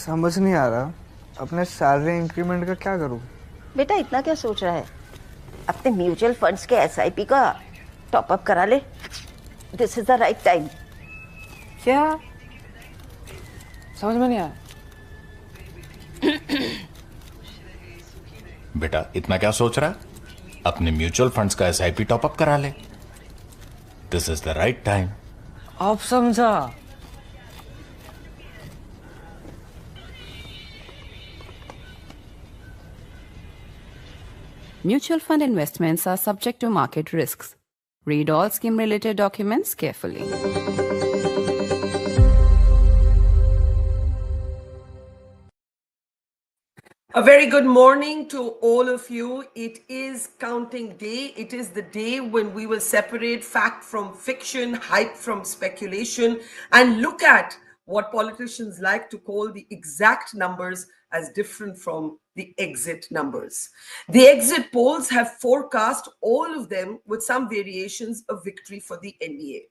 समझ नहीं आ रहा अपने सैलरी इंक्रीमेंट का क्या करूं। बेटा इतना क्या सोच रहा है, अपने म्यूचुअल फंड्स के एसआईपी का टॉप अप करा ले। This is the right time. क्या समझ में नहीं आया? बेटा इतना क्या सोच रहा है, अपने म्यूचुअल फंड्स का एसआईपी टॉप अप करा ले। This is the right time. आप समझा। Mutual fund investments are subject to market risks. Read all scheme-related documents carefully. A very good morning to all of you. It is counting day. It is the day when we will separate fact from fiction, hype from speculation, and look at what politicians like to call the exact numbers as different from the exit numbers. The exit polls have forecast, all of them with some variations, of victory for the NDA.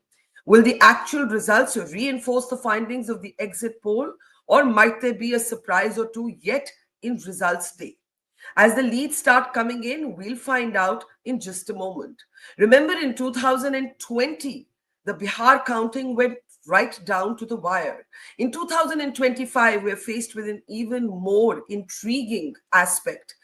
Will the actual results reinforce the findings of the exit poll, or might there be a surprise or two yet in results day? As the leads start coming in, we'll find out in just a moment. Remember, in 2020, the Bihar counting went right down to the wire. In 2025, we're faced with an even more intriguing aspect: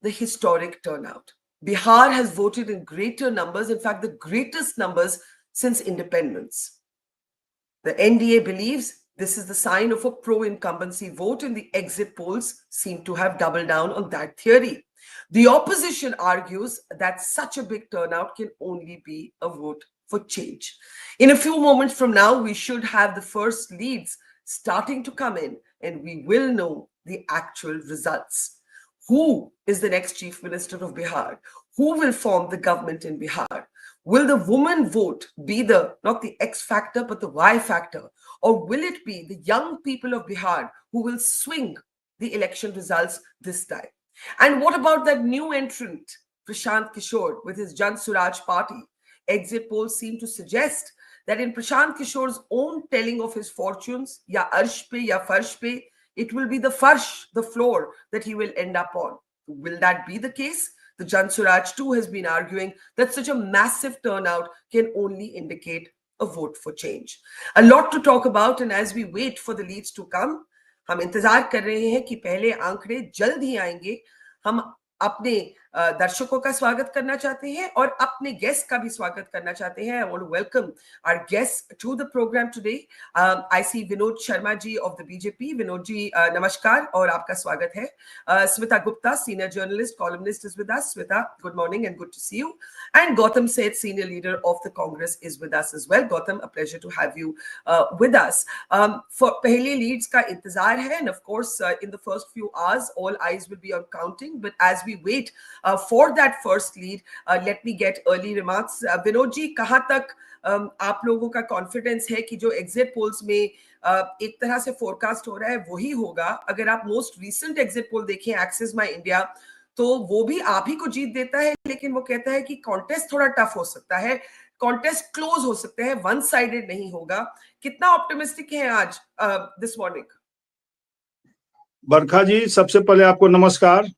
the historic turnout. Bihar has voted in greater numbers, in fact, the greatest numbers since independence. The NDA believes this is the sign of a pro-incumbency vote, and the exit polls seem to have doubled down on that theory. The opposition argues that such a big turnout can only be a vote for change. In a few moments from now, we should have the first leads starting to come in, and we will know the actual results. Who is the next chief minister of Bihar? Who will form the government in Bihar? Will the woman vote be not the X factor, but the Y factor? Or will it be the young people of Bihar who will swing the election results this time? And what about that new entrant, Prashant Kishor, with his Jan Suraaj party? Exit polls seem to suggest that in Prashant Kishor's own telling of his fortunes, ya arsh pe, ya farsh pe, it will be the farsh, the floor, that he will end up on. Will that be the case? The Jan Suraaj too has been arguing that such a massive turnout can only indicate a vote for change. A lot to talk about, and as we wait for the leads to come, हम इंतजार कर रहे हैं कि पहले आंकड़े जल्द ही आएंगे। हम अपने दर्शकों का स्वागत करना चाहते हैं और अपने गेस्ट का भी स्वागत करना चाहते हैं. I want to welcome our guests to the program today. I see Vinod Sharma ji of the BJP. Vinod ji, namaskar और आपका स्वागत है. Smita Gupta, senior journalist, columnist, is with us. Smita, good morning and good to see you. And Gautam Seth, senior leader of the Congress, is with us as well. Gautam, a pleasure to have you with us. For पहले leads का इंतजार है, and of course in the first few hours all eyes will be on counting. But as we wait for that first lead, let me get early remarks. Vinod ji, कहाँ तक आप लोगों का confidence है कि जो एग्जिट पोल्स में एक तरह से फोरकास्ट हो रहा है वही होगा? अगर आप मोस्ट रीसेंट एग्जिट पोल देखें, एक्सिस माई इंडिया, तो वो भी आप ही को जीत देता है, लेकिन वो कहता है कि कॉन्टेस्ट थोड़ा टफ हो सकता है, कॉन्टेस्ट क्लोज हो सकता है, वन साइडेड नहीं होगा. कितना ऑप्टिमिस्टिक है आज दिस मॉर्निंग? बरखा जी, सबसे पहले आपको नमस्कार.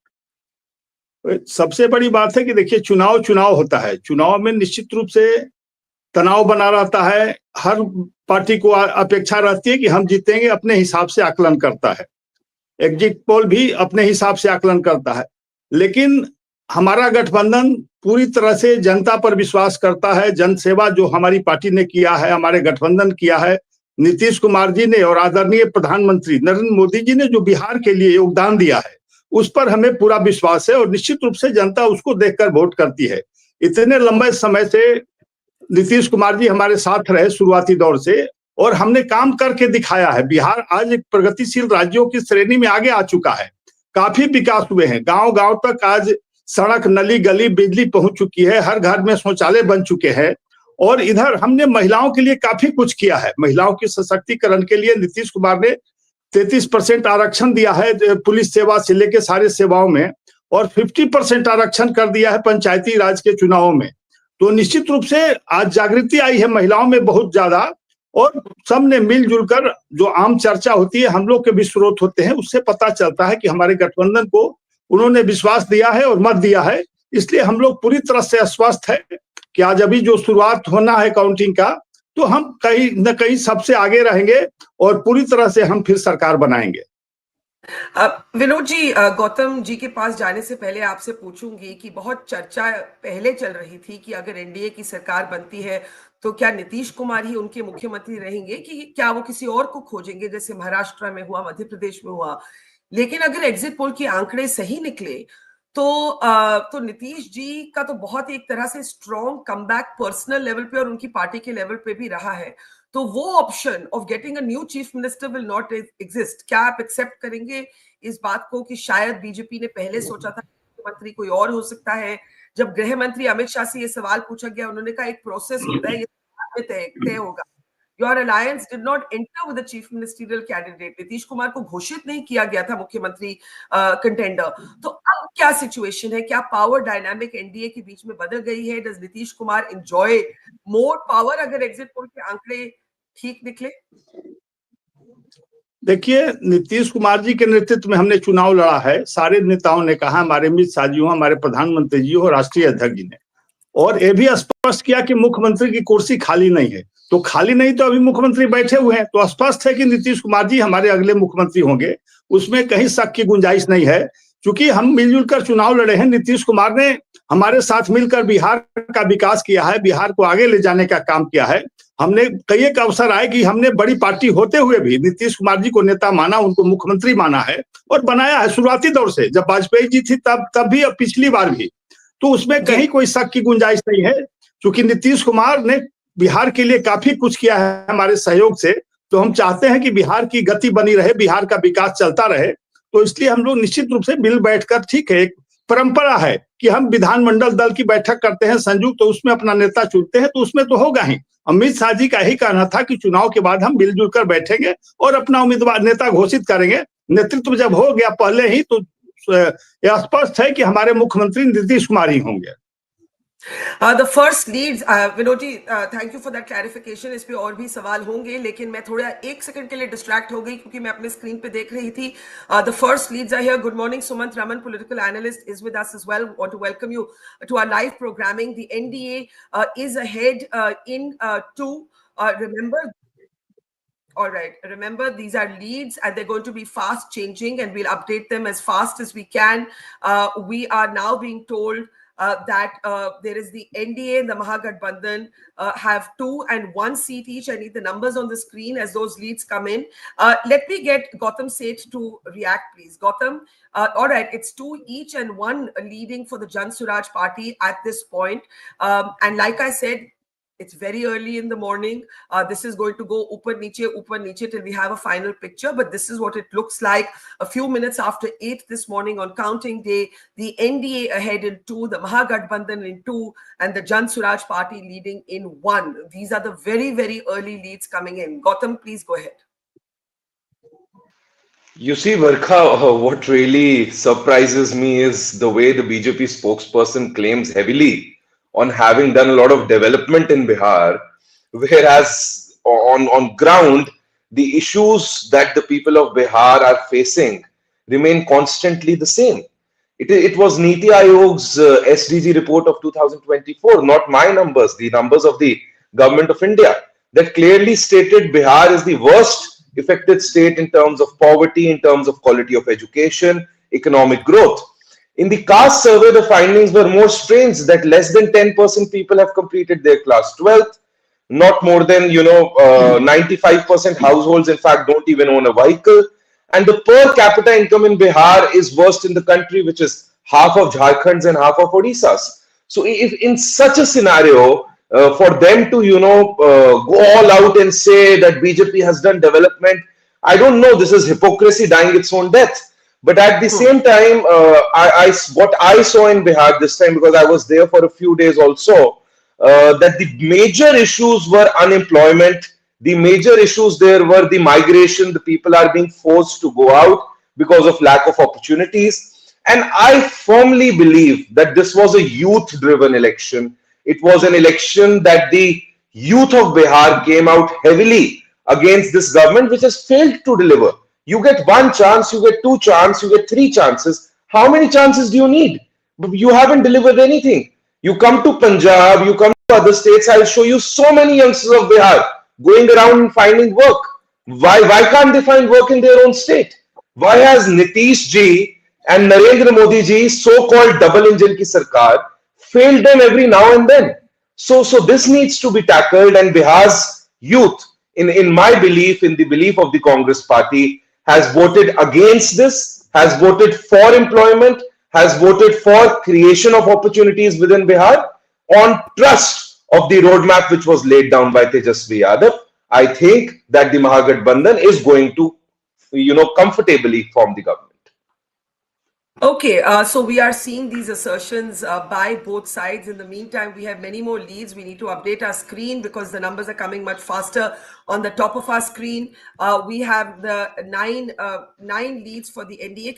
सबसे बड़ी बात है कि देखिए, चुनाव होता है. चुनाव में निश्चित रूप से तनाव बना रहता है. हर पार्टी को अपेक्षा रहती है कि हम जीतेंगे, अपने हिसाब से आकलन करता है. एग्जिट पोल भी अपने हिसाब से आकलन करता है. लेकिन हमारा गठबंधन पूरी तरह से जनता पर विश्वास करता है. जन सेवा जो हमारी पार्टी ने किया है, हमारे गठबंधन किया है, नीतीश कुमार जी ने और आदरणीय प्रधानमंत्री नरेंद्र मोदी जी ने जो बिहार के लिए योगदान दिया है, उस पर हमें पूरा विश्वास है और निश्चित रूप से जनता उसको देखकर वोट करती है. इतने लंबे समय से नीतीश कुमार जी हमारे साथ रहे शुरुआती दौर से, और हमने काम करके दिखाया है. बिहार आज एक प्रगतिशील राज्यों की श्रेणी में आगे आ चुका है. काफी विकास हुए हैं. गांव-गांव तक आज सड़क, नली, गली, बिजली पहुंच चुकी है. हर घर में शौचालय बन चुके हैं. और इधर हमने महिलाओं के लिए काफी कुछ किया है. महिलाओं के सशक्तिकरण के लिए नीतीश कुमार ने 33% आरक्षण दिया है पुलिस सेवा से लेकर सारे सेवाओं में, और 50% आरक्षण कर दिया है पंचायती राज के चुनावों में. तो निश्चित रूप से आज जागृति आई है महिलाओं में बहुत ज्यादा, और सबने मिलजुल कर जो आम चर्चा होती है, हम लोग के भी स्रोत होते हैं, उससे पता चलता है कि हमारे गठबंधन को उन्होंने विश्वास दिया है और मत दिया है। इसलिए हम लोग पूरी तरह से आश्वस्त है कि आज अभी जो शुरुआत होना है काउंटिंग का, तो हम कहीं न कहीं सबसे आगे रहेंगे और पूरी तरह से हम फिर सरकार बनाएंगे। विनोद जी, गौतम जी के पास जाने से पहले आपसे पूछूंगी कि बहुत चर्चा पहले चल रही थी कि अगर एनडीए की सरकार बनती है तो क्या नीतीश कुमार ही उनके मुख्यमंत्री रहेंगे कि क्या वो किसी और को खोजेंगे, जैसे महाराष्ट्र में हुआ, मध्य प्रदेश में हुआ। लेकिन अगर एग्जिट पोल के आंकड़े सही निकले तो नीतीश जी का तो बहुत एक तरह से स्ट्रॉन्ग कमबैक पर्सनल लेवल पे और उनकी पार्टी के लेवल पे भी रहा है, तो वो option of getting a new chief minister will not exist. क्या आप एक्सेप्ट करेंगे इस बात को कि शायद बीजेपी ने पहले सोचा था मुख्यमंत्री कोई और हो सकता है? जब गृह मंत्री अमित शाह से ये सवाल पूछा गया, उन्होंने कहा एक प्रोसेस होता है, ये तय होगा। Your alliance did not enter with the chief ministerial candidate. Nitish Kumar को घोषित नहीं किया गया था मुख्यमंत्री कंटेंडर। तो अब क्या सिचुएशन है? क्या पावर डायनामिक एनडीए के बीच में बदल गई है? Does Nitish Kumar enjoy more power अगर एग्जिट पोल के आंकड़े ठीक निकले? देखिए, नीतीश कुमार जी के नेतृत्व में हमने चुनाव लड़ा है। सारे नेताओं ने कहा, हमारे अमित शाह जी, हमारे प्रधानमंत्री जी और राष्ट्रीय अध्यक्ष जी ने, और ये भी स्पष्ट किया कि मुख्यमंत्री की कुर्सी खाली नहीं है। तो खाली नहीं तो अभी मुख्यमंत्री बैठे हुए हैं, तो स्पष्ट है कि नीतीश कुमार जी हमारे अगले मुख्यमंत्री होंगे, उसमें कहीं शक की गुंजाइश नहीं है। क्योंकि हम मिलजुल कर चुनाव लड़े हैं। नीतीश कुमार ने हमारे साथ मिलकर बिहार का विकास किया है, बिहार को आगे ले जाने का काम किया है। हमने कई एक अवसर आए कि हमने बड़ी पार्टी होते हुए भी नीतीश कुमार जी को नेता माना, उनको मुख्यमंत्री माना है और बनाया है शुरुआती दौर से। जब वाजपेयी जी थी तब भी और पिछली बार भी, तो उसमें कहीं कोई शक की गुंजाइश नहीं है। क्योंकि नीतीश कुमार ने बिहार के लिए काफी कुछ किया है हमारे सहयोग से, तो हम चाहते हैं कि बिहार की गति बनी रहे, बिहार का विकास चलता रहे। तो इसलिए हम लोग निश्चित रूप से मिल बैठकर, ठीक है, एक परंपरा है कि हम विधानमंडल दल की बैठक करते हैं संयुक्त, तो उसमें अपना नेता चुनते हैं, तो उसमें तो होगा ही। अमित शाह जी का ही कहना था कि चुनाव के बाद हम मिलजुल कर बैठेंगे और अपना उम्मीदवार नेता घोषित करेंगे। नेतृत्व जब हो गया पहले ही, तो यह स्पष्ट है कि हमारे मुख्यमंत्री नीतीश कुमार ही होंगे। The first leads, Vinod ji, thank you for that clarification. इस पे और भी सवाल होंगे, लेकिन मैं थोड़ा एक सेकंड के लिए डिस्ट्रैक्ट हो गई क्योंकि मैं अपने स्क्रीन पे देख रही थी। The first leads are here. Good morning, Sumant Raman, political analyst, is with us as well. Want to welcome you to our live programming. The NDA is ahead in two. Remember. All right. Remember, these are leads and they're going to be fast changing, and we'll update them as fast as we can. We are now being told that there is the NDA and the Mahagathbandhan have 2 and 1 seat each. I need the numbers on the screen as those leads come in. Let me get Gautam Seth to react, please. Gautam, all right, it's 2 each and 1 leading for the Jan Suraaj party at this point. And like I said, it's very early in the morning. This is going to go upar niche till we have a final picture. But this is what it looks like. A few minutes after 8 this morning on counting day, the NDA ahead in 2, the Mahagathbandhan in 2, and the Jan Suraaj party leading in 1. These are the very, very early leads coming in. Gautam, please go ahead. You see, Barkha, what really surprises me is the way the BJP spokesperson claims heavily on having done a lot of development in Bihar, whereas on ground, the issues that the people of Bihar are facing remain constantly the same. It was Niti Aayog's SDG report of 2024, not my numbers, the numbers of the government of India, that clearly stated Bihar is the worst affected state in terms of poverty, in terms of quality of education, economic growth. In the caste survey, the findings were more strange, that less than 10% people have completed their class 12th. Not more than, 95% households, in fact, don't even own a vehicle. And the per capita income in Bihar is worst in the country, which is half of Jharkhand's and half of Odisha's. So if in such a scenario, for them to, go all out and say that BJP has done development, I don't know, this is hypocrisy dying its own death. But at the same time, what I saw in Bihar this time, because I was there for a few days also, that the major issues were unemployment. The major issues there were the migration. The people are being forced to go out because of lack of opportunities. And I firmly believe that this was a youth-driven election. It was an election that the youth of Bihar came out heavily against this government, which has failed to deliver. You get one chance, you get two chances, you get three chances. How many chances do you need? You haven't delivered anything. You come to Punjab, you come to other states, I'll show you so many youngsters of Bihar going around and finding work. Why can't they find work in their own state? Why has Nitish ji and Narendra Modi ji, so-called double engine ki sarkar, failed them every now and then? So this needs to be tackled, and Bihar's youth, in my belief, in the belief of the Congress party, has voted against this, has voted for employment, has voted for creation of opportunities within Bihar on trust of the roadmap which was laid down by Tejasvi Yadav. I think that the Mahagathbandhan is going to, comfortably form the government. Okay, so we are seeing these assertions by both sides. In the meantime, we have many more leads. We need to update our screen because the numbers are coming much faster on the top of our screen. We have the nine leads for the NDA.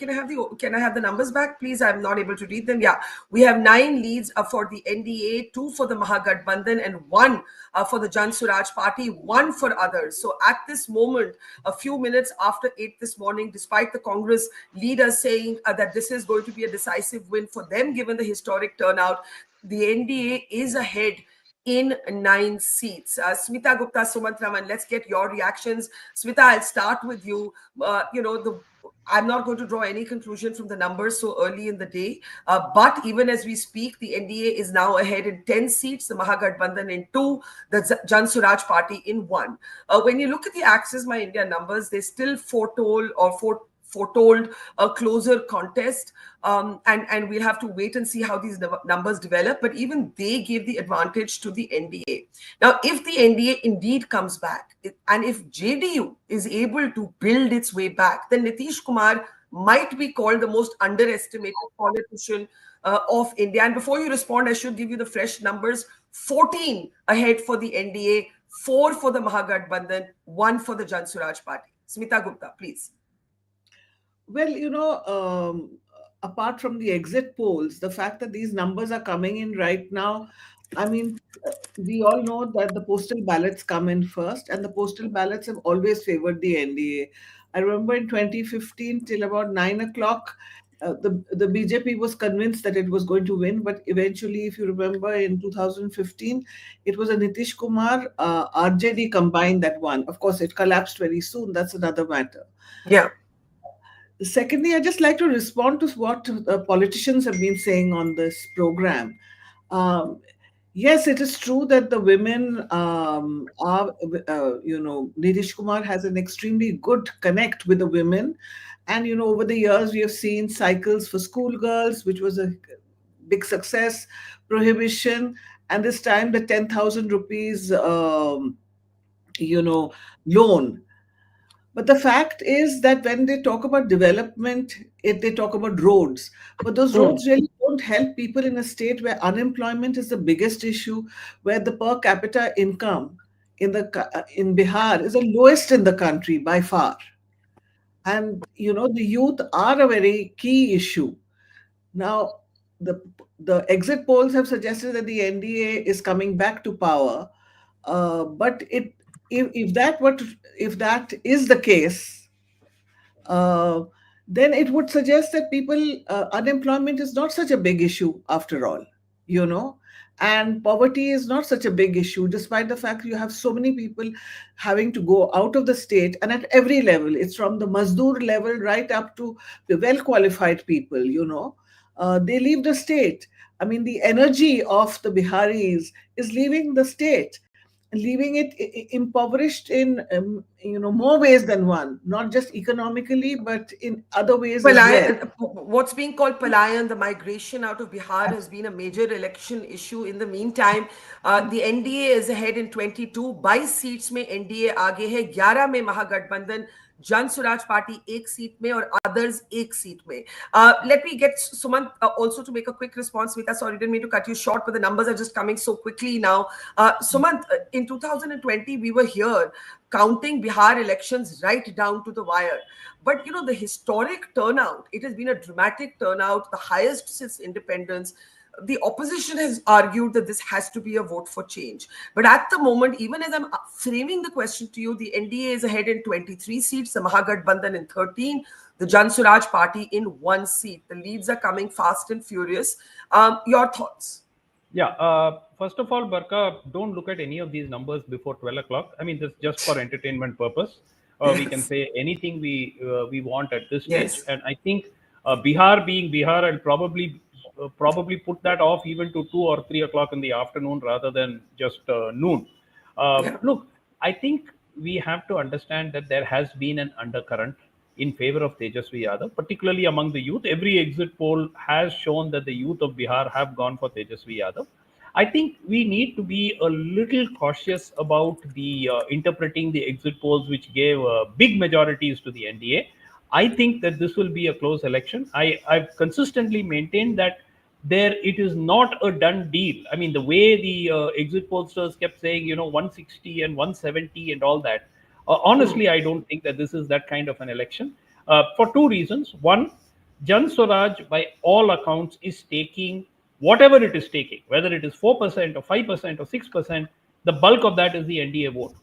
Can I have the numbers back, please? I'm not able to read them. Yeah, we have 9 leads for the NDA, 2 for the Mahagathbandhan, and 1 for the Jan Suraaj party, 1 for others. So at this moment, a few minutes after 8 this morning, despite the Congress leaders saying that this is going to be a decisive win for them, given the historic turnout, the NDA is ahead in 9 seats. Smita Gupta, Sumant Raman, let's get your reactions. Smita, I'll start with you. I'm not going to draw any conclusion from the numbers so early in the day, but even as we speak, the NDA is now ahead in 10 seats, the Mahagathbandhan in 2, the Jan Suraaj party in 1. When you look at the Access My India numbers, they still foretold a closer contest, and we'll have to wait and see how these numbers develop, but even they gave the advantage to the NDA. Now, if the NDA indeed comes back, and if JDU is able to build its way back, then Nitish Kumar might be called the most underestimated politician of India. And before you respond, I should give you the fresh numbers. 14 ahead for the NDA, 4 for the Mahagathbandhan, 1 for the Jan Suraaj party. Smita Gupta, please. Well, apart from the exit polls, the fact that these numbers are coming in right now, I mean, we all know that the postal ballots come in first, and the postal ballots have always favored the NDA. I remember in 2015, till about 9 o'clock, the BJP was convinced that it was going to win, but eventually, if you remember, in 2015, it was a Nitish Kumar RJD combined that won. Of course, it collapsed very soon. That's another matter. Yeah. Secondly, I'd just like to respond to what politicians have been saying on this program. Yes, it is true that the women are, Nitish Kumar has an extremely good connect with the women. And, over the years, we have seen cycles for schoolgirls, which was a big success, prohibition, and this time the 10,000 rupees, loan. But the fact is that when they talk about development, they talk about roads. But those roads really don't help people in a state where unemployment is the biggest issue, where the per capita income in Bihar is the lowest in the country by far. And, the youth are a very key issue. Now, the exit polls have suggested that the NDA is coming back to power, but if that is the case, then it would suggest that unemployment is not such a big issue after all, and poverty is not such a big issue, despite the fact you have so many people having to go out of the state, and at every level. It's from the Mazdoor level right up to the well-qualified people, they leave the state. I mean, the energy of the Biharis is leaving the state, leaving it impoverished in more ways than one, not just economically but in other ways as well. What's being called Palayan, the migration out of Bihar, has been a major election issue. In the meantime, the NDA is ahead in 22. 22 seats में NDA आगे है, 11 में Mahagathbandhan, Jan Suraaj party 1 seat में, और others 1 seat में. Let me get Sumant also to make a quick response. Smita, sorry, didn't mean to cut you short, but the numbers are just coming so quickly now. Sumant, in 2020, we were here counting Bihar elections right down to the wire. But, the historic turnout, it has been a dramatic turnout, the highest since independence. the opposition has argued that this has to be a vote for change. But at the moment, even as I'm framing the question to you, the NDA is ahead in 23 seats, the Mahagathbandhan in 13, the Jan Suraaj party in 1 seat. The leads are coming fast and furious. Your thoughts? Yeah, first of all, Barkha, don't look at any of these numbers before 12 o'clock. I mean, this is just for entertainment purpose. Yes. We can say anything we want at this stage. Yes. And I think Bihar being Bihar, I'll probably put that off even to 2 or 3 o'clock in the afternoon rather than just noon. Look, I think we have to understand that there has been an undercurrent in favor of Tejasvi Yadav, particularly among the youth. Every exit poll has shown that the youth of Bihar have gone for Tejasvi Yadav. I think we need to be a little cautious about the interpreting the exit polls, which gave big majorities to the NDA. I think that this will be a close election. I've consistently maintained that it is not a done deal. I mean, the way the exit pollsters kept saying, 160 and 170 and all that. Honestly, I don't think that this is that kind of an election for two reasons. One, Jan Suraaj, by all accounts, is taking whatever it is taking, whether it is 4% or 5% or 6%, the bulk of that is the NDA vote.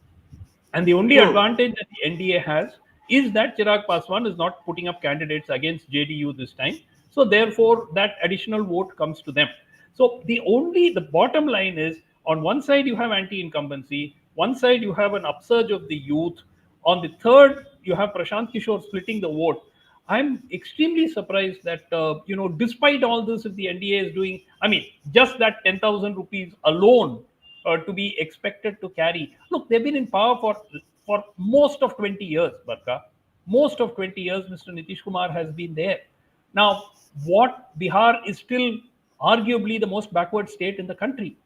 And the only advantage that the NDA has is that Chirag Paswan is not putting up candidates against JDU this time. So therefore, that additional vote comes to them. So the bottom line is, on one side you have anti-incumbency, one side you have an upsurge of the youth, on the third you have Prashant Kishor splitting the vote. I'm extremely surprised that, despite all this, if the NDA is doing, just that 10,000 rupees alone to be expected to carry. Look, they've been in power for most of 20 years, Barkha. Most of 20 years, Mr. Nitish Kumar has been there. Now, Bihar is still arguably the most backward state in the country.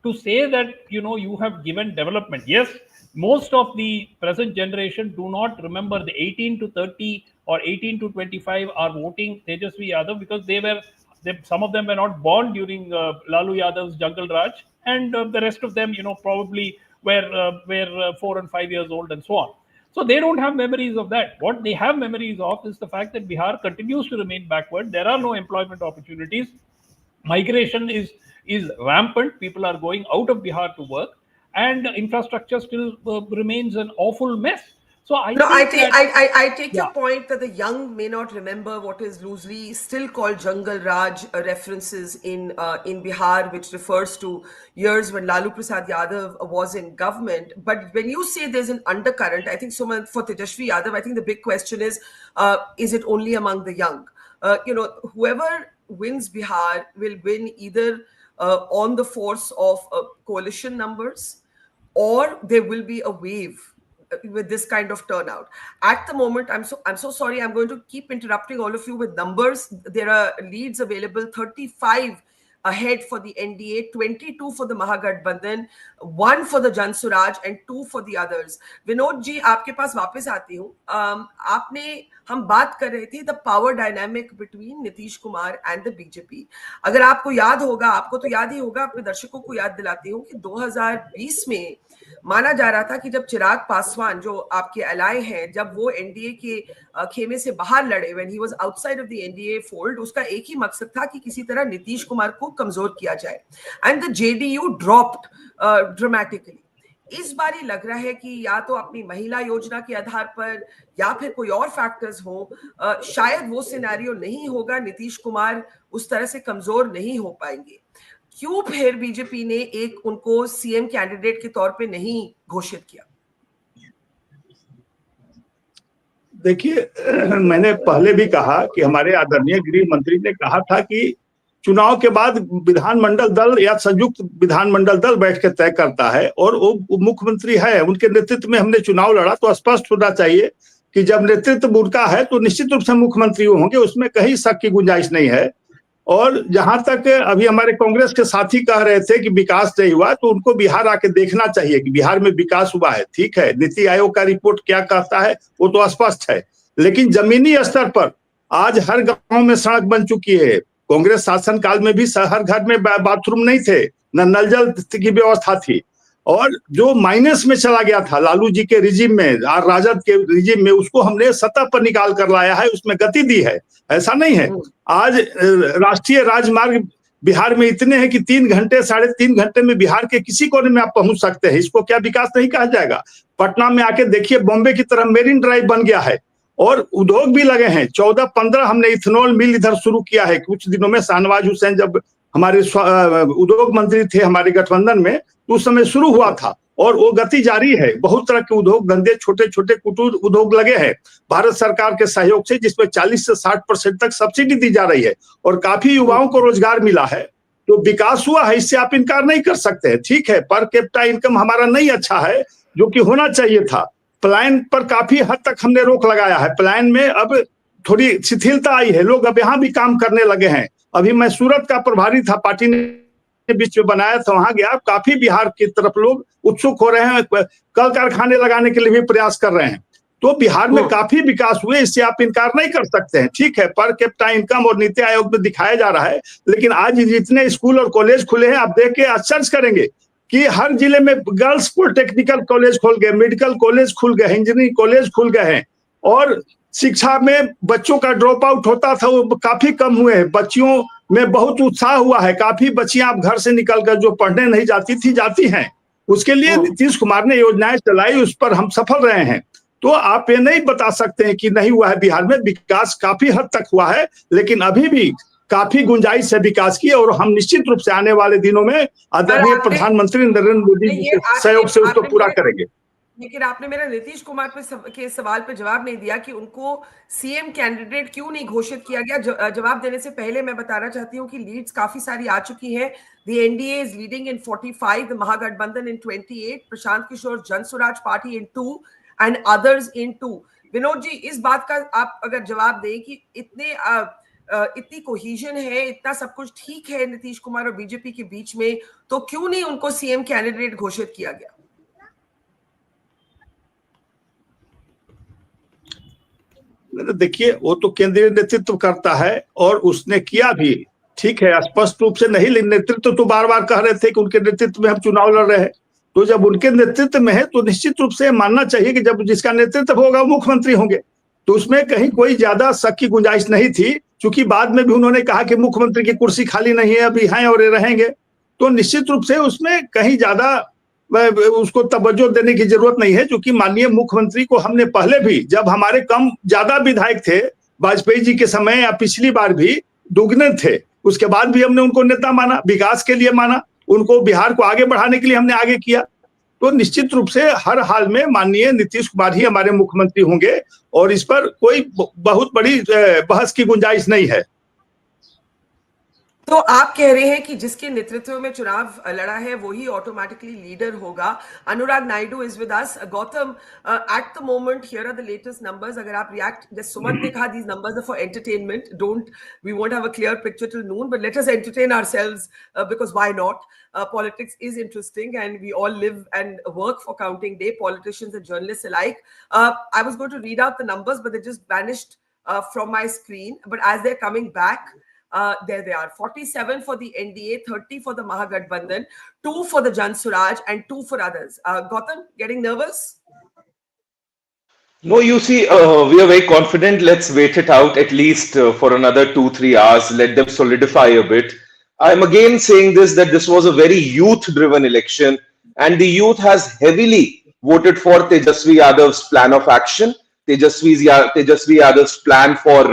To say that, you have given development. Yes, most of the present generation do not remember the 18 to 30 or 18 to 25 are voting Tejasvi Yadav because some of them were not born during Lalu Yadav's Jungle Raj, and the rest of them, probably were 4 and 5 years old and so on. So they don't have memories of that. What they have memories of is the fact that Bihar continues to remain backward. There are no employment opportunities. Migration is rampant. People are going out of Bihar to work, and infrastructure still remains an awful mess. So I take your point that the young may not remember what is loosely still called Jungle Raj references in Bihar, which refers to years when Lalu Prasad Yadav was in government. But when you say there's an undercurrent, I think for Tejasvi Yadav, I think the big question is it only among the young? Whoever wins Bihar will win either on the force of coalition numbers, or there will be a wave with this kind of turnout. At the moment, I'm so sorry, I'm going to keep interrupting all of you with numbers. There are leads available: 35 ahead for the NDA, 22 for the Mahagathbandhan, 1 for the Jan Suraaj and 2 for the others. Vinod ji, आपके पास वापस आती हूँ. हम बात कर रहे थे the power dynamic between Nitish Kumar and the BJP. अगर आपको याद होगा, आपको तो याद ही होगा, अपने दर्शकों को याद दिलाती हूँ कि 2020 में माना जा रहा था कि जब चिराग पासवान, जो आपके अलाय हैं, जब वो एनडीए के खेमे से बाहर लड़े, when he was outside of the NDA fold, उसका एक ही मकसद था कि किसी तरह नीतीश कुमार को कमजोर किया जाए, and the JDU dropped dramatically. इस बार ही लग रहा है कि या तो अपनी महिला योजना के आधार पर या फिर कोई और फैक्टर्स हो, शायद वो सिनेरियो नहीं होगा, नीतीश कुमार उस तरह से कमजोर नहीं हो पाएंगे. क्यों फिर बीजेपी ने उनको सीएम कैंडिडेट के तौर पे नहीं घोषित किया? देखिए, मैंने पहले भी कहा कि हमारे आदरणीय गृह मंत्री ने कहा था कि चुनाव के बाद विधानमंडल दल या संयुक्त विधानमंडल दल बैठ के तय करता है, और वो मुख्यमंत्री है, उनके नेतृत्व में हमने चुनाव लड़ा, तो स्पष्ट होना चाहिए कि जब नेतृत्व उनका है तो निश्चित रूप से मुख्यमंत्री होंगे, उसमें कहीं शक की गुंजाइश नहीं है. और जहां तक अभी हमारे कांग्रेस के साथी कह रहे थे कि विकास नहीं हुआ, तो उनको बिहार आके देखना चाहिए कि बिहार में विकास हुआ है. ठीक है, नीति आयोग का रिपोर्ट क्या कहता है वो तो स्पष्ट है, लेकिन जमीनी स्तर पर आज हर गांव में सड़क बन चुकी है. कांग्रेस शासन काल में भी हर घर में बाथरूम नहीं थे, न नल जल की व्यवस्था थी, और जो माइनस में चला गया था लालू जी के रिजिम में, राजद के रिजिम में, उसको हमने सतह पर निकाल कर लाया है, उसमें गति दी है. ऐसा नहीं है. आज राष्ट्रीय राजमार्ग बिहार में इतने हैं कि 3 घंटे 3.5 घंटे में बिहार के किसी कोने में आप पहुंच सकते हैं। इसको क्या विकास नहीं कहा जाएगा? पटना में आके देखिए, बॉम्बे की तरह मेरिन ड्राइव बन गया है और उद्योग भी लगे हैं। 14-15 हमने इथेनॉल मिल इधर शुरू किया है कुछ दिनों में। शाहनवाज हुसैन जब हमारे उद्योग मंत्री थे हमारे गठबंधन में, तो उस समय शुरू हुआ था और वो गति जारी है। बहुत तरह के उद्योग धंधे, छोटे छोटे कुटीर उद्योग लगे हैं भारत सरकार के सहयोग से, जिसमें 40 से 60% तक सब्सिडी दी जा रही है और काफी युवाओं को रोजगार मिला है। तो विकास हुआ है, इससे आप इनकार नहीं कर सकते हैं। ठीक है, पर कैपिटा इनकम हमारा नहीं अच्छा है, जो कि होना चाहिए था। प्लान पर काफी हद तक हमने रोक लगाया है। प्लान में अब थोड़ी शिथिलता आई है, लोग अब यहाँ भी काम करने लगे हैं। अभी मैं सूरत का प्रभारी था, पार्टी ने बीच में बनाया था, वहां गया। काफी बिहार की तरफ लोग उत्सुक हो रहे हैं, कल कारखाने लगाने के लिए भी प्रयास कर रहे हैं। तो बिहार में काफी विकास हुए, इससे आप इनकार नहीं कर सकते हैं। ठीक है, पर कैपिटा इनकम और नीति आयोग में दिखाया जा रहा है, लेकिन आज जितने स्कूल और कॉलेज खुले हैं, आप देख के आश्चर्य करेंगे कि हर जिले में गर्ल्स पॉलिटेक्निकल कॉलेज खुल गए, मेडिकल कॉलेज खुल गए, इंजीनियरिंग कॉलेज खुल गए हैं और शिक्षा में बच्चों का ड्रॉप आउट होता था वो काफी कम हुए हैं। बच्चियों में बहुत उत्साह हुआ है, काफी बच्चियां अब घर से निकलकर जो पढ़ने नहीं जाती थी जाती हैं। उसके लिए नीतीश कुमार ने योजनाएं चलाई, उस पर हम सफल रहे हैं। तो आप ये नहीं बता सकते हैं कि नहीं हुआ है। बिहार में विकास काफी हद तक हुआ है, लेकिन अभी भी काफी गुंजाइश है विकास की, और हम निश्चित रूप से आने वाले दिनों में आदरणीय प्रधानमंत्री नरेंद्र मोदी जी के सहयोग से उसको पूरा करेंगे। लेकिन आपने मेरा नीतीश कुमार के सवाल पे जवाब नहीं दिया कि उनको सीएम कैंडिडेट क्यों नहीं घोषित किया गया। जवाब देने से पहले मैं बताना चाहती हूँ कि लीड्स काफी सारी आ चुकी हैं। The NDA is leading in 45, the Mahagathbandhan in 28, Prashant Kishor Jan Swaraj party in 2 and others in 2। Vinod ji, इस बात का आप अगर जवाब दें कि इतनी कोहेजन है, इतना सब कुछ ठीक है नीतीश कुमार और बीजेपी के बीच में, तो क्यों नहीं उनको सीएम कैंडिडेट घोषित किया गया? देखिए, वो तो केंद्रीय नेतृत्व करता है और उसने किया भी। ठीक है, स्पष्ट रूप से नहीं, लेकिन नेतृत्व तो बार बार कह रहे थे कि उनके नेतृत्व में हम चुनाव लड़ रहे हैं। तो जब उनके नेतृत्व में है तो निश्चित रूप से मानना चाहिए कि जब जिसका नेतृत्व होगा वो मुख्यमंत्री होंगे। तो उसमें कहीं कोई ज्यादा शक की गुंजाइश नहीं थी, क्योंकि बाद में भी उन्होंने कहा कि मुख्यमंत्री की कुर्सी खाली नहीं है, अभी हैं और ये रहेंगे। तो निश्चित रूप से उसमें कहीं ज्यादा उसको तवज्जो देने की जरूरत नहीं है, क्योंकि माननीय मुख्यमंत्री को हमने पहले भी, जब हमारे कम ज्यादा विधायक थे वाजपेयी जी के समय या पिछली बार भी दुगने थे, उसके बाद भी हमने उनको नेता माना, विकास के लिए माना, उनको बिहार को आगे बढ़ाने के लिए हमने आगे किया। तो निश्चित रूप से हर हाल में माननीय नीतीश कुमार ही हमारे मुख्यमंत्री होंगे और इस पर कोई बहुत बड़ी बहस की गुंजाइश नहीं है। तो आप कह रहे हैं कि जिसके नेतृत्व में चुनाव लड़ा है वही ऑटोमेटिकली लीडर होगा। Anurag Naidu is with us. Gautam, at the moment here are the latest numbers. अगर आप रिएक्ट, जैसे सुमन ने कहा, these numbers are for entertainment, we won't have a clear picture till noon, but let us entertain ourselves because why not? Politics is interesting and we all live and work for counting day, politicians and journalists alike. I was going to read out the numbers, but they just vanished from my screen. But as they're coming back, there they are. 47 for the NDA, 30 for the Mahagathbandhan, 2 for the Jan Suraaj and 2 for others. Gautam, getting nervous? No, you see, we are very confident. Let's wait it out at least for another 2-3 hours. Let them solidify a bit. I'm again saying this, that this was a very youth-driven election, and the youth has heavily voted for Tejasvi Yadav's plan of action, Tejasvi Yadav's plan for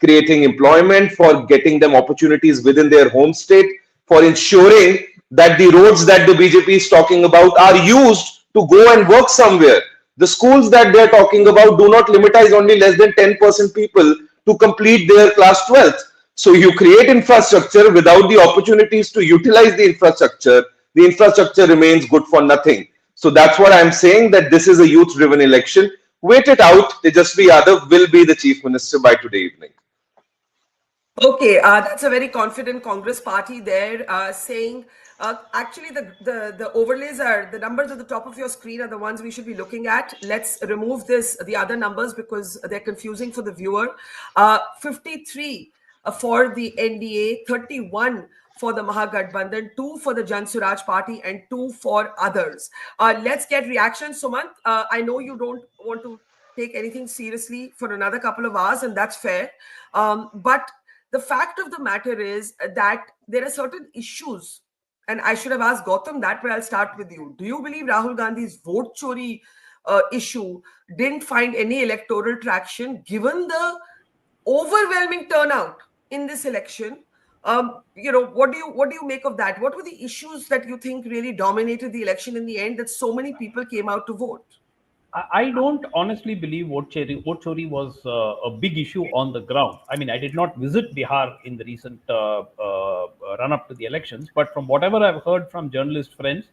creating employment, for getting them opportunities within their home state, for ensuring that the roads that the BJP is talking about are used to go and work somewhere. The schools that they're talking about do not limitize only less than 10% people to complete their class 12th. So you create infrastructure without the opportunities to utilize the infrastructure remains good for nothing. So that's what I'm saying, that this is a youth-driven election. Wait it out. Tejasvi Yadav will be the chief minister by today evening. Okay, that's a very confident Congress party there, saying actually the overlays are, the numbers at the top of your screen are the ones we should be looking at. Let's remove the other numbers because they're confusing for the viewer. 53 for the NDA, 31 for the Mahagathbandhan, 2 for the Jan Suraaj party and 2 for others. Let's get reactions. Sumant, I know you don't want to take anything seriously for another couple of hours, and that's fair. But the fact of the matter is that there are certain issues, and I should have asked Gautam that, but I'll start with you. Do you believe Rahul Gandhi's vote chori issue didn't find any electoral traction given the overwhelming turnout in this election? What do you make of that? What were the issues that you think really dominated the election in the end that so many people came out to vote? I don't honestly believe vote chori was a big issue on the ground. I mean, I did not visit Bihar in the recent run up to the elections, but from whatever I've heard from journalist friends,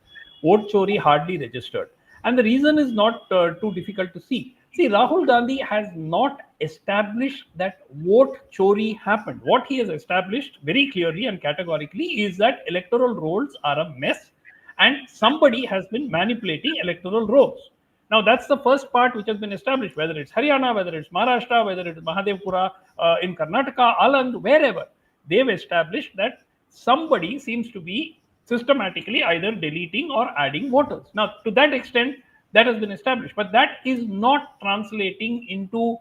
vote chori hardly registered. And the reason is not too difficult to see. See, Rahul Gandhi has not established that vote chori happened. What he has established very clearly and categorically is that electoral rolls are a mess and somebody has been manipulating electoral rolls. Now, that's the first part which has been established, whether it's Haryana, whether it's Maharashtra, whether it's Mahagathbandhan, in Karnataka, Aland, wherever. They've established that somebody seems to be systematically either deleting or adding voters. Now, to that extent, that has been established. But that is not translating into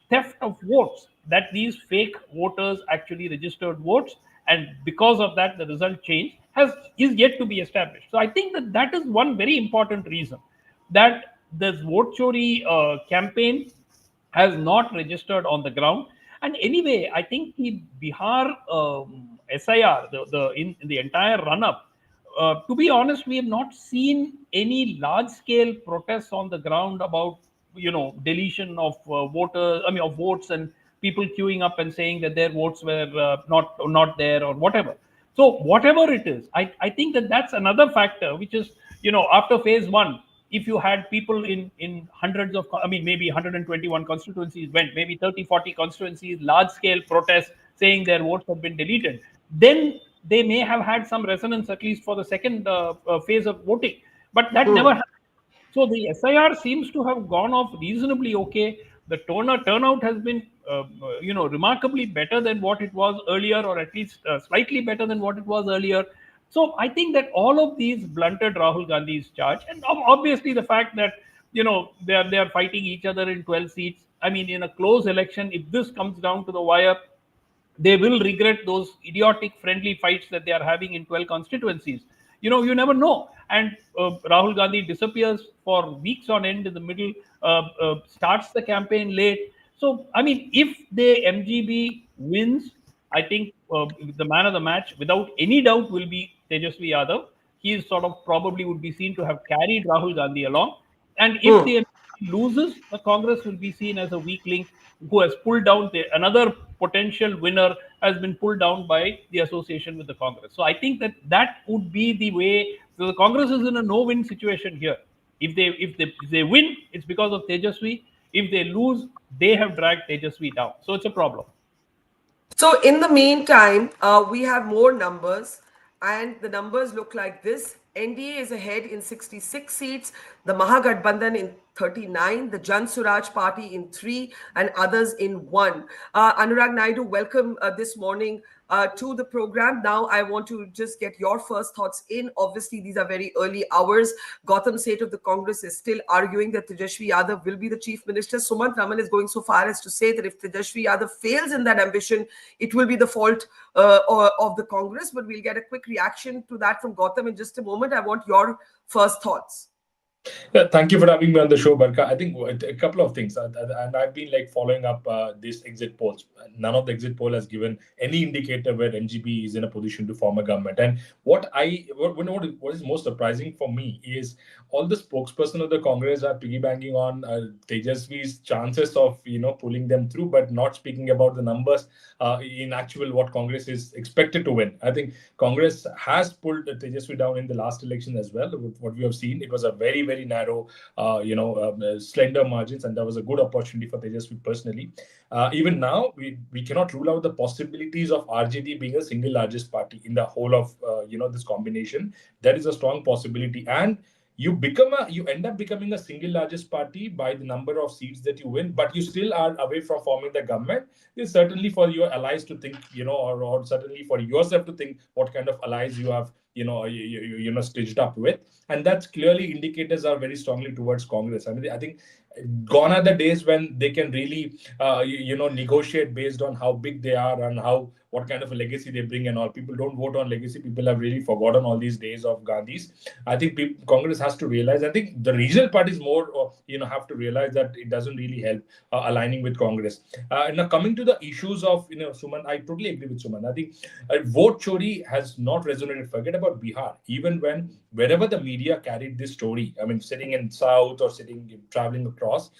theft of votes, that these fake voters actually registered votes. And because of that, the result change is yet to be established. So I think that is one very important reason that this vote chori campaign has not registered on the ground. And anyway, I think the Bihar SIR, in the entire run-up, to be honest, we have not seen any large-scale protests on the ground about deletion of voters, of votes, and people queuing up and saying that their votes were not there or whatever. So whatever it is, I think that's another factor which is after phase one. If you had people in hundreds of, maybe 121 constituencies went, maybe 30, 40 constituencies, large-scale protests saying their votes have been deleted, then they may have had some resonance, at least for the second phase of voting. But that never happened. So the SIR seems to have gone off reasonably okay. The turnout has been, remarkably better than what it was earlier, or at least slightly better than what it was earlier. So I think that all of these blunted Rahul Gandhi's charge, and obviously the fact that they are fighting each other in 12 seats. I mean, in a close election, if this comes down to the wire, they will regret those idiotic friendly fights that they are having in 12 constituencies. You never know. And Rahul Gandhi disappears for weeks on end in the middle, starts the campaign late. So, I mean, if the MGB wins, I think the man of the match, without any doubt, will be Tejasvi Yadav. He is sort of probably would be seen to have carried Rahul Gandhi along. And if the MGB loses, the Congress will be seen as a weak link who has pulled down another potential winner has been pulled down by the association with the Congress. So I think that would be the way. So the Congress is in a no-win situation here. If they win, it's because of Tejasvi. If they lose, they have dragged Tejasvi down. So it's a problem. So in the meantime, we have more numbers, and the numbers look like this. NDA is ahead in 66 seats, the Mahagathbandhan in 39, the Jan Suraaj party in 3, and others in 1. Anurag Naidu, welcome this morning to the program. Now I want to just get your first thoughts in. Obviously, these are very early hours. Gautam Seth of the Congress is still arguing that Tejasvi Yadav will be the chief minister. Sumant Raman is going so far as to say that if Tejasvi Yadav fails in that ambition, it will be the fault of the Congress. But we'll get a quick reaction to that from Gautam in just a moment. I want your first thoughts. Yeah, thank you for having me on the show, Barkha. I think a couple of things, and I've been following up these exit polls. None of the exit poll has given any indicator where MGB is in a position to form a government. And what is most surprising for me is all the spokesperson of the Congress are piggybacking on Tejasvi's chances of pulling them through, but not speaking about the numbers in actual what Congress is expected to win. I think Congress has pulled Tejasvi down in the last election as well. With what we have seen, it was a very, very narrow, slender margins, and that was a good opportunity for Tejasvi personally. Even now, we cannot rule out the possibilities of RJD being a single largest party in the whole of this combination. That is a strong possibility, and you end up becoming a single largest party by the number of seats that you win, but you still are away from forming the government. It's certainly for your allies to think, or certainly for yourself to think what kind of allies you have, stitched up with. And that's clearly indicators are very strongly towards Congress. I mean, I think Gone are the days when they can really, negotiate based on how big they are and what kind of a legacy they bring and all. People don't vote on legacy. People have really forgotten all these days of Gandhi's. I think Congress has to realize. I think the regional parties more, have to realize that it doesn't really help aligning with Congress. Now coming to the issues of, Suman, I totally agree with Suman. I think vote chori has not resonated. Forget about Bihar. Even wherever the media carried this story, I mean, sitting in South or traveling across,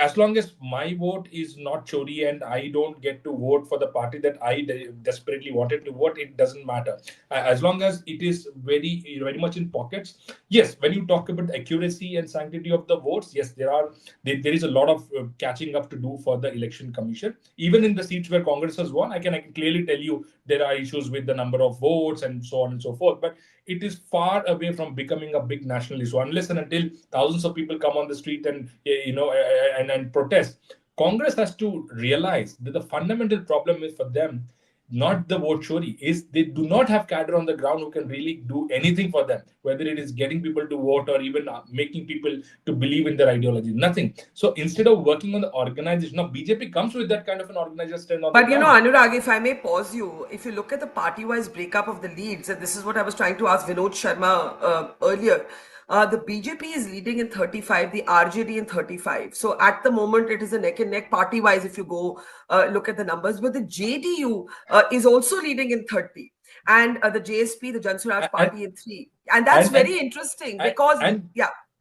as long as my vote is not chori and I don't get to vote for the party that I desperately wanted to vote, it doesn't matter. As long as it is very, very much in pockets. Yes, when you talk about accuracy and sanctity of the votes, yes, there is a lot of catching up to do for the election commission. Even in the seats where Congress has won, I can clearly tell you there are issues with the number of votes and so on and so forth. But it is far away from becoming a big national issue unless and until thousands of people come on the street and and protest. Congress has to realize that the fundamental problem is for them not the vote chori, is they do not have cadre on the ground who can really do anything for them, whether it is getting people to vote or even making people to believe in their ideology. Nothing. So instead of working on the organization, now BJP comes with that kind of an organization. But Anurag, if I may pause you, if you look at the party-wise breakup of the leads, and this is what I was trying to ask Vinod Sharma earlier, the BJP is leading in 35, the RJD in 35. So at the moment, it is a neck and neck party-wise if you go look at the numbers. But the JDU is also leading in 30. And the JSP, the Jan Suraaj party in 3. And that's very interesting because,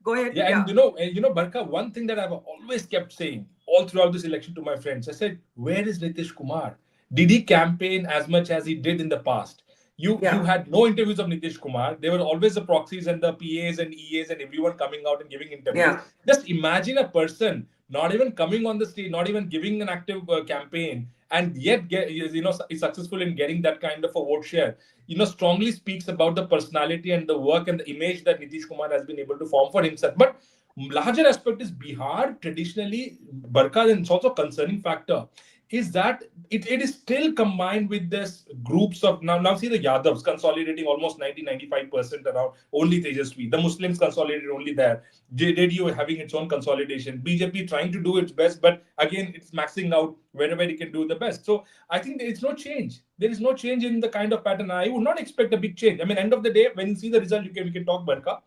go ahead. Yeah, and Barkha, one thing that I've always kept saying all throughout this election to my friends, I said, where is Nitish Kumar? Did he campaign as much as he did in the past? You had no interviews of Nitish Kumar. They were always the proxies and the PAs and EAs and everyone coming out and giving interviews. Yeah. Just imagine a person not even coming on the stage, not even giving an active campaign, and yet is successful in getting that kind of a vote share. Strongly speaks about the personality and the work and the image that Nitish Kumar has been able to form for himself. But larger aspect is Bihar traditionally, Barkha, and it's also a concerning factor, is that it is still combined with this groups of, now see the Yadavs consolidating almost 90-95% around only Tejasvi. The Muslims consolidated only there. JDU having its own consolidation. BJP trying to do its best, but again, it's maxing out wherever it can do the best. So I think there is no change. There is no change in the kind of pattern. I would not expect a big change. I mean, end of the day, when you see the result, we can talk, Barkha.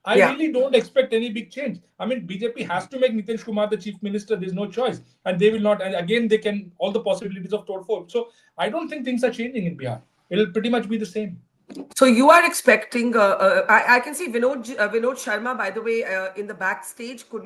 I really don't expect any big change. I mean, BJP has to make Nitish Kumar the chief minister. There's no choice. And they will not. And again, they can, all the possibilities of Todford. So I don't think things are changing in Bihar. It'll pretty much be the same. So you are expecting, I can see Vinod Sharma, by the way, in the backstage. Could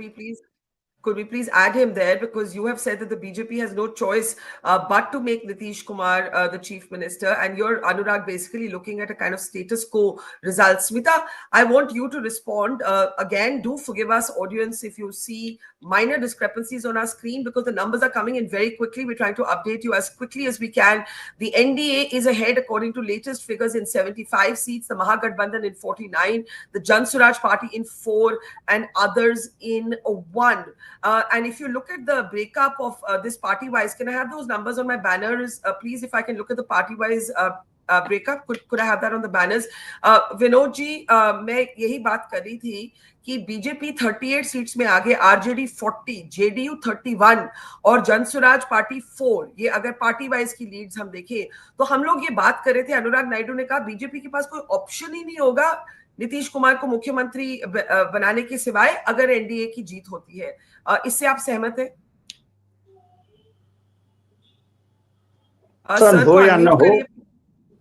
we please add him there, because you have said that the BJP has no choice but to make Nitish Kumar the chief minister, and you're, Anurag, basically looking at a kind of status quo result. Smita, I want you to respond. Again, do forgive us, audience, if you see minor discrepancies on our screen, because the numbers are coming in very quickly. We're trying to update you as quickly as we can. The NDA is ahead according to latest figures in 75 seats, the Mahagathbandhan in 49, the Jan Suraaj party in 4, and others in 1. And if you look at the breakup of this party-wise, can I have those numbers on my banners, please? If I can look at the party-wise breakup, could I have that on the banners? Vinod ji, मैं यही बात कर रही थी कि BJP 38 seats में आगे, RJD 40, JDU 31 और जन स्वराज पार्टी 4. ये अगर पार्टी वाइज की लीड्स हम देखें तो हम लोग ये बात कर रहे थे, अनुराग नायडू ने कहा बीजेपी के पास कोई ऑप्शन ही नहीं होगा नीतीश कुमार को मुख्यमंत्री बनाने के सिवाय अगर एनडीए की जीत होती है. इससे आप सहमत हैं? ऑप्शन हो या न हो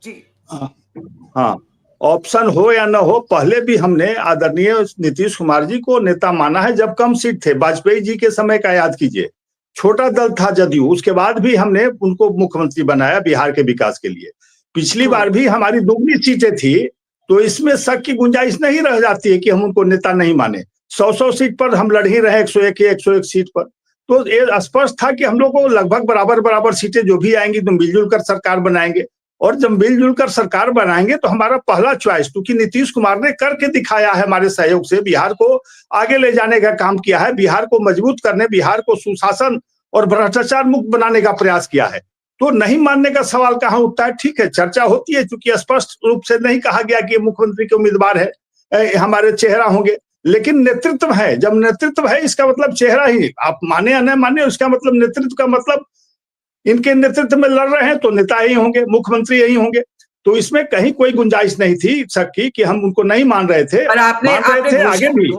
जी, हाँ, ऑप्शन हो या न हो, पहले भी हमने आदरणीय नीतीश कुमार जी को नेता माना है जब कम सीट थे. वाजपेयी जी के समय का याद कीजिए, छोटा दल था जदयू, उसके बाद भी हमने उनको मुख्यमंत्री बनाया बिहार के विकास के लिए. पिछली बार भी हमारी दुगनी सीटें थी, तो इसमें शक की गुंजाइश नहीं रह जाती है कि हम उनको नेता नहीं माने. 100 सीट पर हम लड़ ही रहे, 101 सीट पर, तो ये स्पष्ट था कि हम लोग को लगभग बराबर सीटें जो भी आएंगी तो मिलजुल कर सरकार बनाएंगे. और जब मिलजुल कर सरकार बनाएंगे तो हमारा पहला चॉइस, क्योंकि नीतीश कुमार ने करके दिखाया है, हमारे सहयोग से बिहार को आगे ले जाने का काम किया है, बिहार को मजबूत करने, बिहार को सुशासन और भ्रष्टाचार मुक्त बनाने का प्रयास किया है. तो नहीं मानने का सवाल कहाँ उठता है? ठीक है, चर्चा होती है, क्योंकि स्पष्ट रूप से नहीं कहा गया कि मुख्यमंत्री के उम्मीदवार है, हमारे चेहरा होंगे, लेकिन नेतृत्व है, जब नेतृत्व है इसका मतलब चेहरा ही, आप माने या न माने, उसका मतलब नेतृत्व का मतलब इनके नेतृत्व में लड़ रहे हैं तो नेता यही होंगे, मुख्यमंत्री यही होंगे। तो इसमें कहीं कोई गुंजाइश नहीं थी शक की कि हम उनको नहीं मान रहे थे, पर आपने आगे भी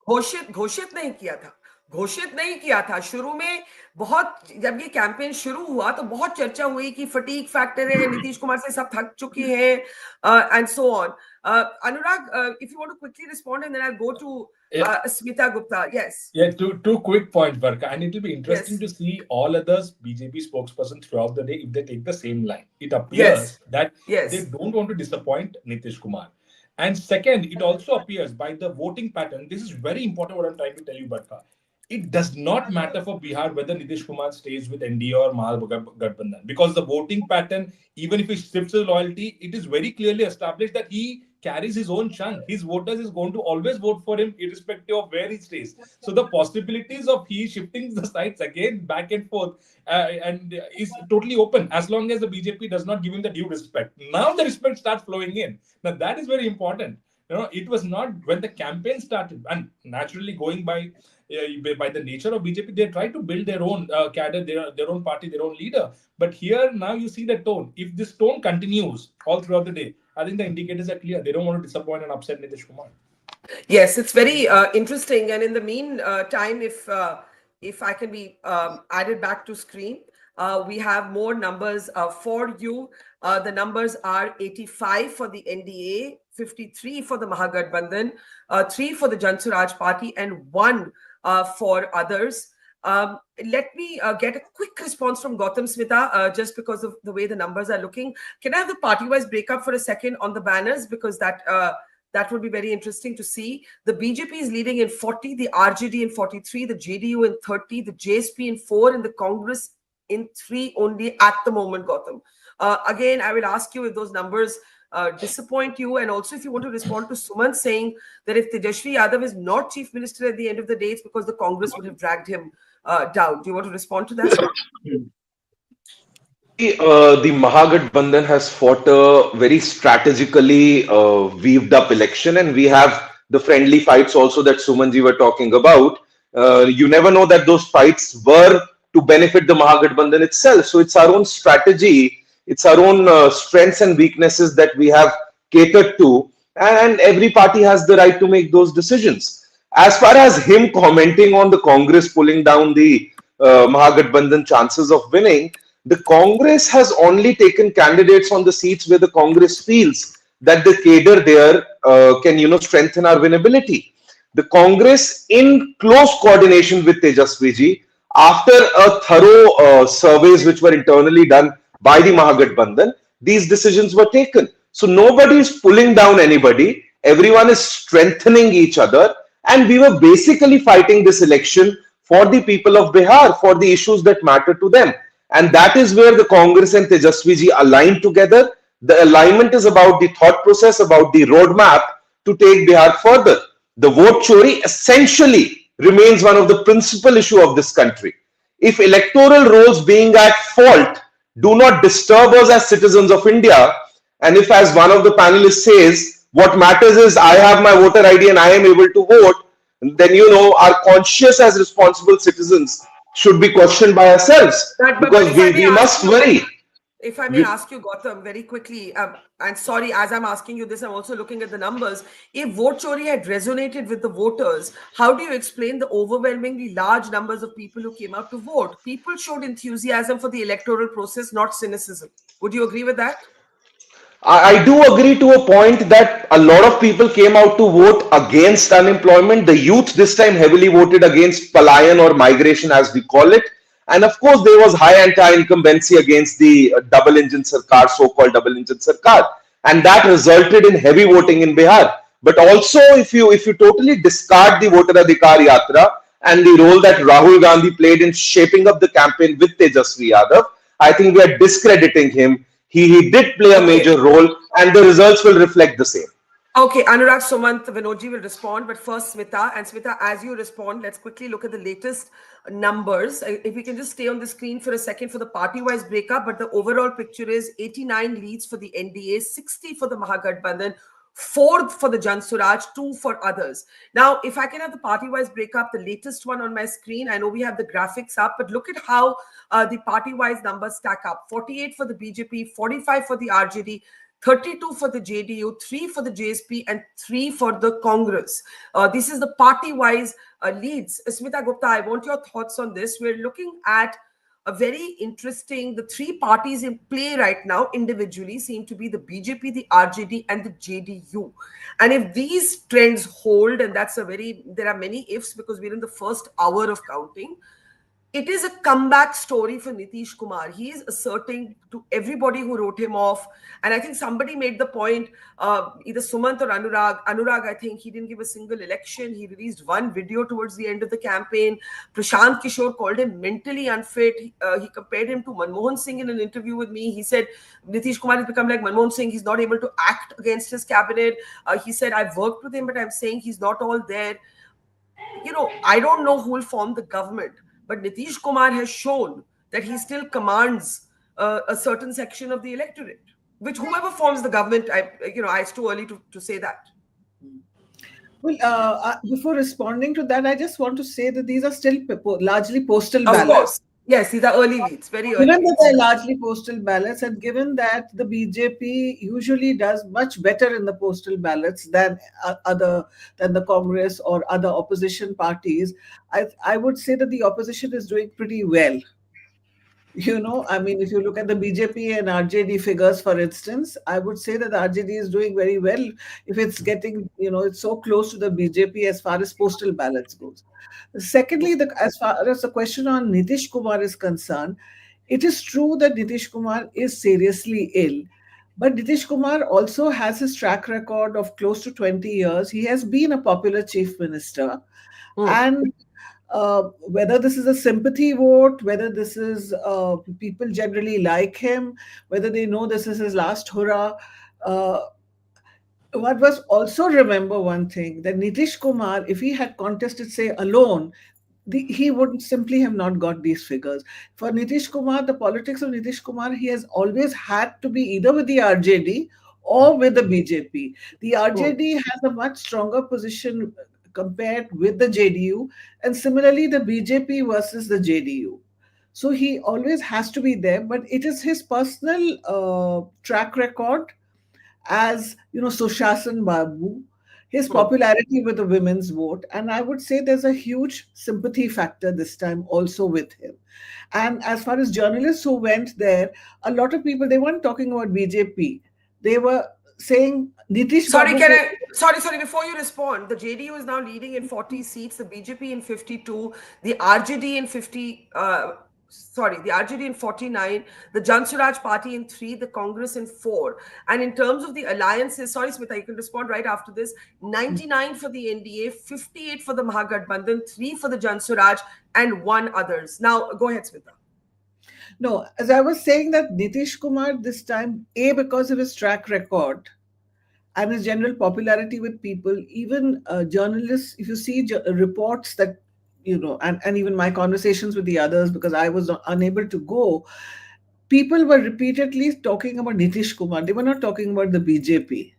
घोषित नहीं किया था, घोषित नहीं किया था शुरू में। बहुत, जब ये कैंपेन शुरू हुआ तो बहुत चर्चा हुई कि फटीग फैक्टर है, नीतीश कुमार से सब थक चुके हैं, and so on. Anurag, if you want to quickly respond, and then I'll go to Smita Gupta. Yes. Yeah, two quick points, Barkha. And it will be interesting to see all others BJP spokespersons throughout the day if they take the same line. It appears that they don't want to disappoint Nitish Kumar. And second, it also appears by the voting pattern, this is very important what I'm trying to tell you, Barkha. It does not matter for Bihar whether Nitish Kumar stays with NDA or Mahagathbandhan, because the voting pattern, even if he shifts his loyalty, it is very clearly established that he carries his own chunk. His voters is going to always vote for him irrespective of where he stays. So the possibilities of he shifting the sides again back and forth and is totally open as long as the BJP does not give him the due respect. Now the respect starts flowing in. Now that is very important. It was not when the campaign started, and naturally going by the nature of BJP, they try to build their own cadre, their own party, their own leader. But here now you see the tone. If this tone continues all throughout the day, I think the indicators are clear. They don't want to disappoint and upset Nitish Kumar. Yes, it's very interesting. And in the meantime, if I can be added back to screen, we have more numbers for you. The numbers are 85 for the NDA, 53 for the Mahagathbandhan, 3 for the Jan Suraaj party, and 1 for others. Let me get a quick response from Gautam, Smita, just because of the way the numbers are looking. Can I have the party-wise breakup for a second on the banners? Because that would be very interesting to see. The BJP is leading in 40, the RJD in 43, the JDU in 30, the JSP in 4, and the Congress in 3 only at the moment, Gautam. Again, I will ask you if those numbers disappoint you, and also if you want to respond to Suman saying that if Tejashwi Yadav is not chief minister at the end of the day, it's because the Congress would have dragged him down. Do you want to respond to that? The Mahagathbandhan has fought a very strategically weaved up election, and we have the friendly fights also that Sumanji were talking about. You never know that those fights were to benefit the Mahagathbandhan itself. So it's our own strategy, it's our own strengths and weaknesses that we have catered to, and every party has the right to make those decisions. As far as him commenting on the Congress pulling down the Mahagathbandhan chances of winning, the Congress has only taken candidates on the seats where the Congress feels that the cadre there can, strengthen our winnability. The Congress, in close coordination with Tejaswiji, after a thorough surveys which were internally done by the Mahagathbandhan, these decisions were taken. So nobody is pulling down anybody. Everyone is strengthening each other. And we were basically fighting this election for the people of Bihar, for the issues that matter to them. And that is where the Congress and Tejaswiji aligned together. The alignment is about the thought process, about the roadmap to take Bihar further. The vote chori essentially remains one of the principal issue of this country. If electoral rolls being at fault do not disturb us as citizens of India, and if, as one of the panelists says, what matters is I have my voter ID and I am able to vote, then our conscience as responsible citizens should be questioned by ourselves, because we must worry. If I may ask you, Gautam, very quickly, and sorry, as I'm asking you this, I'm also looking at the numbers. If vote chori had resonated with the voters, how do you explain the overwhelmingly large numbers of people who came out to vote? People showed enthusiasm for the electoral process, not cynicism. Would you agree with that? I do agree to a point that a lot of people came out to vote against unemployment. The youth this time heavily voted against palayan or migration, as we call it. And of course, there was high anti-incumbency against the double-engine sarkar, so-called double-engine sarkar. And that resulted in heavy voting in Bihar. But also, if you totally discard the voter adhikar yatra and the role that Rahul Gandhi played in shaping up the campaign with Tejaswi Yadav, I think we are discrediting him. He did play a major role, and the results will reflect the same. Okay, Anurag, Sumant, Vinodji will respond, but first Smita. And Smita, as you respond, let's quickly look at the latest numbers. If we can just stay on the screen for a second for the party-wise breakup, but the overall picture is 89 leads for the NDA, 60 for the Mahagathbandhan, 4th for the Jan Suraaj, 2 for others. Now, if I can have the party-wise breakup, the latest one on my screen, I know we have the graphics up, but look at how the party-wise numbers stack up. 48 for the BJP, 45 for the RJD, 32 for the JDU, 3 for the JSP, and 3 for the Congress. This is the party-wise leads. Smita Gupta, I want your thoughts on this. We're looking at a very interesting, the 3 parties in play right now individually seem to be the BJP, the RJD, and the JDU. And if these trends hold, and there are many ifs because we're in the first hour of counting, it is a comeback story for Nitish Kumar. He is asserting to everybody who wrote him off. And I think somebody made the point, either Sumant or Anurag. Anurag, I think he didn't give a single election. He released one video towards the end of the campaign. Prashant Kishor called him mentally unfit. He compared him to Manmohan Singh in an interview with me. He said, Nitish Kumar has become like Manmohan Singh. He's not able to act against his cabinet. He said, I've worked with him, but I'm saying he's not all there. I don't know who will form the government. But Nitish Kumar has shown that he still commands a certain section of the electorate, which whoever forms the government, it's too early to say that. Well, before responding to that, I just want to say that these are still largely postal ballots. Of course. Yes, these are early leads, very early. Given that they're largely postal ballots, and given that the BJP usually does much better in the postal ballots than the Congress or other opposition parties, I would say that the opposition is doing pretty well. If you look at the BJP and RJD figures, for instance, I would say that the RJD is doing very well if it's getting, it's so close to the BJP as far as postal ballots goes. Secondly, as far as the question on Nitish Kumar is concerned, it is true that Nitish Kumar is seriously ill. But Nitish Kumar also has his track record of close to 20 years. He has been a popular chief minister. And whether this is a sympathy vote, whether this is people generally like him, whether they know this is his last hurrah, one must also remember one thing, that Nitish Kumar, if he had contested, say, alone, he would simply have not got these figures. For Nitish Kumar, the politics of Nitish Kumar, he has always had to be either with the RJD or with the BJP. The RJD has a much stronger position compared with the JDU, and similarly the BJP versus the JDU. So he always has to be there, but it is his personal track record as, Sushasan Babu, his popularity with the women's vote, and I would say there's a huge sympathy factor this time also with him. And as far as journalists who went there, a lot of people, they weren't talking about BJP. They were saying Nitish. Sorry, before you respond, the JDU is now leading in 40 seats, the BJP in 52, the RJD in 49, the Jan Suraaj party in 3, the Congress in 4. And in terms of the alliances, sorry, Smita, you can respond right after this, 99 for the NDA, 58 for the Mahagathbandhan, 3 for the Jan Suraaj, and 1 others. Now, go ahead, Smita. No, as I was saying that Nitish Kumar this time, because of his track record and his general popularity with people, even journalists, if you see reports that, and even my conversations with the others, because I was unable to go, people were repeatedly talking about Nitish Kumar. They were not talking about the BJP,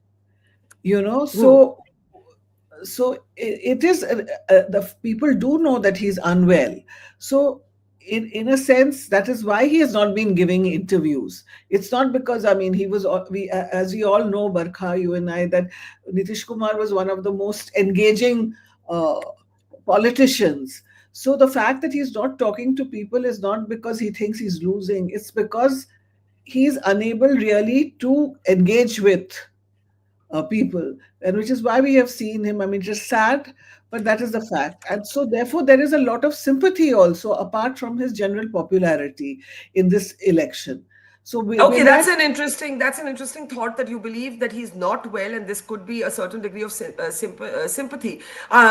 So it is, the people do know that he's unwell. So in a sense, that is why he has not been giving interviews. It's not because, he was, as we all know, Barkha, you and I, that Nitish Kumar was one of the most engaging politicians. So the fact that he's not talking to people is not because he thinks he's losing. It's because he's unable really to engage with people, and which is why we have seen him. It is sad, but that is the fact. And so therefore there is a lot of sympathy also apart from his general popularity in this election. So that's an interesting thought, that you believe that he's not well, and this could be a certain degree of sympathy.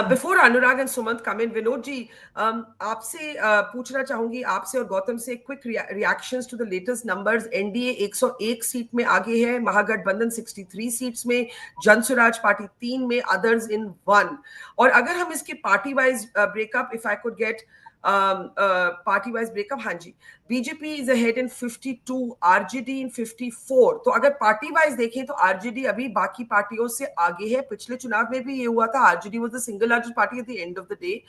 Before Anurag and Sumant come in, Vinod ji, आपसे पूछना चाहूंगी, आपसे और गौतम से quick reactions to the latest numbers. NDA 101 seat में आगे है, महागठबंधन 63 seats में, जन स्वराज पार्टी 3 में, others in 1. और अगर हम इसके party wise breakup, if I could get party wise breakup, हाँ जी, BJP is ahead in 52, RJD in 54। तो अगर पार्टी वाइज देखें तो आरजेडी अभी बाकी पार्टियों से आगे है। पिछले चुनाव में भी ये हुआ था, RJD was the single largest party at the end of the day.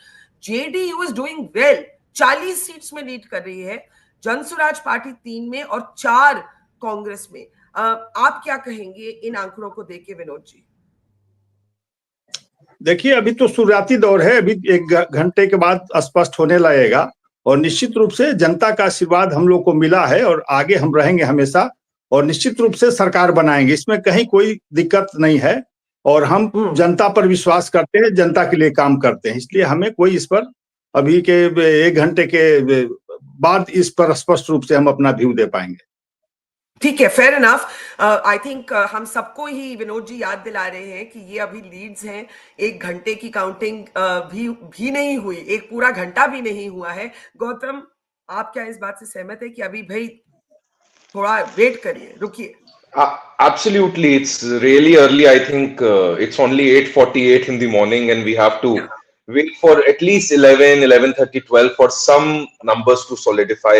JDU is doing well, 40 seats में लीड कर रही है। जन स्वराज पार्टी 3 में और 4 कांग्रेस में। आप क्या कहेंगे इन आंकड़ों को देख के विनोद जी? देखिए, अभी तो शुरुआती दौर है, अभी 1 घंटे के बाद स्पष्ट होने लगेगा और निश्चित रूप से जनता का आशीर्वाद हम लोग को मिला है और आगे हम रहेंगे हमेशा और निश्चित रूप से सरकार बनाएंगे, इसमें कहीं कोई दिक्कत नहीं है। और हम जनता पर विश्वास करते हैं, जनता के लिए काम करते हैं, इसलिए हमें कोई इस पर अभी के 1 घंटे के बाद इस पर स्पष्ट रूप से हम अपना व्यू दे पाएंगे। ठीक है, फेयर इनफ। आई थिंक हम सबको ही विनोद जी याद दिला रहे हैं कि ये अभी लीड्स हैं, 1 घंटे की काउंटिंग भी नहीं हुई, एक पूरा घंटा भी नहीं हुआ है। गौतम, आप क्या इस बात से सहमत है कि अभी भाई थोड़ा वेट करिए, रुकिए? Absolutely, it's really early. I think it's only 8:48 in the morning, and we have to wait for at least 11, 11:30, 12 for some numbers to solidify.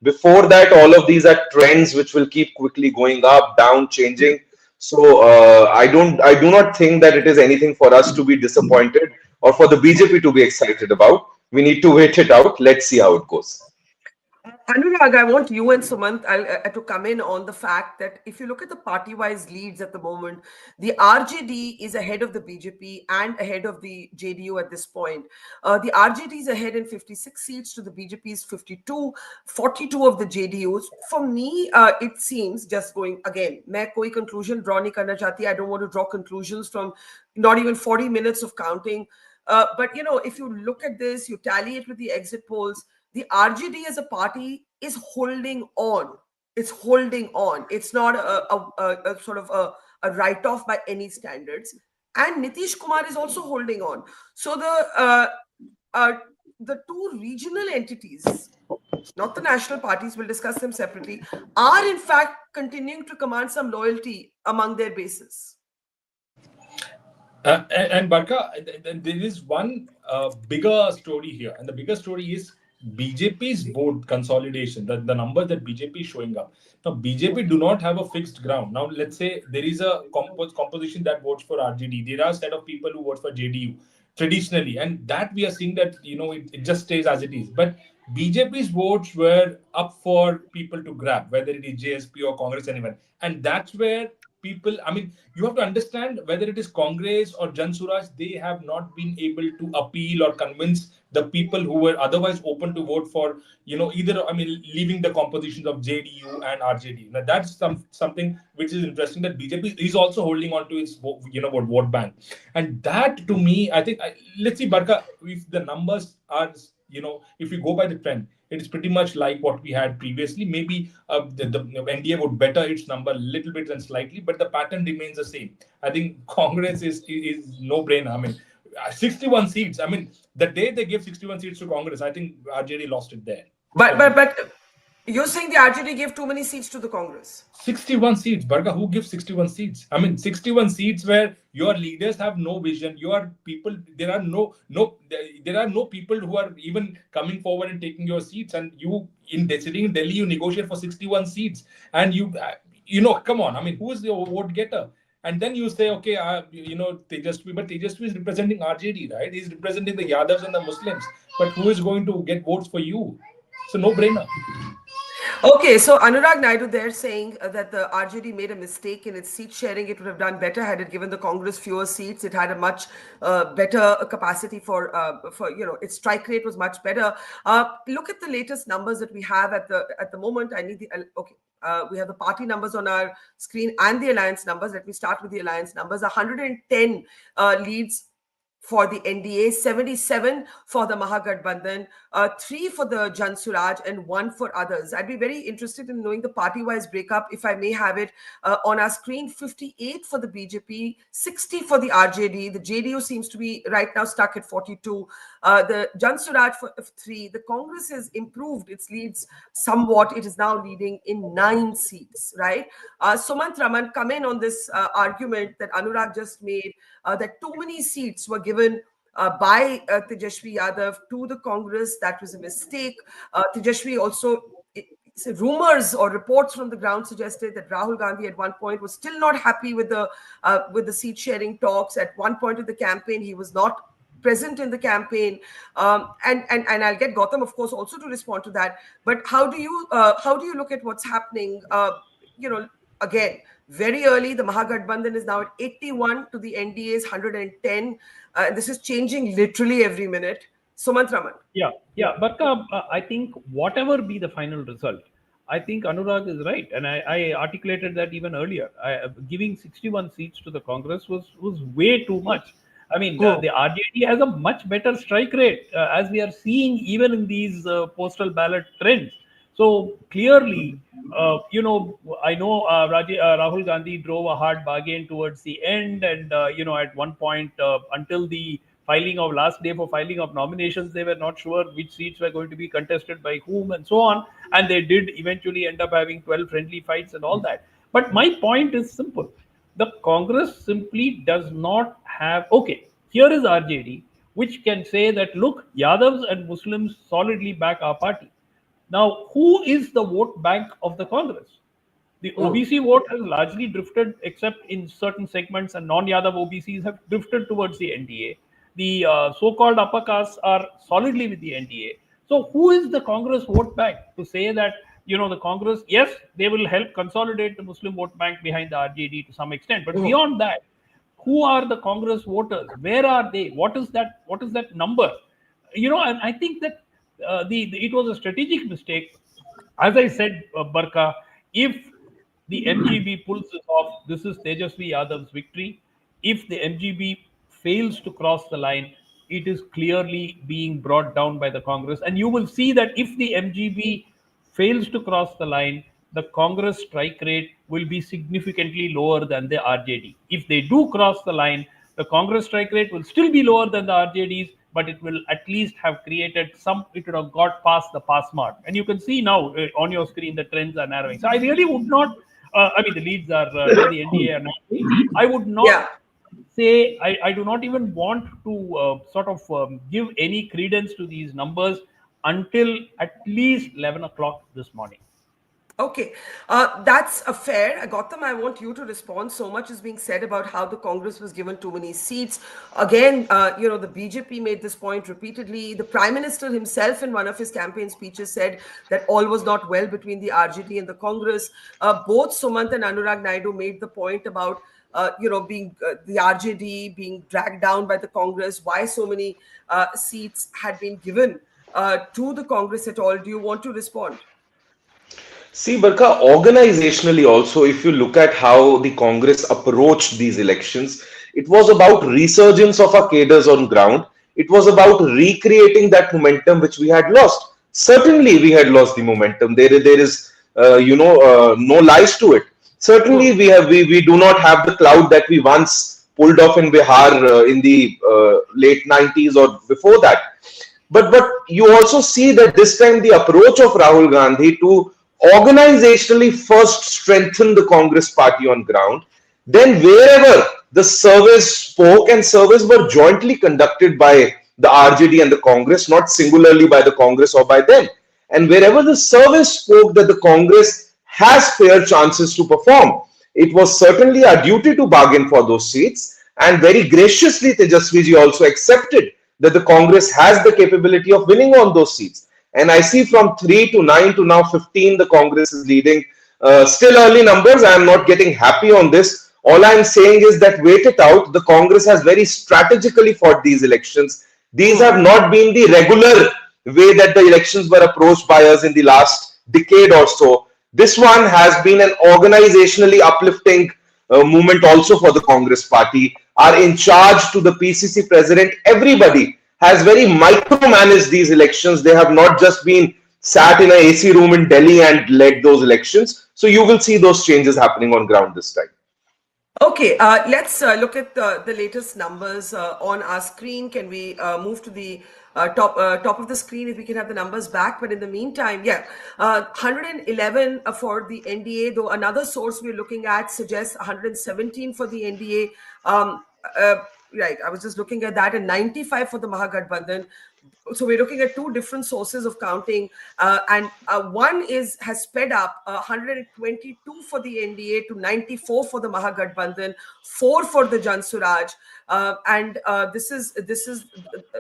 Before that, all of these are trends which will keep quickly going up, down, changing. So I do not think that it is anything for us to be disappointed or for the BJP to be excited about. We need to wait it out. Let's see how it goes. Anurag, I want you and Sumant to come in on the fact that if you look at the party-wise leads at the moment, the RJD is ahead of the BJP and ahead of the JDU at this point. The RJD is ahead in 56 seats to the BJP's 52, 42 of the JDUs. For me, it seems, just going again, मैं कोई conclusion draw नहीं करना चाहती. I don't want to draw conclusions from not even 40 minutes of counting. But, you know, if you look at this, you tally it with the exit polls, the RJD as a party is holding on. It's holding on. It's not a sort of a write-off by any standards. And Nitish Kumar is also holding on. So the two regional entities, not the national parties, we'll discuss them separately, are in fact continuing to command some loyalty among their bases. And Barkha, there is one bigger story here, and the bigger story is BJP's vote consolidation, the numbers that BJP is showing up. Now, BJP do not have a fixed ground. Now, let's say there is a composition that votes for RJD. There are a set of people who vote for JDU traditionally, and that we are seeing that, you know, it just stays as it is. But BJP's votes were up for people to grab, whether it is JSP or Congress, anyone. And that's where people, I mean, you have to understand whether it is Congress or Jan Suraaj, they have not been able to appeal or convince the people who were otherwise open to vote for, you know, either, I mean, leaving the compositions of JDU and RJD. Now, that's something which is interesting, that BJP is also holding on to its, you know, vote bank. And that, to me, I think, let's see, Barkha, if the numbers are, you know, if we go by the trend, it is pretty much like what we had previously. Maybe the NDA would better its number a little bit and slightly, but the pattern remains the same. I think Congress is no brainer. I mean, 61 seats. I mean, the day they gave 61 seats to Congress, I think RJD lost it there. But you're saying the RJD gave too many seats to the Congress? 61 seats, Barkha. Who gives 61 seats? I mean, 61 seats where your leaders have no vision. Your people, there are no people who are even coming forward and taking your seats. And you, sitting in Delhi, you negotiate for 61 seats, and you know, come on. I mean, who is the vote getter? And then you say, okay, you know, Tejasvi, but Tejasvi is representing RJD, right? He's representing the Yadavs and the Muslims. But who is going to get votes for you? So no brainer. Okay, so Anurag Naidu there saying that the RJD made a mistake in its seat sharing. It would have done better had it given the Congress fewer seats. It had a much better capacity for you know, its strike rate was much better. Look at the latest numbers that we have at the moment. I need the okay. We have the party numbers on our screen and the alliance numbers. Let me start with the alliance numbers. 110 leads for the NDA, 77 for the Mahagathbandhan, 3 for the Jan Suraaj, and 1 for others. I'd be very interested in knowing the party-wise breakup, if I may have it on our screen. 58 for the BJP, 60 for the RJD. The JDU seems to be right now stuck at 42. The Jan Suraaj for 3. The Congress has improved its leads somewhat. It is now leading in 9 seats, right? Sumant Raman, come in on this argument that Anurag just made, that too many seats were given by Tejashwi Yadav to the Congress. That was a mistake. Tejashwi also, rumors or reports from the ground suggested that Rahul Gandhi at one point was still not happy with the seat sharing talks. At one point of the campaign, he was not present in the campaign, and I'll get Gautam, of course, also to respond to that. But how do you look at what's happening? Again, very early, the Mahagathbandhan is now at 81 to the NDA's 110. This is changing literally every minute. Sumant Raman. Yeah. Barkha, I think whatever be the final result, I think Anurag is right. And I articulated that even earlier. Giving 61 seats to the Congress was way too much. I mean, the RJD has a much better strike rate, as we are seeing even in these postal ballot trends. So clearly, I know Rahul Gandhi drove a hard bargain towards the end, and at one point until the last day for filing of nominations, they were not sure which seats were going to be contested by whom and so on, and they did eventually end up having 12 friendly fights and all that. But my point is simple: the Congress simply does not have. Okay, here is RJD, which can say that look, Yadavs and Muslims solidly back our party. Now, who is the vote bank of the Congress? The OBC vote has largely drifted, except in certain segments, and non-Yadav OBCs have drifted towards the NDA. The so-called upper castes are solidly with the NDA. So who is the Congress vote bank to say that, the Congress, yes, they will help consolidate the Muslim vote bank behind the RJD to some extent. But beyond that, who are the Congress voters? Where are they? What is that number? And I think that it was a strategic mistake. As I said, Barkha, if the MGB pulls this off, this is Tejaswi Yadav's victory. If the MGB fails to cross the line, it is clearly being brought down by the Congress. And you will see that if the MGB fails to cross the line, the Congress strike rate will be significantly lower than the RJD. If they do cross the line, the Congress strike rate will still be lower than the RJD's, but it will at least have created it would have got past the pass mark. And you can see now on your screen, the trends are narrowing. So I really would not, the leads are, the NDA are narrowing. I would not say, I do not even want to give any credence to these numbers until at least 11 o'clock this morning. Okay, that's a fair. Gautam, I want you to respond. So much is being said about how the Congress was given too many seats. Again, the BJP made this point repeatedly. The Prime Minister himself in one of his campaign speeches said that all was not well between the RJD and the Congress. Both Sumant and Anurag Naidu made the point about being the RJD being dragged down by the Congress. Why so many seats had been given to the Congress at all? Do you want to respond? See, Barkha, organizationally also, if you look at how the Congress approached these elections, it was about resurgence of our cadres on ground. It was about recreating that momentum which we had lost. Certainly, we had lost the momentum. There is, no lies to it. Certainly, we do not have the cloud that we once pulled off in Bihar in the late 90s or before that. But you also see that this time the approach of Rahul Gandhi to organizationally first strengthen the Congress party on ground, then wherever the surveys spoke, and surveys were jointly conducted by the RJD and the Congress, not singularly by the Congress or by them, and wherever the surveys spoke that the Congress has fair chances to perform, it was certainly our duty to bargain for those seats, and very graciously Tejaswiji also accepted that the Congress has the capability of winning on those seats. And I see from 3 to 9 to now 15, the Congress is leading. Still early numbers. I am not getting happy on this. All I am saying is that wait it out. The Congress has very strategically fought these elections. These have not been the regular way that the elections were approached by us in the last decade or so. This one has been an organizationally uplifting movement also for the Congress party. Our in charge to the PCC president, everybody has very micromanaged these elections. They have not just been sat in an AC room in Delhi and led those elections. So you will see those changes happening on ground this time. Okay, let's look at the latest numbers on our screen. Can we move to the top of the screen if we can have the numbers back? But in the meantime, 111 for the NDA, though another source we're looking at suggests 117 for the NDA. right. I was just looking at that, and 95 for the Mahagathbandhan. So we're looking at two different sources of counting, and one has sped up 122 for the NDA to 94 for the Mahagathbandhan, 4 for the Jan Suraaj, and this is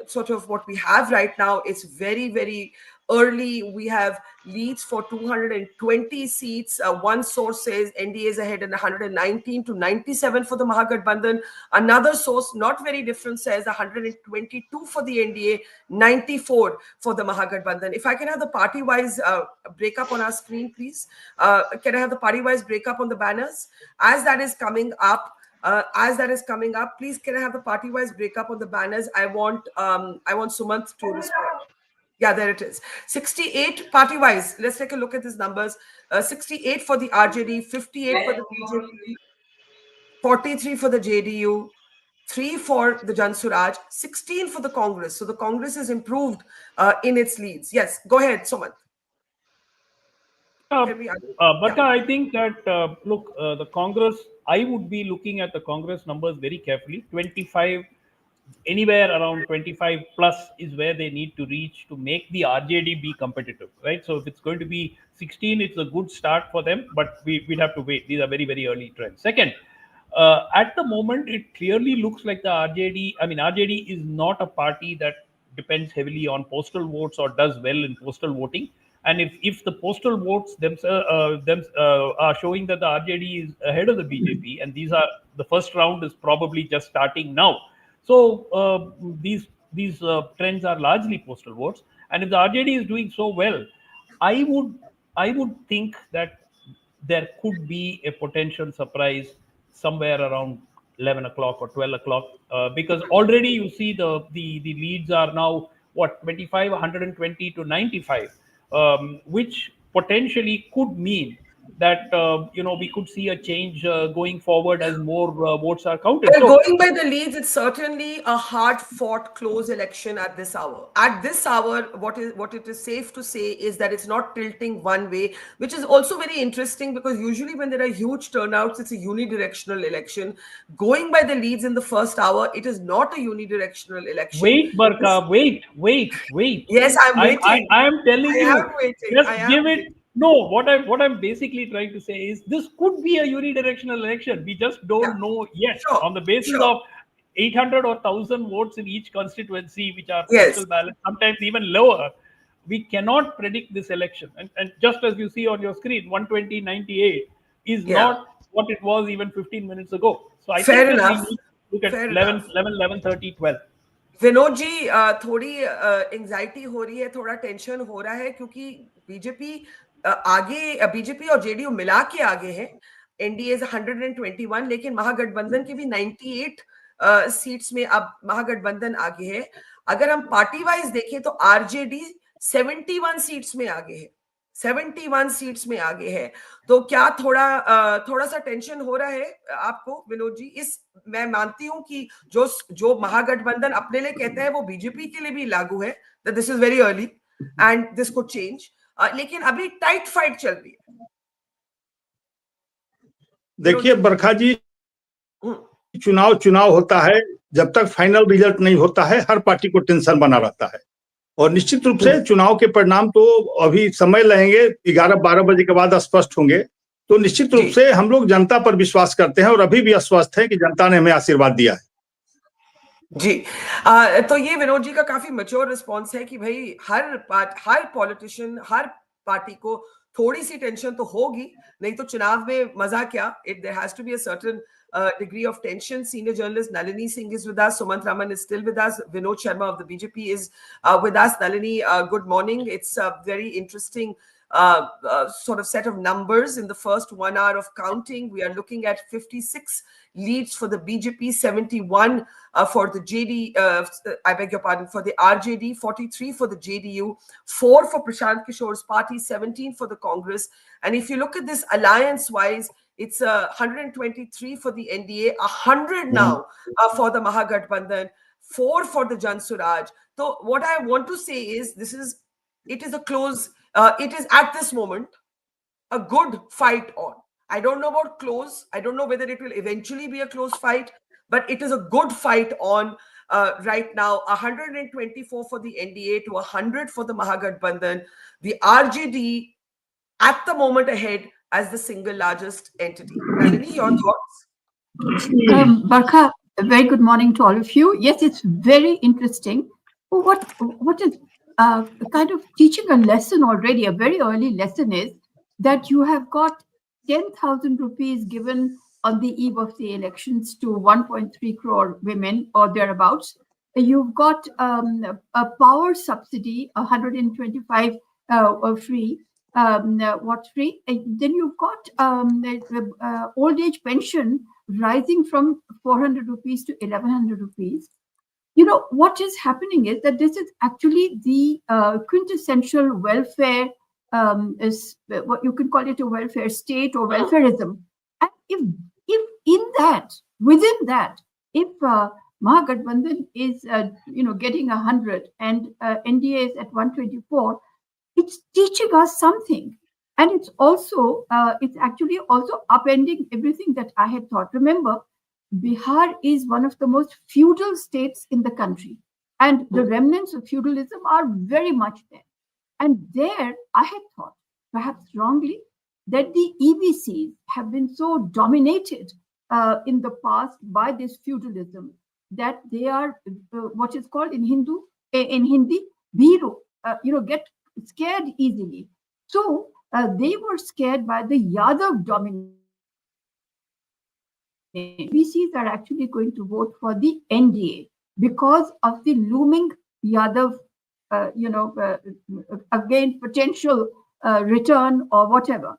sort of what we have right now. It's very, very early. We have leads for 220 seats. One source says NDA is ahead in 119 to 97 for the Mahagathbandhan. Another source, not very different, says 122 for the NDA, 94 for the Mahagathbandhan. If I can have the party-wise breakup on our screen, please. Can I have the party-wise breakup on the banners? As that is coming up, please can I have the party-wise breakup on the banners? I want Sumant to respond. Yeah, there it is. 68 party-wise. Let's take a look at these numbers. 68 for the RJD, 58 for the BJP, 43 for the JDU, 3 for the Jan Suraaj, 16 for the Congress. So the Congress has improved in its leads. Yes, go ahead, Sumant. Barkha, I think that, the Congress, I would be looking at the Congress numbers very carefully. 25, anywhere around 25 plus is where they need to reach to make the RJD be competitive, right? So if it's going to be 16, it's a good start for them, but we'd have to wait. These are very, very early trends. Second, at the moment, it clearly looks like the RJD is not a party that depends heavily on postal votes or does well in postal voting. And if the postal votes themselves are showing that the RJD is ahead of the BJP, and the first round is probably just starting now. So these trends are largely postal votes, and if the RJD is doing so well, I would think that there could be a potential surprise somewhere around 11 o'clock or 12 o'clock, because already you see the leads are now 25, 120 to 95, which potentially could mean that we could see a change going forward as more votes are counted. Well, going by the leads, it's certainly a hard-fought, close election at this hour. At this hour, what it is safe to say is that it's not tilting one way, which is also very interesting, because usually when there are huge turnouts, it's a unidirectional election. Going by the leads in the first hour, it is not a unidirectional election. Wait, Barkha, wait. Yes, I'm waiting. I am telling you. I am waiting. Just give it. No, what I'm basically trying to say is this could be a unidirectional election. We just don't know yet. Sure. On the basis of 800 or 1,000 votes in each constituency, which are postal ballots, sometimes even lower, we cannot predict this election. And just as you see on your screen, 120-98 is not what it was even 15 minutes ago. So I think that we need to look at 11, 30, 12. Vinod ji, थोड़ी anxiety हो रही है, थोड़ा tension हो रहा है, क्योंकि BJP और जेडीयू मिला के आगे है. एनडीए 121, लेकिन महागठबंधन के भी 98 सीट्स में अब महागठबंधन आगे है. अगर हम पार्टी वाइज देखें तो आरजेडी 71 सीट्स में आगे है. 71 सीट्स में आगे है. तो क्या थोड़ा सा टेंशन हो रहा है आपको, विनोद जी? मैं मानती हूं कि जो महागठबंधन अपने लिए कहते हैं वो बीजेपी के लिए भी लागू है. This is very early and this could change, लेकिन अभी टाइट फाइट चल रही है. देखिए बरखा जी, चुनाव होता है, जब तक फाइनल रिजल्ट नहीं होता है हर पार्टी को टेंशन बना रहता है. और निश्चित रूप से चुनाव के परिणाम तो अभी समय लगेंगे, 11-12 बजे के बाद स्पष्ट होंगे. तो निश्चित रूप से हम लोग जनता पर विश्वास करते हैं और अभी भी आश्वस्त है कि जनता ने हमें आशीर्वाद दिया है. जी, तो ये विनोद जी का काफी मैच्योर रिस्पॉन्स है कि भाई हर पॉलिटिशियन, हर पार्टी को थोड़ी सी टेंशन तो होगी, नहीं तो चुनाव में मजा क्या. There has to be a certain degree of tension. Senior journalist Nalini Singh is with us. Sumant Raman is still with us. Vinod Sharma of the BJP is with us. Nalini, good morning. It's a very interesting sort of set of numbers in the first 1 hour of counting. We are looking at 56 leads for the BJP, 71 for the for the RJD, 43 for the JDU, 4 for Prashant Kishor's party, 17 for the Congress. And if you look at this alliance-wise, it's 123 for the NDA, 100 now for the Mahagathbandhan, 4 for the Jan Suraaj. So what I want to say is, it is a close, it is at this moment a good fight on. I don't know about close. I don't know whether it will eventually be a close fight, but it is a good fight on right now. 124 for the NDA to 100 for the Mahagathbandhan. The RJD at the moment ahead as the single largest entity. Nalini, your thoughts? Barkha, a very good morning to all of you. Yes, it's very interesting. What is kind of teaching a lesson already, a very early lesson, is that you have got 10,000 rupees given on the eve of the elections to 1.3 crore women or thereabouts. You've got a power subsidy, 125 free. What's free? Then you've got old age pension rising from 400 rupees to 1100 rupees. You know, what is happening is that this is actually the quintessential welfare, is what you can call it, a welfare state or welfareism. And if in that, within that, if Mahagathbandhan is, getting 100 and NDA is at 124, it's teaching us something. And it's also, it's actually also upending everything that I had thought. Remember, Bihar is one of the most feudal states in the country, and the remnants of feudalism are very much there. And there, I had thought, perhaps wrongly, that the EBCs have been so dominated in the past by this feudalism that they are what is called in Hindi, Bhiro, get scared easily. So they were scared by the Yadav domination. EBCs are actually going to vote for the NDA because of the looming Yadav, again, potential return or whatever.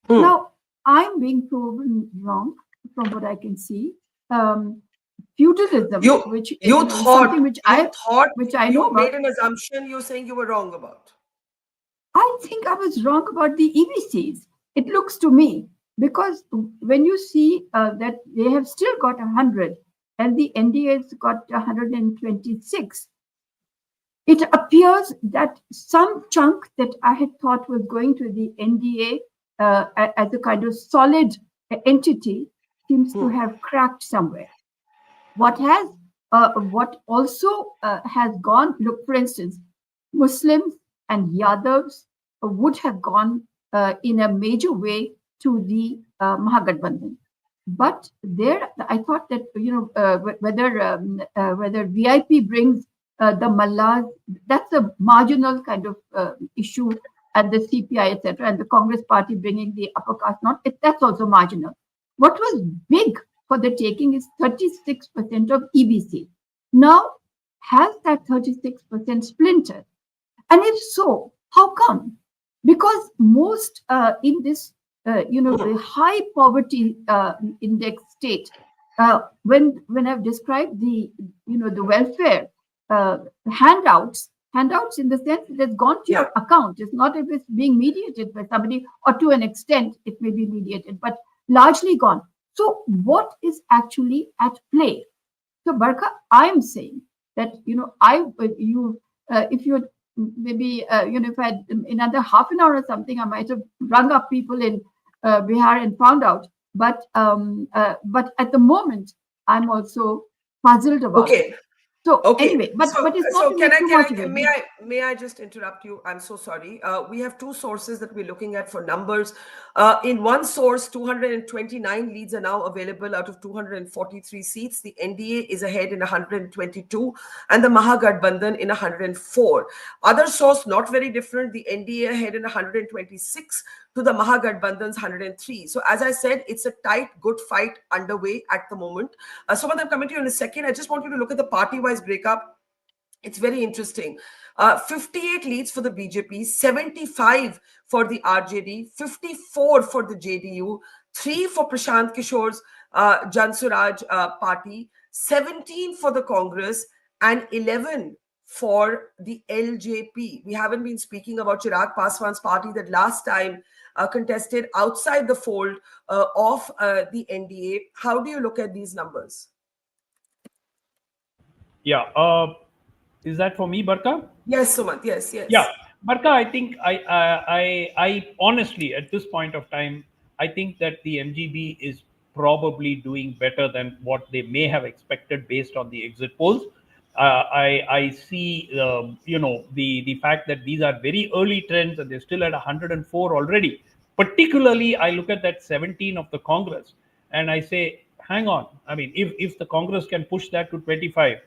Now, I'm being proven wrong from what I can see. Feudalism, which you is something which I know you made about. an assumption you're saying you were wrong about. I think I was wrong about the EBCs. It looks to me, because when you see that they have still got 100 and the NDA's got 126, it appears that some chunk that I had thought was going to the NDA as a kind of solid entity seems to have cracked somewhere. What also has gone, look, for instance, Muslims and Yadavs would have gone in a major way to the Mahagathbandhan. But there, I thought that, whether VIP brings the Mallas, that's a marginal kind of issue, and the CPI, etc., and the Congress party bringing the upper caste, that's also marginal. What was big for the taking is 36% of EBC. Now, has that 36% splintered? And if so, how come? Because most in this, the high poverty index state, when I've described the welfare handouts in the sense that it's gone to your account. It's not if it's being mediated by somebody, or to an extent it may be mediated, but largely gone. So what is actually at play? So Barkha, I'm saying that, if you maybe, if I had another half an hour or something, I might have rung up people in Bihar and found out. But at the moment, I'm also puzzled about it. So anyway, but it's not too much of it. May I just interrupt you? I'm so sorry. We have two sources that we're looking at for numbers. In one source, 229 leads are now available out of 243 seats. The NDA is ahead in 122 and the Mahagathbandhan in 104. Other source, not very different. The NDA ahead in 126 to the Mahagathbandhan's 103. So as I said, it's a tight, good fight underway at the moment. Sumant, I'm coming to you in a second. I just want you to look at the party-wise breakup. It's very interesting. 58 leads for the BJP, 75 for the RJD, 54 for the JDU, 3 for Prashant Kishor's Jan Suraaj party, 17 for the Congress, and 11 for the LJP. We haven't been speaking about Chirag Paswan's party that last time contested outside the fold of the NDA. How do you look at these numbers? Yeah. Is that for me, Barkha? Yes, Sumant. Yes. Yeah, Barkha, I think I honestly, at this point of time, I think that the MGB is probably doing better than what they may have expected based on the exit polls. I see, the fact that these are very early trends and they're still at 104 already. Particularly, I look at that 17 of the Congress and I say, hang on. I mean, if the Congress can push that to 25,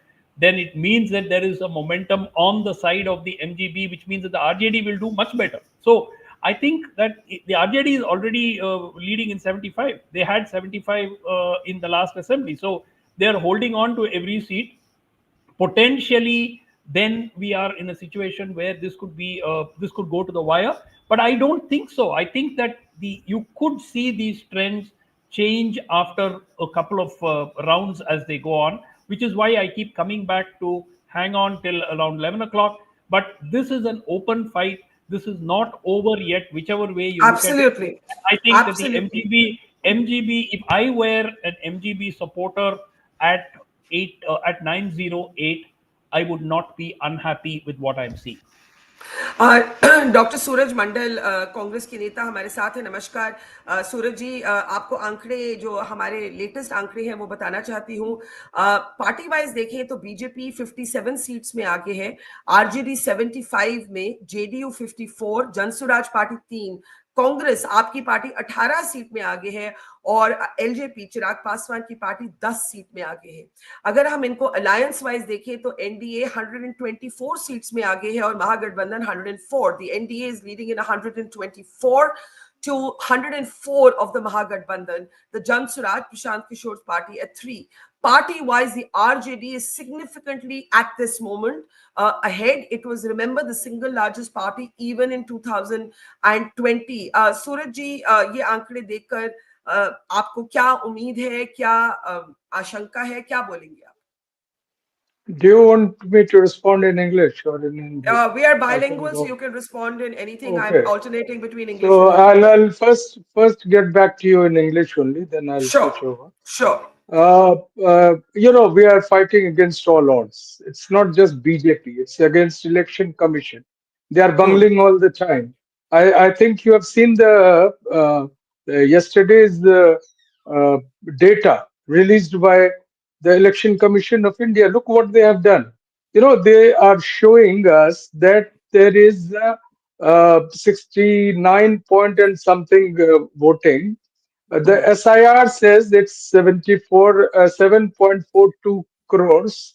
then it means that there is a momentum on the side of the MGB, which means that the RJD will do much better. So I think that the RJD is already leading in 75. They had 75 in the last assembly. So they are holding on to every seat. Potentially, then we are in a situation where this could go to the wire. But I don't think so. I think that you could see these trends change after a couple of rounds as they go on, which is why I keep coming back to hang on till around 11 o'clock. But this is an open fight. This is not over yet, whichever way you Absolutely. look at it. I think Absolutely. that the MGB, if I were an MGB supporter at 908, I would not be unhappy with what I'm seeing. Doctor Suraj Mandal Congress के नेता हमारे साथ हैं। नमस्कार सूरज जी, आपको आंकड़े जो हमारे लेटेस्ट आंकड़े हैं वो बताना चाहती हूँ। पार्टी वाइज देखें तो बीजेपी 57 सीट्स में आगे है, आरजेडी 75 में, जेडीयू 54, जनसुराज पार्टी 3, कांग्रेस आपकी पार्टी 18 सीट में आगे है और एलजेपी चिराग पासवान की पार्टी 10 सीट में आगे है। अगर हम इनको अलायंस वाइज देखें तो एनडीए 124 सीट्स में आगे है और महागठबंधन 104. The NDA is leading in 124 to 104 of the Mahagathbandhan. The Jan Suraaj, Prashant Kishor's party at 3. Party-wise, the RJD is significantly at this moment ahead. It was, remember, the single largest party even in 2020. सूरज जी, ये आंकड़े देखकर आपको क्या उम्मीद है, क्या आशंका है, क्या बोलेंगे आप? Do you want me to respond in English or in Hindi? We are bilingual, so you can respond in anything. Okay. I'm alternating between English so and I'll first get back to you in English only, then I'll switch over. Sure. We are fighting against all odds. It's not just BJP, it's against Election Commission. They are bungling all the time. I think you have seen the yesterday's data released by the Election Commission of India. Look what they have done. They are showing us that there is 69 point and something voting. The SIR says it's 7.42 crores,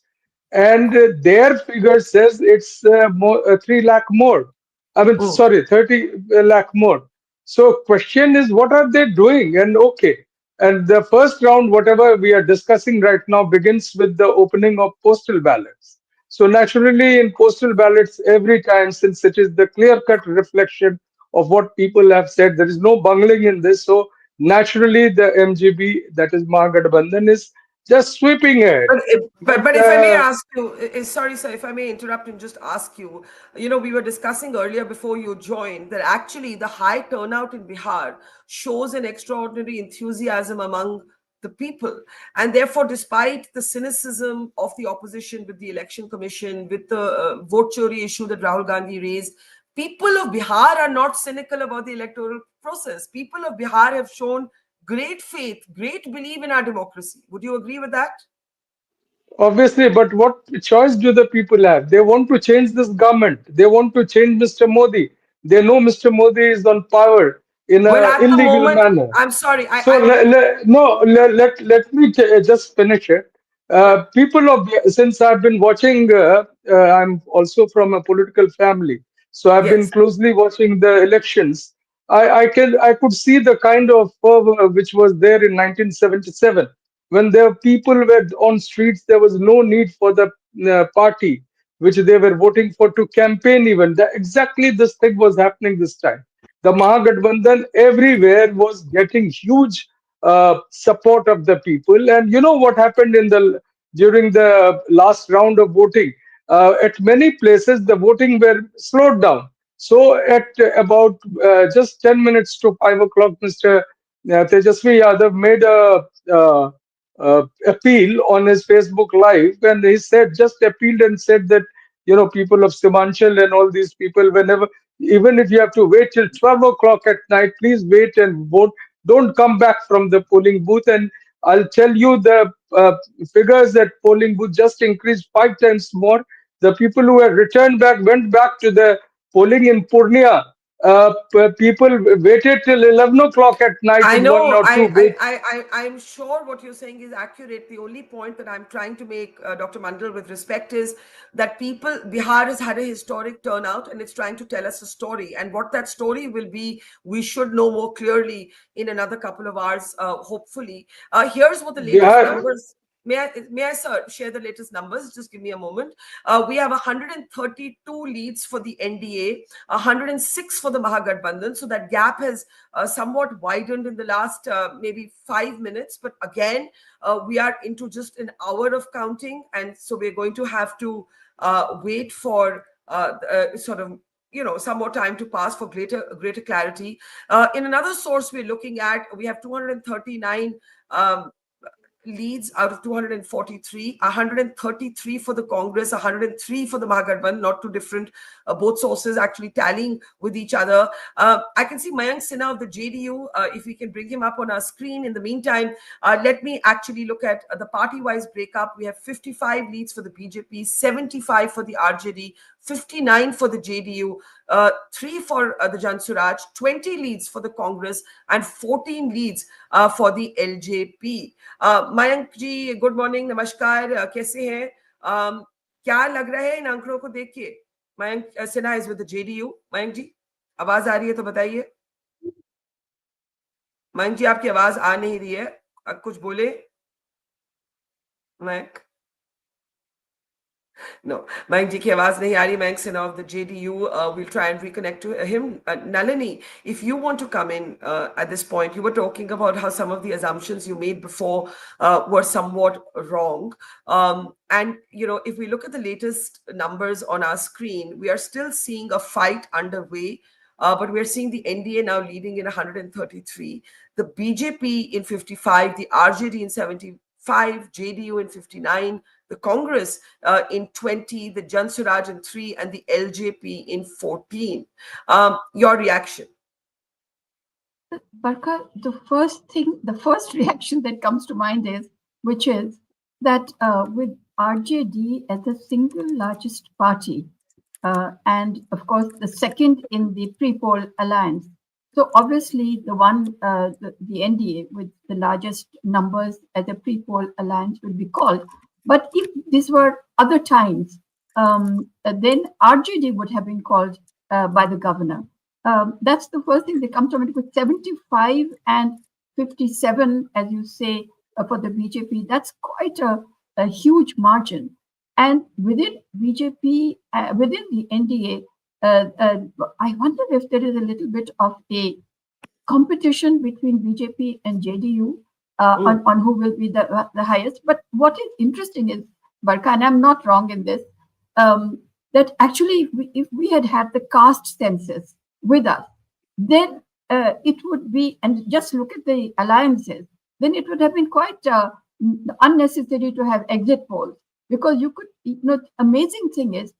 and their figure says it's 3 lakh more. I mean, sorry, 30 lakh more. So question is, what are they doing? And the first round, whatever we are discussing right now, begins with the opening of postal ballots. So naturally, in postal ballots, every time, since it is the clear-cut reflection of what people have said, there is no bungling in this. So naturally, the MGB, that is Mahagathbandhan, is just sweeping ahead. But if I may ask you, sorry sir, if I may interrupt and just ask you, we were discussing earlier before you joined that actually the high turnout in Bihar shows an extraordinary enthusiasm among the people, and therefore despite the cynicism of the opposition with the election commission, with the vote chori issue that Rahul Gandhi raised, people of Bihar are not cynical about the electoral process. People of Bihar have shown great faith, great belief in our democracy. Would you agree with that? Obviously, but what choice do the people have? They want to change this government. They want to change Mr. Modi. They know Mr. Modi is on power in an illegal manner. I'm sorry. Let me just finish it. Since I've been watching, I'm also from a political family, so I've been closely watching the elections. I could see the kind of fervor which was there in 1977. When the people were on streets, there was no need for the party which they were voting for to campaign even. Exactly this thing was happening this time. The Mahagathbandhan everywhere was getting huge support of the people. And you know what happened during the last round of voting? At many places, the voting were slowed down. So at about just 10 minutes to 5 o'clock, Mr. Tejasvi Yadav made a appeal on his Facebook Live, and he just appealed and said that people of Simanchal and all these people, even if you have to wait till 12 o'clock at night, please wait and vote. don't come back from the polling booth. And I'll tell you the figures that polling booth just increased 5 times more. The people who had returned back went back to the polling in Purnia. People waited till 11 o'clock at night I in one know. or two ways. I'm sure what you're saying is accurate. The only point that I'm trying to make, Dr. Mandal, with respect, is that Bihar has had a historic turnout, and it's trying to tell us a story. And what that story will be, we should know more clearly in another couple of hours, hopefully. Here's what the latest numbers. May I, sir, share the latest numbers? Just give me a moment. We have 132 leads for the NDA, 106 for the Mahagathbandhan. So that gap has somewhat widened in the last maybe 5 minutes. But again, we are into just an hour of counting. And so we're going to have to wait for sort of, some more time to pass for greater clarity. In another source we're looking at, we have 239 leads out of 243, 133 for the Congress, 103 for the Mahagathbandhan, not too different. Both sources actually tallying with each other. I can see Mayank Sinha of the JDU. If we can bring him up on our screen. In the meantime, let me actually look at the party-wise breakup. We have 55 leads for the BJP, 75 for the RJD, 59 for the JDU, 3 for the Jan Suraaj, 20 leads for the Congress, and 14 leads for the LJP. Mayank ji, good morning, namaskar, कैसे हैं? क्या लग रहा है इन आंकड़ों को देख के? Mayank Sinha is with the JDU. Mayank ji, आवाज आ रही है तो बताइए. Mayank ji, आपकी आवाज आ नहीं रही है. अब कुछ बोले? Mayank? No, Mayank ji ki awaaz nahi aa rahi. Mayank Sinha of the JDU. We'll try and reconnect to him. Nalini, if you want to come in at this point, you were talking about how some of the assumptions you made before were somewhat wrong. And, if we look at the latest numbers on our screen, we are still seeing a fight underway. But we're seeing the NDA now leading in 133, the BJP in 55, the RJD in 75, JDU in 59, the Congress in 20, the Jan Suraaj in 3, and the LJP in 14. Your reaction? Barkha, the first reaction that comes to mind is that with RJD as the single largest party, and of course the second in the pre-poll alliance, so obviously the NDA with the largest numbers as a pre-poll alliance would be called. But if these were other times, then RJD would have been called by the governor. That's the first thing that comes to mind. With 75 and 57, as you say, for the BJP, that's quite a huge margin. And within BJP, within the NDA, I wonder if there is a little bit of a competition between BJP and JDU on who will be the highest. But what is interesting is, Barkha, and I'm not wrong in this, that actually if we had the caste census with us, then it would be, and just look at the alliances, then it would have been quite unnecessary to have exit polls, because you could, amazing thing is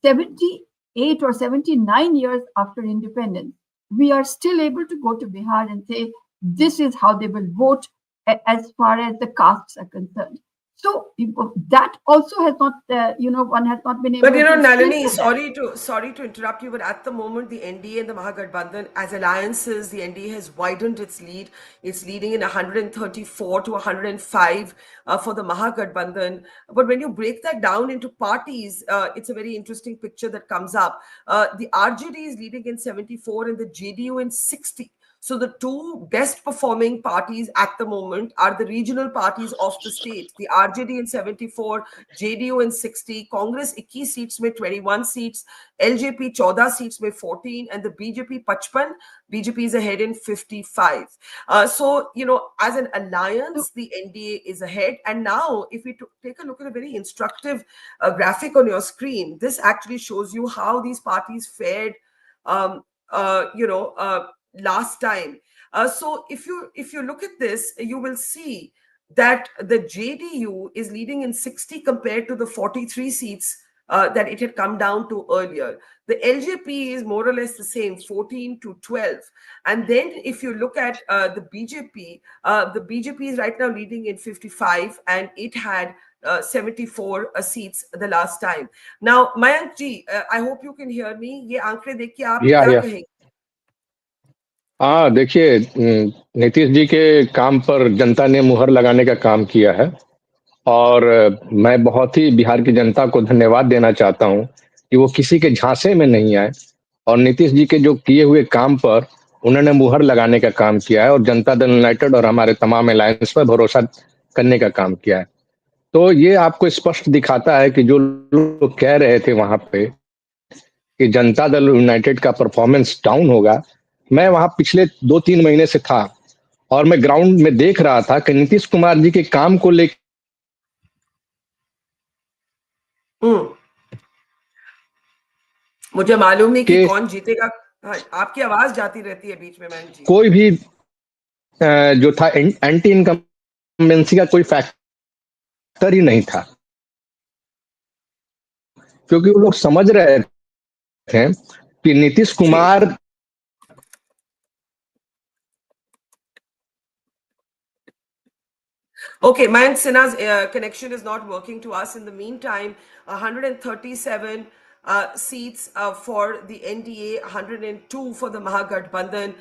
78 or 79 years after independence, we are still able to go to Bihar and say, this is how they will vote as far as the castes are concerned. So that also has not, one has not been able. But Nalini, sorry to interrupt you, but at the moment, the NDA and the Mahagathbandhan as alliances, the NDA has widened its lead. It's leading in 134 to 105 for the Mahagathbandhan. But when you break that down into parties, it's a very interesting picture that comes up. The RJD is leading in 74 and the JDU in 60. So the two best performing parties at the moment are the regional parties of the state. The RJD in 74, JDU in 60, Congress 21 seats में 21 seats, LJP 14 seats में 14, and the BJP 55. BJP is ahead in 55. So, as an alliance, the NDA is ahead. And now, if we take a look at a very instructive graphic on your screen, this actually shows you how these parties fared, last time. So if you look at this, you will see that the JDU is leading in 60 compared to the 43 seats that it had come down to earlier. The LJP is more or less the same, 14 to 12. And then if you look at the BJP is right now leading in 55, and it had 74 seats the last time. Now, Mayank ji, I hope you can hear me. ये आंकड़े देख के आप क्या कहेंगे? हाँ, देखिए, नीतीश जी के काम पर जनता ने मुहर लगाने का काम किया है, और मैं बहुत ही बिहार की जनता को धन्यवाद देना चाहता हूं कि वो किसी के झांसे में नहीं आए और नीतीश जी के जो किए हुए काम पर उन्होंने मुहर लगाने का काम किया है और जनता दल यूनाइटेड और हमारे तमाम अलायंस पर भरोसा करने का काम किया है। तो ये आपको स्पष्ट दिखाता है कि जो लोग कह रहे थे वहां पे कि जनता दल यूनाइटेड का परफॉर्मेंस डाउन होगा, मैं वहां पिछले 2-3 महीने से था और मैं ग्राउंड में देख रहा था कि नीतीश कुमार जी के काम को लेकर मुझे मालूम नहीं कि कौन जीतेगा। आपकी आवाज जाती रहती है बीच में, मैम जी। कोई भी जो था एंटी इनकम्बेंसी का कोई फैक्टर ही नहीं था, क्योंकि वो लोग समझ रहे थे कि Nitish Kumar Okay, Mayank Sinha's connection is not working to us. In the meantime, 137 seats for the NDA, 102 for the Mahagathbandhan.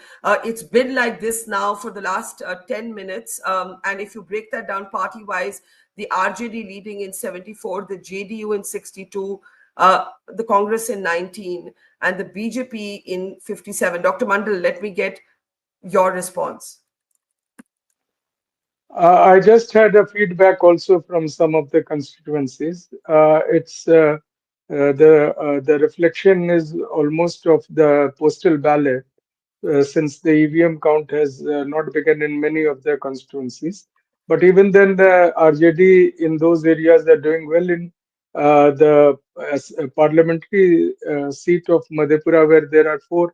It's been like this now for the last 10 minutes. And if you break that down party-wise, the RJD leading in 74, the JDU in 62, the Congress in 19, and the BJP in 57. Dr. Mandal, let me get your response. I just had a feedback also from some of the constituencies. It's the reflection is almost of the postal ballot, since the EVM count has not begun in many of the constituencies. But even then, the RJD in those areas are doing well. In the parliamentary seat of Madhepura, where there are 4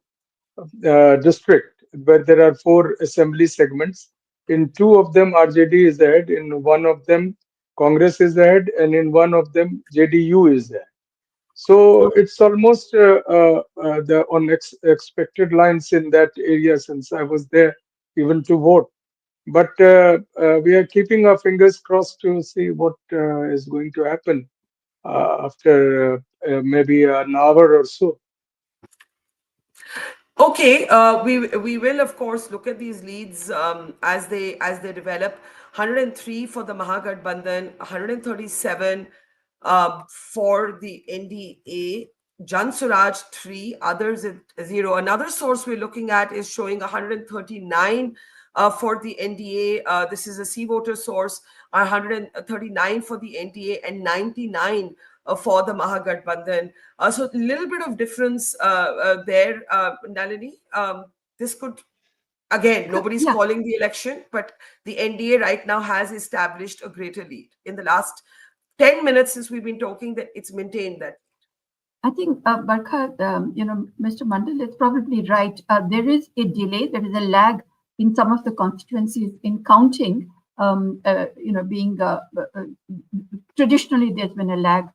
districts, where there are 4 assembly segments. In 2 of them, RJD is ahead. In 1 of them, Congress is ahead, and in 1 of them, JDU is ahead. So it's almost the unexpected lines in that area, since I was there even to vote. But we are keeping our fingers crossed to see what is going to happen after maybe an hour or so. Okay, we will of course look at these leads as they develop. 103 for the Mahagathbandhan, 137 for the NDA, Jan Suraaj 3, others at 0. Another source we're looking at is showing 139 for the NDA. This is a C voter source, 139 for the NDA and 99 for the Mahagathbandhan. So a little bit of difference there, Nalini. This could, again, nobody's calling the election, but the NDA right now has established a greater lead. In the last 10 minutes since we've been talking, that it's maintained that. I think, Barkha, Mr. Mandal is probably right. There is a delay, there is a lag in some of the constituencies in counting, being traditionally there's been a lag.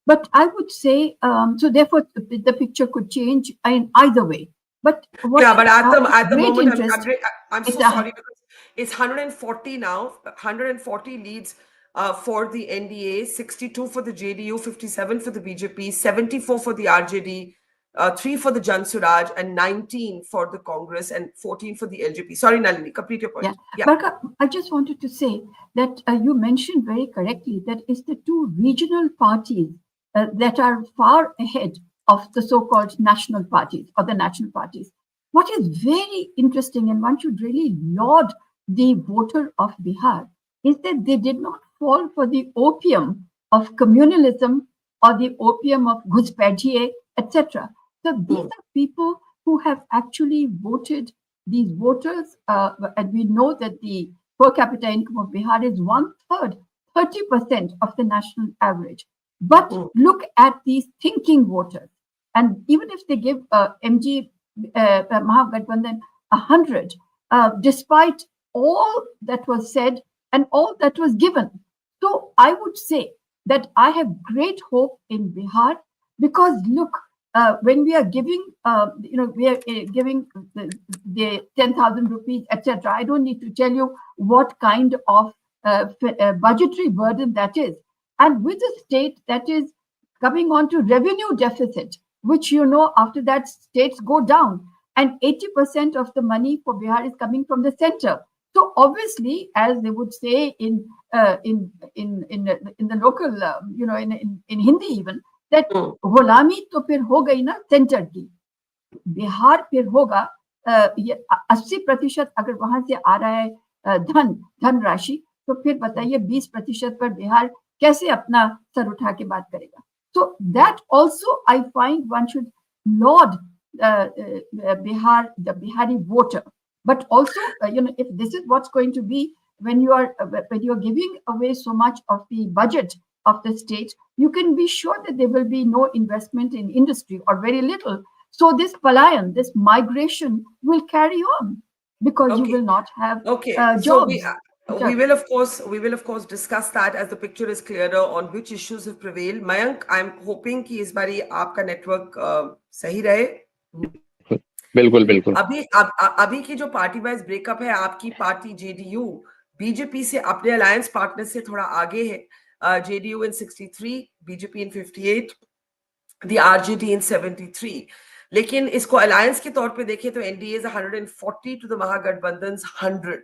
But I would say, so therefore the picture could change in either way. But what but at the moment, I'm so sorry, because it's 140 now, 140 leads for the NDA, 62 for the JDU, 57 for the BJP, 74 for the RJD, 3 for the Jan Suraaj, and 19 for the Congress, and 14 for the LJP. Sorry, Nalini, complete your point. Yeah. Barkha, I just wanted to say that you mentioned very correctly that it's the 2 regional parties that are far ahead of the so-called national parties or the national parties. What is very interesting, and one should really laud the voter of Bihar, is that they did not fall for the opium of communalism or the opium of Ghuspetthiye, etc. So these are people who have actually voted. These voters, and we know that the per capita income of Bihar is 1/3, 30% of the national average. But look at these thinking voters. And even if they give MG Mahagathbandhan 100, despite all that was said and all that was given. So I would say that I have great hope in Bihar, because look, when we are giving, we are giving the 10,000 rupees, etc. I don't need to tell you what kind of budgetary burden that is. And with a state that is coming on to revenue deficit, which after that states go down, and 80% of the money for Bihar is coming from the center. So obviously, as they would say in the local, in Hindi even, that गुलामी तो फिर हो गई ना centre की, बिहार फिर होगा 80% अगर वहां से आ रहा है धन राशि, तो फिर बताइए 20% पर बिहार कैसे अपना सर उठा के बात करेगा. So that also I find one should laud Bihar, the Bihari voter. But also, if this is what's going to be when you are giving away so much of the budget of the state, you can be sure that there will be no investment in industry or very little. So this palayan, this migration will carry on because you will not have jobs. So we will of course discuss that as the picture is clearer on which issues have prevailed. Mayank, I'm hoping कि इस बारी आपका network सही रहे. बिल्कुल बिल्कुल. अभी की जो पार्टी वाइज ब्रेकअप है, आपकी पार्टी जेडीयू बीजेपी से अपने अलायंस पार्टनर से थोड़ा आगे है. JDU in 63, BJP in 58, the RJD in 73. लेकिन इसको अलायंस के तौर पे देखें तो एनडीए is 140 to the महागठबंधन 100.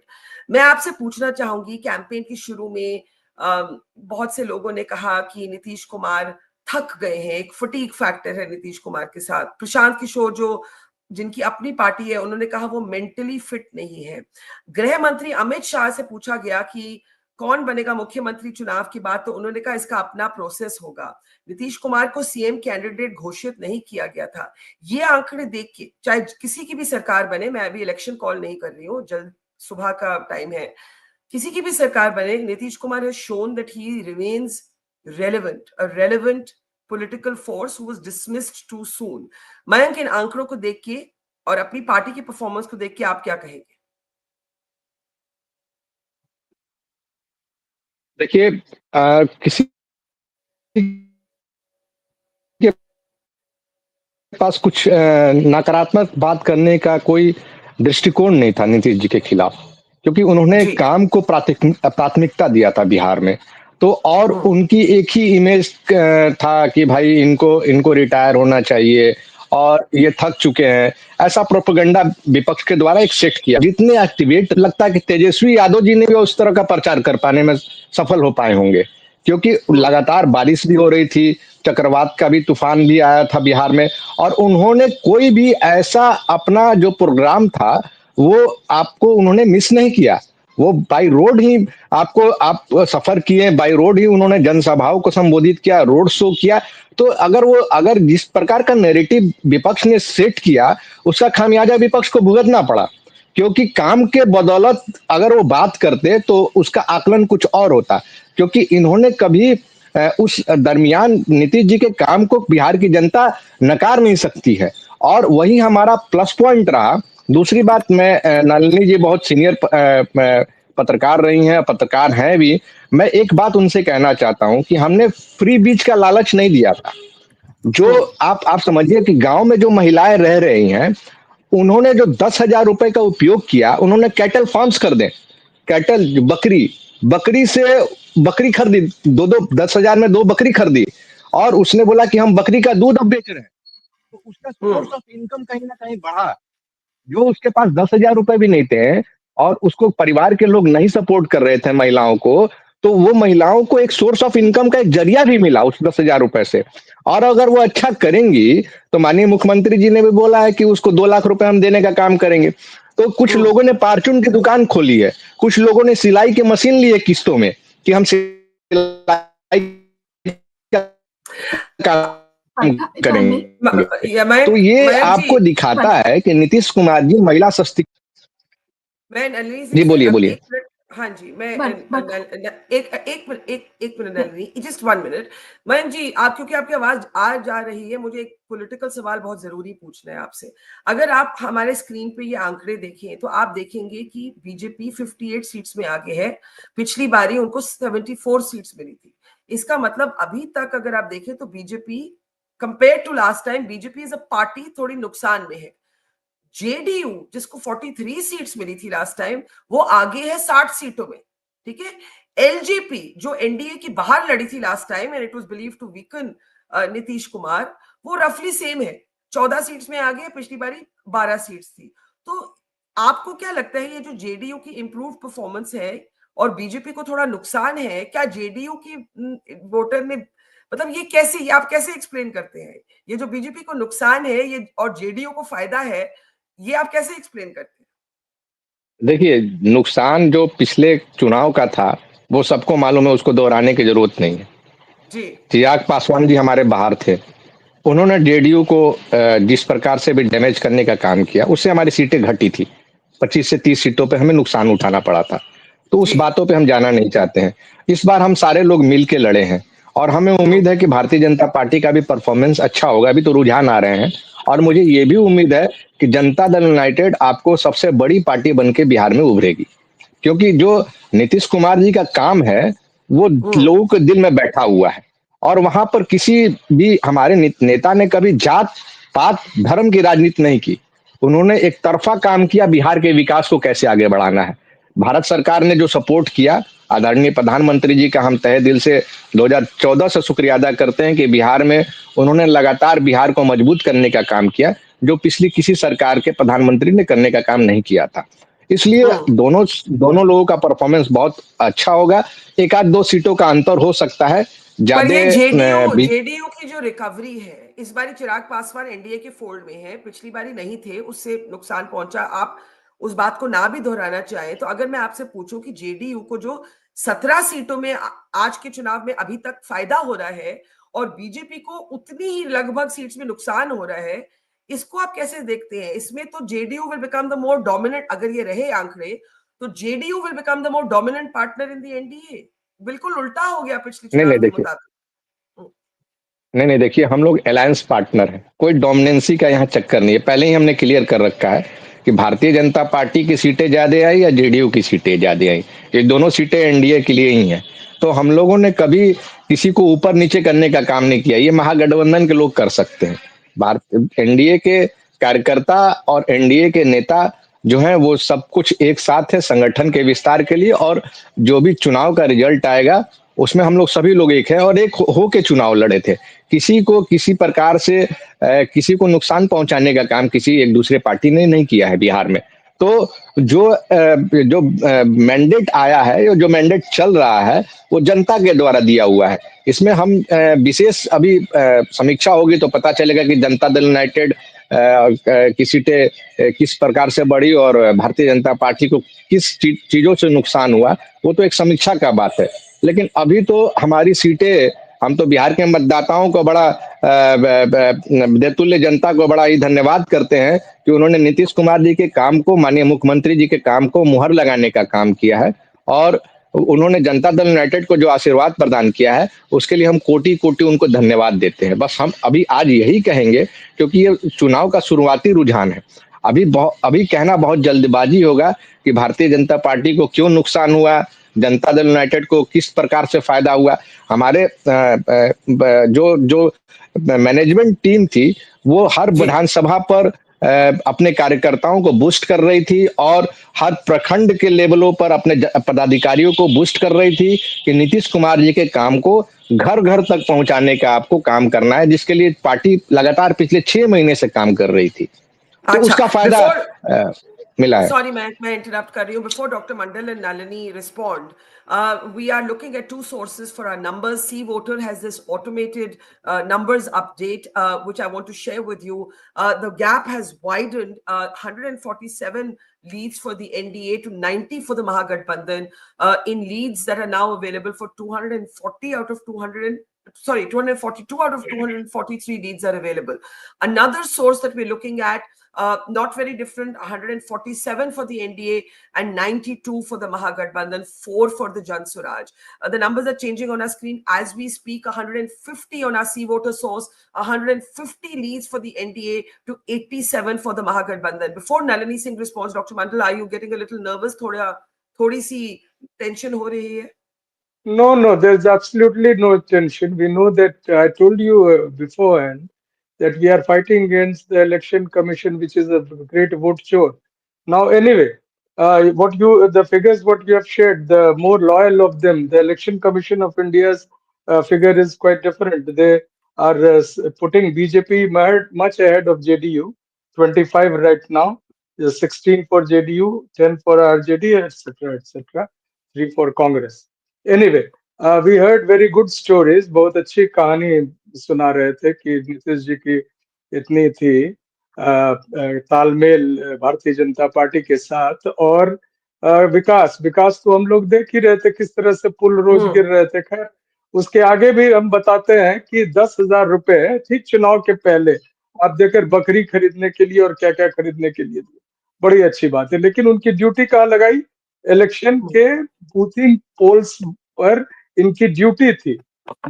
मैं आपसे पूछना चाहूंगी, कैंपेन की शुरू में बहुत से लोगों ने कहा कि नीतीश कुमार थक गए हैं, एक फटीग फैक्टर है नीतीश कुमार के साथ. प्रशांत किशोर जिनकी अपनी पार्टी है, उन्होंने कहा वो मेंटली फिट नहीं है. गृह मंत्री अमित शाह से पूछा गया कि कौन बनेगा मुख्यमंत्री चुनाव की बात, तो उन्होंने कहा इसका अपना प्रोसेस होगा. नीतीश कुमार को सीएम कैंडिडेट घोषित नहीं किया गया था. ये आंकड़े देख के, चाहे किसी की भी सरकार बने, मैं अभी इलेक्शन कॉल नहीं कर रही हूँ, जल्द सुबह का टाइम है, किसी की भी सरकार बने, Nitish Kumar has shown that he remains relevant, a relevant political force who was dismissed too soon. Mayank, इन आंकड़ों को देख के और अपनी पार्टी की परफॉर्मेंस को देख के आप क्या कहेंगे? देखिए, किसी के पास कुछ नकारात्मक बात करने का कोई दृष्टिकोण नहीं था नीतीश जी के खिलाफ, क्योंकि उन्होंने काम को प्राथमिकता दिया था बिहार में. तो और उनकी एक ही इमेज था कि भाई इनको रिटायर होना चाहिए और ये थक चुके हैं. ऐसा प्रोपेगेंडा विपक्ष के द्वारा एक सेट किया. जितने एक्टिवेट, लगता है कि तेजस्वी यादव जी ने भी उस तरह का प्रचार कर पाने में सफल हो पाए होंगे, क्योंकि लगातार बारिश भी हो रही थी, चक्रवात का भी तूफान भी आया था बिहार में, और उन्होंने कोई भी ऐसा अपना जो प्रोग्राम था वो आपको उन्होंने मिस नहीं किया. वो बाई रोड ही आप सफर किए, बाई रोड ही उन्होंने जनसभाओं को संबोधित किया, रोड शो किया. तो अगर जिस प्रकार का नैरेटिव विपक्ष ने सेट किया, उसका खामियाजा विपक्ष को भुगतना पड़ा, क्योंकि काम के बदौलत अगर वो बात करते तो उसका आकलन कुछ और होता. क्योंकि इन्होंने कभी उस दरमियान नीतीश जी के काम को बिहार की जनता नकार नहीं सकती है, और वही हमारा प्लस पॉइंट रहा. दूसरी बात, मैं नलिनी जी बहुत सीनियर पत्रकार रही हैं, पत्रकार हैं भी. मैं एक बात उनसे कहना चाहता हूं कि हमने फ्री बीज का लालच नहीं दिया था. जो आप समझिए कि गांव में जो महिलाएं रह रही हैं, उन्होंने जो 10,000 रुपए का उपयोग किया, उन्होंने कैटल फार्म्स कर दें, कैटल बकरी से बकरी खरीदी, 10,000 में 2 बकरी खरीदी, और उसने बोला कि हम बकरी का दूध अब बेच रहे हैं. तो उसका सोर्स ऑफ इनकम कहीं ना कहीं बढ़ा. जो उसके पास 10,000 रुपए भी नहीं थे और उसको परिवार के लोग नहीं सपोर्ट कर रहे थे महिलाओं को, तो वो महिलाओं को एक सोर्स ऑफ इनकम का एक जरिया भी मिला उस 10,000 रुपए से. और अगर वो अच्छा करेंगी तो माननीय मुख्यमंत्री जी ने भी बोला है कि उसको 2 लाख रुपए हम देने का काम करेंगे. तो कुछ लोगों ने पार्चून की दुकान खोली है, कुछ लोगों ने सिलाई की मशीन ली है किस्तों में कि हम सिलाई करेंगे. तो ये आपको दिखाता है कि नीतीश कुमार जी महिला जी बोलिए. हाँ जी, मैं एक minute Nalini, just 1 minute. Mayank ji, क्योंकि आपकी आवाज आ जा रही है, मुझे एक पॉलिटिकल सवाल बहुत जरूरी पूछना है आपसे. अगर आप हमारे स्क्रीन पे ये आंकड़े देखें तो आप देखेंगे कि बीजेपी 58 सीट्स में आगे है. पिछली बारी उनको 74 सीट्स मिली थी. इसका मतलब अभी तक अगर आप देखें तो BJP compare to last time, BJP is a party थोड़ी नुकसान में है। जेडीयू जिसको 43 सीट्स मिली थी लास्ट टाइम, वो आगे है 60 सीटों में, ठीक है। एलजेपी जो एनडीए की बाहर लड़ी थी last time and it was believed to weaken Nitish Kumar, वो रफली सेम है, 14 सीट्स में आगे, पिछली बारी 12 सीट्स थी। तो आपको क्या लगता है ये जो जेडीयू की इंप्रूव परफॉर्मेंस है और बीजेपी को थोड़ा नुकसान है, क्या जेडीयू की वोटर ने, मतलब ये कैसे, ये आप कैसे एक्सप्लेन करते हैं, ये जो बीजेपी को नुकसान है ये और जेडीयू को फायदा है, ये आप कैसे एक्सप्लेन करते हैं? देखिए, नुकसान जो पिछले चुनाव का था वो सबको मालूम है, उसको दोहराने की जरूरत नहीं है। जी चिराग पासवान जी हमारे बाहर थे, उन्होंने जेडीयू को जिस प्रकार से भी डैमेज करने का काम किया, उससे हमारी सीटें घटी थी। 25 से 30 सीटों पे हमें नुकसान उठाना पड़ा था, तो उस बातों पे हम जाना नहीं चाहते हैं। इस बार हम सारे लोग मिल के लड़े हैं और हमें उम्मीद है कि भारतीय जनता पार्टी का भी परफॉर्मेंस अच्छा होगा। अभी तो रुझान आ रहे हैं और मुझे ये भी उम्मीद है कि जनता दल यूनाइटेड आपको सबसे बड़ी पार्टी बन के बिहार में उभरेगी, क्योंकि जो नीतीश कुमार जी का काम है वो लोगों के दिल में बैठा हुआ है और वहां पर किसी भी हमारे नेता ने कभी जात पात धर्म की राजनीति नहीं की। उन्होंने एक तरफा काम किया, बिहार के विकास को कैसे आगे बढ़ाना है। भारत सरकार ने जो सपोर्ट किया, आदरणीय प्रधानमंत्री जी का हम तहे दिल से 2014 से शुक्रिया अदा करते हैं कि बिहार में उन्होंने लगातार बिहार को मजबूत करने का काम किया, जो पिछली किसी सरकार के प्रधानमंत्री ने करने का काम नहीं किया था। इसलिए दोनों लोगों का परफॉर्मेंस बहुत अच्छा होगा। एक आध दो सीटों का अंतर हो सकता है। पर ये ज्यादा जेडीयू की जो रिकवरी है, इस बारी चिराग पासवान एनडीए के फोल्ड में है, पिछली बारी नहीं थे, उससे नुकसान पहुंचा। आप उस बात को ना भी दोहराना चाहे तो अगर मैं आपसे पूछूं कि जेडीयू को जो 17 सीटों में आज के चुनाव में अभी तक फायदा हो रहा है और बीजेपी को उतनी ही लगभग सीट्स में नुकसान हो रहा है, इसको आप कैसे देखते हैं? इसमें तो JDU will become the more dominant, अगर ये रहे आंकड़े तो JDU will become the more dominant partner in the NDA. बिल्कुल उल्टा हो गया पिछले नहीं चुनाव नहीं के देखिए मुताबिक। नहीं देखिए, हम लोग अलायंस पार्टनर हैं, कोई डोमिनेंसी का यहाँ चक्कर नहीं है। पहले ही हमने क्लियर कर रखा है कि भारतीय जनता पार्टी की सीटें ज्यादा आई या जेडीयू की सीटें ज्यादा आई, ये दोनों सीटें एनडीए के लिए ही हैं। तो हम लोगों ने कभी किसी को ऊपर नीचे करने का काम नहीं किया, ये महागठबंधन के लोग कर सकते हैं। भारत एनडीए के कार्यकर्ता और एनडीए के नेता जो हैं वो सब कुछ एक साथ है संगठन के विस्तार के लिए, और जो भी चुनाव का रिजल्ट आएगा उसमें हम लोग सभी लोग एक है और एक हो के चुनाव लड़े थे। किसी को किसी प्रकार से किसी को नुकसान पहुंचाने का काम किसी एक दूसरे पार्टी ने नहीं किया है बिहार में। तो जो मैंडेट आया है, जो मैंडेट चल रहा है, वो जनता के द्वारा दिया हुआ है। इसमें हम विशेष अभी समीक्षा होगी तो पता चलेगा कि जनता दल यूनाइटेड की सीटें किस प्रकार से बढ़ी और भारतीय जनता पार्टी को किस चीजों से नुकसान हुआ, वो तो एक समीक्षा का बात है। लेकिन अभी तो हमारी सीटें, हम तो बिहार के मतदाताओं को बड़ा देतुल्य जनता को बड़ा ही धन्यवाद करते हैं कि उन्होंने नीतीश कुमार जी के काम को, माननीय मुख्यमंत्री जी के काम को मुहर लगाने का काम किया है और उन्होंने जनता दल यूनाइटेड को जो आशीर्वाद प्रदान किया है उसके लिए हम कोटि कोटि उनको धन्यवाद देते हैं। बस हम अभी आज यही कहेंगे, क्योंकि ये चुनाव का शुरुआती रुझान है। अभी कहना बहुत जल्दबाजी होगा कि भारतीय जनता पार्टी को क्यों नुकसान हुआ, जनता दल यूनाइटेड को किस प्रकार से फायदा हुआ। हमारे जो मैनेजमेंट टीम थी वो हर विधानसभा पर अपने कार्यकर्ताओं को बूस्ट कर रही थी और हर प्रखंड के लेवलों पर अपने पदाधिकारियों को बूस्ट कर रही थी कि नीतीश कुमार जी के काम को घर घर तक पहुंचाने का आपको काम करना है, जिसके लिए पार्टी लगातार पिछले 6 महीने से काम कर रही थी। तो उसका फायदा मिला है। Sorry, मैं interrupt कर रही हूँ. Before Dr. Mandal and Nalini respond, we are looking at two sources for our numbers. C Voter has this automated numbers update, which I want to share with you. The gap has widened, 147 leads for the NDA to 90 for the Mahagathbandhan, in leads that are now available for 242 out of 243 leads are available. Another source that we're looking at, not very different, 147 for the NDA and 92 for the Mahagathbandhan, 4 for the Jan Suraaj. The numbers are changing on our screen as we speak. 150 on our C Voter source, 150 leads for the NDA to 87 for the Mahagathbandhan. Before Nalini Singh responds, Dr. Mandal, are you getting a little nervous? थोड़ी सी tension हो रही है? No, there's absolutely no tension. We know that I told you beforehand that we are fighting against the election commission, which is a great vote chore. Now, anyway, the figures what you have shared, the more loyal of them, the election commission of India's figure is quite different. They are putting BJP much ahead of JDU, 25 right now, 16 for JDU, 10 for RJD, etc., etc., 3 for Congress. Anyway, we heard very good stories. बहुत अच्छी कहानी सुना रहे थे कि नीतीश जी की इतनी थी तालमेल भारतीय जनता पार्टी के साथ और विकास विकास तो हम लोग देख ही रहे थे किस तरह से पुल रोज गिर रहे थे। खैर उसके आगे भी हम बताते हैं कि 10,000 रुपए ठीक चुनाव के पहले आप देकर बकरी खरीदने के लिए और क्या क्या खरीदने के लिए दिए, बड़ी अच्छी बात है। लेकिन उनकी ड्यूटी कहाँ लगाई? इलेक्शन के बूथिंग पोल्स पर इनकी ड्यूटी थी,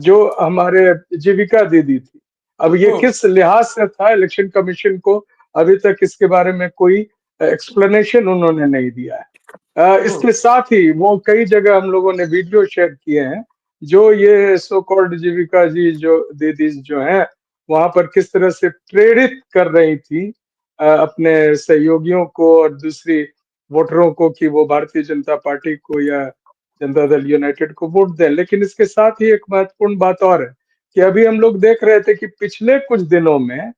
जो हमारे जीविका दीदी थी। अब ये किस लिहाज से था इलेक्शन कमीशन को अभी तक इसके बारे में कोई एक्सप्लेनेशन उन्होंने नहीं दिया है। इसके साथ ही वो कई जगह हम लोगों ने वीडियो शेयर किए हैं जो ये सो कॉल्ड जीविका जी जो दीदी जो हैं वहां पर किस तरह से प्रेरित कर रही थी अपने सहयोगियों को और दूसरी वोटरों को कि वो भारतीय जनता पार्टी को या जनता दल यूनाइटेड को वोट दें। लेकिन इसके साथ ही एक महत्वपूर्ण बात और है कि अभी हम लोग देख रहे थे कि पिछले कुछ दिनों में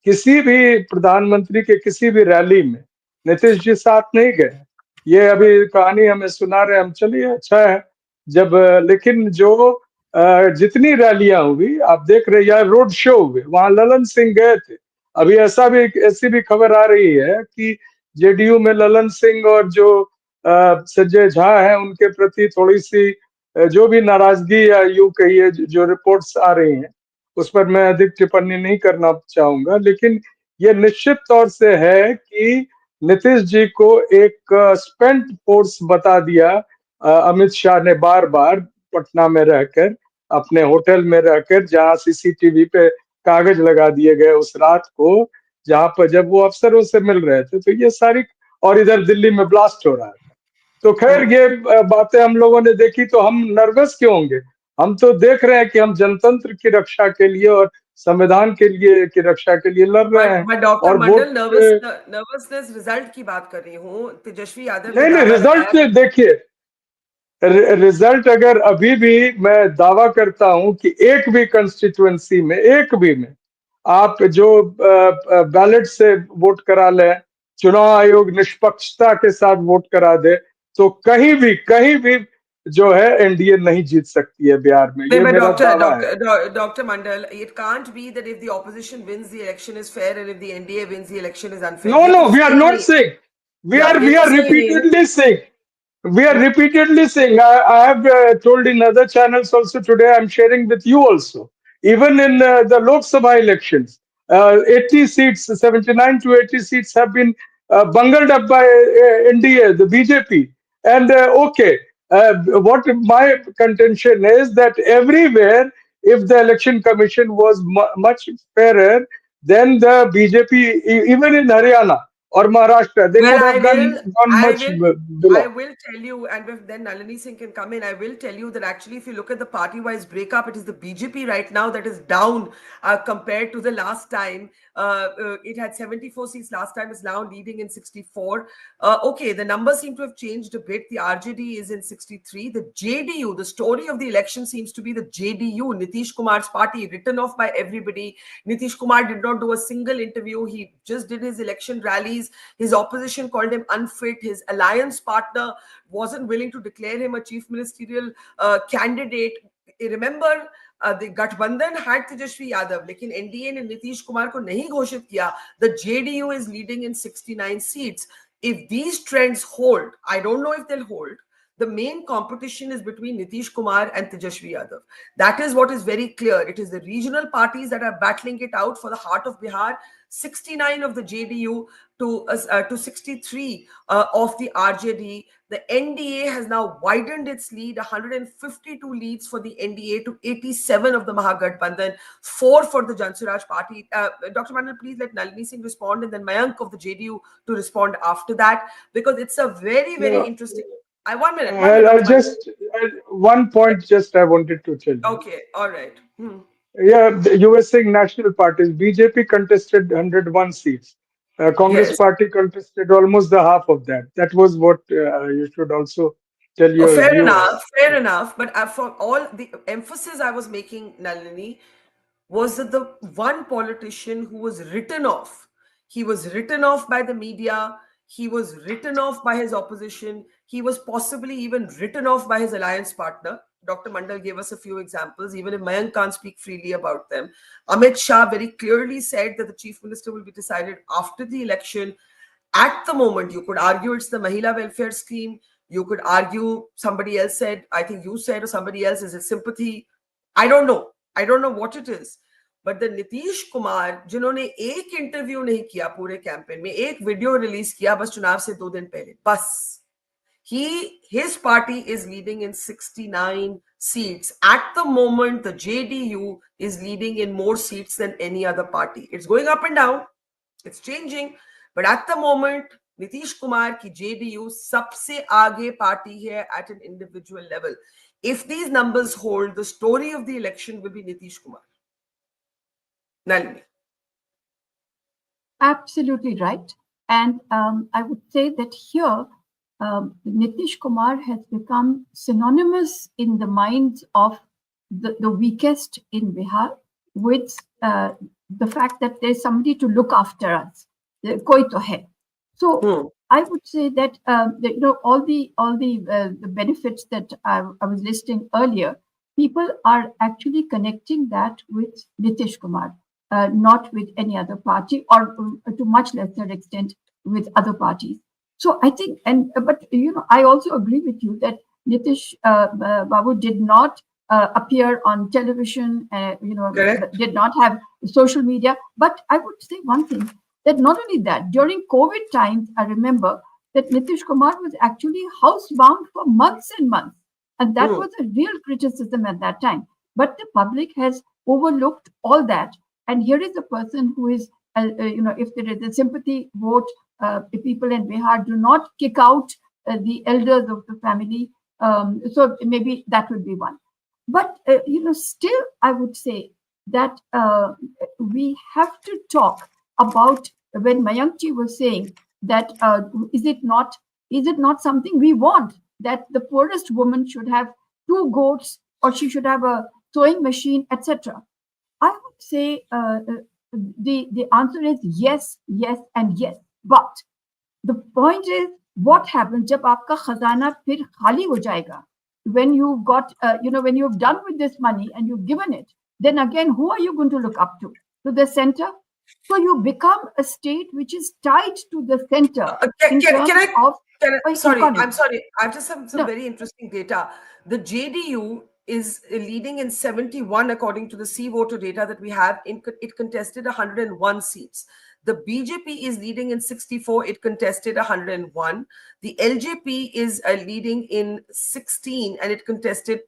किसी भी प्रधानमंत्री के किसी भी रैली में नीतीश जी साथ नहीं गए। ये अभी कहानी हमें सुना रहे, हम चलिए अच्छा है जब, लेकिन जो जितनी रैलियां हुई आप देख रहे या रोड शो हुए वहां ललन सिंह गए थे। अभी ऐसी भी खबर आ रही है कि जेडीयू में ललन सिंह और जो संजय झा है उनके प्रति थोड़ी सी जो भी नाराजगी या यूं कहिए जो रिपोर्ट्स आ रही हैं उस पर मैं अधिक टिप्पणी नहीं करना चाहूंगा। लेकिन ये निश्चित तौर से है कि नीतीश जी को एक स्पेंट फोर्स बता दिया अमित शाह ने बार बार पटना में रहकर अपने होटल में रहकर, जहां सीसीटीवी पे कागज लगा दिए गए उस रात को जहां पर जब वो अफसरों से मिल रहे थे। तो ये सारी, और इधर दिल्ली में ब्लास्ट हो रहा था। तो खैर ये बातें हम लोगों ने देखी तो हम नर्वस क्यों होंगे? हम तो देख रहे हैं कि हम जनतंत्र की रक्षा के लिए और संविधान के लिए की रक्षा के लिए लड़ रहे हैं। मैं डॉक्टर और मंडल नर्वसनेस रिजल्ट की बात कर रही हूँ। तेजस्वी यादव नहीं रिजल्ट देखिए, रिजल्ट अगर अभी भी मैं दावा करता हूं कि एक भी कंस्टिट्यूएंसी में एक भी में आप जो बैलेट से वोट करा लें, चुनाव आयोग निष्पक्षता के साथ वोट करा दे, तो कहीं भी जो है एनडीए नहीं जीत सकती है बिहार में। ये मेरा दावा है। Dr. Mandal, it can't be that if the opposition wins the election is fair and if the NDA wins the election is unfair. No, we are not saying. We are repeatedly saying. We are repeatedly saying. I have told in other channels also today. I'm sharing with you also. Even in the Lok Sabha elections, 80 seats, 79 to 80 seats have been bungled up by NDA, the BJP. And what my contention is that everywhere, if the election commission was much fairer, then the BJP, even in Haryana or Maharashtra, they could have gone much below. I will tell you, and then Nalini Singh can come in, I will tell you that actually if you look at the party-wise breakup, it is the BJP right now that is down compared to the last time. It had 74 seats last time, is now leading in 64. Okay, the numbers seem to have changed a bit. The RJD is in 63. The JDU, the story of the election seems to be the JDU, Nitish Kumar's party, written off by everybody. Nitish Kumar did not do a single interview. He just did his election rallies. His opposition called him unfit. His alliance partner wasn't willing to declare him a chief ministerial candidate. Remember, the Gathbandhan had Tejashwi Yadav, लेकिन NDA ने नीतीश कुमार को नहीं घोषित किया. The JDU is leading in 69 seats. If these trends hold, I don't know if they'll hold. The main competition is between Nitish Kumar and Tejashwi Yadav. That is what is very clear. It is the regional parties that are battling it out for the heart of Bihar. 69 of the JDU to 63 of the RJD. The NDA has now widened its lead, 152 leads for the NDA to 87 of the Mahagathbandhan, 4 for the Jan Suraaj party. Dr. Mandal, please let Nalini Singh respond and then Mayank of the JDU to respond after that, because it's a very, very interesting 1 minute. I'll just one point. Just I wanted to tell you. Okay, all right. Yeah, you were saying national parties. BJP contested 101 seats. Congress Yes. party contested almost the half of that. That was what you should also tell Oh, your viewers. fair enough. But for all the emphasis I was making, Nalini, was that the one politician who was written off, he was written off by the media, he was written off by his opposition, he was possibly even written off by his alliance partner. Dr. Mandal gave us a few examples, even if Mayank can't speak freely about them. Amit Shah very clearly said that the chief minister will be decided after the election. At the moment, you could argue it's the Mahila welfare scheme. You could argue somebody else said, I think you said, or somebody else, is it sympathy? I don't know. I don't know what it is. But the Nitish Kumar, जिन्होंने एक interview नहीं किया पूरे campaign में, एक video release किया बस चुनाव से 2 दिन पहले, बस. His party is leading in 69 seats. At the moment, the JDU is leading in more seats than any other party. It's going up and down. It's changing. But at the moment, Nitish Kumar ki JDU sabse aage party hai at an individual level. If these numbers hold, the story of the election will be Nitish Kumar. Nalini. Absolutely right. And I would say that here, Nitish Kumar has become synonymous in the minds of the weakest in Bihar with the fact that there's somebody to look after us. Koi to hai. So I would say that, all the benefits that I was listing earlier, people are actually connecting that with Nitish Kumar, not with any other party, or to much lesser extent with other parties. So I think, but I also agree with you that Nitish Babu did not appear on television, did not have social media. But I would say one thing, that not only that, during COVID times, I remember that Nitish Kumar was actually housebound for months and months. And that was a real criticism at that time. But the public has overlooked all that. And here is a person who is, if there is a sympathy vote, the people in Bihar do not kick out the elders of the family. So maybe that would be one. But, still, I would say that we have to talk about, when Mayankji was saying that is it not something we want, that the poorest woman should have 2 goats, or she should have a sewing machine, etc. I would say the answer is yes, yes, and yes. But the point is, what happens jab aapka khazana phir khali ho jayega? When you've got, when you've done with this money and you've given it, then again, who are you going to look up to? To the center? So you become a state which is tied to the center. Sorry, I'm sorry. I just have some very interesting data. The JDU is leading in 71 according to the C voter data that we have. It contested 101 seats. The BJP is leading in 64. It contested 101. The LJP is leading in 16 and it contested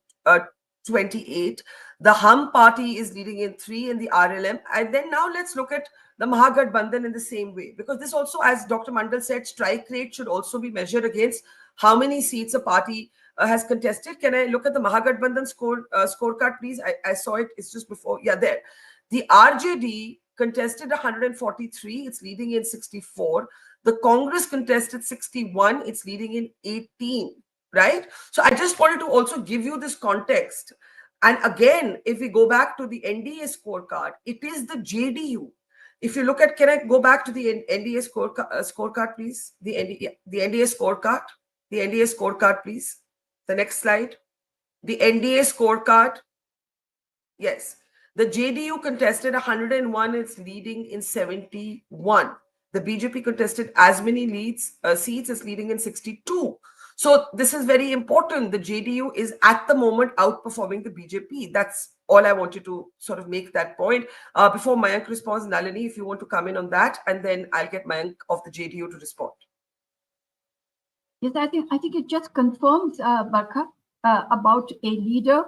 28. The Hum party is leading in 3 in the RLM. And then now let's look at the Mahagathbandhan in the same way. Because this also, as Dr. Mandal said, strike rate should also be measured against how many seats a party has contested. Can I look at the Mahagathbandhan scorecard, please? I saw it. It's just before. Yeah, there. The RJD contested 143. It's leading in 64. The Congress contested 61. It's leading in 18. Right? So I just wanted to also give you this context. And again, if we go back to the NDA scorecard, it is the JDU. If you look at, can I go back to the NDA scorecard, please? The NDA scorecard. The NDA scorecard, please. The next slide. The NDA scorecard. Yes. The JDU contested 101. It's leading in 71. The BJP contested as many seats as leading in 62. So this is very important. The JDU is at the moment outperforming the BJP. That's all I wanted to sort of make that point. Before Mayank responds, Nalini, if you want to come in on that, and then I'll get Mayank of the JDU to respond. Yes, I think it just confirms, Barkha, about a leader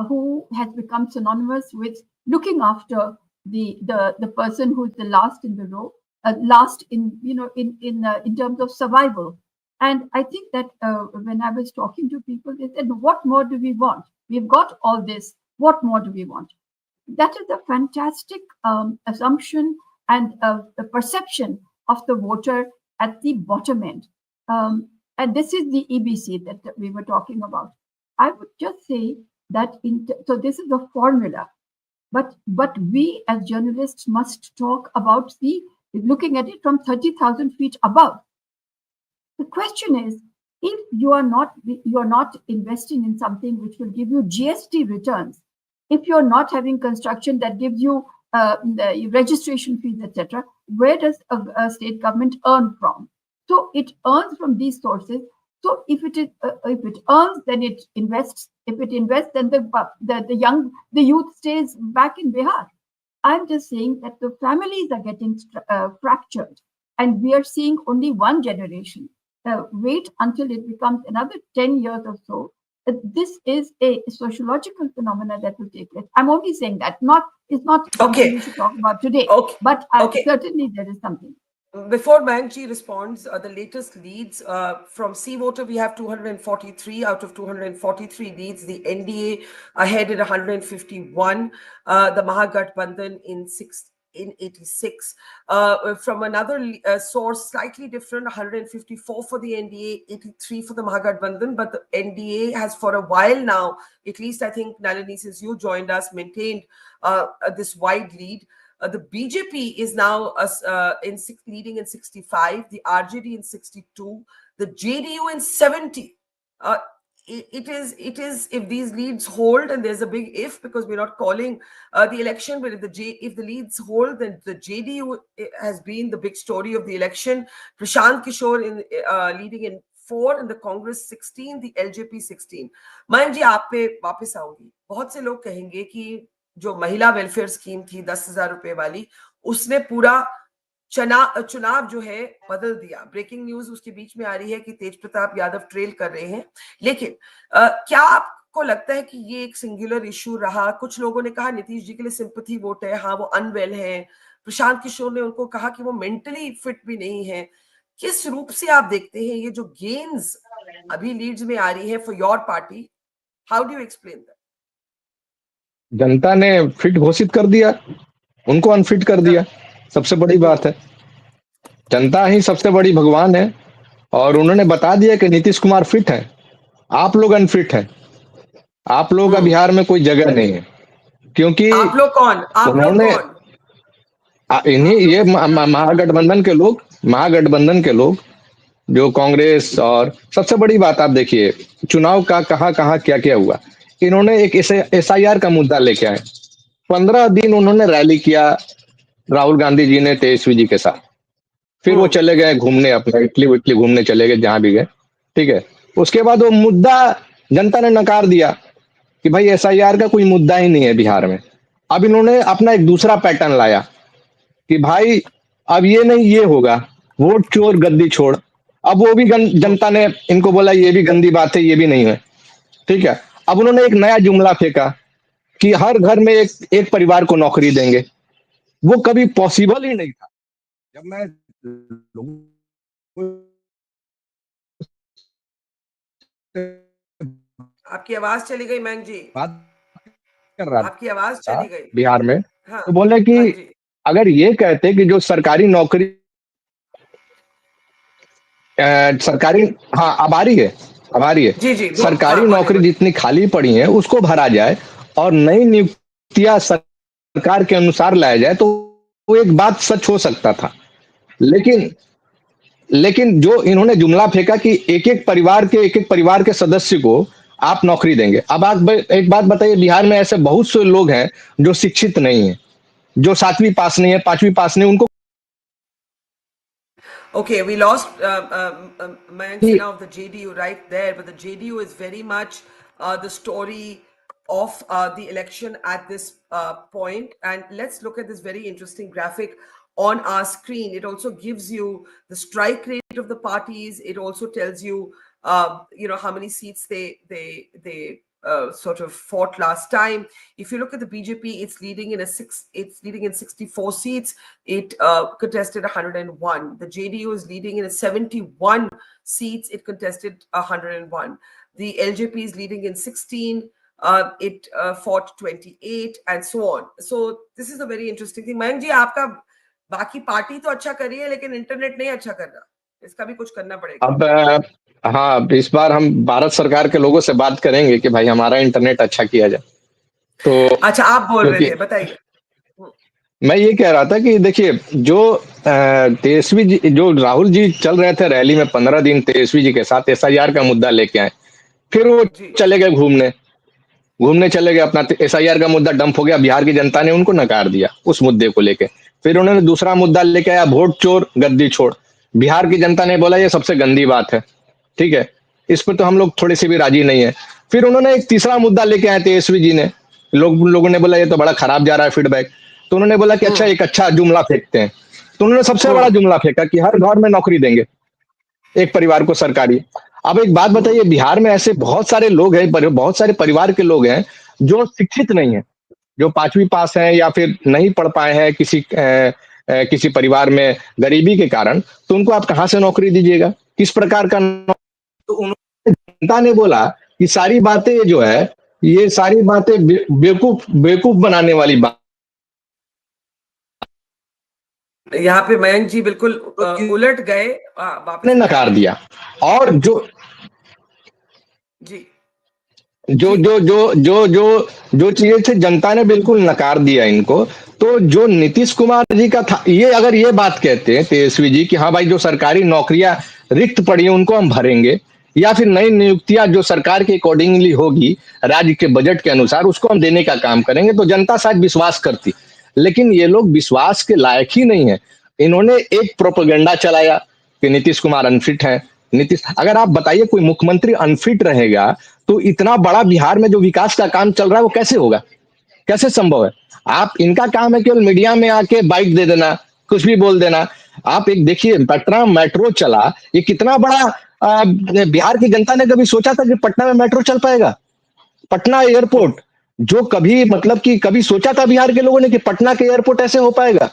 who has become synonymous with looking after the person who's the last in the row, last in in terms of survival. And I think that when I was talking to people, they said, what more do we want? We've got all this. What more do we want? That is a fantastic assumption and the perception of the voter at the bottom end. And this is the EBC that we were talking about. I would just say that, so this is a formula, but we as journalists must talk about looking at it from 30,000 feet above. The question is, if you are not investing in something which will give you GST returns, if you're not having construction that gives you the registration fees, etc., where does a state government earn from? So it earns from these sources. So if it earns, then it invests. If it invests, then the youth stays back in Bihar. I'm just saying that the families are getting fractured, and we are seeing only one generation. Wait until it becomes another 10 years or so. This is a sociological phenomena that will take place. I'm only saying that. It's not something we should talk about today. But certainly there is something. Before Mayankji responds, the latest leads from C Voter, we have 243 out of 243 leads. The NDA ahead at 151. The Mahagathbandhan in 86. From another source, slightly different, 154 for the NDA, 83 for the Mahagathbandhan. But the NDA has for a while now, at least I think, Nalini, since you joined us, maintained this wide lead. The BJP is now leading in 65, the RJD in 62, the JDU in 70. It is if these leads hold, and there's a big if, because we're not calling the election, but if the leads hold, then the JDU has been the big story of the election. Prashant Kishor leading in 4, and the Congress 16, the LJP 16. Mayank ji, आप पे वापस आऊंगी. बहुत से लोग कहेंगे कि जो महिला वेलफेयर स्कीम थी 10,000 रुपए वाली, उसने पूरा चुनाव जो है बदल दिया. ब्रेकिंग न्यूज उसके बीच में आ रही है कि तेज प्रताप यादव ट्रेल कर रहे हैं. लेकिन क्या आपको लगता है कि ये एक सिंगुलर इशू रहा? कुछ लोगों ने कहा नीतीश जी के लिए सिंपैथी वोट है, हाँ वो अनवेल है. प्रशांत किशोर ने उनको कहा कि वो मेंटली फिट भी नहीं है. किस रूप से आप देखते हैं ये जो गेन्स अभी लीड्स में आ रही है for your party? How do you explain that? जनता ने फिट घोषित कर दिया, उनको अनफिट कर दिया. सबसे बड़ी बात है, जनता ही सबसे बड़ी भगवान है, और उन्होंने बता दिया कि नीतीश कुमार फिट है, आप लोग अनफिट हैं, आप लोगों का बिहार में कोई जगह नहीं है. क्योंकि आप लोग कौन? इन्हीं ये महागठबंधन के लोग जो कांग्रेस, और सबसे बड़ी बात आप देखिए चुनाव का कहाँ क्या हुआ. इन्होंने एक SIR का मुद्दा लेके आए. 15 दिन उन्होंने रैली किया राहुल गांधी जी ने तेजस्वी जी के साथ. फिर वो चले गए घूमने, अपना इटली घूमने चले गए, जहां भी गए. ठीक है, उसके बाद वो मुद्दा जनता ने नकार दिया कि भाई SIR का कोई मुद्दा ही नहीं है बिहार में. अब इन्होंने अपना एक दूसरा पैटर्न लाया कि भाई अब ये नहीं ये होगा, वोट चोर गद्दी छोड़. अब वो भी जनता ने इनको बोला ये भी गंदी बात है, ये भी नहीं है. ठीक है, अब उन्होंने एक नया जुमला फेंका कि हर घर में एक परिवार को नौकरी देंगे. वो कभी पॉसिबल ही नहीं था. जब मैं आपकी आवाज चली गई मैंग जी, बात कर रहा आपकी आवाज चली गई बिहार में. हाँ, तो बोले कि अगर ये कहते कि जो सरकारी नौकरी हाँ अब आ रही है सरकारी नौकरी जितनी खाली पड़ी हैं उसको भरा जाए और नई नियुक्तियां सरकार के अनुसार लाया जाए, तो वो एक बात सच हो सकता था. लेकिन जो इन्होंने जुमला फेंका कि एक एक परिवार के सदस्य को आप नौकरी देंगे. अब आप एक बात बताइए, बिहार में ऐसे बहुत से लोग हैं जो शिक्षित नहीं है, जो 7वीं पास नहीं है, 5वीं पास नहीं, उनको Okay, we lost Mayank Sinha of the JDU right there, but the JDU is very much the story of the election at this point. And let's look at this very interesting graphic on our screen. It also gives you the strike rate of the parties. It also tells you, how many seats they sort of fought last time. If you look at the BJP, it's leading in 64 seats. It contested 101. The JDU is leading in 71 seats. It contested 101. The LJP is leading in 16. It fought 28 and so on. So this is a very interesting thing. Mayank ji, आपका बाकी party तो अच्छा कर रही है, लेकिन internet नहीं अच्छा कर रहा. इसका भी कुछ करना पड़ेगा. अब हाँ, इस बार हम भारत सरकार के लोगों से बात करेंगे कि भाई हमारा इंटरनेट अच्छा किया जाए. तो अच्छा, आप बोल रहे थे, बताइए. मैं ये कह रहा था कि देखिए, जो तेजस्वी जी, जो राहुल जी चल रहे थे रैली में 15 दिन तेजस्वी जी के साथ, SIR का मुद्दा लेके आए, फिर वो चले गए घूमने चले गए, अपना SIR का मुद्दा डंप हो गया, बिहार की जनता ने उनको नकार दिया उस मुद्दे को लेके. फिर उन्होंने दूसरा मुद्दा लेके आया, वोट चोर गद्दी छोड़. बिहार की जनता ने बोला ये सबसे गंदी बात है, ठीक है, इस पर तो हम लोग थोड़े से भी राजी नहीं है. फिर उन्होंने एक तीसरा मुद्दा लेके आए तेजस्वी जी ने, लोगों ने बोला ये तो बड़ा खराब जा रहा है फीडबैक. तो उन्होंने बोला कि अच्छा, एक अच्छा जुमला फेंकते हैं. तो उन्होंने सबसे बड़ा जुमला फेंका कि हर घर में नौकरी देंगे, एक परिवार को सरकारी. अब एक बात बताइए, बिहार में ऐसे बहुत सारे लोग हैं, बहुत सारे परिवार के लोग हैं जो शिक्षित नहीं है, जो 5वीं पास हैं या फिर नहीं पढ़ पाए हैं किसी परिवार में गरीबी के कारण. तो उनको आप कहाँ से नौकरी दीजिएगा, किस प्रकार का? तो उन्होंने, जनता ने बोला कि सारी बातें जो है, ये सारी बातें बेवकूफ बनाने वाली बात. यहाँ पे मयंक जी बिल्कुल उलट गए, वापस नकार दिया. और जो चीजें थे, जनता ने बिल्कुल नकार दिया इनको. तो जो नीतीश कुमार जी का था, ये अगर ये बात कहते हैं तेजस्वी जी कि हाँ भाई, जो सरकारी नौकरियां रिक्त पड़ी हैं उनको हम भरेंगे, या फिर नई नियुक्तियां जो सरकार के अकॉर्डिंगली होगी राज्य के बजट के अनुसार, उसको हम देने का काम करेंगे, तो जनता शायद विश्वास करती. लेकिन ये लोग विश्वास के लायक ही नहीं है. इन्होंने एक प्रोपेगेंडा चलाया कि नीतीश कुमार अनफिट है. अगर आप बताइए, कोई मुख्यमंत्री अनफिट रहेगा तो इतना बड़ा बिहार में जो विकास का काम चल रहा है वो कैसे होगा, कैसे संभव है? आप, इनका काम है केवल मीडिया में आके बाइट दे देना, कुछ भी बोल देना. आप एक देखिए, पटना मेट्रो चला, ये कितना बड़ा, बिहार की जनता ने कभी सोचा था कि पटना में मेट्रो चल पाएगा? पटना एयरपोर्ट, जो कभी मतलब कि कभी सोचा था बिहार के लोगों ने कि पटना के एयरपोर्ट ऐसे हो पाएगा?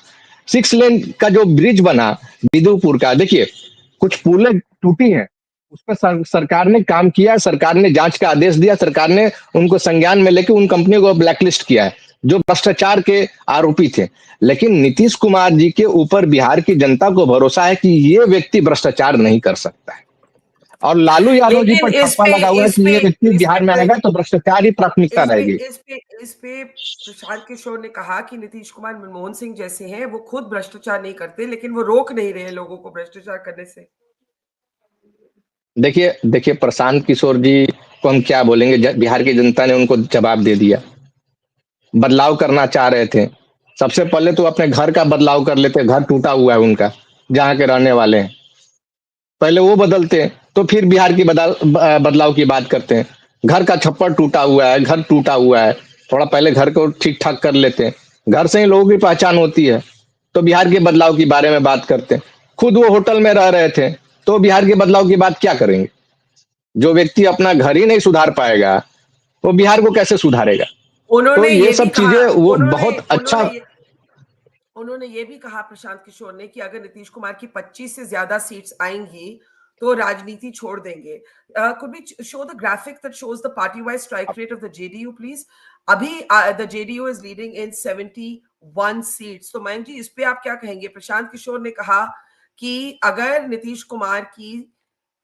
6 लेन का जो ब्रिज बना बिदुपुर का, देखिए कुछ पुलें टूटी हैं, उस पर सरकार ने काम किया है, सरकार ने जांच का आदेश दिया, सरकार ने उनको संज्ञान में लेके उन कंपनियों को ब्लैकलिस्ट किया है जो भ्रष्टाचार के आरोपी थे. लेकिन नीतीश कुमार जी के ऊपर बिहार की जनता को भरोसा है कि ये व्यक्ति भ्रष्टाचार नहीं कर सकता है. और लालू यादव जी पर ठप्पा लगा हुआ है कि ये व्यक्ति बिहार में आएगा तो भ्रष्टाचार ही प्राथमिकता रहेगी. इस पे प्रशांत किशोर ने कहा कि नीतीश कुमार मनमोहन सिंह जैसे हैं, वो खुद भ्रष्टाचार नहीं करते, लेकिन वो रोक नहीं रहे लोगों को भ्रष्टाचार करने से. देखिए प्रशांत किशोर जी को हम क्या बोलेंगे, बिहार की जनता ने उनको जवाब दे दिया. बदलाव करना चाह रहे थे, सबसे पहले तो अपने घर का बदलाव कर लेते. घर टूटा हुआ है उनका, जहाँ के रहने वाले हैं, पहले वो बदलते हैं, तो फिर बिहार की बदलाव की बात करते हैं. घर का छप्पर टूटा हुआ है, घर टूटा हुआ है, थोड़ा पहले घर को ठीक ठाक कर लेते हैं. घर से ही लोगों की पहचान होती है, तो बिहार के बदलाव के बारे में बात करते हैं. खुद वो होटल में रह रहे थे, तो बिहार के बदलाव की बात क्या करेंगे? जो व्यक्ति अपना घर ही नहीं सुधार पाएगा, वो बिहार को कैसे सुधारेगा? तो ये सब चीजें वो बहुत अच्छा. उन्होंने ये भी कहा प्रशांत किशोर ने कि अगर नीतीश कुमार की 25 से ज्यादा सीट्स आएंगी तो राजनीति छोड़ देंगे. Could we show the graphic that shows the party-wise strike rate of the JDU, please? अभी the JDU is leading in 71 seats. तो मयंक जी, इस पे आप क्या कहेंगे? प्रशांत किशोर ने कहा कि अगर नीतीश कुमार की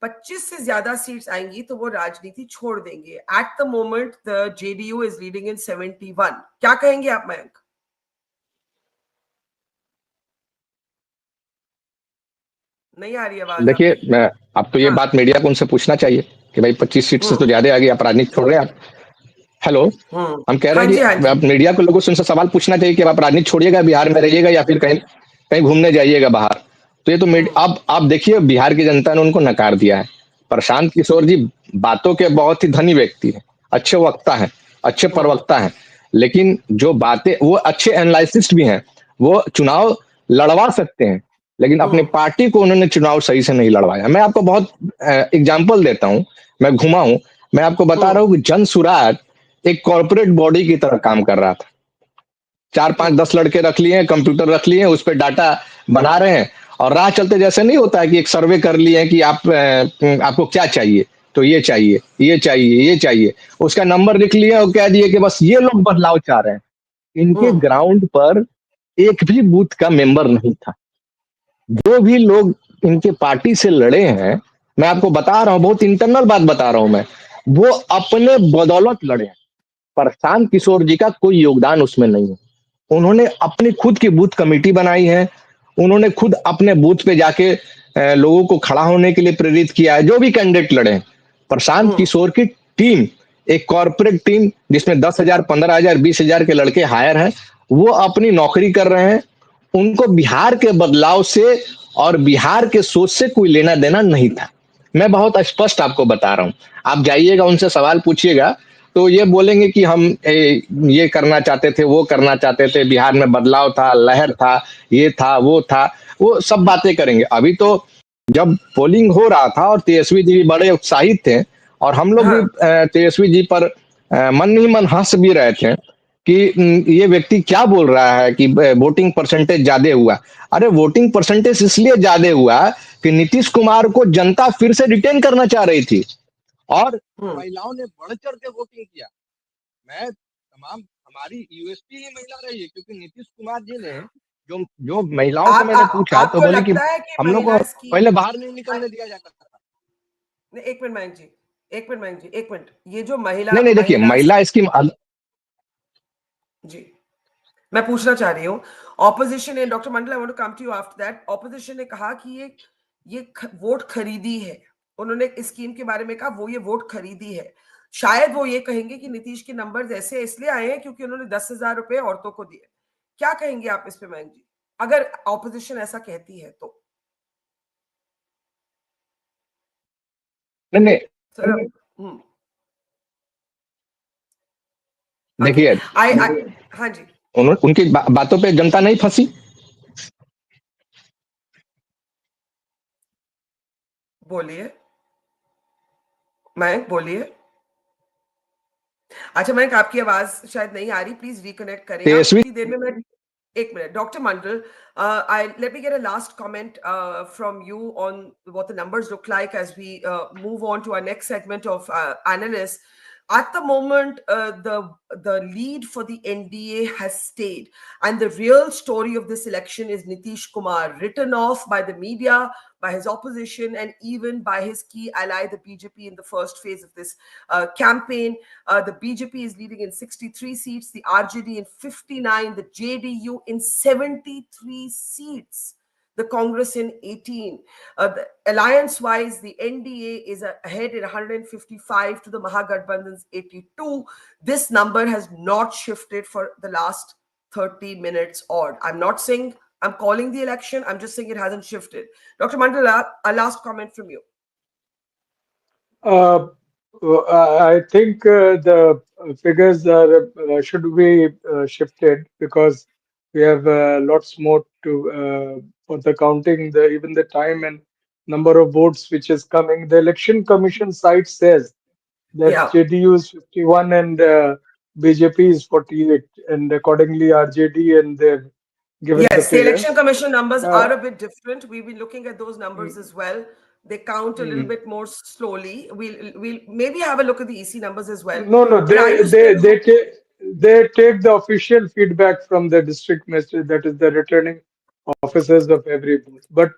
25 से ज्यादा सीट्स आएंगी तो वो राजनीति छोड़ देंगे. At the moment, the JDU is leading in 71. क्या कहेंगे आप मयंक? नहीं आ रही आवाज. देखिए, अब तो ये बात मीडिया को उनसे पूछना चाहिए कि भाई 25 सीट से तो ज्यादा आ गई, आप राजनीति छोड़ रहे हैं आप. हेलो, हम कह रहे हैं कि आप मीडिया को, लोगों से उनसे सवाल पूछना चाहिए कि आप राजनीति छोड़िएगा, बिहार में रहिएगा या फिर कहीं घूमने जाइएगा बाहर. तो ये तो अब आप देखिए, बिहार की जनता ने उनको नकार दिया है. प्रशांत किशोर जी बातों के बहुत ही धनी व्यक्ति हैं, अच्छे वक्ता हैं, अच्छे प्रवक्ता हैं, लेकिन जो बातें, वो अच्छे एनालिसिस्ट भी हैं, वो चुनाव लड़वा सकते हैं, लेकिन अपनी पार्टी को उन्होंने चुनाव सही से नहीं लड़वाया. मैं आपको बहुत एग्जाम्पल देता हूं. मैं घुमा हूं, मैं आपको बता रहा हूँ कि जन सुराज एक कॉर्पोरेट बॉडी की तरह काम कर रहा था। 4-5-10 लड़के रख लिए, कंप्यूटर रख लिए, उस पर डाटा बना रहे हैं और राह चलते जैसे नहीं होता है कि एक सर्वे कर लिए कि आपको क्या चाहिए, तो ये चाहिए, ये चाहिए, ये चाहिए, उसका नंबर लिख लिए और कह दिए कि बस ये लोग बदलाव चाह रहे हैं। इनके ग्राउंड पर एक भी बूथ का मेंबर नहीं था। जो भी लोग इनके पार्टी से लड़े हैं, मैं आपको बता रहा हूं, बहुत इंटरनल बात बता रहा हूं मैं, वो अपने बदौलत लड़े हैं। प्रशांत किशोर जी का कोई योगदान उसमें नहीं है। उन्होंने अपनी खुद की बूथ कमेटी बनाई है, उन्होंने खुद अपने बूथ पे जाके लोगों को खड़ा होने के लिए प्रेरित किया है। जो भी कैंडिडेट लड़े हैं, प्रशांत किशोर की टीम एक कॉर्पोरेट टीम जिसमें 10,000, 15,000, 20,000 के लड़के हायर हैं, वो अपनी नौकरी कर रहे हैं। उनको बिहार के बदलाव से और बिहार के सोच से कोई लेना देना नहीं था। मैं बहुत स्पष्ट आपको बता रहा हूं। आप जाइएगा, उनसे सवाल पूछिएगा, तो ये बोलेंगे कि हम ये करना चाहते थे, वो करना चाहते थे, बिहार में बदलाव था, लहर था, ये था, वो सब बातें करेंगे। अभी तो जब पोलिंग हो रहा था और तेजस्वी जी बड़े उत्साहित थे और हम लोग भी तेजस्वी जी पर मन ही मन हंस भी रहे थे कि ये व्यक्ति क्या बोल रहा है कि वोटिंग परसेंटेज ज्यादा हुआ। अरे वोटिंग परसेंटेज इसलिए ज्यादा हुआ कि नीतीश कुमार को जनता फिर से रिटेन करना चाह रही थी और महिलाओं ने बढ़ चढ़ के वोटिंग किया। मैं तमाम हमारी यूएसपी ही महिला रही है, क्योंकि नीतीश कुमार जी ने जो महिलाओं से मैंने पूछा तो बोले कि हम लोग को पहले बाहर नहीं निकलने दिया जाता था। एक मिनट मयंक जी, एक मिनट मयंक जी, एक मिनट। ये जो महिला नहीं देखिए, महिला स्कीम जी मैं पूछना चाह रही हूँ, ऑपोजिशन ने, doctor Mandal, I want to come to you after that. Opposition ने कहा कि ये वोट खरीदी है। उन्होंने इस स्कीम के बारे में कहा वो ये वोट खरीदी है। शायद वो ये कहेंगे कि नीतीश के नंबर्स ऐसे इसलिए आए हैं क्योंकि उन्होंने 10,000 रुपए औरतों को दिए। क्या कहेंगे आप इस पे मयंक जी, अगर ऑपोजिशन ऐसा कहती है तो? नहीं देखिए, हाँ जी, उनकी बातों पे जनता नहीं फंसी। बोलिए मयंक, बोलिए। अच्छा मयंक, आपकी आवाज शायद नहीं आ रही, प्लीज रिकनेक्ट करें आप। इतनी देर में मैं, एक minute doctor Mandal, let me get a last comment from you on what the numbers look like as we move on to our next segment of analysts. At the moment, the lead for the NDA has stayed, and the real story of this election is Nitish Kumar, written off by the media, by his opposition, and even by his key ally, the BJP, in the first phase of this campaign. The BJP is leading in 63 seats, the RJD in 59, the JDU in 73 seats, the Congress in 18. Alliance-wise, the NDA is ahead at 155 to the Mahagathbandhan's 82. This number has not shifted for the last 30 minutes odd. I'm not saying I'm calling the election, I'm just saying it hasn't shifted. Dr. Mandala, a last comment from you. I think the figures are should be shifted because we have lots more to for the counting, even the time and number of votes which is coming. The election commission site says that JDU is 51 and BJP is 48, and accordingly RJD and they've given yes, the the election commission numbers are a bit different. We've been looking at those numbers as well. They count a little bit more slowly. We'll maybe have a look at the EC numbers as well. No, they take the official feedback from the district magistrate, that is the returning officers of every booth. But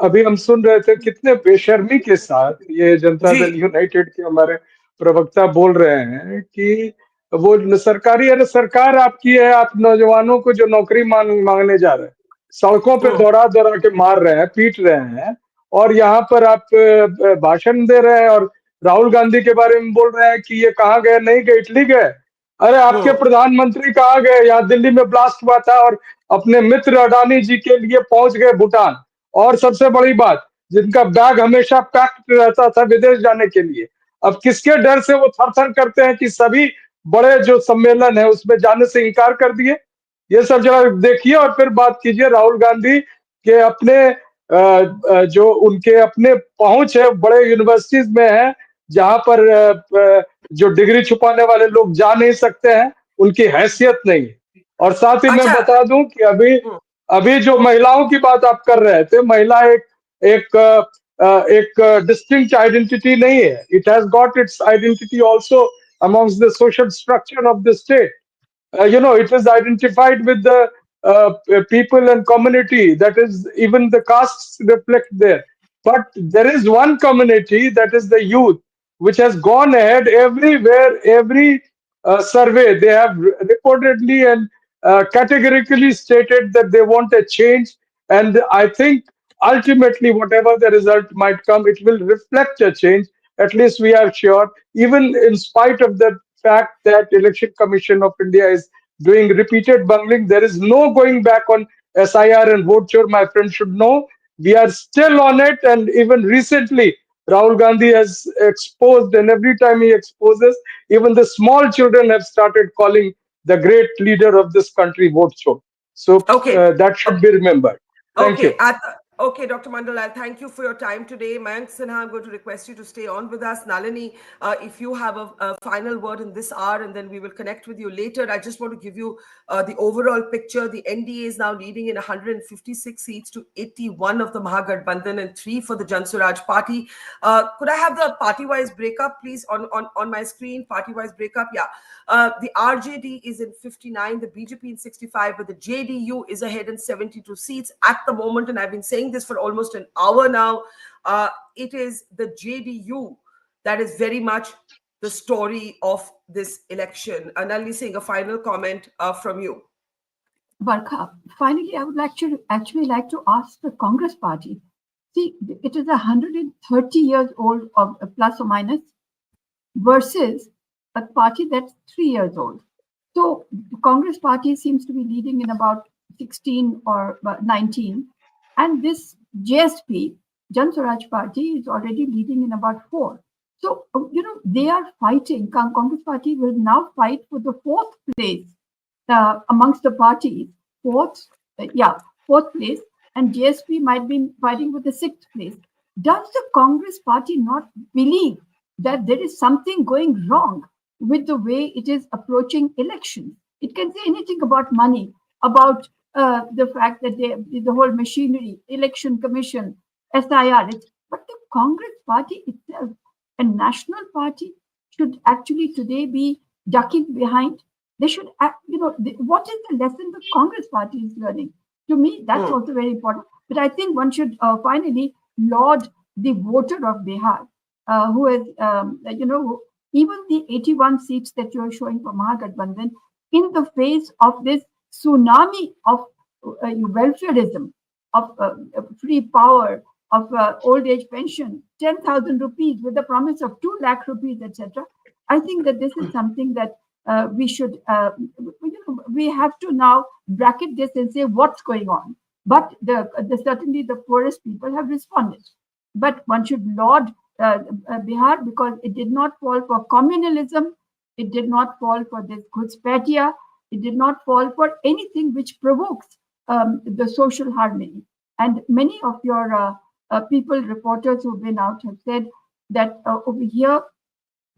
अभी हम सुन रहे थे कितने बेशर्मी के साथ ये Janata Dal United के हमारे प्रवक्ता बोल रहे हैं कि वो सरकारी, अरे सरकार आपकी है, आप नौजवानों को जो नौकरी मांगने जा रहे हैं, सड़कों पे दौड़ा के मार रहे हैं, पीट रहे हैं, और यहाँ पर आप भाषण दे रहे हैं और राहुल गांधी के बारे में बोल रहे हैं कि ये कहाँ गए, नहीं गए, इटली गए। अरे आपके प्रधानमंत्री कहाँ गए? यहाँ दिल्ली में ब्लास्ट हुआ था और अपने मित्र अडानी जी के लिए पहुंच गए भूटान। और सबसे बड़ी बात, जिनका बैग हमेशा पैक्ड रहता था विदेश जाने के लिए, अब किसके डर से वो थर-थर करते हैं कि सभी बड़े जो सम्मेलन है उसमें जाने से इनकार कर दिए। ये सब जरा देखिए और फिर बात कीजिए। राहुल गांधी के अपने जो उनके अपने पहुंच है, बड़े यूनिवर्सिटीज में है, जहां पर जो डिग्री छुपाने वाले लोग जा नहीं सकते हैं, उनकी हैसियत नहीं है। और साथ ही मैं बता दूं कि अभी जो महिलाओं की बात आप कर रहे थे, महिला एक डिस्टिंक्ट आइडेंटिटी नहीं है। It has got its identity also amongst the social structure of the state. It is identified with the people and community. That is, even the castes reflect there. But there is one community, that is the youth, which has gone ahead everywhere, every survey. They have reportedly and categorically stated that they want a change. And I think ultimately, whatever the result might come, it will reflect a change. At least we are sure, even in spite of the fact that Election Commission of India is doing repeated bungling. There is no going back on SIR and vote sure. My friend should know we are still on it. And even recently, Rahul Gandhi has exposed, and every time he exposes, even the small children have started calling the great leader of this country vote sure. So that should be remembered. Thank you. Okay, Dr. Mandal, I'll thank you for your time today. Mayank Sinha, I'm going to request you to stay on with us. Nalini, if you have a final word in this hour, and then we will connect with you later. I just want to give you the overall picture. The NDA is now leading in 156 seats to 81 of the Mahagathbandhan and 3 for the Jan Suraaj party. Could I have the party-wise breakup, please, on my screen? Party-wise breakup, yeah. The RJD is in 59, the BJP in 65, but the JDU is ahead in 72 seats at the moment, and I've been saying this for almost an hour now. It is the JDU that is very much the story of this election. Nalini Singh, a final comment from you. Barkha, finally, I would actually like to ask the Congress party. See, it is 130 years old, of plus or minus, versus a party that's 3 years old. So the Congress party seems to be leading in about 16 or 19. And this JSP, Jan Suraaj party, is already leading in about 4. So, they are fighting. Congress party will now fight for the 4th place amongst the parties. 4th place. And JSP might be fighting for the 6th place. Does the Congress party not believe that there is something going wrong with the way it is approaching elections? It can say anything about money, about the fact that the whole machinery, election commission, SIR, but the Congress party itself, a national party, should actually today be ducking behind. They should, what is the lesson the Congress party is learning? To me, that's also very important. But I think one should finally laud the voter of Bihar, who has, even the 81 seats that you are showing for Mahagathbandhan, in the face of this tsunami of welfareism, of free power, of old age pension, 10,000 rupees with the promise of 2 lakh rupees, etc. I think that this is something that we should, we have to now bracket this and say what's going on. But certainly the poorest people have responded. But one should laud Bihar because it did not fall for communalism, it did not fall for this ghuspetia, it did not fall for anything which provokes the social harmony. And many of your people, reporters who've been out have said that over here,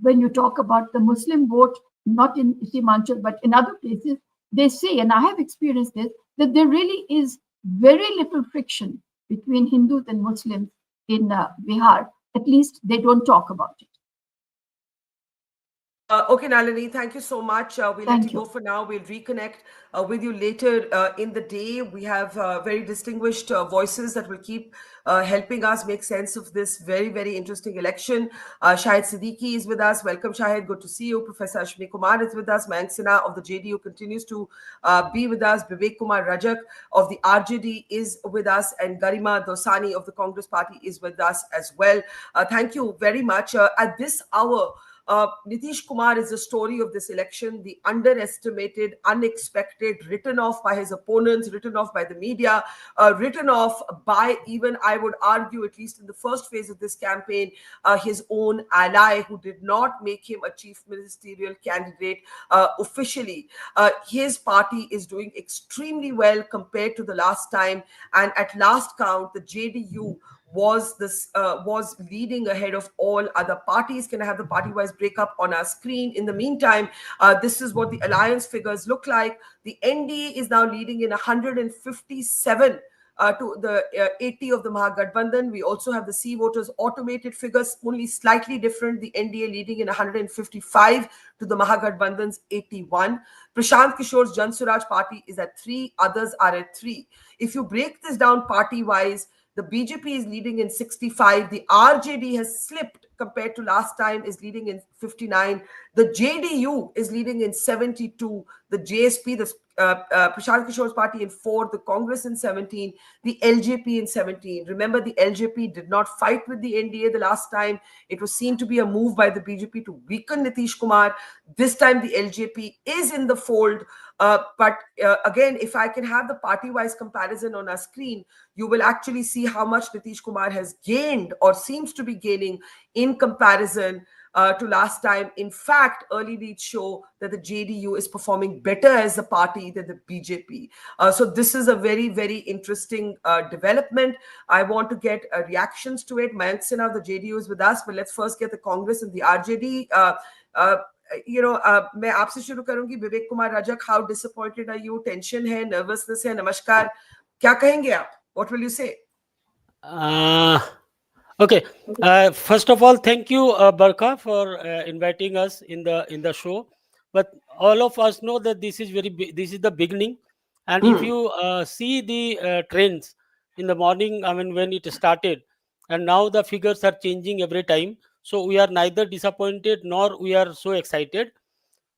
when you talk about the Muslim vote, not in Simanchal, but in other places, they say, and I have experienced this, that there really is very little friction between Hindus and Muslims in Bihar. At least they don't talk about it. Okay, Nalini, thank you so much. We'll let you go for now. We'll reconnect with you later in the day. We have very distinguished voices that will keep helping us make sense of this very, very interesting election. Shahid Siddiqui is with us. Welcome, Shahid. Good to see you. Professor Ashwini Kumar is with us. Mayank Sinha of the JDU continues to be with us. Vivek Kumar Rajak of the RJD is with us. And Garima Dosani of the Congress Party is with us as well. Thank you very much. At this hour, Nitish Kumar is the story of this election, the underestimated, unexpected, written off by his opponents, written off by the media, written off by even, I would argue, at least in the first phase of this campaign, his own ally who did not make him a chief ministerial candidate officially. His party is doing extremely well compared to the last time. And at last count, the JDU was leading ahead of all other parties. Can I have the party-wise breakup on our screen? In the meantime, this is what the alliance figures look like. The NDA is now leading in 157 to the 80 of the Mahagathbandhan. We also have the C voters automated figures, only slightly different. The NDA leading in 155 to the Mahagathbandhan's 81. Prashant Kishor's Jan Suraaj party is at 3, others are at 3. If you break this down party-wise, the BJP is leading in 65. The RJD has slipped compared to last time, is leading in 59. The JDU is leading in 72. The JSP, the Prashant Kishor's party in 4. The Congress in 17. The LJP in 17. Remember, the LJP did not fight with the NDA the last time. It was seen to be a move by the BJP to weaken Nitish Kumar. This time, the LJP is in the fold. But again, if I can have the party-wise comparison on our screen, you will actually see how much Nitish Kumar has gained or seems to be gaining in comparison to last time. In fact, early leads show that the JDU is performing better as a party than the BJP. So this is a very, very interesting development. I want to get reactions to it. Mayank Sinha, the JDU is with us, but let's first get the Congress and the RJD. मैं आपसे शुरू करूंगी. Vivek Kumar Rajak, how disappointed are you? Tension है, nervousness है. नमस्कार, क्या कहेंगे आप? What will you say? Okay. First of all, thank you, Barkha, for inviting us in the show. But all of us know that this is the beginning, and if you see the trends in the morning, I mean, when it started, and now the figures are changing every time. So we are neither disappointed nor we are so excited.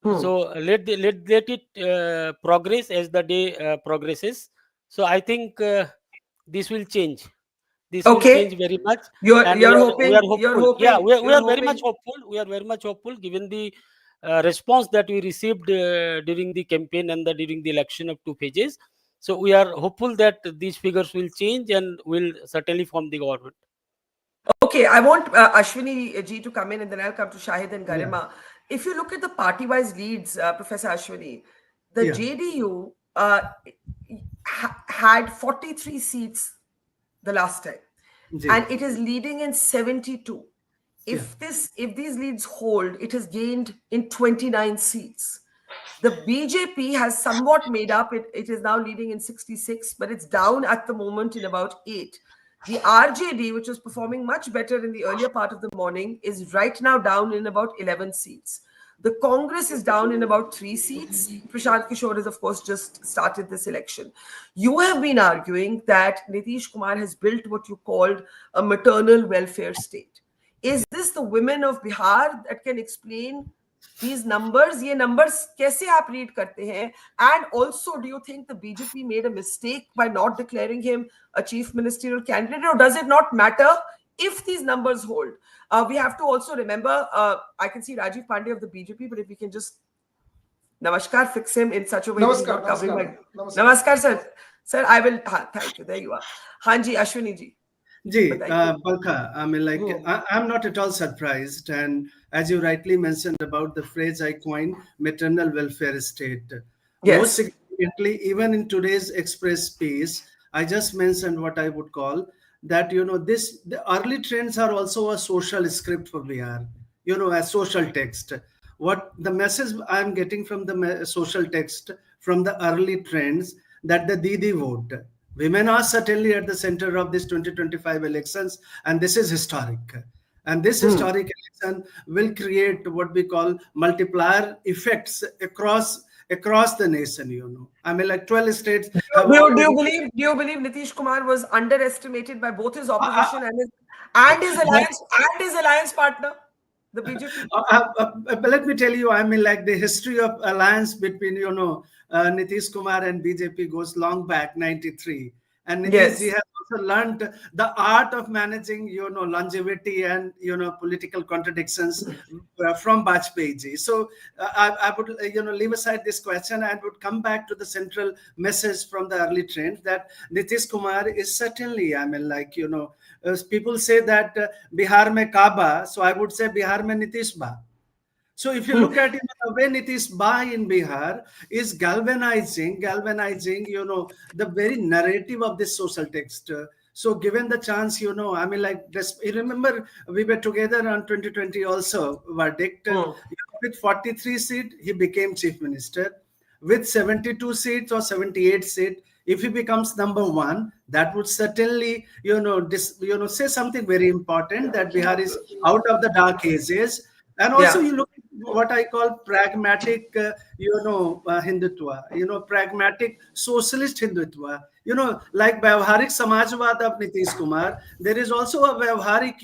So let it progress as the day progresses. So I think this will change. This will change very much. You're hoping. We are hopeful. You're hoping. Yeah, we are very hoping. much hopeful. We are very much hopeful given the response that we received during the campaign and during the election of 2 pages. So we are hopeful that these figures will change and will certainly form the government. Okay, I want Ashwini ji to come in, and then I'll come to Shahid and Garima. Yeah. If you look at the party-wise leads, Professor Ashwini, the JDU had 43 seats the last time, and it is leading in 72. If these leads hold, it has gained in 29 seats. The BJP has somewhat made up. It is now leading in 66, but it's down at the moment in about 8. The RJD, which was performing much better in the earlier part of the morning, is right now down in about 11 seats. The Congress is down in about 3 seats. Prashant Kishor has, of course, just started this election. You have been arguing that Nitish Kumar has built what you called a maternal welfare state. Is this the women of Bihar that can explain these numbers? ये numbers कैसे आप read करते हैं? And also, do you think the BJP made a mistake by not declaring him a chief ministerial candidate, or does it not matter if these numbers hold? We have to also remember, I can see Rajiv Pandey of the BJP, but if we can just Namaskar, fix him in such a way that he's not covering my... Namaskar, sir. Sir, I will... thank you. There you are. Hanji, Ashwini ji. Barkha, I mean, like, I'm not at all surprised. And as you rightly mentioned about the phrase I coined, maternal welfare state. Yes. Most significantly, even in today's express piece, I just mentioned what I would call that, the early trends are also a social script for Bihar, a social text. What the message I'm getting from the social text, from the early trends, that the Didi vote. Women are certainly at the center of this 2025 elections, and this is historic. And this historic election will create what we call multiplier effects across the nation. I mean, like 12 states. Do you believe Nitish Kumar was underestimated by both his opposition and his alliance partner, the BJP? Let me tell you, I mean, like the history of alliance between Nitish Kumar and BJP goes long back, 93. And Nitish ji has also learned the art of managing, longevity and, political contradictions from Bajpayee ji. So I would, leave aside this question and would come back to the central message from the early trend that Nitish Kumar is certainly, I mean, like, people say that Bihar mein Kaaba, so I would say Bihar mein Nitish Ba. So if you look at it, the way Nitish Ba in Bihar is galvanizing, the very narrative of this social text. So given the chance, you know, I mean, like this, you remember we were together on 2020 also, verdict. With 43 seats, he became chief minister. With 72 seats or 78 seats, if he becomes number one, that would certainly, you know, say something very important, that Bihar is out of the dark ages. And also you look at what I call pragmatic, Hindutva, pragmatic socialist Hindutva. Like Vyavharik Samajwad of Nitish Kumar, there is also a Vyavharik,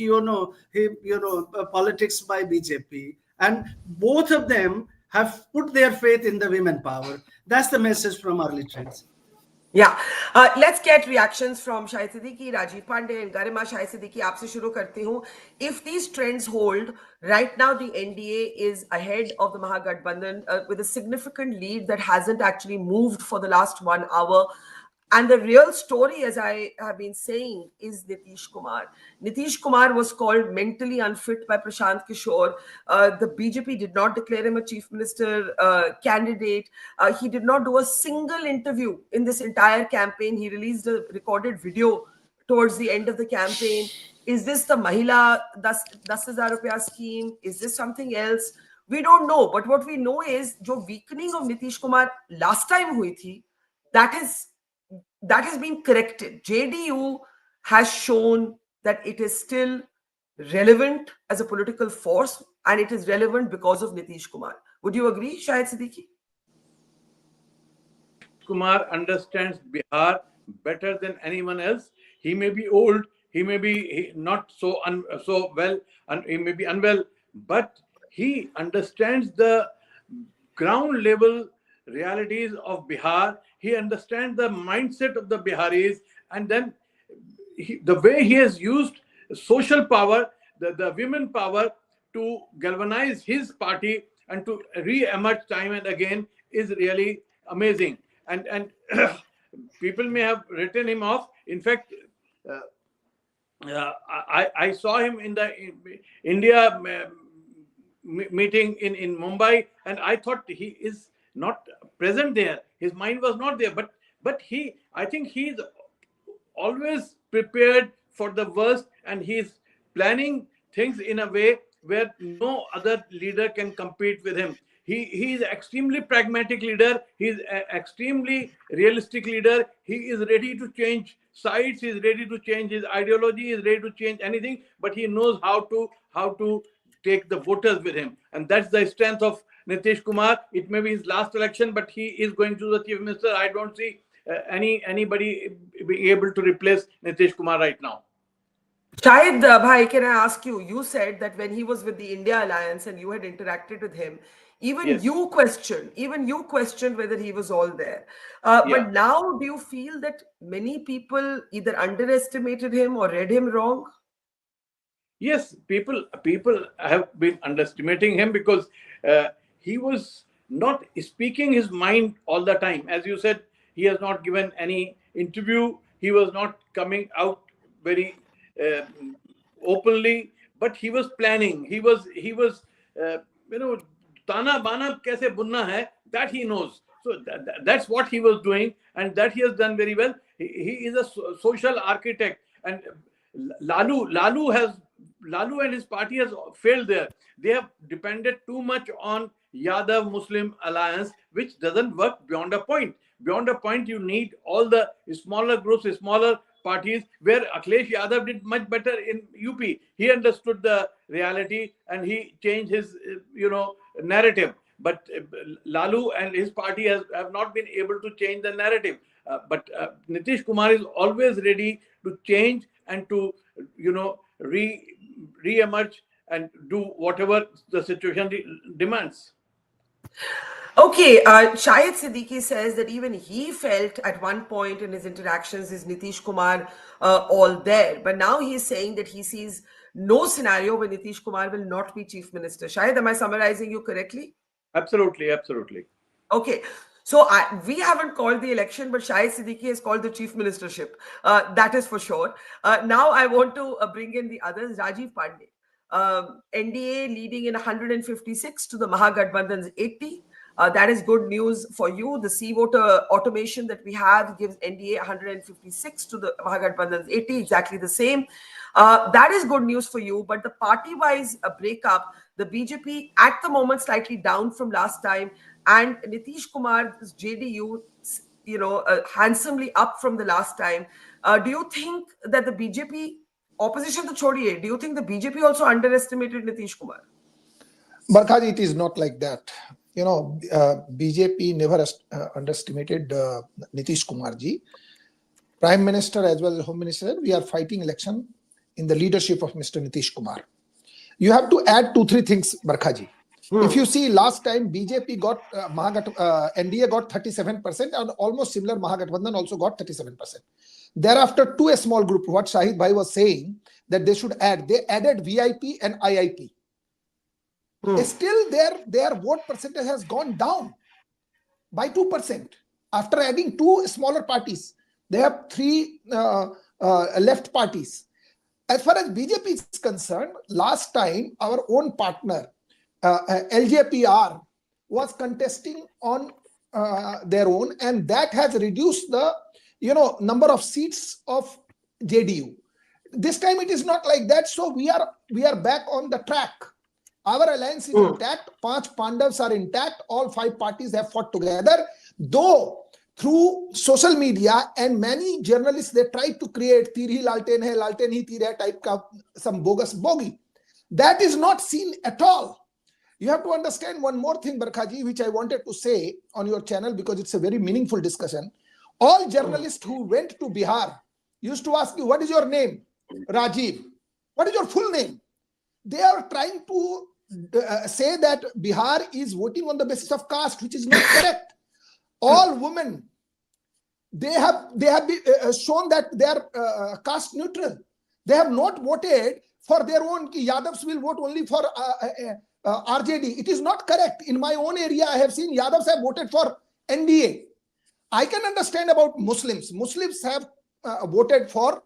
politics by BJP. And both of them have put their faith in the women power. That's the message from early trends. Yeah, let's get reactions from Shahid Siddiqui, Rajiv Pandey, and Garima. Shahid Siddiqui, aapse shuru karti hu. If these trends hold, right now the NDA is ahead of the Mahagathbandhan with a significant lead that hasn't actually moved for the last 1 hour. And the real story, as I have been saying, is Nitish Kumar. Nitish Kumar was called mentally unfit by Prashant Kishor. The BJP did not declare him a chief minister candidate. He did not do a single interview in this entire campaign. He released a recorded video towards the end of the campaign. Is this the Mahila 10,000 rupees scheme? Is this something else? We don't know. But what we know is, the weakening of Nitish Kumar last time hui thi, that has been corrected. JDU has shown that it is still relevant as a political force, and it is relevant because of Nitish Kumar. Would you agree, Shahid Siddiqui? Kumar understands Bihar better than anyone else. He may be old, he may be not so well, and he may be unwell, but he understands the ground level realities of Bihar. He understands the mindset of the Biharis, and then the way he has used social power, the women power, to galvanize his party and to re-emerge time and again is really amazing. And people may have written him off. In fact, I saw him in the India meeting in Mumbai, and I thought he is not present there. His mind was not there. But I think he's always prepared for the worst, and he's planning things in a way where no other leader can compete with him. He is an extremely pragmatic leader. He's an extremely realistic leader. He is ready to change sides. He's ready to change his ideology. He's ready to change anything. But he knows how to take the voters with him, and that's the strength of Nitish Kumar. It may be his last election, but he is going to the chief minister. I don't see anybody being able to replace Nitish Kumar right now. Shahid bhai, can I ask you? You said that when he was with the India Alliance and you had interacted with him, even you questioned whether he was all there. But now, do you feel that many people either underestimated him or read him wrong? Yes, people have been underestimating him because he was not speaking his mind all the time. As you said, he has not given any interview. He was not coming out very openly, but he was planning. He was Tana Bana kaise bunna hai, that he knows. So that's what he was doing, and that he has done very well. He is a social architect, and Lalu and his party has failed there. They have depended too much on Yadav Muslim alliance, which doesn't work beyond a point. Beyond a point, you need all the smaller groups, smaller parties, where Akhilesh Yadav did much better in UP. He understood the reality and he changed his narrative. But Lalu and his party have not been able to change the narrative. But Nitish Kumar is always ready to change and to re-emerge and do whatever the situation demands. Okay, Shahid Siddiqui says that even he felt at one point in his interactions is Nitish Kumar all there. But now he is saying that he sees no scenario where Nitish Kumar will not be chief minister. Shahid, am I summarizing you correctly? Absolutely, absolutely. Okay. So we haven't called the election, but Shahid Siddiqui has called the chief ministership. That is for sure. Now I want to bring in the others. Rajiv Pandey. NDA leading in 156 to the Mahagathbandhan's 80. That is good news for you. The C-voter automation that we have gives NDA 156 to the Mahagathbandhan's 80, exactly the same. That is good news for you. But the party-wise breakup, the BJP at the moment slightly down from last time, and Nitish Kumar's JDU, handsomely up from the last time. Do you think that the BJP opposition to chodiye, do you think the BJP also underestimated Nitish Kumar? Barkha, it is not like that. BJP never underestimated Nitish Kumar ji. Prime Minister as well as Home Minister, we are fighting election in the leadership of Mr. Nitish Kumar. You have to add 2-3 things, Barkha ji. If you see last time BJP got NDA got 37% and almost similar Mahagathbandhan also got 37%. Thereafter, to a small group, what Shahid Bhai was saying that they should add, they added VIP and IIP. Still their vote percentage has gone down by 2% after adding 2 smaller parties. They have 3 left parties. As far as BJP is concerned, last time our own partner LJPR was contesting on their own, and that has reduced the number of seats of JDU. This time it is not like that, so we are back on the track. Our alliance is intact. 5 Pandavs are intact. All 5 parties have fought together. Though through social media and many journalists, they tried to create "tir hi lalten hai, lalten hi tir hai" type ka some bogus bogie. That is not seen at all. You have to understand one more thing, Barkhaji, which I wanted to say on your channel because it's a very meaningful discussion. All journalists who went to Bihar used to ask you, what is your name? Rajiv. What is your full name? They are trying to say that Bihar is voting on the basis of caste, which is not correct. All women, they have shown that they are caste neutral. They have not voted for their own. Yadavs will vote only for RJD. It is not correct. In my own area, I have seen Yadavs have voted for NDA. I can understand about Muslims. Muslims have voted for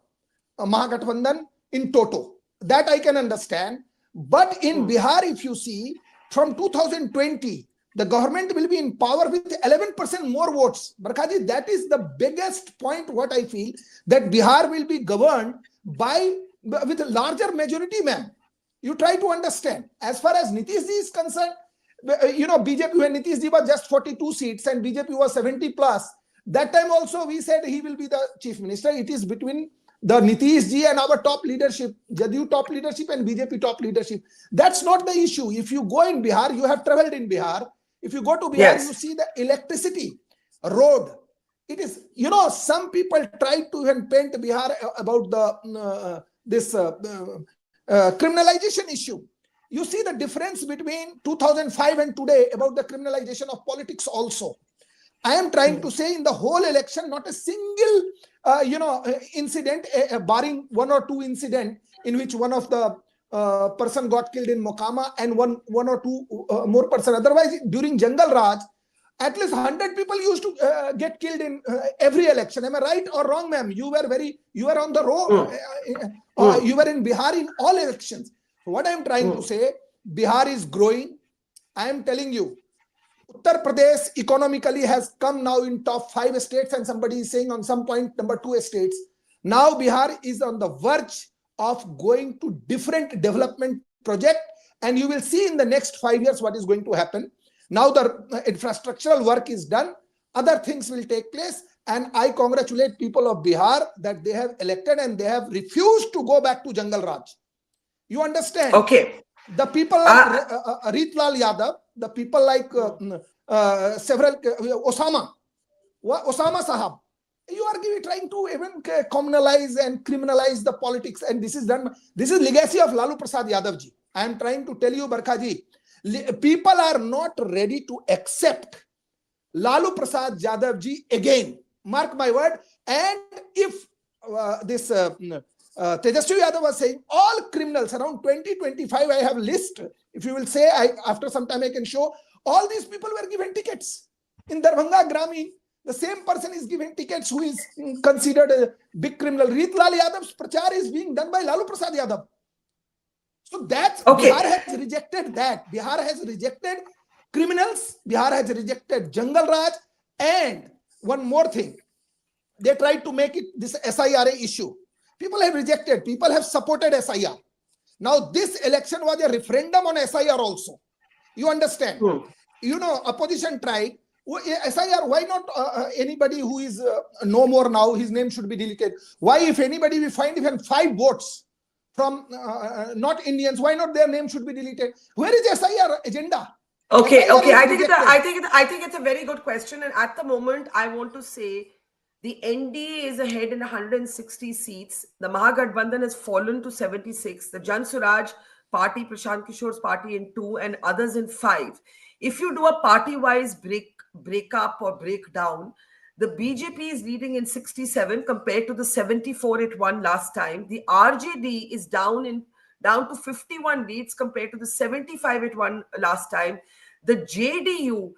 Mahagathbandhan in toto. That I can understand. But in Bihar, if you see, from 2020, the government will be in power with 11% more votes. Barkhaji, that is the biggest point what I feel, that Bihar will be governed with a larger majority, ma'am. You try to understand. As far as Nitish ji is concerned, BJP, when Nitish ji was just 42 seats and BJP was 70 plus, that time also we said he will be the chief minister. It is between the Nitish ji and our top leadership, JDU top leadership and BJP top leadership. That's not the issue. If you go in Bihar, you have traveled in Bihar. If you go to Bihar, you see the electricity, road. It is, some people try to even paint Bihar about this criminalization issue. You see the difference between 2005 and today about the criminalization of politics also. I am trying to say in the whole election, not a single, incident, barring 1 or 2 incident in which one of the person got killed in Mokama and one or 2 more person. Otherwise, during Jungle Raj, at least 100 people used to get killed in every election. Am I right or wrong, ma'am? You were on the road. You were in Bihar in all elections. So what I am trying to say, Bihar is growing. I am telling you, Uttar Pradesh economically has come now in top 5 states, and somebody is saying on some point number 2 states. Now Bihar is on the verge of going to different development project, and you will see in the next 5 years what is going to happen. Now the infrastructural work is done, other things will take place, and I congratulate people of Bihar that they have elected and they have refused to go back to Jungle Raj. You understand? Okay. The people like Ritlal Yadav, the people like several Osama Sahab, you are trying to even communalize and criminalize the politics, and this is done. This is legacy of Lalu Prasad Yadav ji. I am trying to tell you, Barkha ji, people are not ready to accept Lalu Prasad Yadav ji again. Mark my word. And if this Tejasvi Yadav was saying all criminals around 2025, I have list. If you will say, after some time I can show, all these people were given tickets. In Darbhanga Grami, the same person is given tickets who is considered a big criminal. Ritlal Yadav's prachar is being done by Lalu Prasad Yadav. So that's, Bihar has rejected that. Bihar has rejected criminals. Bihar has rejected Jungle Raj. And one more thing, they tried to make it this SIR issue. People have rejected, people have supported SIR. Now this election was a referendum on SIR also. You understand? You know, opposition tried. SIR, why not anybody who is no more now, his name should be deleted? Why, if anybody we find even 5 votes from not Indians, why not their name should be deleted? Where is SIR agenda? Okay, SIR okay. is I think it's a very good question. And at the moment, I want to say the NDA is ahead in 160 seats. The Mahagathbandhan has fallen to 76. The Jan Suraaj party, Prashant Kishor's party in 2 and others in 5. If you do a party-wise breakup or breakdown, the BJP is leading in 67 compared to the 74 it won last time. The RJD is down to 51 leads compared to the 75 it won last time. The JDU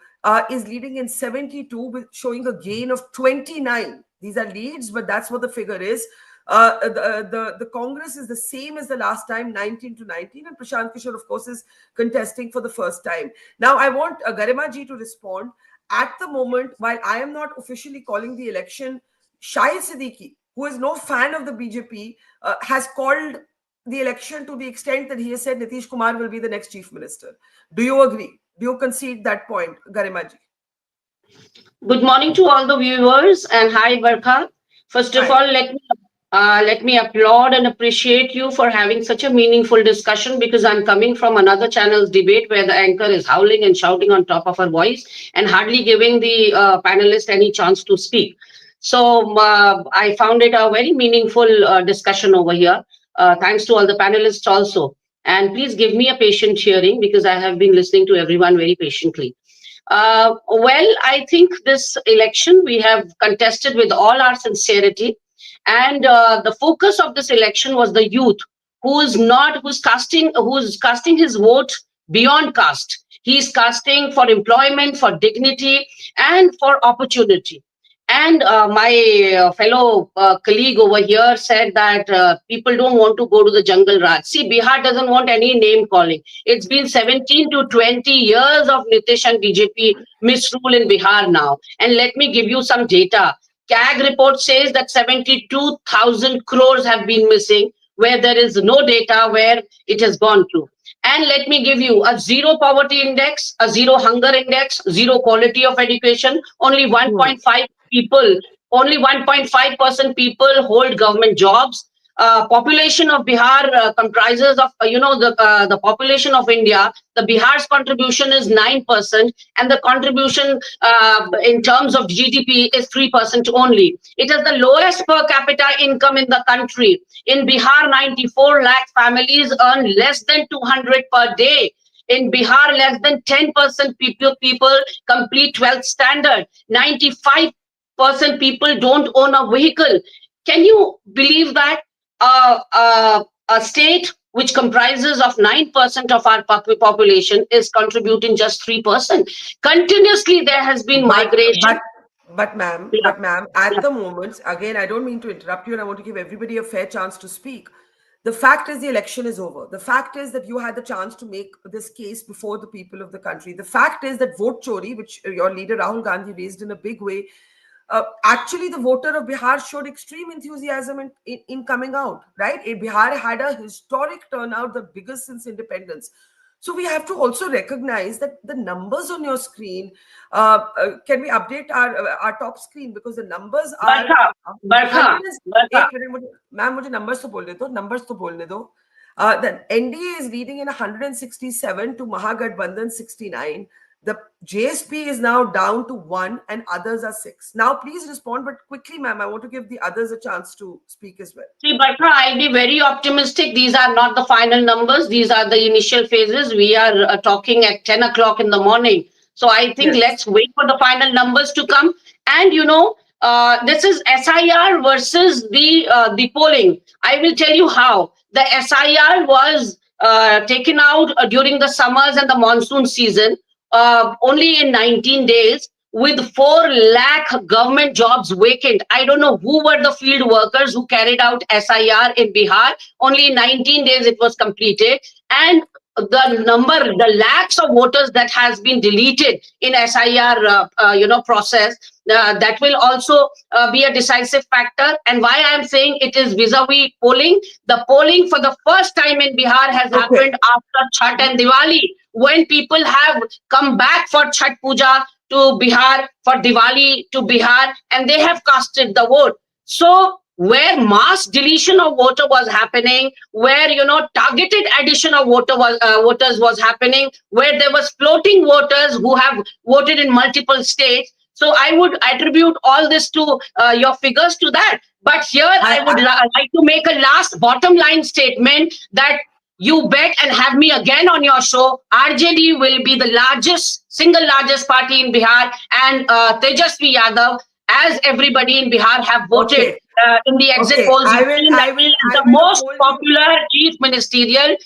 is leading in 72 with showing a gain of 29. These are leads, but that's what the figure is. The Congress is the same as the last time, 19 to 19, and Prashant Kishor, of course, is contesting for the first time. Now, I want Garima ji to respond. At the moment, while I am not officially calling the election, Shahid Siddiqui, who is no fan of the BJP, has called the election to the extent that he has said Nitish Kumar will be the next chief minister. Do you agree? Do you concede that point, Garima ji? Good morning to all the viewers, and hi, Barkha. First of all, let me applaud and appreciate you for having such a meaningful discussion, because I'm coming from another channel's debate where the anchor is howling and shouting on top of her voice and hardly giving the panelist any chance to speak. So I found it a very meaningful discussion over here. Thanks to all the panelists also. And please give me a patient hearing, because I have been listening to everyone very patiently. Well, I think this election we have contested with all our sincerity. And the focus of this election was the youth, who's casting his vote beyond caste. He's casting for employment, for dignity, and for opportunity. And my fellow colleague over here said that people don't want to go to the jungle raj. See, Bihar doesn't want any name calling. It's been 17 to 20 years of Nitish and BJP misrule in Bihar now. And let me give you some data. CAG report says that 72,000 crores have been missing, where there is no data where it has gone to. And let me give you a 0 poverty index, a 0 hunger index, 0 quality of education, only 1.5 people, only 1.5% people hold government jobs. Population of Bihar comprises of, the population of India. The Bihar's contribution is 9%, and the contribution in terms of GDP is 3% only. It is the lowest per capita income in the country. In Bihar, 94 lakh families earn less than 200 per day. In Bihar, less than 10% people complete 12th standard. 95% people don't own a vehicle. Can you believe that? A state which comprises of 9% of our population is contributing just 3%. Continuously, there has been migration. But ma'am, at the moment, again, I don't mean to interrupt you, and I want to give everybody a fair chance to speak. The fact is the election is over. The fact is that you had the chance to make this case before the people of the country. The fact is that vote chori, which your leader Rahul Gandhi raised in a big way, actually the voter of Bihar showed extreme enthusiasm in coming out, right? Bihar had a historic turnout, the biggest since independence. So we have to also recognize that the numbers on your screen, can we update our top screen, because the numbers are... Barkha. Ma'am, mujhe numbers to bolne do. The NDA is leading in 167 to Mahagathbandhan 69. The JSP is now down to 1 and others are 6. Now, please respond, but quickly, ma'am, I want to give the others a chance to speak as well. See, Barkha, I'll be very optimistic. These are not the final numbers. These are the initial phases. We are talking at 10 o'clock in the morning. So I think let's wait for the final numbers to come. And, this is SIR versus the polling. I will tell you how. The SIR was taken out during the summers and the monsoon season. Only in 19 days, with 4 lakh government jobs vacant. I don't know who were the field workers who carried out SIR in Bihar. Only in 19 days it was completed. And the lakhs of voters that has been deleted in SIR, process, that will also be a decisive factor. And why I am saying it is vis-a-vis polling, the polling for the first time in Bihar has happened after Chhath and Diwali, when people have come back for Chhath Puja to Bihar, for Diwali to Bihar, and they have casted the vote. So where mass deletion of voter was happening, where targeted addition of voters was happening, where there was floating voters who have voted in multiple states. So I would attribute all this to your figures to that. But here I would like to make a last bottom line statement that you bet and have me again on your show. RJD will be the single largest party in Bihar, and Tejasvi Yadav, as everybody in Bihar have voted in the exit polls, the most popular chief ministerial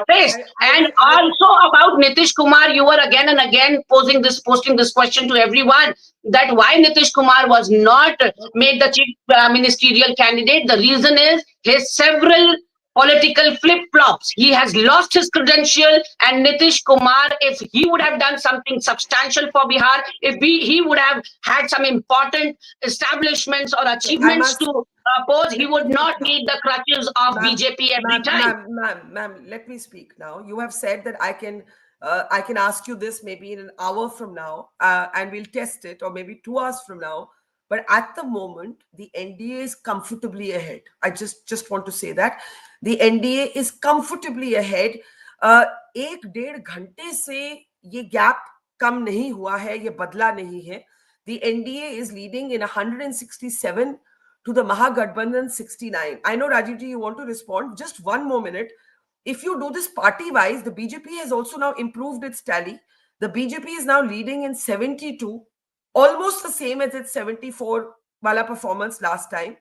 face. And also about Nitish Kumar, you were again and again posting this question to everyone, that why Nitish Kumar was not made the chief ministerial candidate. The reason is his several political flip-flops. He has lost his credential, and Nitish Kumar, if he would have done something substantial for Bihar, if he would have had some important establishments or achievements to pose, he would not need the crutches of BJP every time. Ma'am, let me speak now. You have said that I can ask you this maybe in an hour from now, and we'll test it, or maybe 2 hours from now. But at the moment, the NDA is comfortably ahead. I just want to say that the NDA is comfortably ahead. 1-1.5 घंटे से ये gap कम नहीं हुआ है, ये बदला नहीं है. The NDA is leading in 167 to the Mahagathbandhan 69. I know, Rajiv ji, you want to respond. Just one more minute. If you do this party-wise, the BJP has also now improved its tally. The BJP is now leading in 72. Almost the same as its 74 wala performance last time.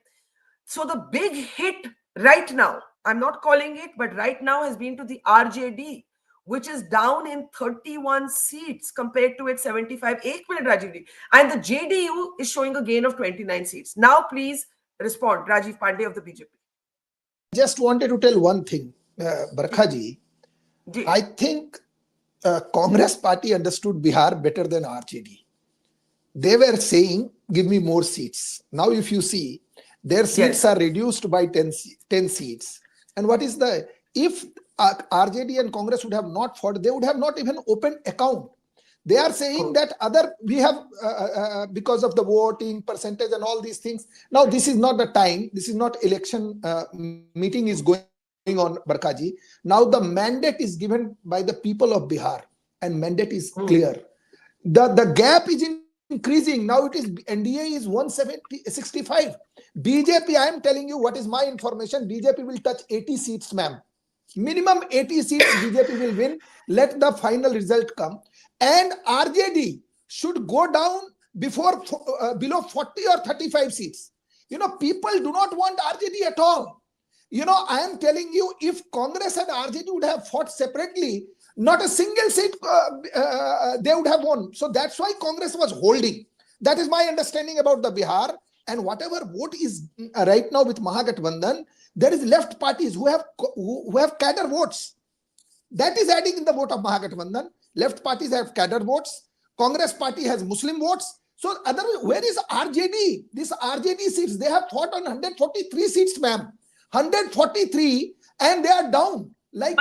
So the big hit right now, I'm not calling it, but right now has been to the RJD, which is down in 31 seats compared to its 75. 1 minute, Rajiv ji. And the JDU is showing a gain of 29 seats. Now, please respond, Rajiv Pandey of the BJP. Just wanted to tell one thing, Barkha ji. I think Congress party understood Bihar better than RJD. They were saying, give me more seats. Now, if you see, their seats are reduced by 10 seats. And what is if RJD and Congress would have not fought, they would have not even opened account. They are saying that we have, because of the voting percentage and all these things. Now, this is not the time. This is not election meeting is going on, Barkha ji. Now, the mandate is given by the people of Bihar, and mandate is clear. The gap is increasing. Now it is NDA is 165. BJP, I am telling you what is my information. BJP will touch 80 seats, ma'am. Minimum 80 seats BJP will win. Let the final result come. And RJD should go down below 40 or 35 seats. People do not want RJD at all. I am telling you, if Congress and RJD would have fought separately, not a single seat they would have won. So that's why Congress was holding. That is my understanding about the Bihar. And whatever vote is right now with Mahagathbandhan, there is left parties who have cadre votes. That is adding in the vote of Mahagathbandhan. Left parties have cadre votes. Congress party has Muslim votes. So where is RJD? These RJD seats, they have fought on 143 seats, ma'am. 143, and they are down. Like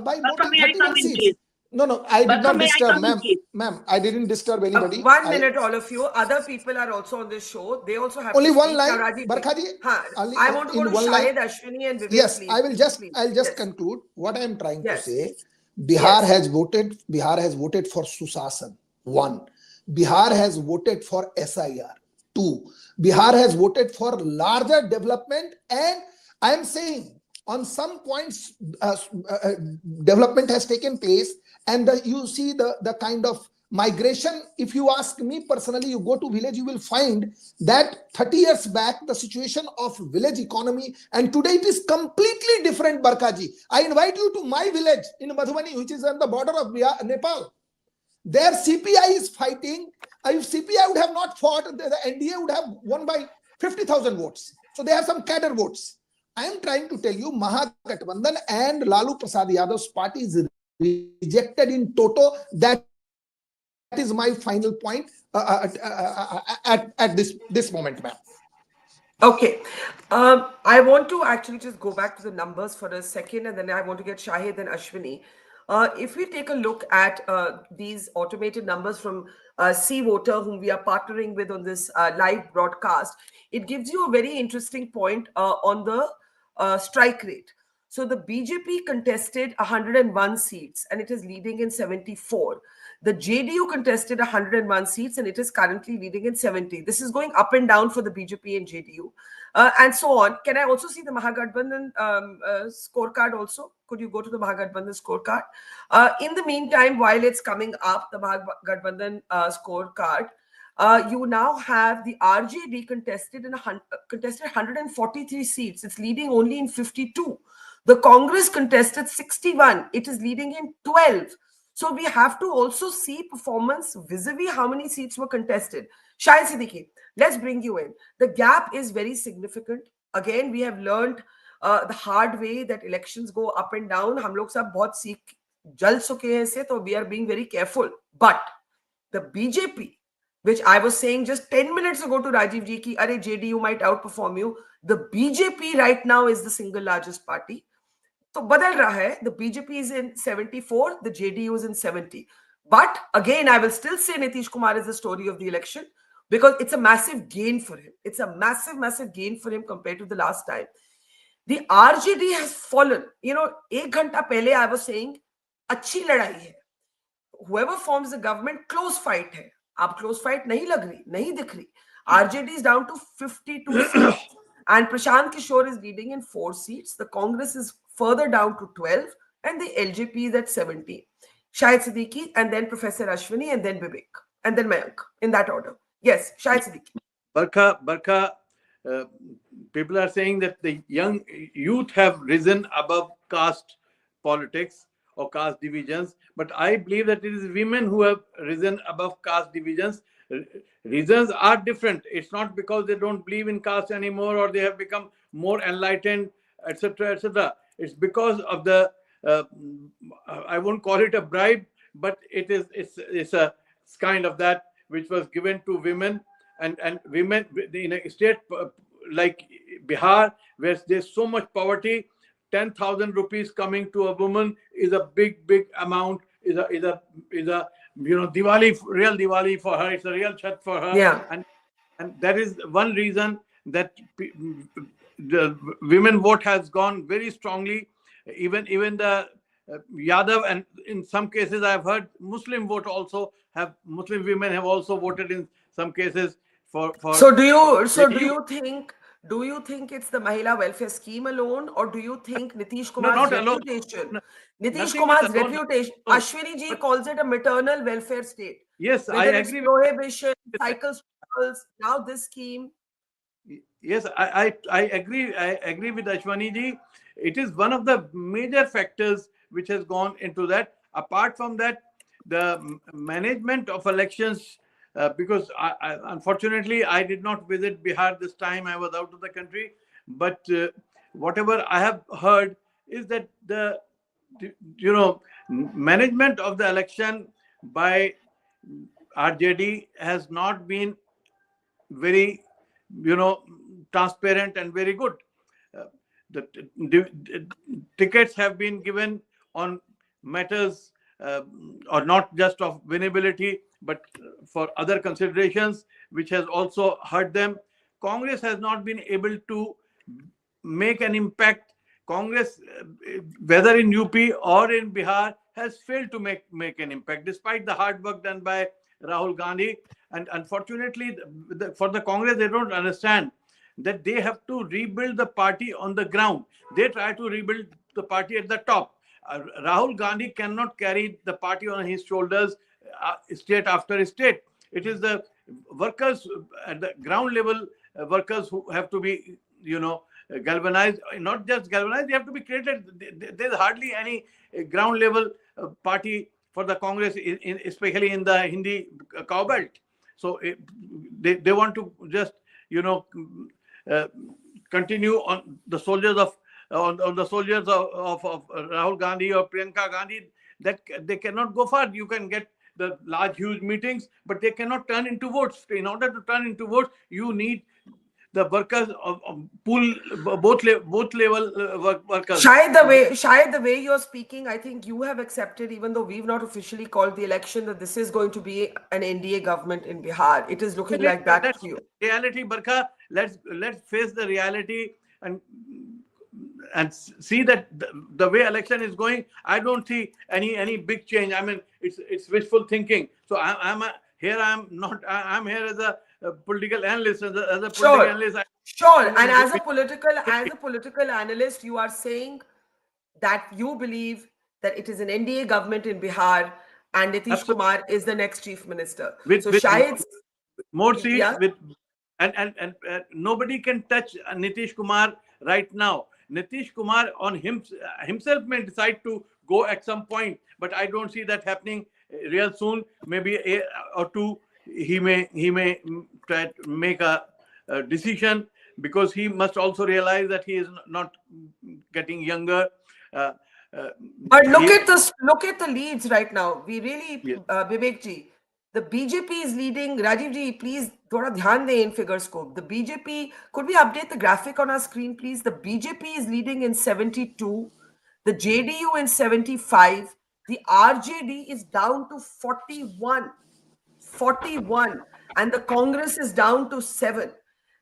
by more than 31 seats. No, I did not disturb, ma'am. I didn't disturb anybody. 1 minute, all of you. Other people are also on this show. They also have only to one speak. line. Barkha ji, I want to go to Shahid, Ashwini, and Vivek. Yes, please. I'll just conclude what I am trying to say. Bihar has voted for Susasan. 1. Bihar has voted for SIR. 2. Bihar has voted for larger development, and I am saying on some points development has taken place, and you see the kind of migration. If you ask me personally, you go to village, you will find that 30 years back the situation of village economy, and today it is completely different. Barkha ji, I invite you to my village in Madhubani, which is on the border of Nepal. Their CPI is fighting. If CPI would have not fought, the NDA would have won by 50,000 votes. So they have some cadre votes. I am trying to tell you, Mahagathbandhan and Lalu Prasad Yadav's party is rejected in toto. That is my final point at this moment, ma'am. Okay. I want to actually just go back to the numbers for a second, and then I want to get Shahid and Ashwini. If we take a look at these automated numbers from C Voter, whom we are partnering with on this live broadcast, it gives you a very interesting point on the strike rate. So the BJP contested 101 seats and it is leading in 74. The JDU contested 101 seats and it is currently leading in 70. This is going up and down for the BJP and JDU and so on. Can I also see the Mahagathbandhan scorecard also? Could you go to the Mahagathbandhan scorecard? In the meantime, while it's coming up, the Mahagathbandhan scorecard, you now have the RJD contested 143 seats. It's leading only in 52. The Congress contested 61. It is leading in 12. So we have to also see performance vis-a-vis how many seats were contested. Shahid Siddiqui, let's bring you in. The gap is very significant. Again, we have learned the hard way that elections go up and down. हम लोग सब बहुत सीख जल चुके हैं इसे, तो we are being very careful. But the BJP, which I was saying just 10 minutes ago to Rajiv ji ki, "Arey, JDU might outperform you." The BJP right now is the single largest party. So badal raha hai. The BJP is in 74, the JDU is in 70. But again, I will still say Nitish Kumar is the story of the election because it's a massive gain for him. It's a massive, massive gain for him compared to the last time. The RJD has fallen. You know, ek ghanta pehle I was saying, अच्छी लड़ाई है. Whoever forms the government, close fight hai. Ab close fight nahi lag rahi, nahi dikh rahi. RJD is down to 52 seats. And Prashant Kishor is leading in 4 seats. The Congress is further down to 12. And the LJP is at 70. Shahid Siddiqui, and then Professor Ashwini, and then Vivek, and then Mayank, in that order. Yes, Shahid Siddiqui. Barkha, people are saying that the young youth have risen above caste politics or caste divisions, but I believe that it is women who have risen above caste divisions. Reasons are different. It's not because they don't believe in caste anymore or they have become more enlightened, etc., etc. It's because of the I won't call it a bribe, but it's a kind of that which was given to women and women in a state like Bihar, where there's so much poverty. 10,000 rupees coming to a woman is a big amount. Is a Diwali, real Diwali for her. It's a real chat for her. Yeah. And that is one reason that the women vote has gone very strongly. Even the Yadav, and in some cases I've heard Muslim vote also have, Muslim women have also voted in some cases for. So do you think it's the Mahila welfare scheme alone, or do you think Nitish Kumar's reputation? Nitish Kumar's reputation. Ashwini ji calls it a maternal welfare state. Yes, Whether I it's agree. Prohibition, cycle struggles, now this scheme. Yes, I agree. I agree with Ashwani ji. It is one of the major factors which has gone into that. Apart from that, the management of elections, because unfortunately I did not visit Bihar this time. I was out of the country. But whatever I have heard is that the management of the election by RJD has not been very transparent and very good. The tickets have been given on matters or not just of winnability, but for other considerations, which has also hurt them. Congress has not been able to make an impact. Congress, whether in UP or in Bihar, has failed to make an impact, despite the hard work done by Rahul Gandhi. And unfortunately, for the Congress, they don't understand that they have to rebuild the party on the ground. They try to rebuild the party at the top. Rahul Gandhi cannot carry the party on his shoulders state after state. It is the workers at the ground level, workers who have to be, galvanized. Not just galvanized, they have to be created. There's hardly any ground level party for the Congress, especially in the Hindi cow belt. So they want to just, continue on the soldiers of Rahul Gandhi or Priyanka Gandhi, that they cannot go far. You can get the large, huge meetings, but they cannot turn into votes. In order to turn into votes, you need the workers pool, both level workers. Shayad, the way you're speaking, I think you have accepted, even though we've not officially called the election, that this is going to be an NDA government in Bihar. It is looking like that to you. Reality, Barkha. Let's face the reality and see that the way election is going, I don't see any big change. I mean, it's wishful thinking. So I'm here as a political analyst. As a political analyst. Sure. And as a political analyst, you are saying that you believe that it is an NDA government in Bihar and Nitish Kumar is the next chief minister. With more seats, yeah? and nobody can touch Nitish Kumar right now. Nitish Kumar on himself may decide to go at some point, but I don't see that happening real soon. Maybe a year or two, he may try to make a decision, because he must also realize that he is not getting younger. But look at the leads right now. We really, Vivek ji, the BJP is leading. Rajiv ji, please, thoda dhyan de in figures ko. The BJP, could we update the graphic on our screen, please? The BJP is leading in 72, the JDU in 75, the RJD is down to 41, and the Congress is down to 7.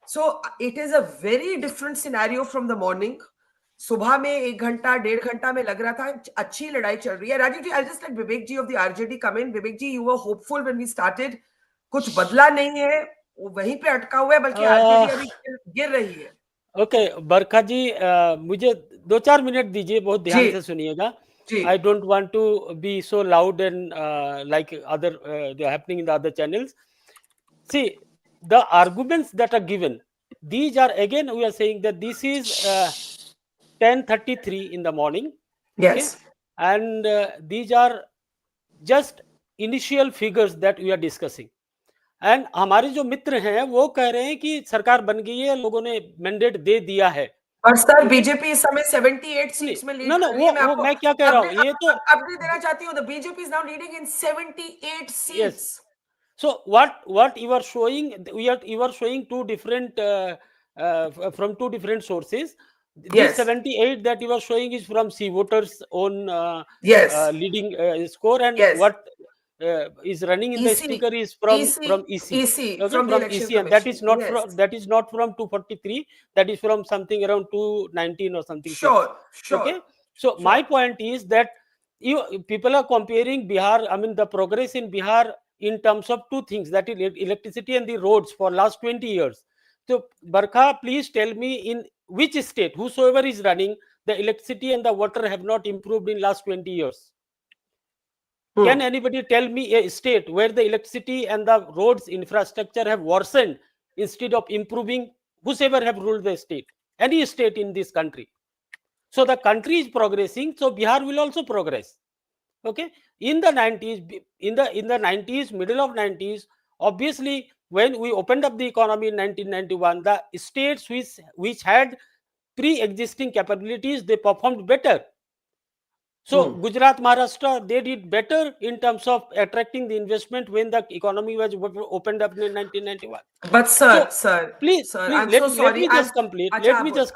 So it is a very different scenario from the morning. सुबह में 1 घंटा 1.5 घंटा में लग रहा था अच्छी लड़ाई चल रही है. राजीव जी, I'll just let Vivek ji of the RJD come in. Vivek ji, you were hopeful when we started. कुछ बदला नहीं है, वो वहीं पे अटका हुआ है, बल्कि RJD अभी गिर रही है. ओके, बरखा जी, मुझे 2-4 मिनट दीजिए, बहुत ध्यान से सुनिएगा. I don't want to be so loud and like other happening in the other channels. See, the arguments that are given, these are, again, we are saying that this is 10:33 in the morning. Yes. Okay? And these are just initial figures that we are discussing. And हमारे जो मित्र हैं वो कह रहे हैं कि सरकार बन गई है, लोगों ने मैंडेट दे दिया है. और सर, बीजेपी इस समय 78 सीट्स में लीड कर रही है. मैं क्या कह रहा हूँ, ये तो अपडेट देना चाहती हूँ. The BJP is now leading in 78 seats. Yes. So what you are showing, you are showing two different from two different sources. This 78 that you are showing is from C voters own leading score, and what is running in the speaker is from EC, from EC, and that is not from 243. That is from something around 219 or something. Sure. Okay. So my point is that people are comparing Bihar. I mean, the progress in Bihar in terms of two things, that is electricity and the roads for last 20 years. So Barkha, please tell me, in which state, whosoever is running, the electricity and the water have not improved in last 20 years. Can anybody tell me a state where the electricity and the roads infrastructure have worsened instead of improving? Whosoever have ruled the state, any state in this country. So the country is progressing, so Bihar will also progress. Okay, in the 90s, in the 90s, middle of 90s, obviously, when we opened up the economy in 1991, the states which had pre-existing capabilities, they performed better. So Gujarat, Maharashtra, they did better in terms of attracting the investment when the economy was opened up in 1991. But sir, please, I'm let, so sorry. Let me just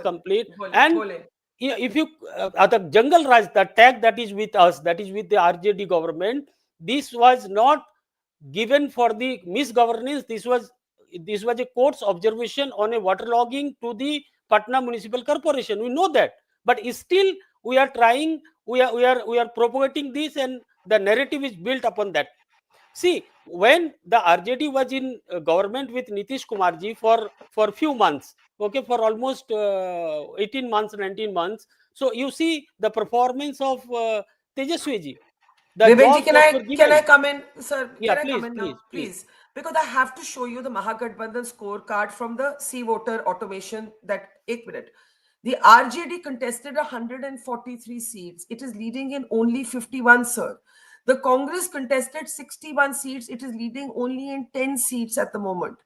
complete. And if you the Jungle Raj, the tag that is with us, that is with the RJD government, this was not given for the misgovernance. This was a court's observation on a waterlogging to the Patna Municipal Corporation. We know that, but still we are trying. We are propagating this, and the narrative is built upon that. See, when the RJD was in government with Nitish Kumar ji for few months, okay, for almost 18 months, 19 months. So you see the performance of Tejaswi ji. Vivek ji, can I come in, sir? Yeah, can I come in now? Please. Because I have to show you the Mahagathbandhan scorecard from the C voter automation. That 1 minute. The RJD contested 143 seats. It is leading in only 51, sir. The Congress contested 61 seats. It is leading only in 10 seats at the moment.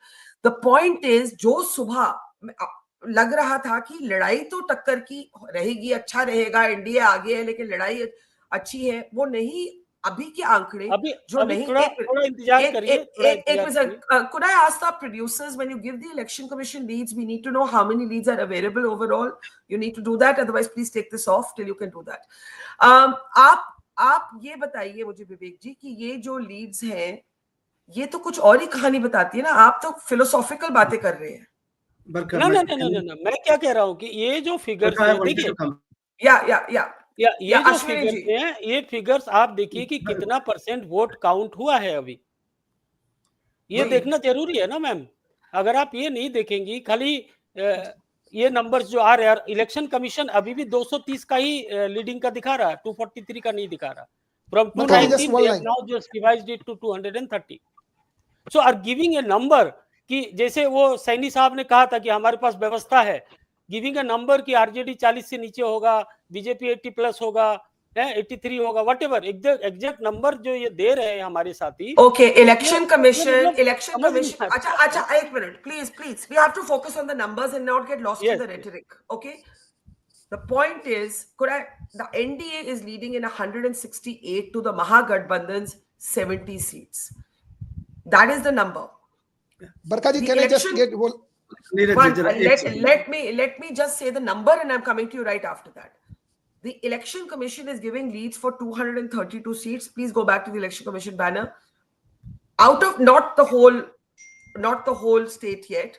The point is, Jo Subha, लग रहा था कि लड़ाई तो टक्कर की रहेगी, अच्छा रहेगा, एनडीए आगे है, लेकिन लड़ाई अच्छी है, वो नहीं। अभी के आंकड़े जो नहीं, थोड़ा इंतजार करिए, एक minute, could I ask the producers, when you give the election commission leads, we need to know how many leads are available overall. You need to do that, otherwise please take this off till you can do that. आप ये बताइए मुझे विवेक जी कि ये जो Leeds हैं ये तो कुछ और ही कहानी बताती है ना, आप तो फिलोसॉफिकल बातें कर रहे हैं। ना, मैं क्या कह रहा हूँ कि ये जो फिगर्स हैं, देखिए ये जो फिगर्स हैं, ये फिगर्स आप देखिए कि कितना % वोट काउंट हुआ है अभी, ये देखना जरूरी है ना मैम। अगर आप ये नहीं देखेंगी, खाली ये नंबर्स जो आ रहे हैं, इलेक्शन कमीशन अभी भी 230 का ही लीडिंग का दिखा रहा है, 243 का नहीं दिखा रहा। From 219 they have now just revised it to 230. So are giving a number कि जैसे वो सैनी साहब ने कहा था कि हमारे पास व्यवस्था है, गिविंग अ नंबर कि आरजेडी 40 से नीचे होगा, बीजेपी 80+ होगा, 83 होगा, व्हाटएवर एग्जैक्ट नंबर जो ये दे रहे हैं हमारे साथी। ओके, इलेक्शन कमीशन अच्छा एक minute please we have to focus on the numbers and not get lost in the rhetoric. Okay, the point is, the NDA is leading in 168 to the Mahagathbandhan's 70 seats. That is the number. Barkha ji, can I just get let me just say the number and I'm coming to you right after that. The election commission is giving leads for 232 seats. Please go back to the election commission banner. Out of not the whole state yet.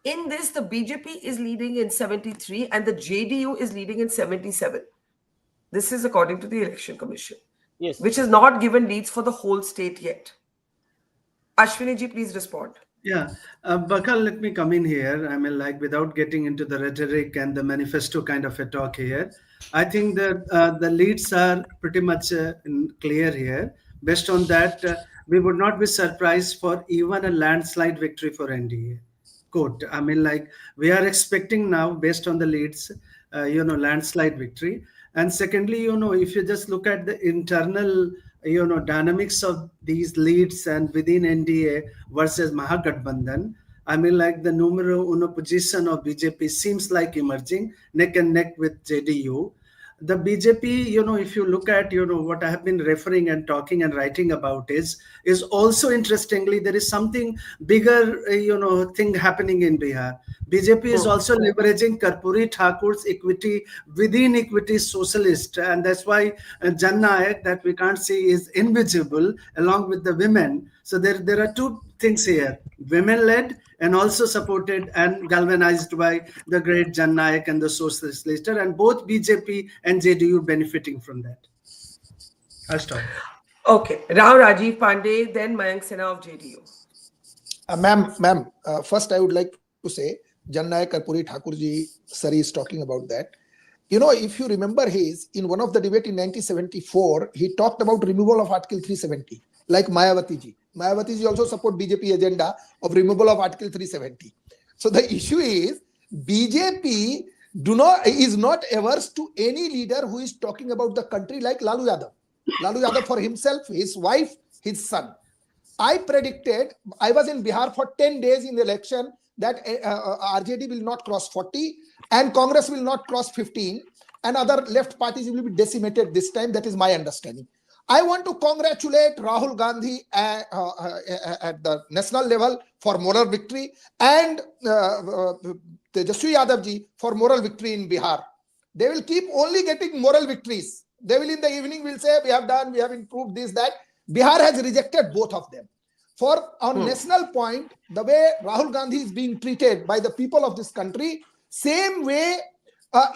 In this, the BJP is leading in 73 and the JDU is leading in 77. This is according to the election commission. Yes. Which is not given leads for the whole state yet. Ashwini ji, please respond. Yeah, Barkha, let me come in here. I mean, like, without getting into the rhetoric and the manifesto kind of a talk here, I think that the leads are pretty much clear here. Based on that, we would not be surprised for even a landslide victory for NDA. Quote, I mean, like, we are expecting now, based on the leads, landslide victory. And secondly, if you just look at the internal, dynamics of these leads and within NDA versus Mahagathbandhan, I mean, like, the numero uno position of BJP seems like emerging neck and neck with JDU. The BJP, if you look at, what I have been referring and talking and writing about is also, interestingly, there is something bigger, thing happening in Bihar. BJP is also leveraging Karpuri Thakur's equity within equity socialist. And that's why Jan Nayak, that we can't see, is invisible along with the women. So there are two things here, women-led and also supported and galvanized by the great Jan Nayak and the socialist leader, and both BJP and JDU benefiting from that. I'll stop. Okay, Rahul Rajiv Pandey, then Mayank Sinha of JDU. Ma'am, first I would like to say, Jan Nayak Karpuri Thakur ji, sir, is talking about that. If you remember in one of the debate in 1974, he talked about removal of Article 370, like Mayawati ji. Mayawati ji also support BJP agenda of removal of Article 370. So the issue is, BJP is not averse to any leader who is talking about the country like Lalu Yadav. Lalu Yadav for himself, his wife, his son. I predicted, I was in Bihar for 10 days in the election, that RJD will not cross 40 and Congress will not cross 15 and other left parties will be decimated this time. That is my understanding. I want to congratulate Rahul Gandhi at the national level for moral victory and Tejaswi Yadav ji for moral victory in Bihar. They will keep only getting moral victories. They will in the evening will say, we have done, we have improved this, that. Bihar has rejected both of them. On national point, the way Rahul Gandhi is being treated by the people of this country, same way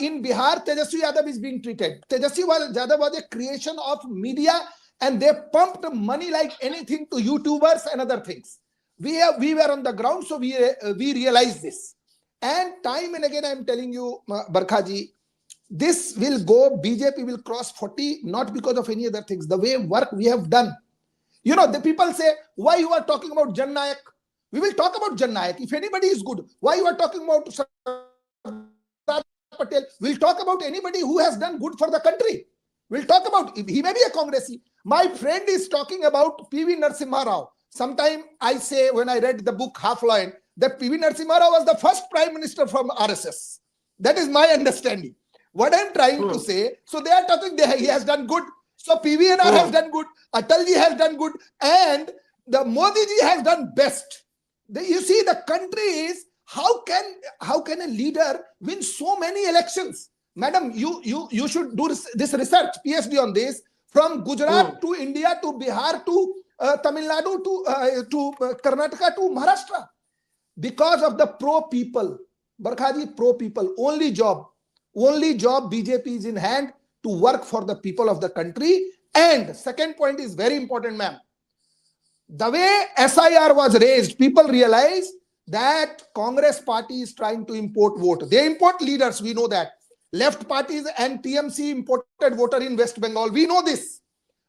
in Bihar, Tejaswi Yadav is being treated. Tejaswi Yadav was a creation of media and they pumped money like anything to YouTubers and other things. We were on the ground, so we realized this. And time and again, I am telling you, Barkha ji, this will go, BJP will cross 40, not because of any other things. The way work we have done. The people say, why you are talking about Jan Nayak? We will talk about Jan Nayak. If anybody is good, why you are talking about Sardar Patel? We'll talk about anybody who has done good for the country. We'll talk about, he may be a Congressee. My friend is talking about PV Narasimha Rao. Sometime I say, when I read the book Half Line, that PV Narasimha Rao was the first prime minister from RSS. That is my understanding. What I'm trying to say, so they are talking, he has done good. So PVNR has done good, Atalji has done good, and the Modi ji has done best. You see, the country is, how can a leader win so many elections? Madam, you should do this research, PhD on this, from Gujarat to India to Bihar to Tamil Nadu to Karnataka to Maharashtra. Because of the pro-people, Barkhaji, pro-people, only job BJP is in hand to work for the people of the country. And second point is very important, ma'am. The way SIR was raised, people realize that Congress party is trying to import vote. They import leaders, we know that. Left parties and TMC imported voter in West Bengal. We know this.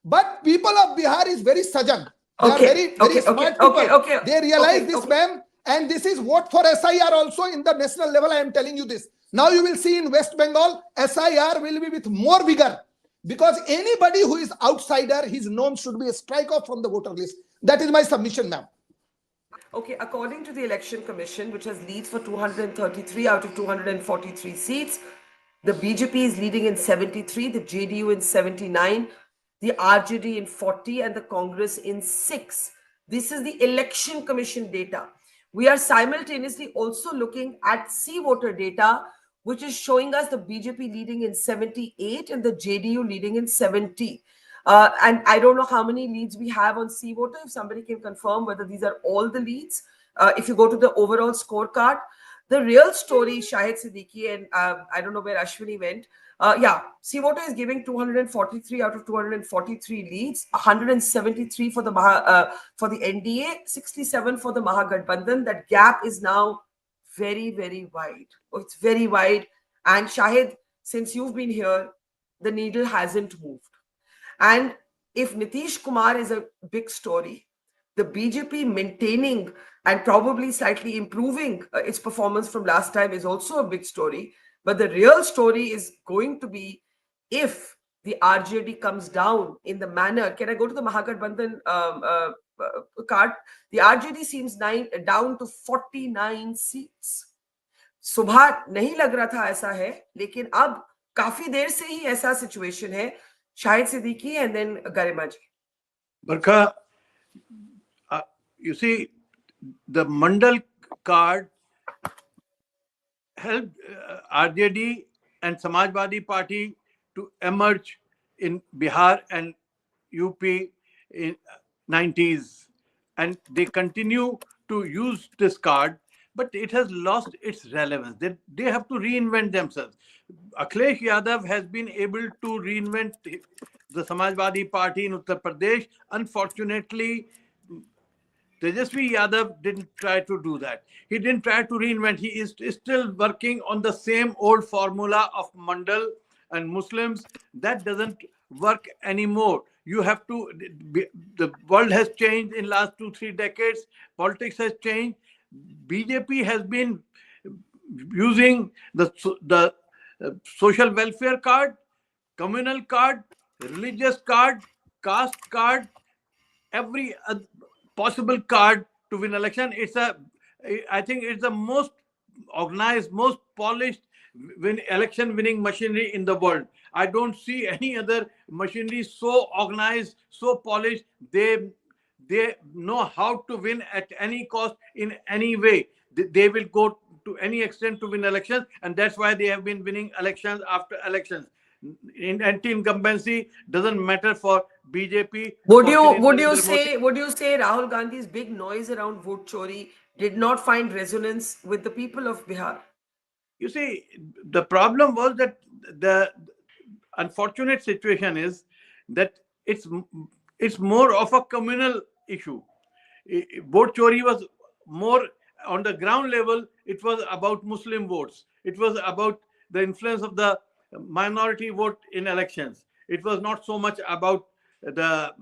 But people of Bihar is very sajag. They are very smart people. They realize this, ma'am. And this is vote for SIR also in the national level. I am telling you this. Now you will see in West Bengal, SIR will be with more vigor. Because anybody who is outsider, his name should be a strike off from the voter list. That is my submission, ma'am. Okay, according to the Election Commission, which has leads for 233 out of 243 seats, the BJP is leading in 73, the JDU in 79, the RJD in 40, and the Congress in 6. This is the Election Commission data. We are simultaneously also looking at C-voter data, which is showing us the BJP leading in 78 and the JDU leading in 70. And I don't know how many leads we have on C-voter. If somebody can confirm whether these are all the leads. If you go to the overall scorecard, the real story, Shahid Siddiqui, and I don't know where Ashwini went. C-voter is giving 243 out of 243 leads, 173 for the NDA, 67 for the Mahagathbandhan. That gap is now very, very wide. It's very wide. And Shahid, since you've been here, the needle hasn't moved. And if Nitish Kumar is a big story, the BJP maintaining and probably slightly improving its performance from last time is also a big story. But the real story is going to be if the RJD comes down in the manner. Can I go to the Mahagathbandhan card? The RJD seems down to 49 seats. सुबह नहीं लग रहा था ऐसा है, लेकिन अब काफी देर से ही ऐसा सिचुएशन है. Shahid Siddiqui and then Garima ji. Barkha, you see, the Mandal card helped RJD and Samajwadi Party to emerge in Bihar and UP in 90s. And they continue to use this card, but it has lost its relevance. They have to reinvent themselves. Akhilesh Yadav has been able to reinvent the Samajwadi Party in Uttar Pradesh. Unfortunately, Tejasvi Yadav didn't try to do that. He didn't try to reinvent. He is still working on the same old formula of Mandal and Muslims. That doesn't work anymore. You have to, the world has changed in last 2-3 decades. Politics has changed. BJP has been using the social welfare card, communal card, religious card, caste card, every possible card to win election. I think it's the most organized, most polished election winning machinery in the world. I don't see any other machinery so organized, so polished. They know how to win at any cost in any way. They will go to any extent to win elections, and that's why they have been winning elections after elections. In anti-incumbency doesn't matter for BJP. Would you say Rahul Gandhi's big noise around vote chori did not find resonance with the people of Bihar? You see, the problem was that the unfortunate situation is that it's more of a communal issue. Vote chori was more on the ground level. It was about Muslim votes. It was about the influence of the minority vote in elections. It was not so much about the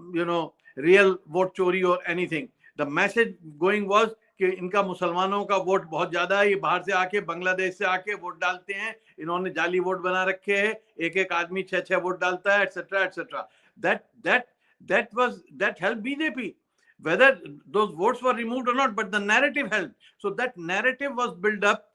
real vote chori or anything. The message going was कि इनका मुसलमानों का vote बहुत ज्यादा है, ये बाहर से आके बांग्लादेश से आके वोट डालते हैं, इन्होंने जाली वोट बना रखे हैं, एक आदमी 6 वोट डालता है, etc. etc. That helped BJP. whether those votes were removed or not, but the narrative held. So that narrative was built up,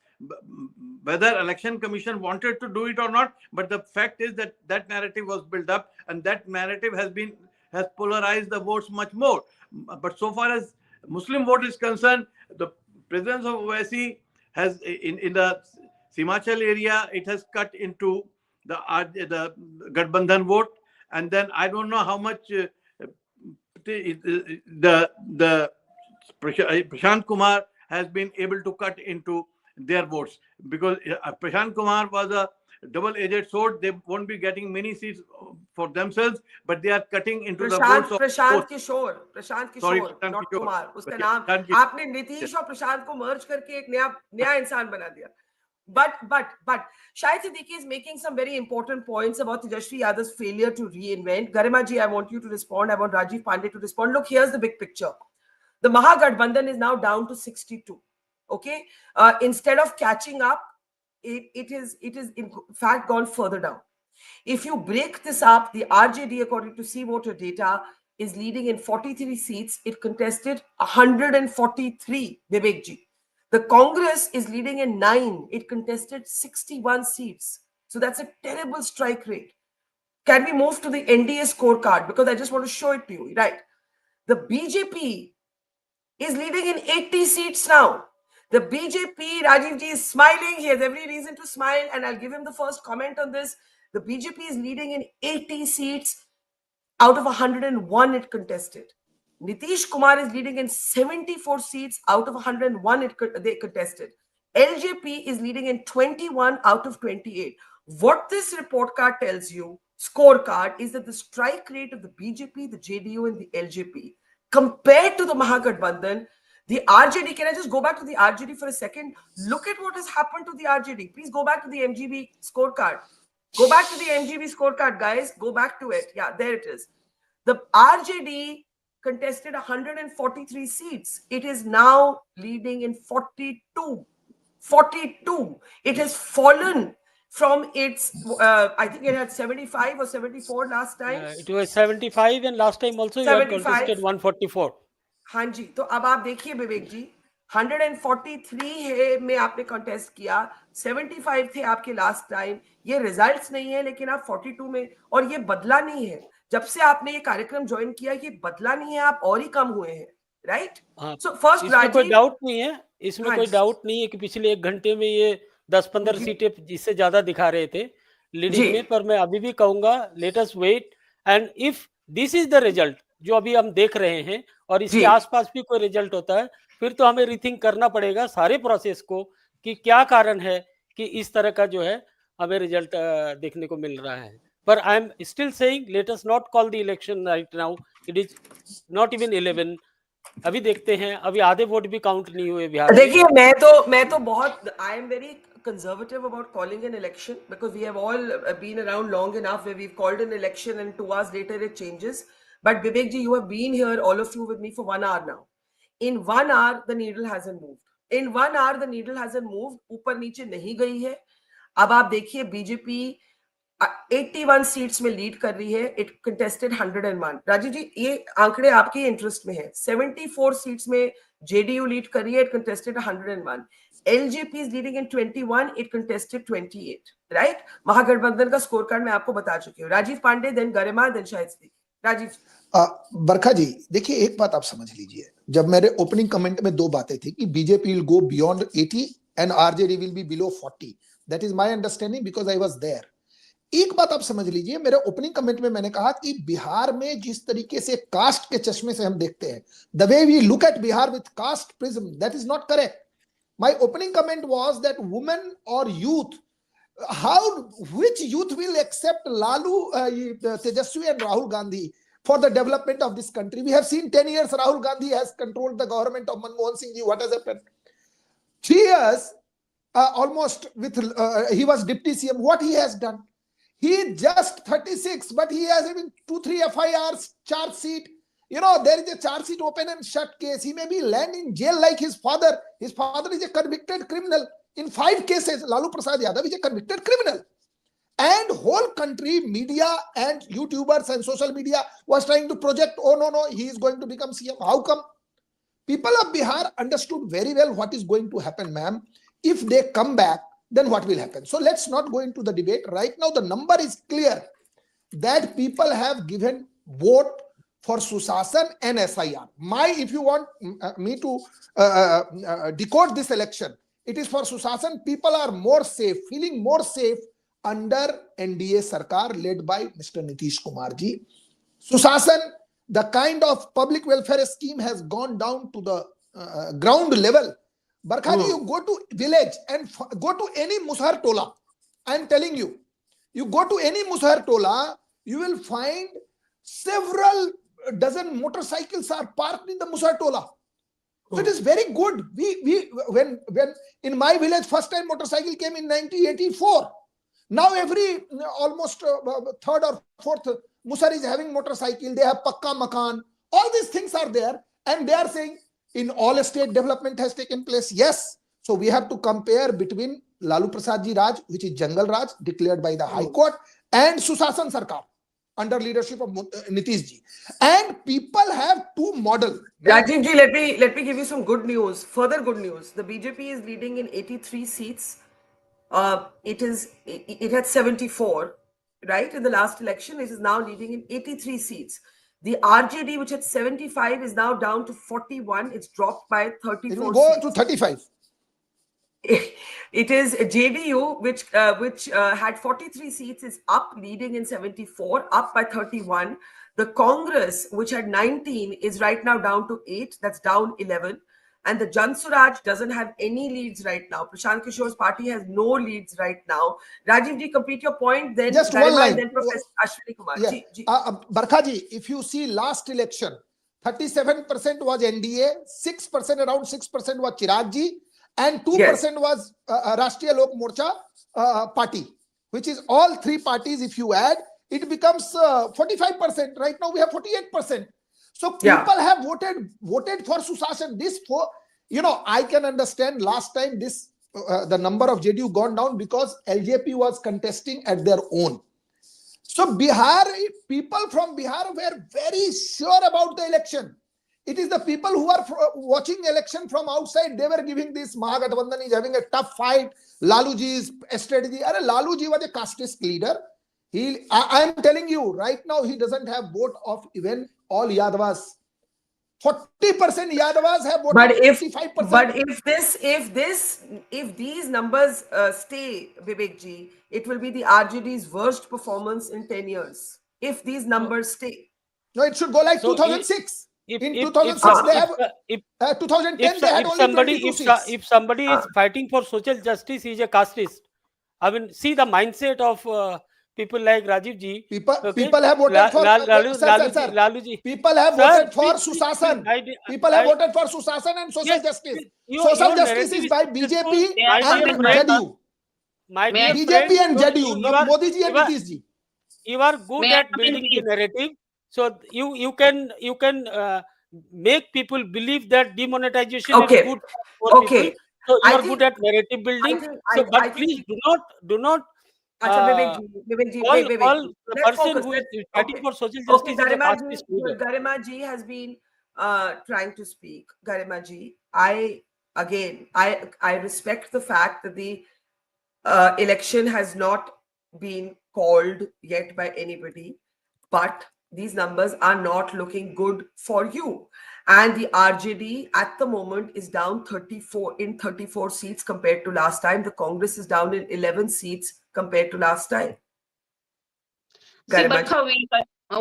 whether election commission wanted to do it or not, but the fact is that that narrative was built up, and that narrative has polarized the votes much more. But so far as Muslim vote is concerned, the presence of Owaisi has in the Himachal area, it has cut into the Gathbandhan vote, and then I don't know how much the Prashant Kumar has been able to cut into their votes, because Prashant Kumar was a double-edged sword. They won't be getting many seats for themselves, but they are cutting into the votes of Prashant Kishor, Sorry, not Kumar, उसका नाम आपने नीतीश और प्रशांत को मर्ज करके एक नया इंसान बना दिया. But Shahid Siddiqui is making some very important points about Tejasvi Yadav's failure to reinvent. Garima ji, I want you to respond. I want Rajiv Pandey to respond. Look, here's the big picture. The Mahagathbandhan is now down to 62. Okay, instead of catching up, it is in fact gone further down. If you break this up, the RJD, according to sea voter data, is leading in 43 seats. It contested 143, Vivek ji. The Congress is leading in 9. It contested 61 seats. So that's a terrible strike rate. Can we move to the NDA scorecard? Because I just want to show it to you, right? The BJP is leading in 80 seats now. The BJP, Rajiv ji is smiling. He has every reason to smile, and I'll give him the first comment on this. The BJP is leading in 80 seats out of 101 it contested. Nitish Kumar is leading in 74 seats out of 101 they contested. LJP is leading in 21 out of 28. What this report card tells you, scorecard, is that the strike rate of the BJP, the JDU, and the LJP compared to the Mahagathbandhan, the RJD, can I just go back to the RJD for a second? Look at what has happened to the RJD. Please go back to the MGB scorecard. Go back to the MGB scorecard, guys. Go back to it. Yeah, there it is. The RJD contested 143 seats. It is now leading in 42. 42. It has fallen from its, I think it had 75 or 74 last time. It was 75, and last time also 75. You had contested 144. हाँ जी, तो अब आप देखिए विवेक जी, 143 है में आपने contest किया, 75 थे आपके लास्ट टाइम. ये रिजल्ट्स नहीं है, लेकिन आप 42 में, और ये बदला नहीं है. जब से आपने ये कार्यक्रम ज्वाइन किया, ये बदला नहीं है, आप और ही कम हुए हैं, राइट? सो फर्स्ट इसमें कोई डाउट नहीं है, इसमें कोई डाउट नहीं है कि पिछले 1 घंटे में ये 10-15 सीटें इससे ज्यादा दिखा रहे थे लीडिंग में. पर मैं अभी भी कहूंगा, let us wait, and if this is the result जो अभी हम देख रहे हैं, और इसके आसपास भी कोई रिजल्ट होता है, फिर तो हमें रीथिंक करना पड़ेगा सारे प्रोसेस को कि क्या कारण है कि इस तरह का जो है हमें रिजल्ट देखने को मिल रहा है. पर I am still saying, let us not call the election right now. It is not even 11. अभी देखते हैं, अभी आधे वोट भी काउंट नहीं हुए बिहार. देखिए, मैं तो बहुत, I am very conservative about calling an election, because we have all been around long enough where we've called an election and 2 hours later it changes. But Vivek ji, you have been here, all of you, with me for 1 hour now. In 1 hour, the needle hasn't moved. In 1 hour, the needle hasn't moved. ऊपर नीचे नहीं गई है. अब आप देखिए, BJP 81 seats में lead कर रही है. It contested 101. राजीव जी, ये आंकड़े आपके इंटरेस्ट में है. 74 सीट्स में जेडीयू लीड कर रही है. It contested 101. LJP is leading in 21. It contested 28. Right? महागठबंधन का स्कोर कार्ड मैं आपको बता चुकी हूँ. राजीव पांडे, देन गरिमा, देन शाहिद सिद्दीकी. राजीव. बरखा जी, देखिए एक बात आप समझ लीजिए. जब मेरे ओपनिंग कमेंट में 2 बातें थी कि BJP will go beyond 80 and RJD will be below 40. That is my understanding because I was there. एक बात आप समझ लीजिए, मेरे ओपनिंग कमेंट में मैंने कहा कि बिहार में जिस तरीके से कास्ट के चश्मे से हम देखते हैं, the way we look at Bihar with caste prism, that is not correct. My opening comment was that women or youth, which youth will accept Lalu, Tejasvi and Rahul Gandhi for the development of this country? We have seen 10 years Rahul Gandhi has controlled the government of Manmohan Singh ji. What has happened? 3 years almost with he was deputy CM. What he has done? He just 36, but he has even 2-3 FIRs, charge sheet. You know, there is a charge sheet open and shut case. He may be land in jail like his father. His father is a convicted criminal in 5 cases. Lalu Prasad Yadav is a convicted criminal. And whole country, media and YouTubers and social media was trying to project, oh no, he is going to become CM. How come? People of Bihar understood very well what is going to happen, ma'am. If they come back, then what will happen? So let's not go into the debate. Right now, the number is clear that people have given vote for Susasan and SIR. If you want me to decode this election, it is for Susasan. People are more safe, feeling more safe under NDA Sarkar led by Mr. Nitish Kumar ji. Susasan, the kind of public welfare scheme has gone down to the ground level. Barkha ji, you go to village and go to any Musahar Tola. I am telling you, you go to any Musahar Tola, you will find several dozen motorcycles are parked in the Musahar Tola. So it is very good. When in my village, first time motorcycle came in 1984. Now every almost third or fourth Musar is having motorcycle. They have pakka makan. All these things are there, and they are saying in all state development has taken place. Yes. So we have to compare between Lalu Prasad ji Raj, which is Jungle Raj declared by the High Court, and Susasan Sarkar under leadership of Nitish ji. And people have two models. Rajiv ji, let me give you some good news. Further good news. The BJP is leading in 83 seats. It had 74, right? In the last election, it is now leading in 83 seats. The RJD, which had 75, is now down to 41. It's dropped by 34. It will go seats. to 35. It is JDU, which had 43 seats, is up, leading in 74, up by 31. The Congress, which had 19, is right now down to 8. That's down 11. And the Jan Suraaj doesn't have any leads right now. Prashant Kishor's party has no leads right now. Rajiv ji, complete your point. Then just one line. Then Professor Ashwini Kumar. Yeah. Barkha ji, if you see last election, 37% was NDA, 6%, around 6% was Chirag ji, and 2% was Rashtriya Lok Morcha party, which is all three parties. If you add, it becomes 45%. Right now we have 48%. So people have voted for Susasan. I can understand last time the number of JDU gone down because LJP was contesting at their own. So people from Bihar were very sure about the election. It is the people who are watching election from outside. They were giving this Mahagathbandhan is having a tough fight. Laluji's strategy. Laluji was a casteist leader. I am telling you right now, he doesn't have vote of even all Yadavas. 40% Yadavas have voted. But if 55%. But if these numbers stay, Vivek ji, it will be the RJD's worst performance in 10 years. If these numbers stay. No, it should go like 2006. In 2006, they have 2010 they had only 22 seats. If somebody is fighting for social justice, he is a casteist. I mean, see the mindset of people like Rajiv ji. People have voted for Laluji. People have voted for Susasan. People have voted for Susasan and social justice. Social justice is by BJP and JDU. BJP and JDU, not Modi ji and Nitish ji. You are good at building the narrative. So you can make people believe that demonetization is good for people. So you are good at narrative building. But please do not all the person who is fighting for social justice is a casteist leader. Garima ji has been trying to speak. Garima ji, I respect the fact that the election has not been called yet by anybody, but these numbers are not looking good for you. And the RJD at the moment is down 34 seats compared to last time. The Congress is down in 11 seats compared to last time. See, Barkha,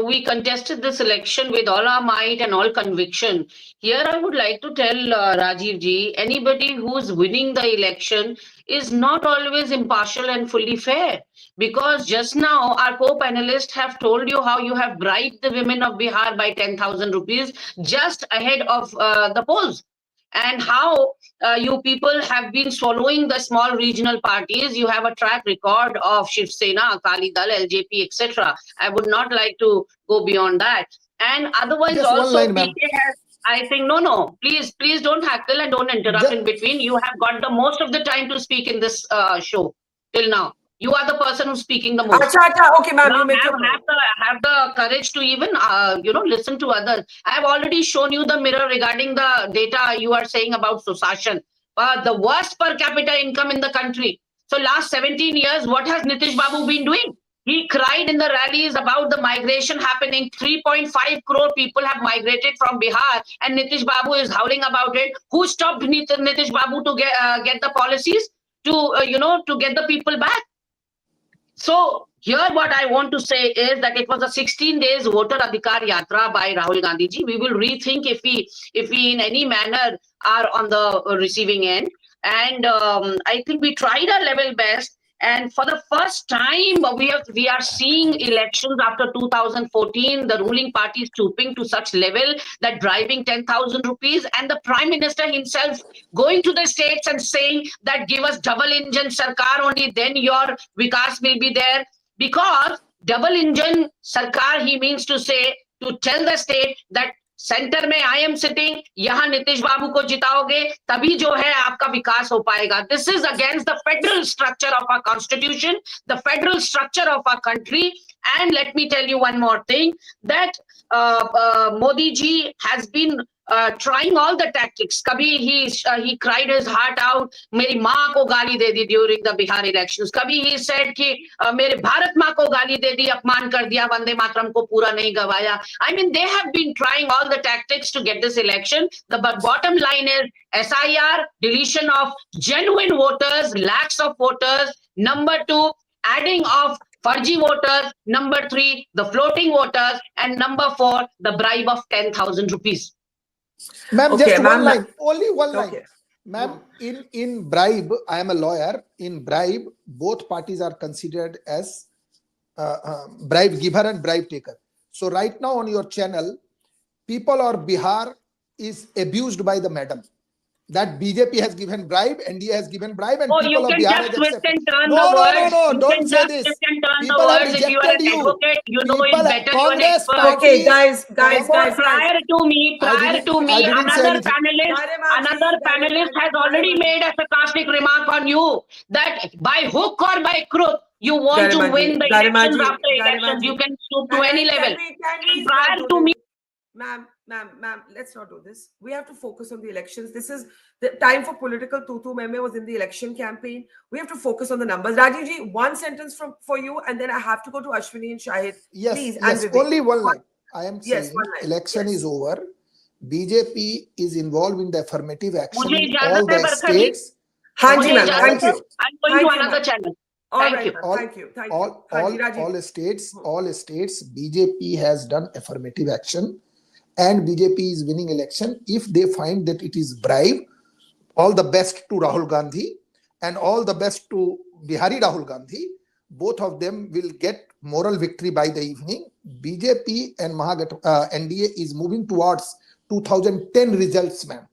we contested this election with all our might and all conviction. Here I would like to tell Rajiv ji, anybody who's winning the election is not always impartial and fully fair. Because just now our co-panelists have told you how you have bribed the women of Bihar by 10,000 rupees just ahead of the polls. And how you people have been swallowing the small regional parties. You have a track record of Shiv Sena, Akali Dal, LJP, etc. I would not like to go beyond that. And otherwise just also line, PK has, I think, no, please don't hackle and don't interrupt in between. You have got the most of the time to speak in this show till now. You are the person who's speaking the most. Okay, ma'am, you make have the courage to even, listen to others. I have already shown you the mirror regarding the data you are saying about Susashan. The worst per capita income in the country. So last 17 years, what has Nitish Babu been doing? He cried in the rallies about the migration happening. 3.5 crore people have migrated from Bihar, and Nitish Babu is howling about it. Who stopped Nitish Babu to get the policies to get the people back? So here what I want to say is that it was a 16 days voter adhikar yatra by Rahul Gandhi ji. We will rethink if we in any manner are on the receiving end. And I think we tried our level best. And for the first time, we are seeing elections after 2014, the ruling party stooping to such level that driving 10,000 rupees, and the Prime Minister himself going to the states and saying that give us double engine sarkar, only then your vikas will be there. Because double engine sarkar, he means to say, to tell the state that centre में I am sitting, यहाँ नीतीश बाबू को जिताओगे तभी जो है आपका विकास हो पाएगा. This is against the federal structure of our constitution, the federal structure of our country. And let me tell you one more thing, that Modi ji has been trying all the tactics. Kabhi he cried his heart out, मेरी माँ को गाली दे दी during the Bihar elections. Kabhi he said कि मेरे भारत माँ को गाली दे दी, अपमान कर दिया, वंदे मातरम को पूरा नहीं गवाया. I mean, they have been trying all the tactics to get this election. The bottom line is SIR, deletion of genuine voters, lakhs of voters. Number 2, adding of Farji voters. Number 3, the floating voters. And number 4, the bribe of 10,000 rupees. Ma'am, just one line, only one line. Ma'am, in bribe, I am a lawyer. In bribe, both parties are considered as bribe giver and bribe taker. So right now on your channel, people or Bihar is abused by the madam. That BJP has given bribe, NDA has given bribe, and people of Bihar has accepted. No, don't say this. People have rejected you. You know it better. Congress okay, guys. Prior to me, another panelist has already made a sarcastic remark on you that by hook or by crook, you want to win the elections after elections. You can stoop to any level. Prior to me. Ma'am, let's not do this. We have to focus on the elections. This is the time for political tutu. Meme was in the election campaign. We have to focus on the numbers. Rajiv ji, one sentence for you, and then I have to go to Ashwini and Shahid. Yes, please. Yes, only one line. I am saying election is over. BJP is involved in the affirmative action in all the states. Thank you, ma'am. Thank you. I'm going to another channel. Thank you. All states, BJP has done affirmative action. And BJP is winning election. If they find that it is bribe, all the best to Rahul Gandhi and all the best to Bihari Rahul Gandhi. Both of them will get moral victory by the evening. BJP and NDA is moving towards 2010 results, ma'am.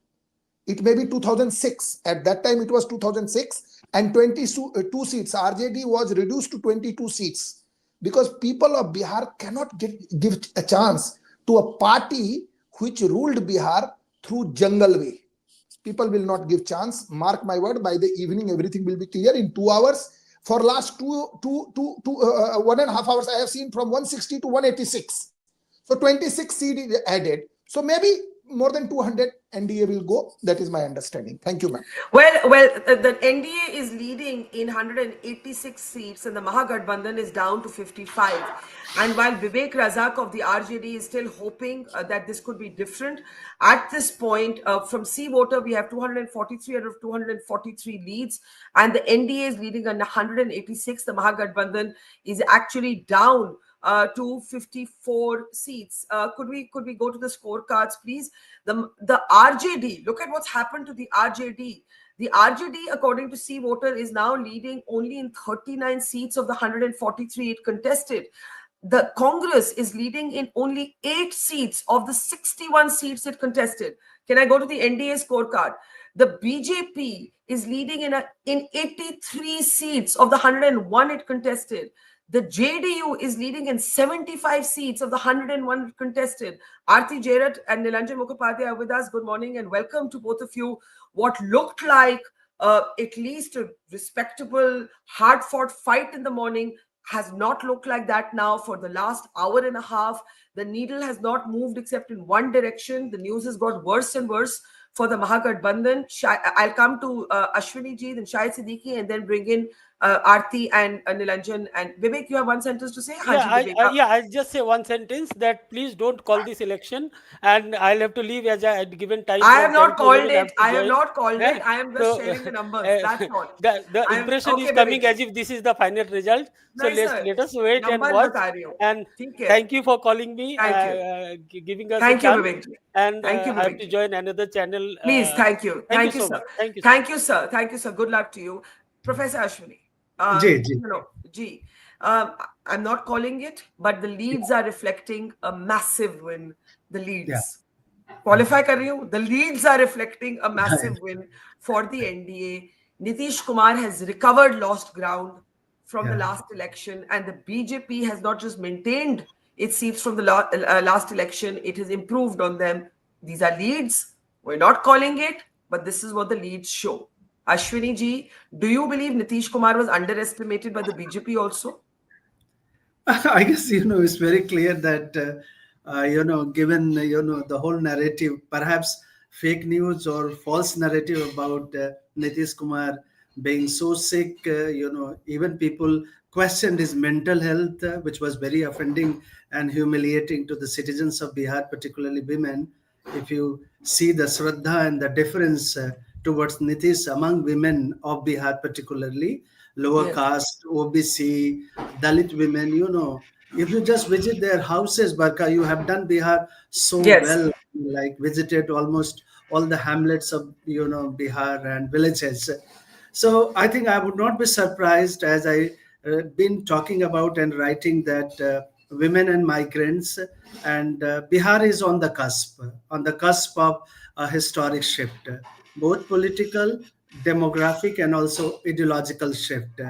It may be 2006. At that time, it was 2006 and 22 seats. RJD was reduced to 22 seats because people of Bihar cannot give a chance to a party which ruled Bihar through jungle way. People will not give chance. Mark my word, by the evening, everything will be clear in 2 hours. For last 1.5 hours, I have seen from 160 to 186. So 26 seats added. So maybe more than 200 NDA will go. That is my understanding. Thank you, ma'am. Well, the NDA is leading in 186 seats and the Mahagathbandhan is down to 55. And while Vivek Razak of the RJD is still hoping that this could be different, at this point, from C voter, we have 243 out of 243 leads, and the NDA is leading on 186. The Mahagathbandhan is actually down to 54 seats. Could we go to the scorecards, please? The RJD, look at what's happened to the RJD. The RJD, according to C voter, is now leading only in 39 seats of the 143 it contested. The Congress is leading in only 8 seats of the 61 seats it contested. Can I go to the NDA scorecard? The BJP is leading in 83 seats of the 101 it contested. The JDU is leading in 75 seats of the 101 contested. Aarti Jarat and Nilanjan Mukhopadhyay are with us. Good morning and welcome to both of you. What looked like at least a respectable, hard-fought fight in the morning has not looked like that now for the last hour and a half. The needle has not moved except in one direction. The news has got worse and worse for the Mahagathbandhan. I'll come to Ashwini ji, then Shahid Siddiqui, and then bring in Aarti and Nilanjan. And Vivek, you have one sentence to say? I'll just say one sentence that please don't call this election, and I'll have to leave as I had given time. I have not called it. I have not called it. I am just sharing the numbers. That's all. The impression is coming as if this is the final result. So let us wait and watch. And thank you for calling me, giving us a chance. And I have to join another channel. Please, thank you. Thank you, sir. Thank you, sir. Thank you, sir. Good luck to you. Professor Ashwini. I'm not calling it, but the leads are reflecting a massive win. The leads. Qualify kar rahi hu. The leads are reflecting a massive win for the NDA. Nitish Kumar has recovered lost ground from the last election, and the BJP has not just maintained its seats from the last election, it has improved on them. These are leads. We're not calling it, but this is what the leads show. Ashwini ji, do you believe Nitish Kumar was underestimated by the BJP also? I guess, it's very clear that, given, the whole narrative, perhaps fake news or false narrative about Nitish Kumar being so sick, even people questioned his mental health, which was very offending and humiliating to the citizens of Bihar, particularly women. If you see the Shraddha and the difference towards Nitish among women of Bihar, particularly lower caste, OBC, Dalit women, if you just visit their houses, Barkha, you have done Bihar so well, like visited almost all the hamlets of, Bihar and villages. So I think I would not be surprised, as I been talking about and writing, that women and migrants and Bihar is on the cusp of a historic shift, both political, demographic, and also ideological shift.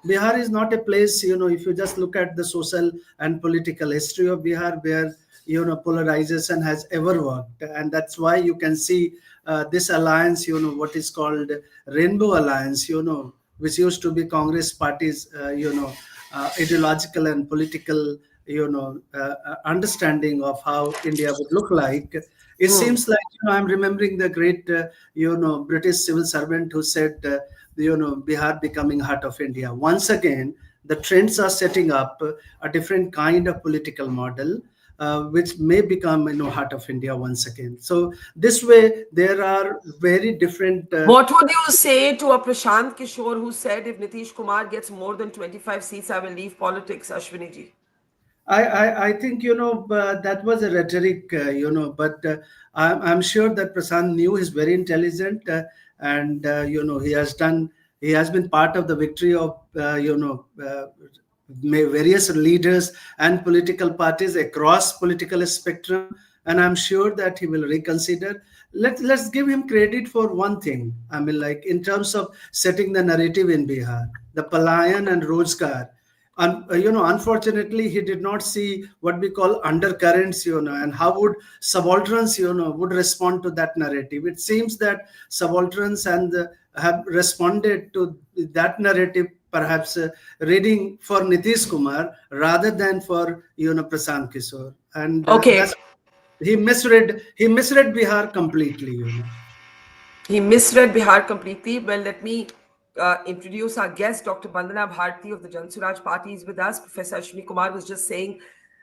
Bihar is not a place, if you just look at the social and political history of Bihar, where polarization has ever worked, and that's why you can see this alliance, what is called Rainbow Alliance, which used to be Congress party's, ideological and political, understanding of how India would look like. It seems like, I'm remembering the great, British civil servant who said, Bihar becoming heart of India. Once again, the trends are setting up a different kind of political model, which may become, heart of India once again. So this way, there are very different. What would you say to a Prashant Kishor who said, if Nitish Kumar gets more than 25 seats, I will leave politics, Ashwini ji? I think, that was a rhetoric, but I'm sure that Prashant knew he's very intelligent, and, he has been part of the victory of, various leaders and political parties across political spectrum, and I'm sure that he will reconsider. Let's give him credit for one thing. I mean, like in terms of setting the narrative in Bihar, the Palayan and Rozgar. Unfortunately, he did not see what we call undercurrents, and how would subalterns, would respond to that narrative. It seems that subalterns have responded to that narrative, perhaps reading for Nitish Kumar rather than for, Prashant Kishor. And he misread Bihar completely, He misread Bihar completely. Well, let me introduce our guest, Dr. Bandana Bharti of the Jan Suraaj party is with us. Professor Ashwini Kumar was just saying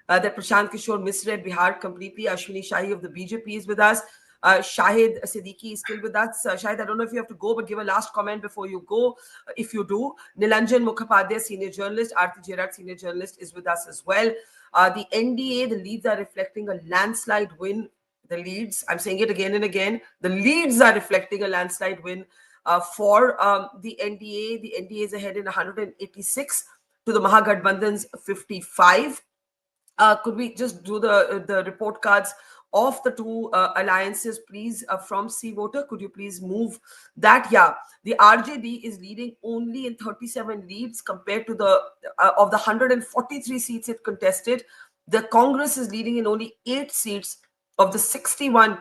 that Prashant Kishor misread Bihar completely. Ashwini Shahi of the BJP is with us. Shahid Siddiqui is still with us. Shahid, I don't know if you have to go, but give a last comment before you go. If you do, Nilanjan Mukhopadhyay, senior journalist, Aarti Gerard, senior journalist, is with us as well. The NDA, the leads are reflecting a landslide win. The leads, I'm saying it again and again, the leads are reflecting a landslide win for the NDA. The NDA is ahead in 186 to the Mahagathbandhan's 55. Could we just do the report cards of the two alliances, please, from C Voter? Could you please move that? Yeah, the RJD is leading only in 37 leads compared to the of the 143 seats it contested. The Congress is leading in only 8 seats of the 61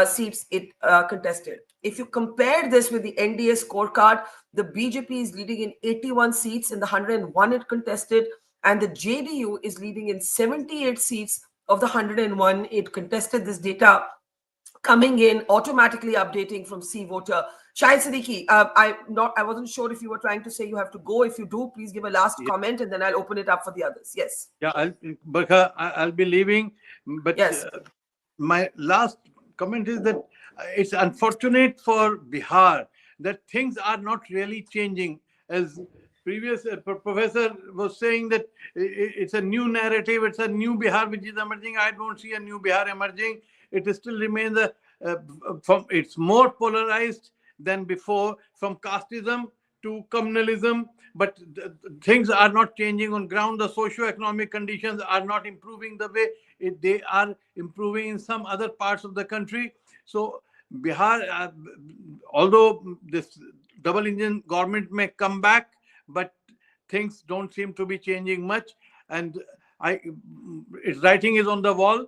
seats it contested. If you compare this with the NDA scorecard, the BJP is leading in 81 seats in the 101 it contested, and the JDU is leading in 78 seats of the 101 it contested. This data coming in, automatically updating from C Voter. Shahid Siddiqui, I wasn't sure if you were trying to say you have to go. If you do, please give a last comment, and then I'll open it up for the others. Yes. Yeah, Barkha, I'll be leaving, but yes. My last comment is that it's unfortunate for Bihar that things are not really changing. As previous professor was saying, that it's a new narrative, it's a new Bihar which is emerging. I don't see a new Bihar emerging. It still remains it's more polarized than before, from casteism to communalism, but things are not changing on ground. The socio-economic conditions are not improving the way they are improving in some other parts of the country. So Bihar, although this double engine government may come back, but things don't seem to be changing much. And its writing is on the wall.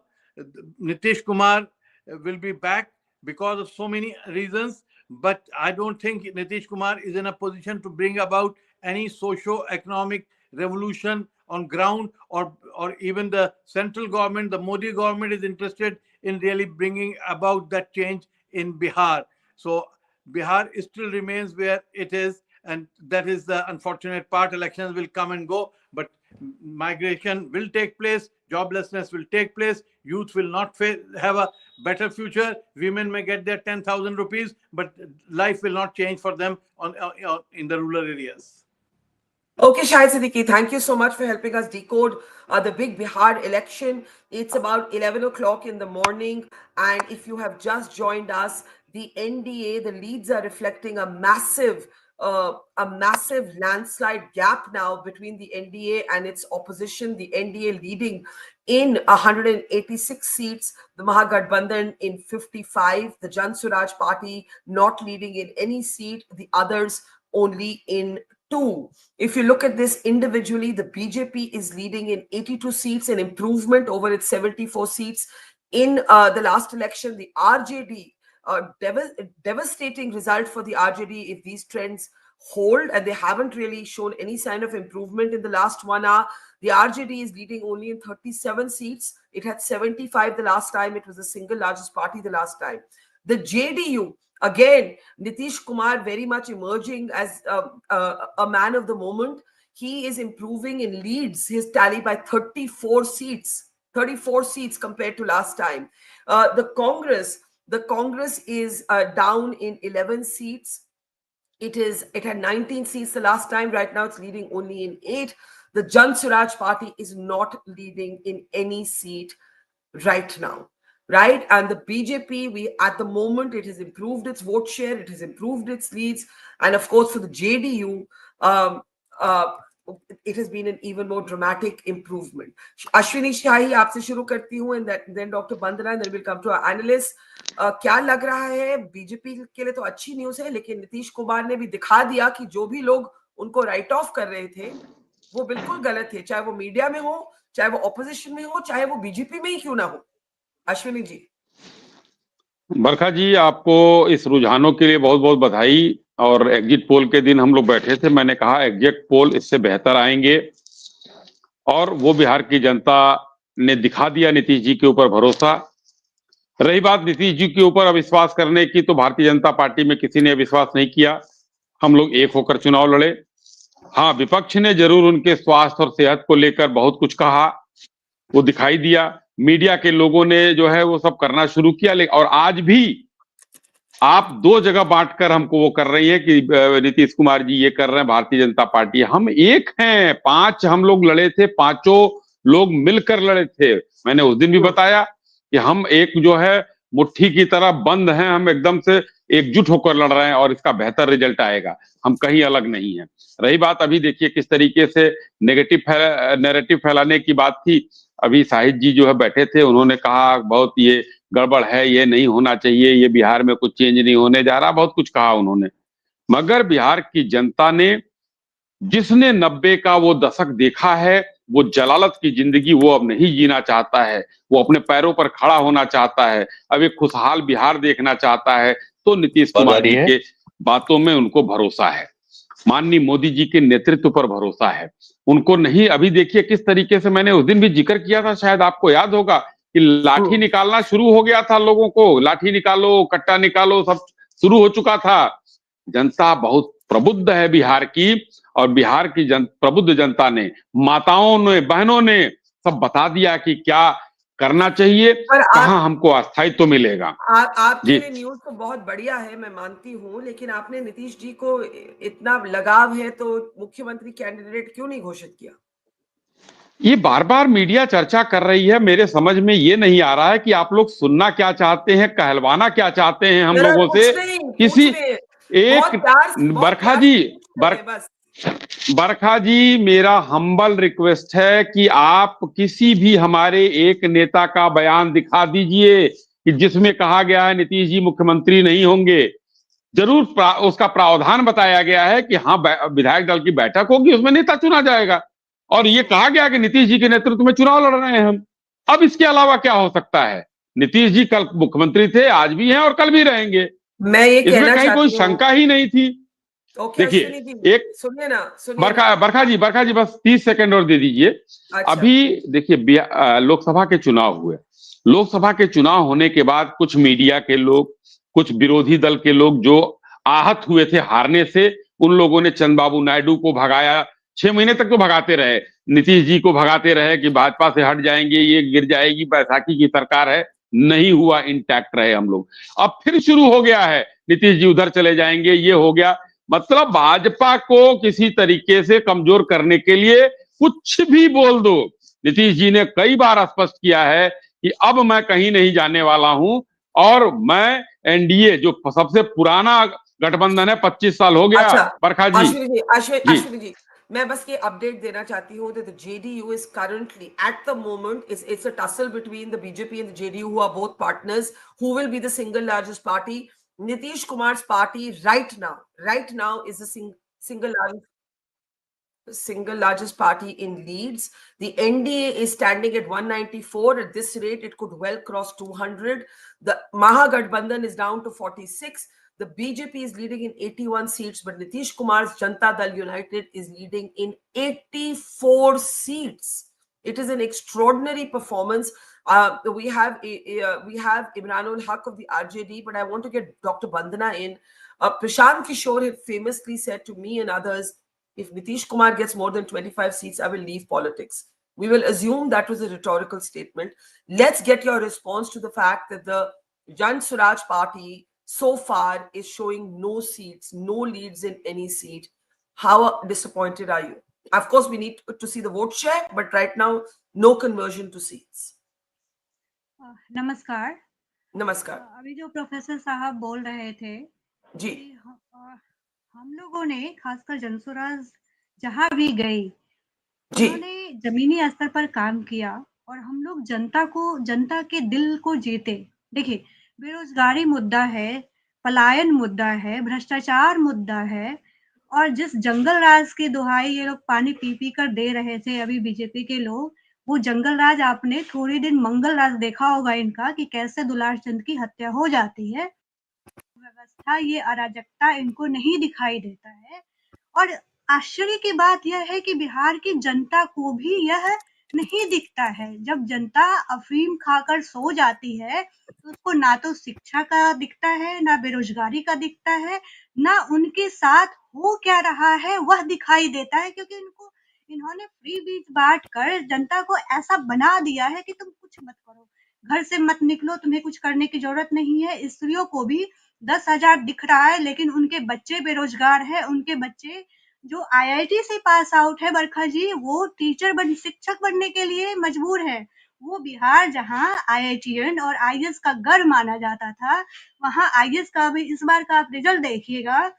Nitish Kumar will be back because of so many reasons, but I don't think Nitish Kumar is in a position to bring about any socio-economic revolution on ground, or even the central government, the Modi government, is interested in really bringing about that change in Bihar. So Bihar still remains where it is, and that is the unfortunate part. Elections will come and go, but migration will take place, joblessness will take place, youth will not have a better future, women may get their 10,000 rupees, but life will not change for them in the rural areas. Okay, Shahid Siddiqui, thank you so much for helping us decode the big Bihar election. It's about 11 o'clock in the morning, and if you have just joined us, the NDA, the leads are reflecting a massive landslide gap now between the NDA and its opposition. The NDA leading in 186 seats, the Mahagathbandhan in 55, the Jan Suraaj party not leading in any seat, the others only in 2. If you look at this individually, the BJP is leading in 82 seats, an improvement over its 74 seats in the last election. The RJD, devastating result for the RJD if these trends hold, and they haven't really shown any sign of improvement in the last 1 hour. The RJD is leading only in 37 seats. It had 75 the last time. It was the single largest party the last time. The JDU, again, Nitish Kumar very much emerging as a man of the moment. He is improving in leads, his tally by 34 seats compared to last time. The Congress is down in 11 seats. It had 19 seats the last time. Right now, it's leading only in 8. The Jan Suraaj party is not leading in any seat right now. Right? And the BJP, at the moment, it has improved its vote share, it has improved its leads. And of course, for the JDU, it has been an even more dramatic improvement. Ashwini Shahi, आपसे शुरू करती हूँ, and then Dr. Bandana, and then we'll come to our analysts. क्या लग रहा है, BJP के लिए तो अच्छी न्यूज़ है, लेकिन नीतीश कुमार ने भी दिखा दिया कि जो भी लोग उनको राइट ऑफ कर रहे थे, वो बिल्कुल गलत थे, चाहे वो मीडिया में हो, चाहे वो ऑपोजिशन में हो, चाहे वो बीजेपी में ही क्यों ना हो. अश्विनी जी. बरखा जी, आपको इस रुझानों के लिए बहुत बहुत बधाई. और एग्जिट पोल के दिन हम लोग बैठे थे, मैंने कहा एग्जिट पोल इससे बेहतर आएंगे, और वो बिहार की जनता ने दिखा दिया नीतीश जी के ऊपर भरोसा. रही बात नीतीश जी के ऊपर अविश्वास करने की, तो भारतीय जनता पार्टी में किसी ने विश्वास नहीं किया. हम लोग एक होकर चुनाव लड़े. हाँ, विपक्ष ने जरूर उनके स्वास्थ्य और सेहत को लेकर बहुत कुछ कहा, वो दिखाई दिया. मीडिया के लोगों ने जो है वो सब करना शुरू किया. और आज भी आप 2 जगह बांटकर हमको वो कर रही है कि नीतीश कुमार जी ये कर रहे हैं, भारतीय जनता पार्टी. हम एक हैं, 5 हम लोग लड़े थे, 5 लोग मिलकर लड़े थे. मैंने उस दिन भी बताया कि हम एक जो है मुट्ठी की तरह बंद हैं, हम एकदम से एकजुट होकर लड़ रहे हैं, और इसका बेहतर रिजल्ट आएगा. हम कहीं अलग नहीं हैं. रही बात, अभी देखिए किस तरीके से नैरेटिव फैलाने की बात थी. अभी शाहिद जी जो है बैठे थे, उन्होंने कहा बहुत ये गड़बड़ है, ये नहीं होना चाहिए, ये बिहार में कुछ चेंज नहीं होने जा रहा, बहुत कुछ कहा उन्होंने. मगर बिहार की जनता ने, जिसने 90 का वो दशक देखा है, वो जलालत की जिंदगी वो अब नहीं जीना चाहता है। वो अपने पैरों पर खड़ा होना चाहता है, अब एक खुशहाल बिहार देखना चाहता है। तो नीतीश कुमार जी के बातों में उनको भरोसा है, माननीय मोदी जी के नेतृत्व पर भरोसा है उनको। नहीं, अभी देखिए किस तरीके से, मैंने उस दिन भी जिक्र किया था, शायद आपको याद होगा, कि लाठी निकालना शुरू हो गया था, लोगों को लाठी निकालो, कट्टा निकालो, सब शुरू हो चुका था। जनता बहुत प्रबुद्ध है बिहार की, और बिहार की प्रबुद्ध जनता ने, माताओं ने, बहनों ने सब बता दिया कि क्या करना चाहिए, कहाँ हमको अस्थायित्व मिलेगा। आपके लिए न्यूज तो बहुत बढ़िया है, मैं मानती हूँ, लेकिन आपने नीतीश जी को इतना लगाव है तो मुख्यमंत्री कैंडिडेट क्यों नहीं घोषित किया? ये बार बार मीडिया चर्चा कर रही है, मेरे समझ में ये नहीं आ रहा है कि आप लोग सुनना क्या चाहते हैं, कहलवाना क्या चाहते हैं हम लोगों से। किसी एक बरखा जी, मेरा हम्बल रिक्वेस्ट है कि आप किसी भी हमारे एक नेता का बयान दिखा दीजिए कि जिसमें कहा गया है नीतीश जी मुख्यमंत्री नहीं होंगे। जरूर उसका प्रावधान बताया गया है कि हाँ विधायक दल की बैठक होगी, उसमें नेता चुना जाएगा, और ये कहा गया कि नीतीश जी के नेतृत्व में चुनाव लड़ रहे हैं हम। अब इसके अलावा क्या हो सकता है? नीतीश जी कल मुख्यमंत्री थे, आज भी हैं और कल भी रहेंगे। मैं ये इसमें कहीं कोई शंका ही नहीं थी। देखिए, एक सुनिए ना, बरखा जी बस 30 सेकंड और दे दीजिए। अच्छा। अभी देखिए लोकसभा के चुनाव हुए, लोकसभा के चुनाव होने के बाद कुछ मीडिया के लोग, कुछ विरोधी दल के लोग जो आहत हुए थे हारने से, उन लोगों ने चंद्रबाबू नायडू को भगाया। 6 महीने तक तो भगाते रहे, नीतीश जी को भगाते रहे कि भाजपा से हट जाएंगे, ये गिर जाएगी, बैसाखी की सरकार है। नहीं हुआ, इंटैक्ट रहे हम लोग। अब फिर शुरू हो गया है, नीतीश जी उधर चले जाएंगे, ये हो गया। मतलब भाजपा को किसी तरीके से कमजोर करने के लिए कुछ भी बोल दो। नीतीश जी ने कई बार स्पष्ट किया है कि अब मैं कहीं नहीं जाने वाला हूं, और मैं एनडीए जो सबसे पुराना गठबंधन है, 25 साल हो गया। अच्छा, बरखा जी, अश्विनी जी, मैं बस ये अपडेट देना चाहती हूँ that the JDU is currently at the moment it's a tussle between the BJP and the JDU, who are both partners, who will be the single largest party. Nitish Kumar's party right now is the single largest party in leads. The NDA is standing at 194. At this rate, it could well cross 200. The Mahagathbandhan is down to 46. The BJP is leading in 81 seats, but Nitish Kumar's Janata Dal United is leading in 84 seats. It is an extraordinary performance. We have Imranul Haq of the RJD, but I want to get Dr. Bandana in. Prashant Kishor had famously said to me and others, if Nitish Kumar gets more than 25 seats, I will leave politics. We will assume that was a rhetorical statement. Let's get your response to the fact that the Jan Suraaj party so far is showing no seats, no leads in any seat. How disappointed are you? Of course, we need to see the vote share, but right now, no conversion to seats. नमस्कार। नमस्कार। अभी जो professor साहब बोल रहे थे जी, हम लोगों ने, खासकर जनसुराज जहां भी गई, उन्होंने जमीनी स्तर पर काम किया और हम लोग जनता के दिल को जीते। देखिए, बेरोजगारी मुद्दा है, पलायन मुद्दा है, भ्रष्टाचार मुद्दा है, और जिस जंगल राज की दुहाई ये लोग पानी पी पी कर दे रहे थे अभी बीजेपी के लोग, वो जंगल राज आपने थोड़ी दिन मंगल राज देखा होगा इनका, कि कैसे दुलार चंद की हत्या हो जाती है। व्यवस्था, ये अराजकता इनको नहीं दिखाई देता है। और आश्चर्य की बात यह है कि बिहार की जनता को भी यह नहीं दिखता है। जब जनता अफीम खाकर सो जाती है तो उसको ना तो शिक्षा का दिखता है, ना बेरोजगारी का दिखता है, ना उनके साथ हो क्या रहा है वह दिखाई देता है, क्योंकि इन्होंने फ्री बीज बांट कर जनता को ऐसा बना दिया है कि तुम कुछ मत करो, घर से मत निकलो, तुम्हें कुछ करने की जरूरत नहीं है। स्त्रियों को भी 10,000 दिख रहा है, लेकिन उनके बच्चे बेरोजगार है। उनके बच्चे जो IIT से पास आउट है बरखा जी, वो शिक्षक बनने के लिए मजबूर है। वो बिहार जहां IITian और IAS का गढ़ माना जाता था, वहां IAS का भी इस बार का आप रिजल्ट देखिएगा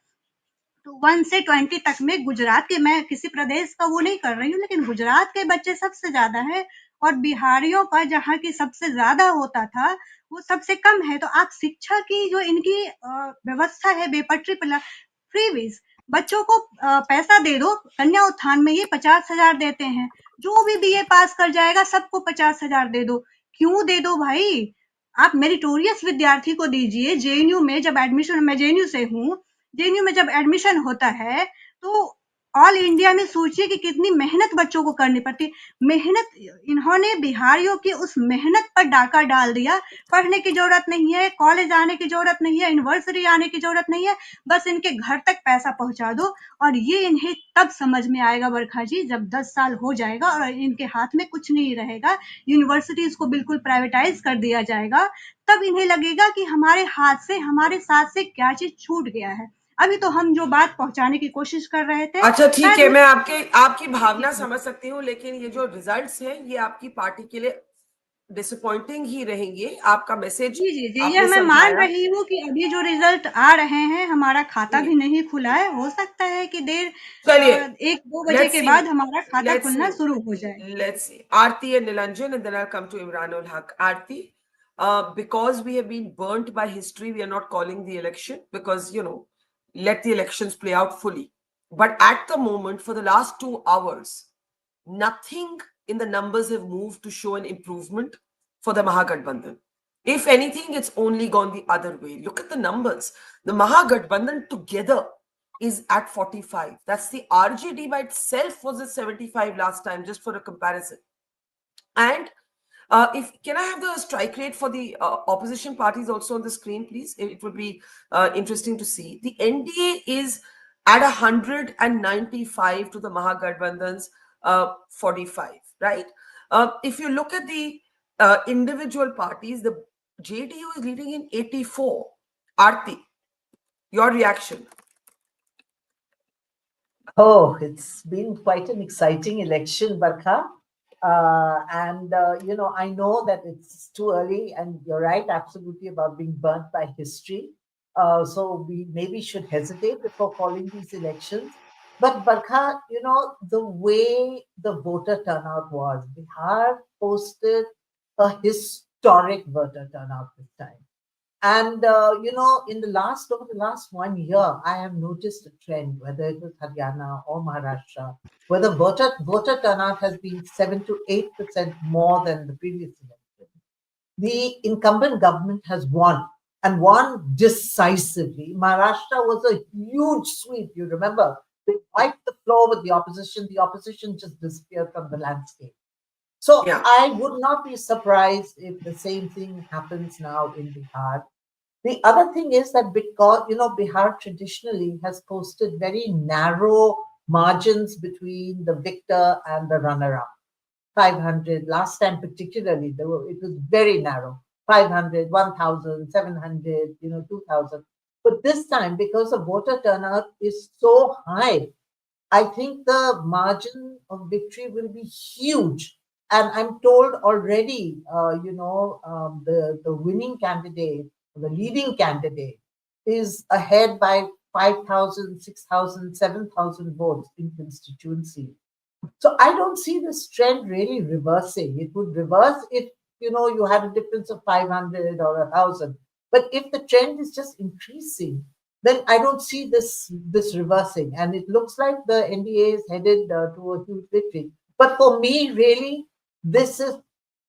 तो 1 से 20 तक में गुजरात के, मैं किसी प्रदेश का वो नहीं कर रही हूँ, लेकिन गुजरात के बच्चे सबसे ज्यादा है, और बिहारियों का जहाँ की सबसे ज्यादा होता था वो सबसे कम है। तो आप शिक्षा की जो इनकी व्यवस्था है बेपटरी फ्री बीज, बच्चों को पैसा दे दो, कन्या उत्थान में ये 50,000 देते हैं, जो भी बीए पास कर जाएगा सबको 50,000 दे दो। क्यों दे दो भाई? आप मेरिटोरियस विद्यार्थी को दीजिए। जेएनयू में जब एडमिशन, मैं जेएनयू से हूँ, जेएनयू में जब एडमिशन होता है तो ऑल इंडिया में सोचिए कि कितनी मेहनत बच्चों को करनी पड़ती है। मेहनत, इन्होंने बिहारियों की उस मेहनत पर डाका डाल दिया। पढ़ने की जरूरत नहीं है, कॉलेज आने की जरूरत नहीं है, यूनिवर्सिटी आने की जरूरत नहीं है, बस इनके घर तक पैसा पहुंचा दो। और ये इन्हें तब समझ में आएगा बरखा जी, जब 10 साल हो जाएगा और इनके हाथ में कुछ नहीं रहेगा, यूनिवर्सिटीज को बिल्कुल प्राइवेटाइज कर दिया जाएगा, तब इन्हें लगेगा कि हमारे हाथ से, हमारे साथ से क्या चीज छूट गया है। अभी तो हम जो बात पहुंचाने की कोशिश कर रहे थे, अच्छा ठीक है, शायद मैं आपकी भावना समझ सकती हूँ, लेकिन ये जो रिजल्ट्स हैं ये आपकी पार्टी के लिए डिसअपॉइंटिंग ही रहेंगे। आपका मैसेज जी जी जी, ये आपने मैं मान समझाया। रही हूँ कि अभी जो रिजल्ट आ रहे हैं, हमारा खाता भी नहीं खुला है, हो सकता है कि देर चलिए, 1-2 बजे let's के see, बाद हमारा खाता let's खुलना see, शुरू हो जाए। let's see. Aarti and Nilanjan, and then I'll come to Imranul Haq. Aarti, because we have been burnt by history, we are not calling the election because, let the elections play out fully. But at the moment, for the last 2 hours, nothing in the numbers have moved to show an improvement for the Mahagathbandhan. If anything, it's only gone the other way. Look at the numbers. The Mahagathbandhan together is at 45. That's the RJD by itself was at 75 last time, just for a comparison. And can I have the strike rate for the opposition parties also on the screen, please? It would be interesting to see. The NDA is at 195 to the Mahagathbandhan's 45, right? If you look at the individual parties, the JDU is leading in 84. Aarti, your reaction? Oh, it's been quite an exciting election, Barkha. I know that it's too early, and you're right, absolutely, about being burnt by history. So we maybe should hesitate before calling these elections. But Barkha, the way the voter turnout was, Bihar posted a historic voter turnout this time. And over the last 1 year, I have noticed a trend, whether it was Haryana or Maharashtra, where the voter turnout has been 7 to 8% more than the previous election. The incumbent government has won, and won decisively. Maharashtra was a huge sweep. You remember, they wiped the floor with the opposition. The opposition just disappeared from the landscape. So I would not be surprised if the same thing happens now in Bihar. The other thing is that because, Bihar traditionally has posted very narrow margins between the victor and the runner-up. 500, last time particularly, it was very narrow. 500, 1,000, 700, 2,000. But this time, because the voter turnout is so high, I think the margin of victory will be huge. And I'm told already, the winning candidate, the leading candidate, is ahead by 5,000, 6,000, 7,000 votes in constituency. So I don't see this trend really reversing. It would reverse if, you had a difference of 500 or 1,000. But if the trend is just increasing, then I don't see this reversing. And it looks like the NDA is headed to a huge victory. But for me, really, this is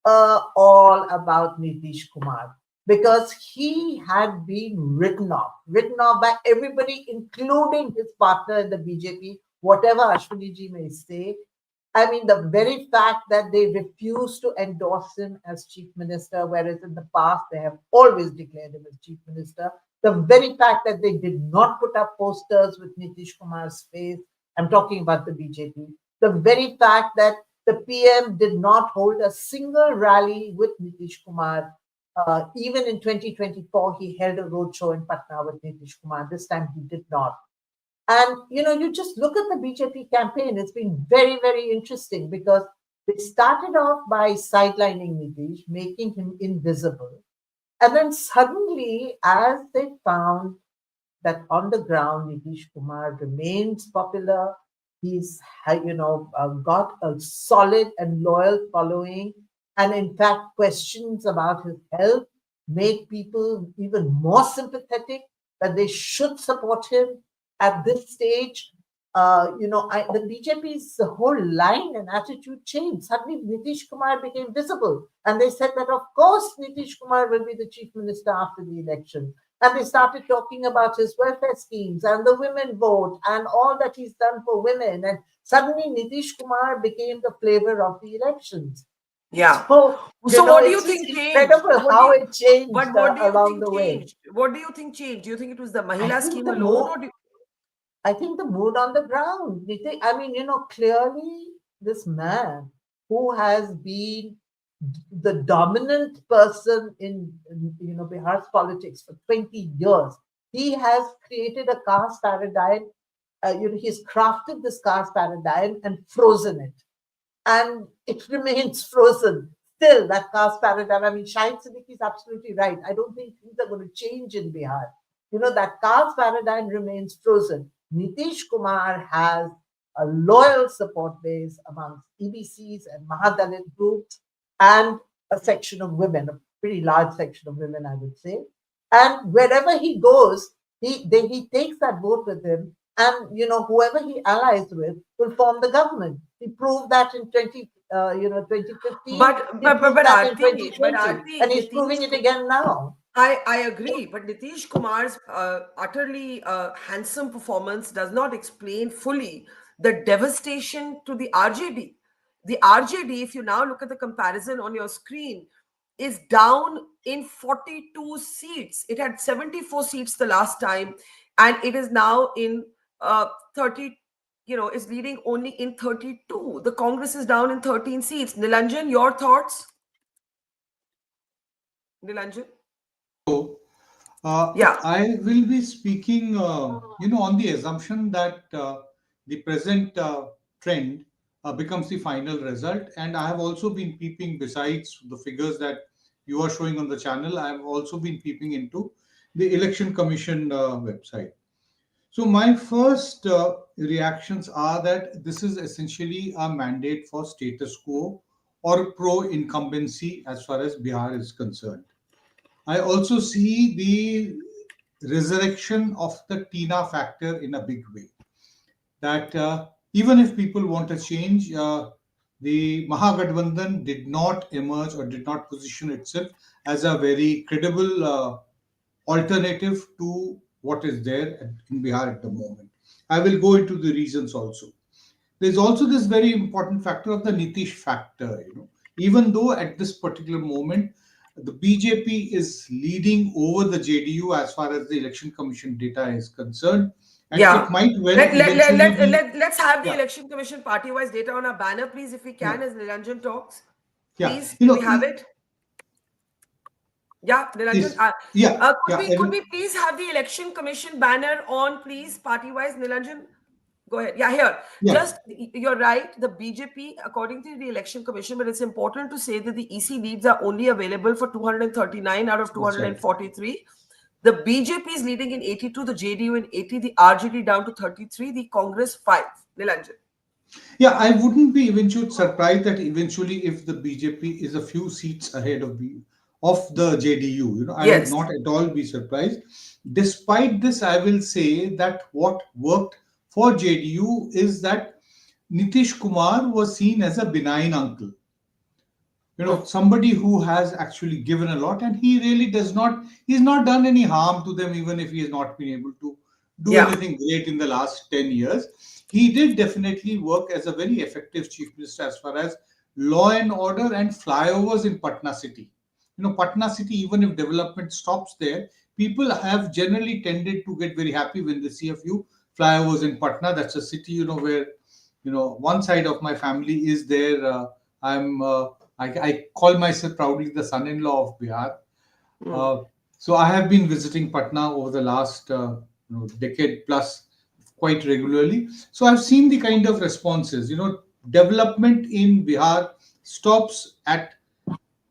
all about Nitish Kumar, because he had been written off by everybody, including his partner in the BJP, whatever Ashwini ji may say. I mean, the very fact that they refused to endorse him as chief minister, whereas in the past they have always declared him as chief minister. The very fact that they did not put up posters with Nitish Kumar's face, I'm talking about the BJP. The very fact that the PM did not hold a single rally with Nitish Kumar. Even in 2024, he held a roadshow in Patna with Nitish Kumar. This time he did not. And, you just look at the BJP campaign. It's been very, very interesting because they started off by sidelining Nitish, making him invisible. And then suddenly, as they found that on the ground, Nitish Kumar remains popular, he's, got a solid and loyal following. And in fact, questions about his health made people even more sympathetic that they should support him at this stage. the BJP's whole line and attitude changed. Suddenly, Nitish Kumar became visible. And they said that, of course, Nitish Kumar will be the chief minister after the election. And they started talking about his welfare schemes and the women vote and all that he's done for women. And suddenly, Nitish Kumar became the flavor of the elections. Yeah. So what do you think changed? Incredible how it changed But what do you along think the way. changed? What do you think changed? Do you think it was the Mahila scheme alone? I think the mood on the ground. I mean, clearly this man who has been the dominant person in Bihar's politics for 20 years, he has created a caste paradigm. He's crafted this caste paradigm and frozen it. And it remains frozen. Still, that caste paradigm. I mean, Shahid Siddiqui is absolutely right. I don't think things are going to change in Bihar. That caste paradigm remains frozen. Nitish Kumar has a loyal support base amongst EBCs and Mahadalit groups and a section of women, a pretty large section of women, I would say. And wherever he goes, he takes that vote with him, and whoever he allies with will form the government. He proved that in 2015. But And he's proving it again now. I agree, but Nitish Kumar's utterly handsome performance does not explain fully the devastation to the RJD. The RJD, if you now look at the comparison on your screen, is down in 42 seats. It had 74 seats the last time, and it is now in 30. Is leading only in 32. The Congress is down in 13 seats. Nilanjan, your thoughts? Nilanjan? I will be speaking, on the assumption that the present trend becomes the final result. And I have also been peeping, besides the figures that you are showing on the channel, I have also been peeping into the Election Commission website. So my first reactions are that this is essentially a mandate for status quo or pro-incumbency as far as Bihar is concerned. I also see the resurrection of the Tina factor in a big way. That even if people want a change, the Mahagathbandhan did not emerge or did not position itself as a very credible alternative to what is there in Bihar at the moment. I will go into the reasons also. There's also this very important factor of the Nitish factor. Even though at this particular moment, the BJP is leading over the JDU as far as the Election Commission data is concerned. And it might well let's have the Election Commission party-wise data on our banner, please, if we can, as Nilanjan talks. Please, can we have it? Yeah, Nilanjan. Could we please have the Election Commission banner on, please, party-wise, Nilanjan? Go ahead. Yeah, here. Just, you're right, the BJP, according to the Election Commission, but it's important to say that the EC leads are only available for 239 out of 243. Right. The BJP is leading in 82, the JDU in 80, the RJD down to 33, the Congress 5. Nilanjan. Yeah, I wouldn't be surprised that eventually if the BJP is a few seats ahead of the JDU, I would not at all be surprised. Despite this, I will say that what worked for JDU is that Nitish Kumar was seen as a benign uncle. Somebody who has actually given a lot, and he really he's not done any harm to them, even if he has not been able to do anything great in the last 10 years. He did definitely work as a very effective chief minister as far as law and order and flyovers in Patna city. Patna city, even if development stops there, people have generally tended to get very happy when they see a few flyovers in Patna. That's a city, where, one side of my family is there. I call myself proudly the son-in-law of Bihar. So I have been visiting Patna over the last decade plus quite regularly. So I've seen the kind of responses. Development in Bihar stops at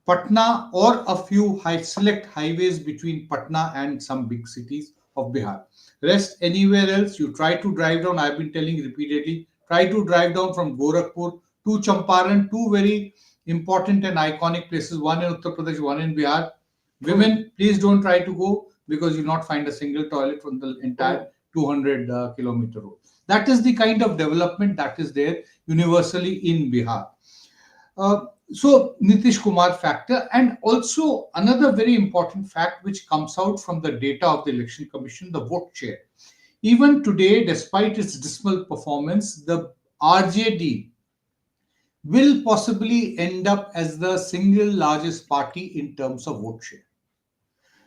Patna or a few select highways between Patna and some big cities of Bihar. Rest anywhere else, you try to drive down, I've been telling repeatedly, try to drive down from Gorakhpur to Champaran, two very important and iconic places, one in Uttar Pradesh, one in Bihar. Women, please don't try to go because you'll not find a single toilet from the entire 200 kilometer road. That is the kind of development that is there universally in Bihar. So Nitish Kumar factor, and also another very important fact which comes out from the data of the Election Commission, the vote share. Even today, despite its dismal performance, the RJD will possibly end up as the single largest party in terms of vote share.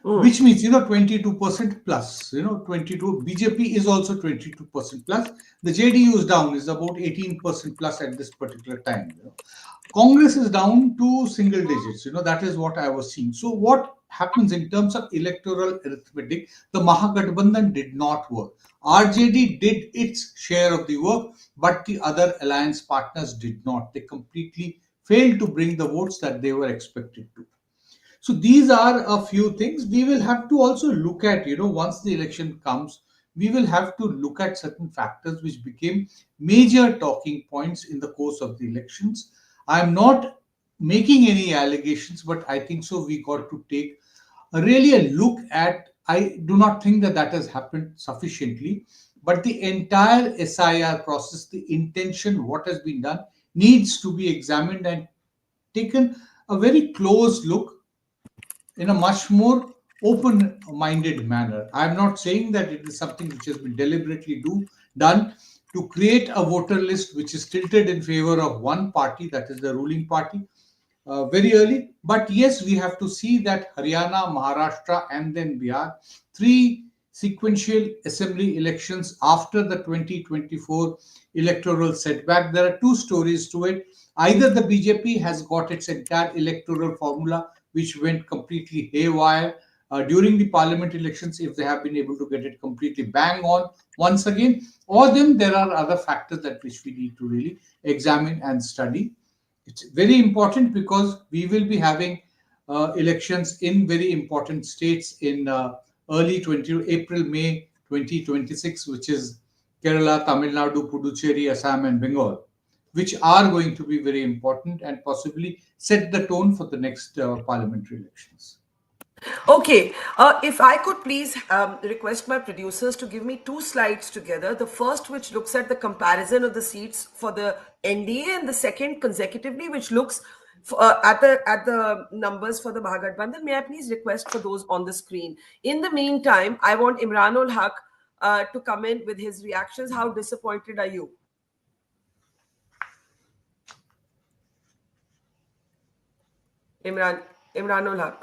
Which means, 22% plus, 22, BJP is also 22% plus. The JDU is down, is about 18% plus at this particular time. Congress is down to single digits, that is what I was seeing. So what happens in terms of electoral arithmetic, the Mahagathbandhan did not work. RJD did its share of the work, but the other alliance partners did not. They completely failed to bring the votes that they were expected to. So these are a few things we will have to also look at, once the election comes, we will have to look at certain factors which became major talking points in the course of the elections. I'm not making any allegations, but I think so we got to take really a look at, I do not think that has happened sufficiently, but the entire SIR process, the intention, what has been done, needs to be examined and taken a very close look in a much more open-minded manner. I'm not saying that it is something which has been deliberately done to create a voter list which is tilted in favor of one party, that is the ruling party, very early. But yes, we have to see that Haryana, Maharashtra, and then Bihar, 3 sequential assembly elections after the 2024 electoral setback. There are 2 stories to it. Either the BJP has got its entire electoral formula, which went completely haywire during the parliament elections, if they have been able to get it completely bang on once again, or then there are other factors that which we need to really examine and study. It's very important because we will be having elections in very important states in early April, May 2026, which is Kerala, Tamil Nadu, Puducherry, Assam, and Bengal, which are going to be very important and possibly set the tone for the next parliamentary elections. Okay, if I could please request my producers to give me 2 slides together. The first, which looks at the comparison of the seats for the NDA, and the second consecutively, which looks at the numbers for the Mahagathbandhan. May I please request for those on the screen? In the meantime, I want Imranul Haq to come in with his reactions. How disappointed are you? Imranul हक.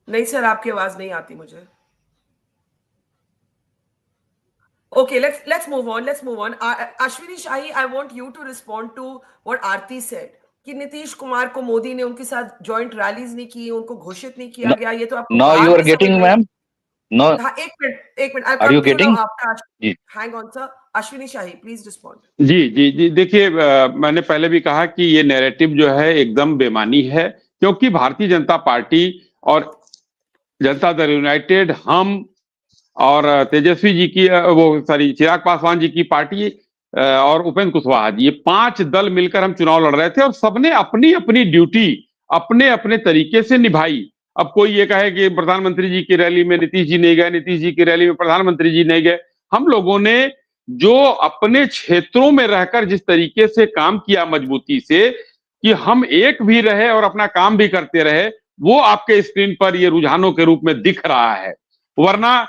नहीं sir, आपकी आवाज नहीं आती मुझे. Okay, let's move on. Ashwini Shahi, I want you to respond to what Aarti said. कि नीतीश कुमार को मोदी ने उनके साथ जॉइंट रैलीज नहीं की, उनको घोषित नहीं किया गया. ये तो आपको Now you are getting, ma'am. No. हाँ, एक minute. Are you getting? Hang on, sir. Ashwini Shahi, please respond. जी देखिए, मैंने पहले भी कहा कि ये नैरेटिव जो है एकदम बेमानी है, क्योंकि भारतीय जनता पार्टी और जनता दल यूनाइटेड, हम और तेजस्वी जी की चिराग पासवान जी की पार्टी और उपेंद्र कुशवाहा जी, ये 5 दल मिलकर हम चुनाव लड़ रहे थे और सबने अपनी अपनी ड्यूटी अपने अपने तरीके से निभाई. अब कोई ये कहे कि प्रधानमंत्री जी की रैली में नीतीश जी नहीं गए, नीतीश जी की रैली में प्रधानमंत्री जी नहीं गए. हम लोगों ने जो अपने क्षेत्रों में रहकर जिस तरीके से काम किया मजबूती से, कि हम एक भी रहे और अपना काम भी करते रहे, वो आपके स्क्रीन पर ये रुझानों के रूप में दिख रहा है. वरना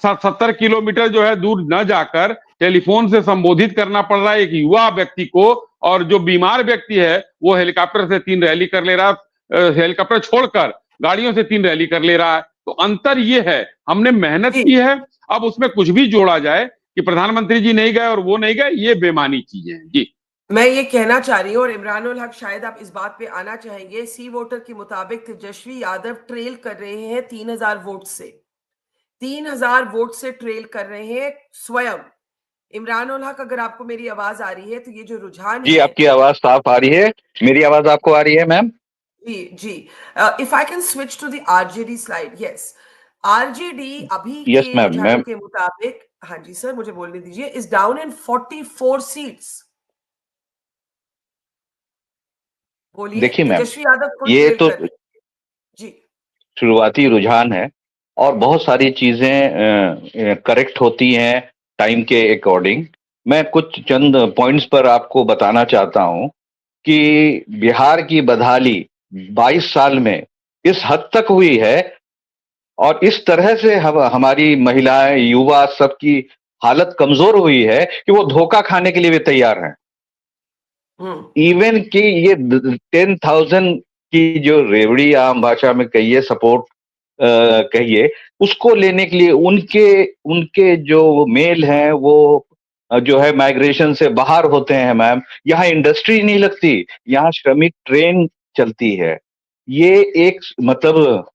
70 किलोमीटर जो है दूर न जाकर टेलीफोन से संबोधित करना पड़ रहा है एक युवा व्यक्ति को, और जो बीमार व्यक्ति है वो हेलीकॉप्टर से 3 रैली कर ले रहा है, हेलीकॉप्टर छोड़कर गाड़ियों से 3 रैली कर ले रहा है. तो अंतर ये है, हमने मेहनत की है. अब उसमें कुछ भी जोड़ा जाए कि प्रधानमंत्री जी नहीं गए और वो नहीं गए, ये बेमानी चीजें हैं. जी, मैं ये कहना चाह रही हूँ, और इमरानुल हक शायद आप इस बात पे आना चाहेंगे. सी वोटर के मुताबिक तेजस्वी यादव ट्रेल कर रहे हैं 3000 वोट से. 3000 वोट से ट्रेल कर रहे हैं स्वयं. इमरानुल हक, अगर आपको मेरी आवाज आ रही है तो ये जो रुझान जी, है, आपकी आवाज साफ आ रही है. मेरी आवाज आपको आ रही है, मैम? जी. If I can switch to the RJD slide. Yes, RJD अभी Yes, के ma'am, रुझानों ma'am. के मुताबिक, हाँ जी सर, मुझे बोलने दीजिए, इज डाउन इन 44 सीट्स. बोलिए. देखिए मैम, तेजस्वी यादव खुद ये ट्रेल तो कर रहे हैं. जी, शुरुआती रुझान है और बहुत सारी चीजें करेक्ट होती हैं टाइम के अकॉर्डिंग। मैं कुछ चंद पॉइंट्स पर आपको बताना चाहता हूं कि बिहार की बदहाली 22 साल में इस हद तक हुई है और इस तरह से हमारी महिलाएं, युवा सबकी हालत कमजोर हुई है कि वो धोखा खाने के लिए भी तैयार हैं। इवन कि ये 10,000 की जो रेवड़ी आम भाषा में कहिए, सपोर्ट कहिए, उसको लेने के लिए उनके उनके जो मेल हैं वो जो है माइग्रेशन से बाहर होते हैं मैम। यहाँ इंडस्ट्री नहीं लगती, यहाँ श्रमिक ट्रेन चलती है। ये एक मतलब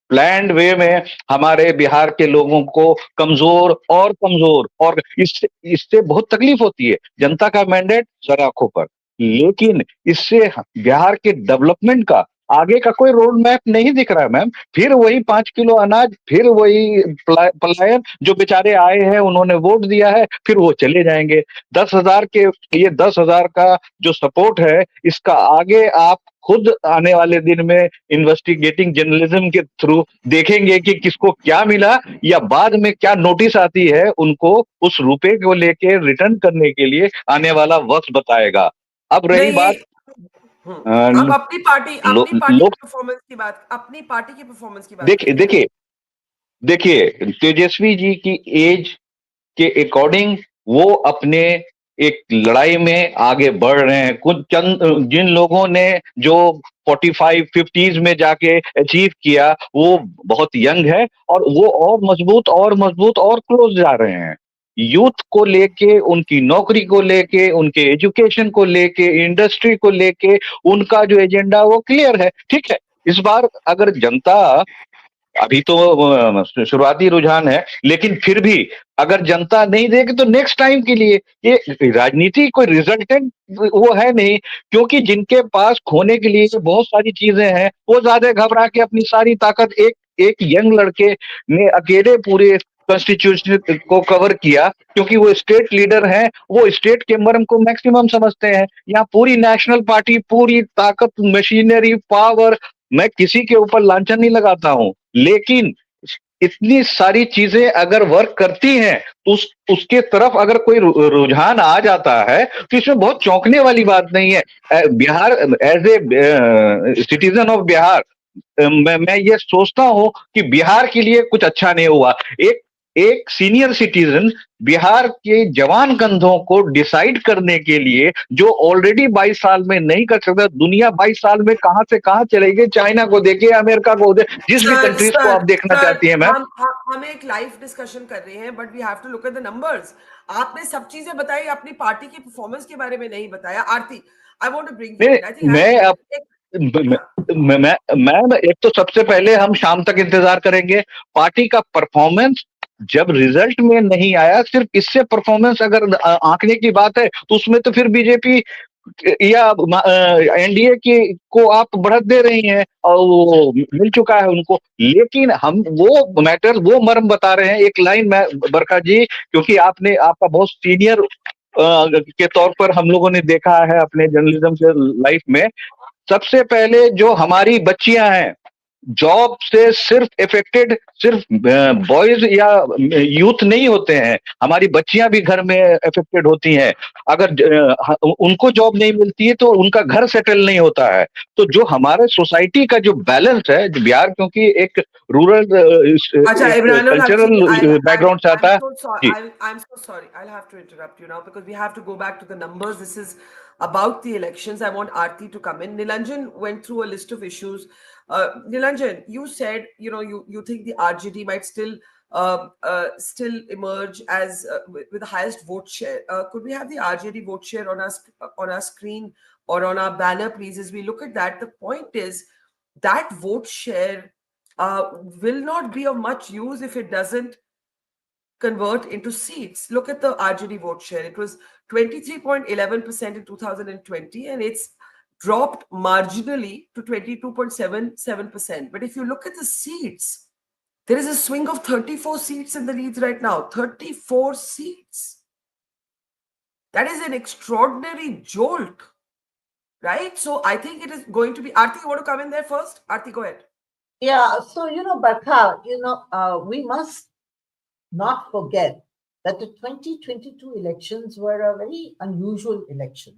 प्लैंड वे में हमारे बिहार के लोगों को कमजोर और इससे इससे बहुत तकलीफ होती है। जनता का मैंडेट सर आंखों पर, लेकिन इससे बिहार के डेवलपमेंट का आगे का कोई रोड मैप नहीं दिख रहा है मैम। फिर वही 5 किलो अनाज, फिर वही पलायन। जो बेचारे आए हैं उन्होंने वोट दिया है, फिर वो चले जाएंगे। 10,000 के ये 10,000 का जो सपोर्ट है, इसका आगे आप खुद आने वाले दिन में इन्वेस्टिगेटिंग जर्नलिज्म के थ्रू देखेंगे कि किसको क्या मिला, या बाद में क्या नोटिस आती है उनको उस रुपए को लेके रिटर्न करने के लिए आने वाला वक्त बताएगा। अब रही बात अब अपनी पार्टी की परफॉर्मेंस की बात, अपनी पार्टी की परफॉर्मेंस की बात देखिए तेजस्वी जी की एज के अकॉर्डिंग वो अपने एक लड़ाई में आगे बढ़ रहे हैं। कुछ चंद जिन लोगों ने जो 45 50s में जाके अचीव किया, वो बहुत यंग है और वो और मजबूत और क्लोज जा रहे हैं। यूथ को लेके, उनकी नौकरी को लेके, उनके एजुकेशन को लेके, इंडस्ट्री को लेके उनका जो एजेंडा वो क्लियर है। ठीक है, इस बार अगर जनता, अभी तो शुरुआती रुझान है, लेकिन फिर भी अगर जनता नहीं देगी तो नेक्स्ट टाइम के लिए ये राजनीति कोई रिजल्टेंट वो है नहीं, क्योंकि जिनके पास खोने के लिए बहुत सारी चीजें हैं वो ज्यादा घबरा के अपनी सारी ताकत, एक एक यंग लड़के ने अकेले पूरे कॉन्स्टिट्यूशन को कवर किया, क्योंकि वो स्टेट लीडर हैं, वो स्टेट के मर्म को मैक्सिमम समझते हैं। यहाँ पूरी नेशनल पार्टी, पूरी ताकत, मशीनरी, पावर, मैं किसी के ऊपर लांछन नहीं लगाता हूं, लेकिन इतनी सारी चीजें अगर वर्क करती हैं तो उसके तरफ अगर कोई रुझान आ जाता है तो इसमें बहुत चौंकने वाली बात नहीं है। Bihar as a citizen of Bihar, मैं ये सोचता हूं कि बिहार के लिए कुछ अच्छा नहीं हुआ। एक सीनियर सिटीजन बिहार के जवान कंधों को डिसाइड करने के लिए, जो ऑलरेडी 22 साल में नहीं कर सकता, दुनिया 22 साल में कहां से कहां चलेगी, चाइना को देखिए, अमेरिका को देखिए, जिस भी कंट्रीज को आप देखना चाहती हैं मैम। हम एक लाइव डिस्कशन कर रहे हैं, but we have to look at the numbers. आपने सब चीजें बताई, अपनी पार्टी की परफॉर्मेंस के बारे में नहीं बताया। Aarti, I want to bring you in. I think मैं एक तो सबसे पहले हम शाम तक इंतजार करेंगे। पार्टी का परफॉर्मेंस जब रिजल्ट में नहीं आया, सिर्फ इससे परफॉर्मेंस अगर आंकने की बात है तो उसमें तो फिर बीजेपी या एनडीए की को आप बढ़त दे रही हैं और वो मिल चुका है उनको। लेकिन हम वो मैटर, वो मर्म बता रहे हैं। एक लाइन में बरखा जी, क्योंकि आपका बहुत सीनियर के तौर पर हम लोगों ने देखा है अपने जर्नलिज्म के लाइफ में, सबसे पहले जो हमारी बच्चियां हैं जॉब से सिर्फ इफेक्टेड सिर्फ बॉयज या यूथ नहीं होते हैं, हमारी बच्चियां भी घर में इफेक्टेड होती हैं। अगर उनको जॉब नहीं मिलती है तो उनका घर सेटल नहीं होता है। तो जो हमारे सोसाइटी का जो बैलेंस है, जो बिहार क्योंकि एक रूरल कल्चरल बैकग्राउंड से आता है। I'm so sorry. I'll have to interrupt you now because we have to go back to the numbers. This is about the elections. I want Aarti to come in. Nilanjan went through a list of issues. Nilanjan, you said, you think the RJD might still emerge as with the highest vote share. Could we have the RJD vote share on our screen or on our banner, please? As we look at that, the point is that vote share will not be of much use if it doesn't convert into seats. Look at the RJD vote share. It was 23.11% in 2020, and it's dropped marginally to 22.77%. But if you look at the seats, there is a swing of 34 seats in the leads right now. 34 seats. That is an extraordinary jolt, right? So I think it is going to be... Aarti, you want to come in there first? Aarti, go ahead. Yeah, so Barkha, we must not forget that the 2022 elections were a very unusual election.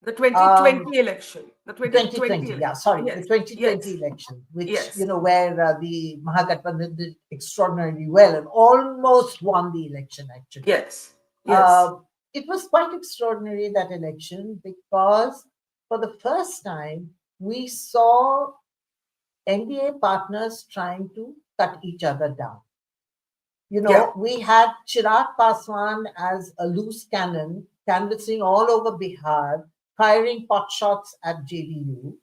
The 2020 election. The 2020, election. yeah, sorry, Yes. the 2020 Yes. election, which, Yes. where the Mahagathbandhan did extraordinarily well and almost won the election, actually. Yes. Yes. It was quite extraordinary, that election, because for the first time, we saw NDA partners trying to cut each other down. We had Chirag Paswan as a loose cannon, canvassing all over Bihar, firing pot shots at JDU.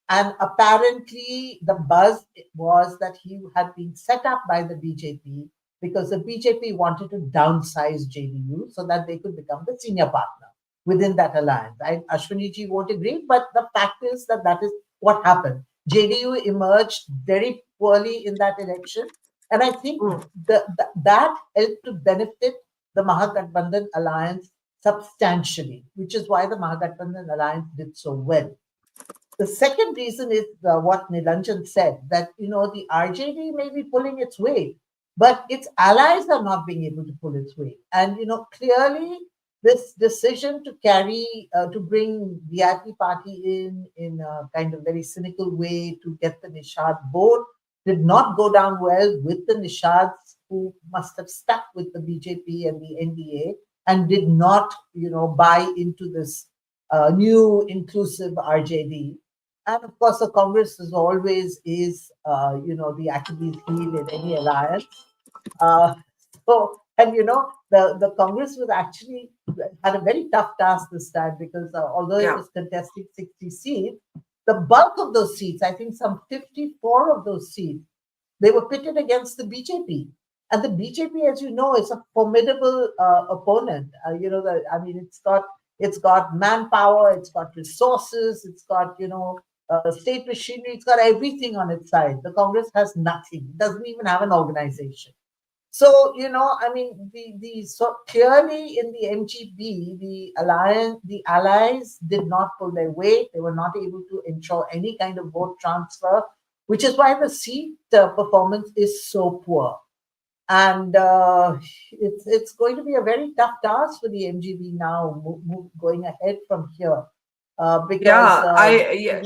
And apparently, the buzz was that he had been set up by the BJP because the BJP wanted to downsize JDU so that they could become the senior partner within that alliance. Ashwini ji won't agree, but the fact is that that is what happened. JDU emerged very poorly in that election. And I think that helped to benefit the Mahagathbandhan alliance substantially, which is why the Mahagathbandhan alliance did so well. The second reason is what Nilanjan said, that, the RJD may be pulling its weight, but its allies are not being able to pull its weight. And, clearly this decision to bring the VIP party in a kind of very cynical way to get the Nishad vote did not go down well with the Nishads, who must have stuck with the BJP and the NDA and did not, buy into this new inclusive RJD. And of course, the Congress is always the Achilles heel in any alliance. The Congress was actually had a very tough task this time because although it was contesting 60 seats, the bulk of those seats, I think some 54 of those seats, they were pitted against the BJP. And the BJP, as you know, is a formidable opponent. It's got manpower, it's got resources, it's got, state machinery, it's got everything on its side. The Congress has nothing, it doesn't even have an organization. So, so clearly in the MGB, the allies did not pull their weight. They were not able to ensure any kind of vote transfer, which is why the seat performance is so poor. And it's going to be a very tough task for the MGB now, going ahead from here.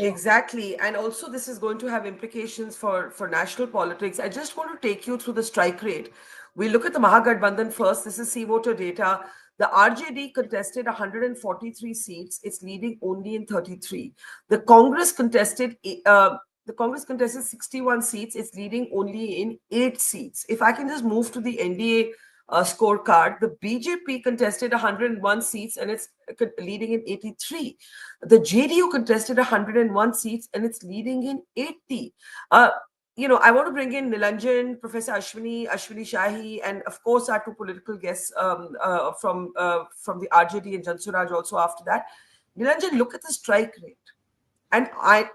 Exactly. And also this is going to have implications for national politics. I just want to take you through the strike rate. We look at the Mahagathbandhan first. This is C-voter data. The RJD contested 143 seats. It's leading only in 33. The Congress contested 61 seats. It's leading only in 8 seats. If I can just move to the NDA scorecard, the BJP contested 101 seats and it's leading in 83. The JDU contested 101 seats and it's leading in 80. I want to bring in Nilanjan, Professor Ashwini Shahi, and of course our two political guests from the RJD and Jan Suraaj also after that. Nilanjan, look at the strike rate. And while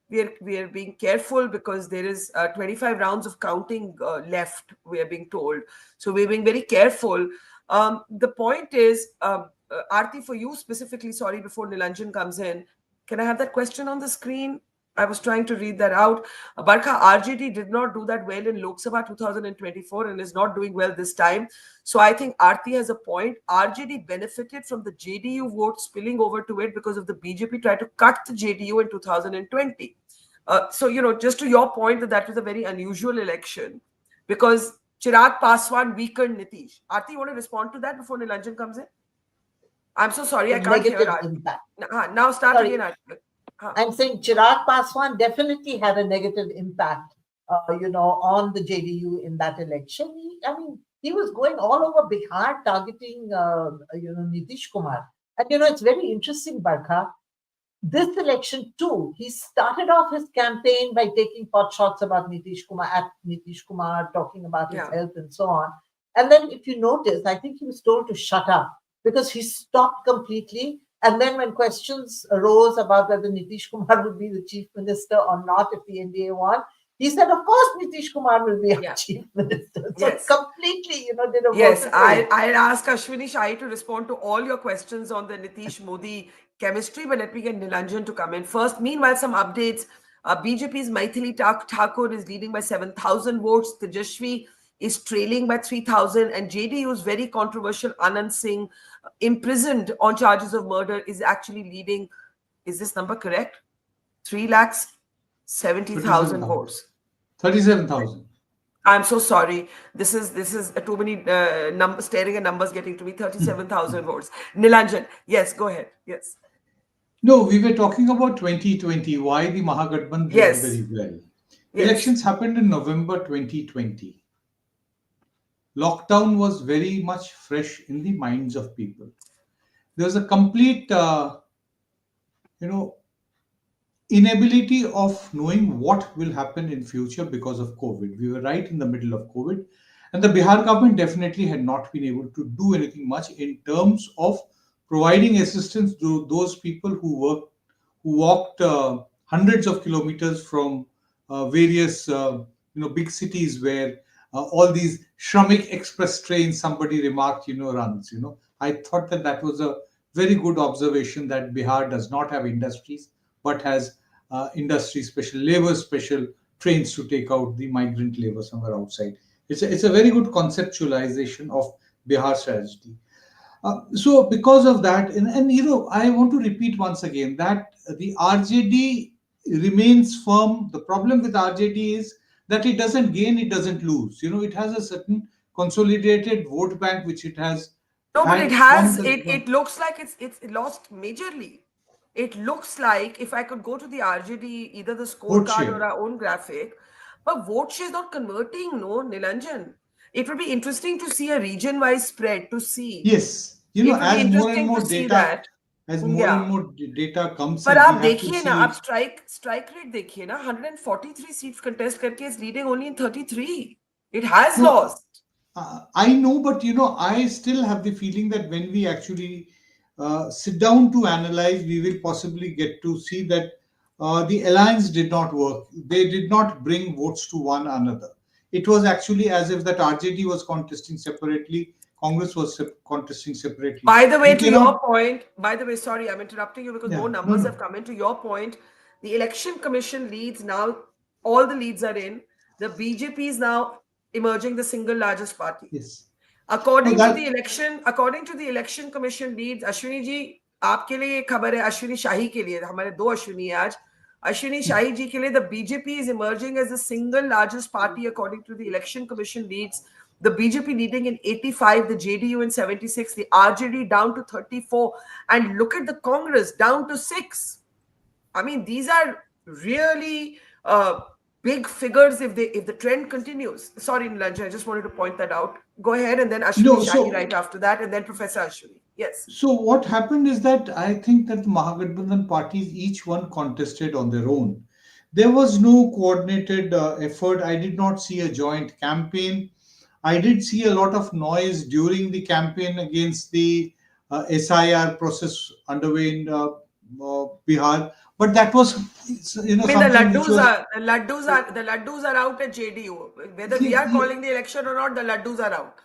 we are being careful because there is 25 rounds of counting left, we are being told. So we're being very careful. The point is, Aarti, for you specifically, sorry, before Nilanjan comes in, can I have that question on the screen? I was trying to read that out. Barkha, RJD did not do that well in Lok Sabha 2024 and is not doing well this time. So I think Aarti has a point. RJD benefited from the JDU vote spilling over to it because of the BJP tried to cut the JDU in 2020. Just to your point that was a very unusual election because Chirag Paswan weakened Nitish. Aarti, you want to respond to that before Nilanjan comes in? I'm so sorry, I can't hear Aarti. Now start again, Aarti. I'm saying Chirag Paswan definitely had a negative impact, on the JDU in that election. He was going all over Bihar targeting, Nitish Kumar. And, it's very interesting, Barkha. This election too, he started off his campaign by taking pot shots about Nitish Kumar, talking about his health and so on. And then if you notice, I think he was told to shut up because he stopped completely. And then when questions arose about whether Nitish Kumar would be the chief minister or not if the NDA won, he said, of course, Nitish Kumar will be our chief minister. So completely, did a Yes, I'll ask Ashwini Shahi to respond to all your questions on the Nitish Modi chemistry, but let me get Nilanjan to come in first. Meanwhile, some updates. BJP's Maithili Thakur is leading by 7,000 votes. Tejasvi is trailing by 3,000. And JDU's very controversial Anand Singh, imprisoned on charges of murder, is actually leading. Is this number correct? 3,70,000 votes. 37,000. I'm so sorry. This is too many numbers, staring at numbers getting to me. 37,000 votes. Nilanjan, yes, go ahead. Yes. No, we were talking about 2020, why the Mahagathbandhan did very well. Elections happened in November 2020. Lockdown was very much fresh in the minds of people. There was a complete, inability of knowing what will happen in future because of COVID. We were right in the middle of COVID, and the Bihar government definitely had not been able to do anything much in terms of providing assistance to those people who walked hundreds of kilometers from various big cities where all these Shramik Express trains, somebody remarked, runs. I thought that was a very good observation, that Bihar does not have industries but has industry special labor, special trains to take out the migrant labor somewhere outside. It's a very good conceptualization of Bihar strategy. So because of that, and I want to repeat once again that the RJD remains firm. The problem with RJD is that it doesn't gain, it doesn't lose. It has a certain consolidated vote bank which it has. No, but it has. It looks like it's lost majorly. It looks like, if I could go to the RJD, either the scorecard or our own graphic, but vote share is not converting, no, Nilanjan. It would be interesting to see a region-wise spread to see. Yes, as more and more data, and more data comes. But आप देखिए ना, आप strike rate देखिए ना, 143 seats contest करके is leading only in 33. It has lost. I know, but I still have the feeling that when we actually sit down to analyze, we will possibly get to see that the alliance did not work. They did not bring votes to one another. It was actually as if that RJD was contesting separately, Congress was contesting separately. By the way, your point, sorry, I'm interrupting you because more numbers have come in. To your point, the Election Commission leads now, all the leads are in. The BJP is now emerging the single largest party. Yes. According to the Election Commission leads, Ashwini ji, आपके लिए खबर है, अश्विनी शाही के लिए, हमारे दो अश्विनी है आज. Ashwini Shahi ji ke liye, the BJP is emerging as the single largest party according to the Election Commission leads. The BJP leading in 85, the JDU in 76, the RJD down to 34, and look at the Congress down to 6. I mean, these are really big figures if the trend continues. Sorry, Nilanjan, I just wanted to point that out. Go ahead, and then Ashwini Shahi right after that, and then Professor Ashwini. Yes. So what happened is that I think that the Mahagathbandhan parties, each one contested on their own. There was no coordinated effort. I did not see a joint campaign. I did see a lot of noise during the campaign against the SIR process underway in Bihar. But that was, the laddus are out at JDU. Whether we are calling the election or not, the laddus are out.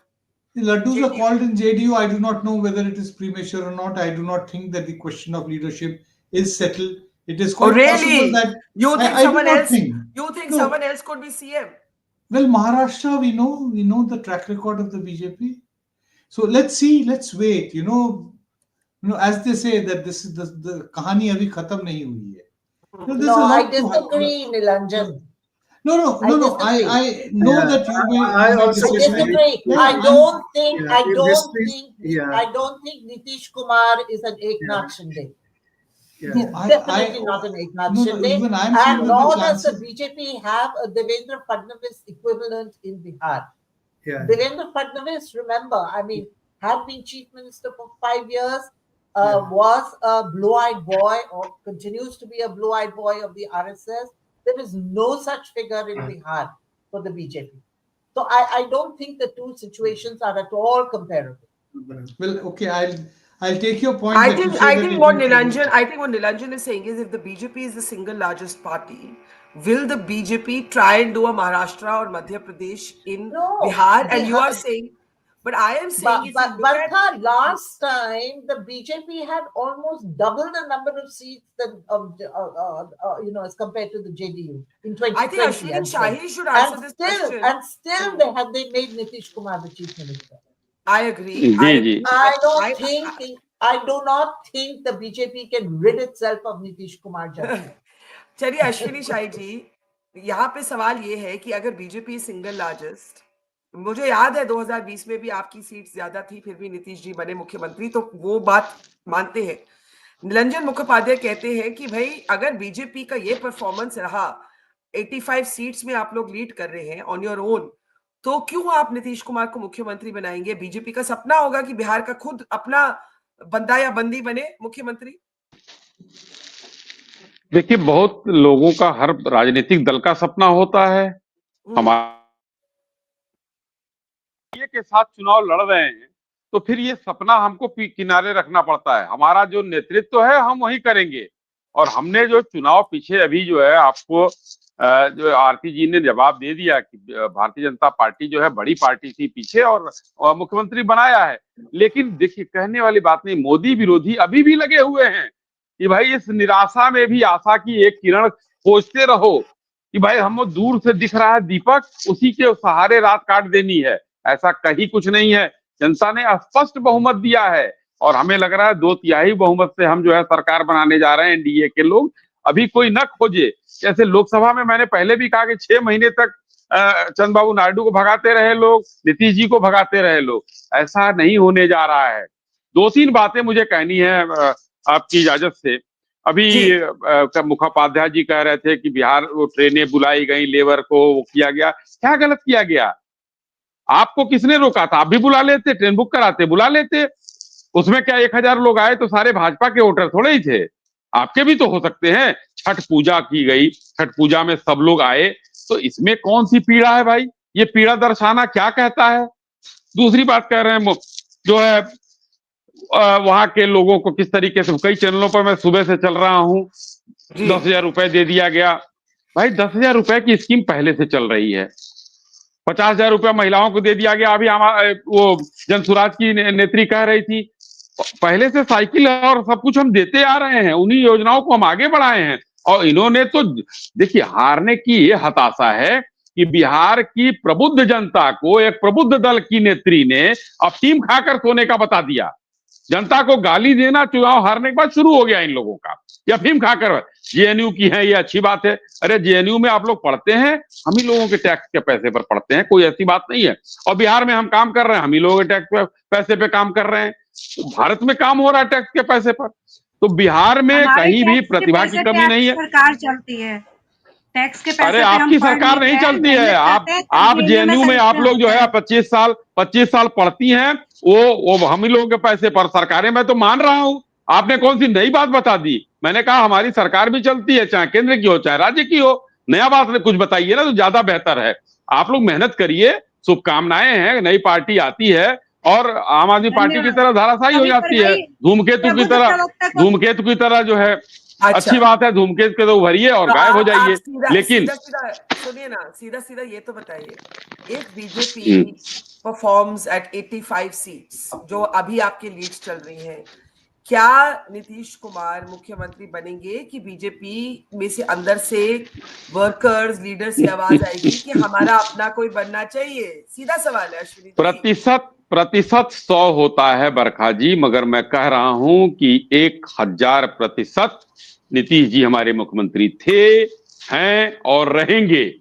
The laddus are called in JDU. I do not know whether it is premature or not. I do not think that the question of leadership is settled. It is quite possible that you think someone else. You think someone else could be CM? Well, Maharashtra, we know the track record of the BJP. So let's see. Let's wait. As they say that this is the kahani abhi khatam nahi hui hai. No, I disagree, Nilanjan. No. I know that you may. I disagree. I don't think Nitish Kumar is an Eknath Shinde. Definitely not an Eknath Shinde. And nor does the BJP have a Devendra Fadnavis equivalent in Bihar. Devendra Fadnavis, remember, had been chief minister for 5 years. Was a blue-eyed boy or continues to be a blue-eyed boy of the RSS. There is no such figure in Bihar for the BJP. So I don't think the two situations are at all comparable. Well, okay, I'll take your point. I think what Nilanjan is saying is, if the BJP is the single largest party, will the BJP try and do a Maharashtra or Madhya Pradesh in Bihar? And you are saying, But I am saying, if you look Barkha, last time the BJP had almost double the number of seats than as compared to the JDU in 2020. I think Ashwini Shahi should answer this question. And still, they made Nitish Kumar the chief minister. I agree. I do not think the BJP can rid itself of Nitish Kumar. चलिए अश्विनी शाही जी, यहाँ पे सवाल ये है कि अगर BJP single largest, मुझे याद है 2020 में भी आपकी सीट ज्यादा थी, फिर भी नीतीश जी बने मुख्यमंत्री, तो वो बात मानते हैं। निरंजन मुखोपाध्याय कहते हैं कि भाई अगर बीजेपी का ये परफॉर्मेंस रहा, 85 सीट्स में आप लोग लीड कर रहे हैं ऑन योर ओन, तो क्यों आप नीतीश कुमार को मुख्यमंत्री बनाएंगे? बीजेपी का सपना होगा कि बिहार का खुद अपना बंदा या बंदी बने मुख्यमंत्री। देखिए, बहुत लोगों का, हर राजनीतिक दल का सपना होता है। हमारे के साथ चुनाव लड़ रहे हैं तो फिर ये सपना हमको किनारे रखना पड़ता है। हमारा जो नेतृत्व है हम वही करेंगे। और हमने जो चुनाव पीछे अभी जो है, आपको जो आरती जी ने जवाब दे दिया कि भारतीय जनता पार्टी जो है बड़ी पार्टी थी पीछे और मुख्यमंत्री बनाया है। लेकिन देखिए, कहने वाली बात नहीं, मोदी विरोधी अभी भी लगे हुए हैं कि भाई इस निराशा में भी आशा की एक किरण खोजते रहो कि भाई हम दूर से दिख रहा है दीपक, उसी के सहारे रात काट देनी है। ऐसा कहीं कुछ नहीं है। जनता ने स्पष्ट बहुमत दिया है और हमें लग रहा है 2/3 बहुमत से हम जो है सरकार बनाने जा रहे हैं। एनडीए के लोग अभी कोई न खोजे। जैसे लोकसभा में मैंने पहले भी कहा कि 6 महीने तक चंद्रबाबू नायडू को भगाते रहे लोग, नीतीश जी को भगाते रहे लोग। ऐसा नहीं होने जा रहा है। 2-3 बातें मुझे कहनी है आपकी इजाजत से। अभी मुखोपाध्याय जी कह रहे थे कि बिहार वो ट्रेनें बुलाई गई, लेबर को वो किया गया। क्या गलत किया गया? आपको किसने रोका था? आप भी बुला लेते, ट्रेन बुक कराते, बुला लेते। उसमें क्या 1000 लोग आए तो सारे भाजपा के वोटर थोड़े ही थे? आपके भी तो हो सकते हैं। छठ पूजा की गई, छठ पूजा में सब लोग आए, तो इसमें कौन सी पीड़ा है भाई? ये पीड़ा दर्शाना क्या कहता है? दूसरी बात कह रहे हैं जो है वहां के लोगों को किस तरीके से, कई चैनलों पर मैं सुबह से चल रहा हूं, 10,000 रुपए दे दिया गया। भाई 10,000 रुपए की स्कीम पहले से चल रही है। 50,000 रुपया महिलाओं को दे दिया गया। अभी वो जन सुराज की नेत्री कह रही थी, पहले से साइकिल और सब कुछ हम देते आ रहे हैं, उन्हीं योजनाओं को हम आगे बढ़ाए हैं। और इन्होंने तो देखिए, हारने की ये हताशा है कि बिहार की प्रबुद्ध जनता को एक प्रबुद्ध दल की नेत्री ने अफीम खाकर सोने का बता दिया। जनता को गाली देना चुनाव हारने के बाद शुरू हो गया इन लोगों का। या अफीम खाकर जेएनयू की है, ये अच्छी बात है। अरे जेएनयू में आप लोग पढ़ते हैं, हम ही लोगों के टैक्स के पैसे पर पढ़ते हैं, कोई ऐसी बात नहीं है। और बिहार में हम काम कर रहे हैं, हम ही लोगों के टैक्स पैसे पे काम कर रहे हैं। तो भारत में काम हो रहा है टैक्स के पैसे पर। तो बिहार में कहीं भी प्रतिभा की कमी नहीं है। सरकार चलती है टैक्स के पैसे। अरे आपकी सरकार नहीं चलती है। आप जेएनयू में आप लोग जो है 25 साल पढ़ती हैं, वो हम ही लोगों के पैसे पर सरकारें। मैं तो मान रहा हूं। आपने कौन सी नई बात बता दी? मैंने कहा हमारी सरकार भी चलती है, चाहे केंद्र की हो चाहे राज्य की हो। नया बात कुछ बताइए ना, तो ज्यादा बेहतर है। आप लोग मेहनत करिए, शुभकामनाएं हैं। नई पार्टी आती है और आम आदमी पार्टी की तरह धाराशायी हो जाती है, धूमकेतु की तरह जो है। अच्छी बात है, धूमकेतु के तो उभरिए और गायब हो जाइए। लेकिन सुनिए ना, सीधा ये तो बताइए, एक बीजेपी परफॉर्म्स एट 85 सीट्स जो अभी आपके लीड्स चल रही हैं, क्या नीतीश कुमार मुख्यमंत्री बनेंगे कि बीजेपी में से अंदर से वर्कर्स लीडर्स की आवाज आएगी कि हमारा अपना कोई बनना चाहिए? सीधा सवाल है अश्विनी जी। प्रतिशत 100 होता है बरखा जी, मगर मैं कह रहा हूं कि 1000% नीतीश जी हमारे मुख्यमंत्री थे, हैं और रहेंगे।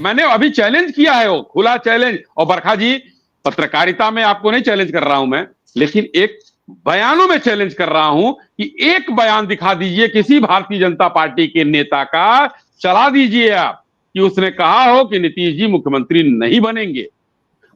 मैंने अभी चैलेंज किया है, वो खुला चैलेंज। और बरखा जी, पत्रकारिता में आपको नहीं चैलेंज कर रहा हूं मैं, लेकिन एक बयानों में चैलेंज कर रहा हूं कि एक बयान दिखा दीजिए किसी भारतीय जनता पार्टी के नेता का, चला दीजिए आप, कि उसने कहा हो कि नीतीश जी मुख्यमंत्री नहीं बनेंगे।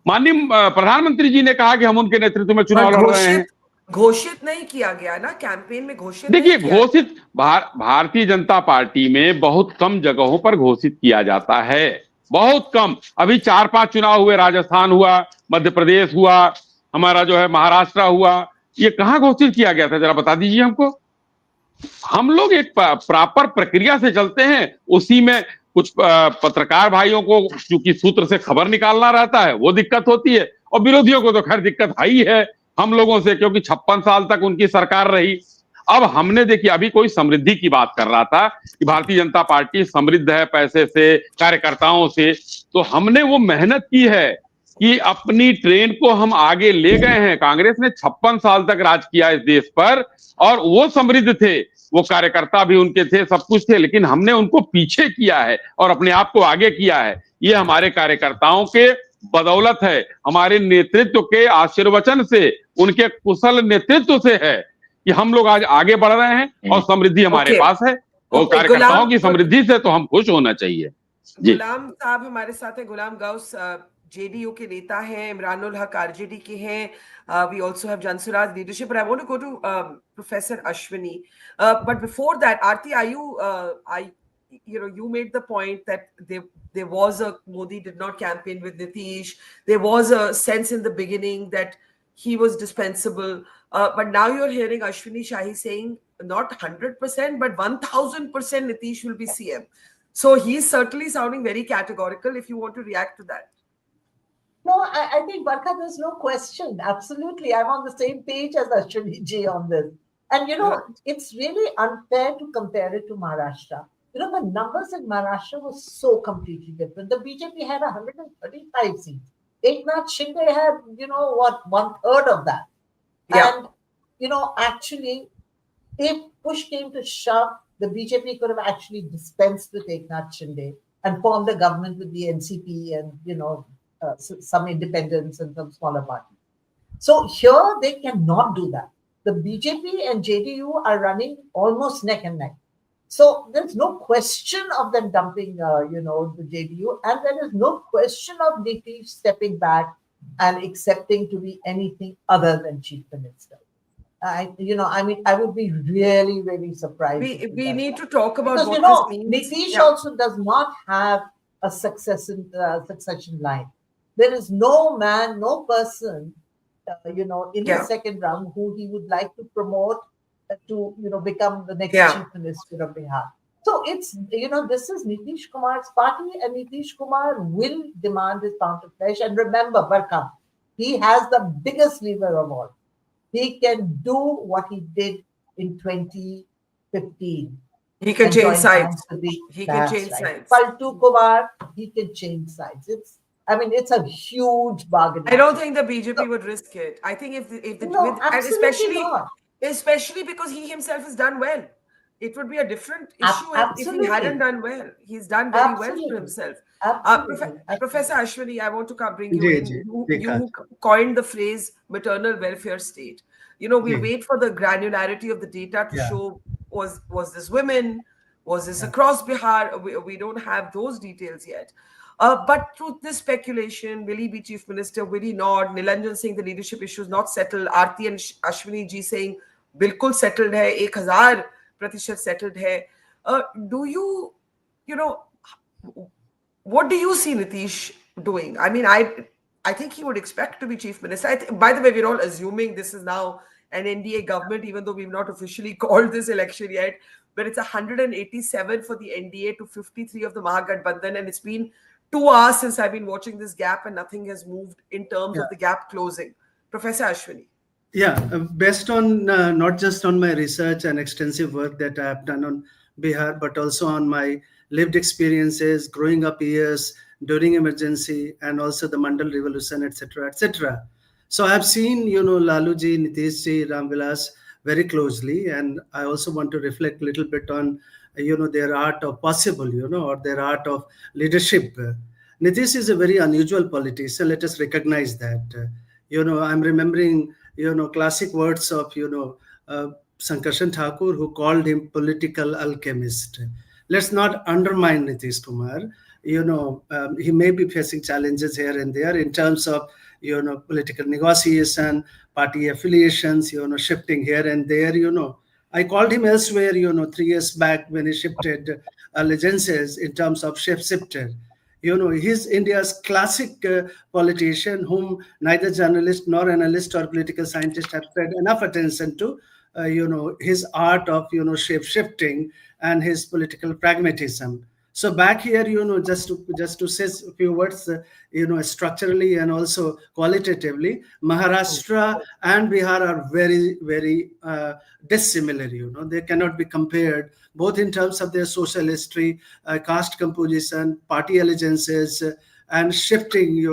माननीय प्रधानमंत्री जी ने कहा कि हम उनके नेतृत्व में चुनाव लड़ रहे हैं। घोषित नहीं किया गया ना, कैंपेन में घोषित। देखिए, घोषित भारतीय जनता पार्टी में बहुत कम जगहों पर घोषित किया जाता है, बहुत कम। अभी 4-5 चुनाव हुए, राजस्थान हुआ, मध्य प्रदेश हुआ, हमारा जो है महाराष्ट्र हुआ। ये कहां घोषित किया गया था, जरा बता दीजिए हमको। हम लोग एक प्रॉपर प्रक्रिया से चलते हैं। उसी में कुछ पत्रकार भाइयों को चूंकि सूत्र से खबर निकालना रहता है, वो दिक्कत होती है। और विरोधियों को तो खैर दिक्कत है ही है हम लोगों से, क्योंकि 56 साल तक उनकी सरकार रही। अब हमने देखिए, अभी कोई समृद्धि की बात कर रहा था कि भारतीय जनता पार्टी समृद्ध है पैसे से, कार्यकर्ताओं से, तो हमने वो मेहनत की है कि अपनी ट्रेन को हम आगे ले गए हैं। कांग्रेस ने 56 साल तक राज किया इस देश पर और वो समृद्ध थे, वो कार्यकर्ता भी उनके थे, सब कुछ थे, लेकिन हमने उनको पीछे किया है और अपने आप को आगे किया है। ये हमारे कार्यकर्ताओं के बदौलत है, हमारे नेतृत्व के आशीर्वचन से, उनके कुशल नेतृत्व से है कि हम लोग आज आगे बढ़ रहे हैं और समृद्धि हमारे पास है। और कार्यकर्ताओं की समृद्धि से तो हम खुश होना चाहिए। गुलाम साहब हमारे साथ है, गुलाम गौस जेडीयू के नेता हैं, इमरानुल हक आरजेडी के हैं, we also have Jan Suraaj leadership, but I want to go to Professor Ashwini, but before that, Aarti, are you you made the point that there was a Modi did not campaign with Nitish, there was a sense in the beginning that he was dispensable, but now you're hearing Ashwini Shahi saying not 100% but 1000% Nitish will be CM. So he's certainly sounding very categorical. If you want to react to that. No, I think, Barkha, there's no question. Absolutely. I'm on the same page as Ashwini Ji on this. And, it's really unfair to compare it to Maharashtra. The numbers in Maharashtra were so completely different. The BJP had 135 seats. Eknath Shinde had, 1/3 of that. Yeah. And, actually, if push came to shove, the BJP could have actually dispensed with Eknath Shinde and formed a government with the NCP and, some independents and some smaller parties. So here they cannot do that. The BJP and JDU are running almost neck and neck. So there's no question of them dumping, the JDU, and there is no question of Nitish stepping back and accepting to be anything other than chief minister. I would be really, really surprised. We need to talk about because, what this means. Nitish also does not have a succession line. There is no man, no person, in the second round who he would like to promote to, become the next chief minister of Bihar. So it's, this is Nitish Kumar's party, and Nitish Kumar will demand his pound of flesh. And remember, Barkha, he has the biggest lever of all. He can do what he did in 2015. He can change sides. He can change sides. Paltu Kumar, he can change sides. It's a huge bargain. I don't think the BJP would risk it. I think especially because he himself has done well. It would be a different issue if he hadn't done well. He's done very well for himself. Professor Ashwini, I want to bring you in. You coined the phrase maternal welfare state. We wait for the granularity of the data to show was this women, was this across Bihar? We don't have those details yet. But through this speculation, will he be chief minister? Will he not? Nilanjan saying the leadership issue is not settled. Aarti and Ashwini ji saying bilkul settled hai, 1000% settled hai. Do you, what do you see Nitish doing? I think he would expect to be chief minister. By the way, we're all assuming this is now an NDA government, even though we've not officially called this election yet. But it's 187 for the NDA to 53 of the Mahagathbandhan, and it's been 2 hours since I've been watching this gap and nothing has moved in terms of the gap closing. Professor Ashwini. Yeah, based on not just on my research and extensive work that I have done on Bihar, but also on my lived experiences, growing up years during emergency, and also the Mandal revolution, etc., etc. So I have seen, Laluji, Nitishji, Ramvilas very closely, and I also want to reflect a little bit on their art of possible, or their art of leadership. Nitish is a very unusual politician. Let us recognize that. I'm remembering, classic words of, Sankarshan Thakur, who called him political alchemist. Let's not undermine Nitish Kumar. He may be facing challenges here and there in terms of, political negotiation, party affiliations, shifting here and there, I called him elsewhere, 3 years back when he shifted allegiances in terms of shifted. He's India's classic politician whom neither journalist nor analyst or political scientist have paid enough attention to, his art of, shape shifting and his political pragmatism. So back here, just to say a few words, structurally and also qualitatively, Maharashtra and Bihar are very, very dissimilar. They cannot be compared, both in terms of their social history, caste composition, party allegiances, and shifting,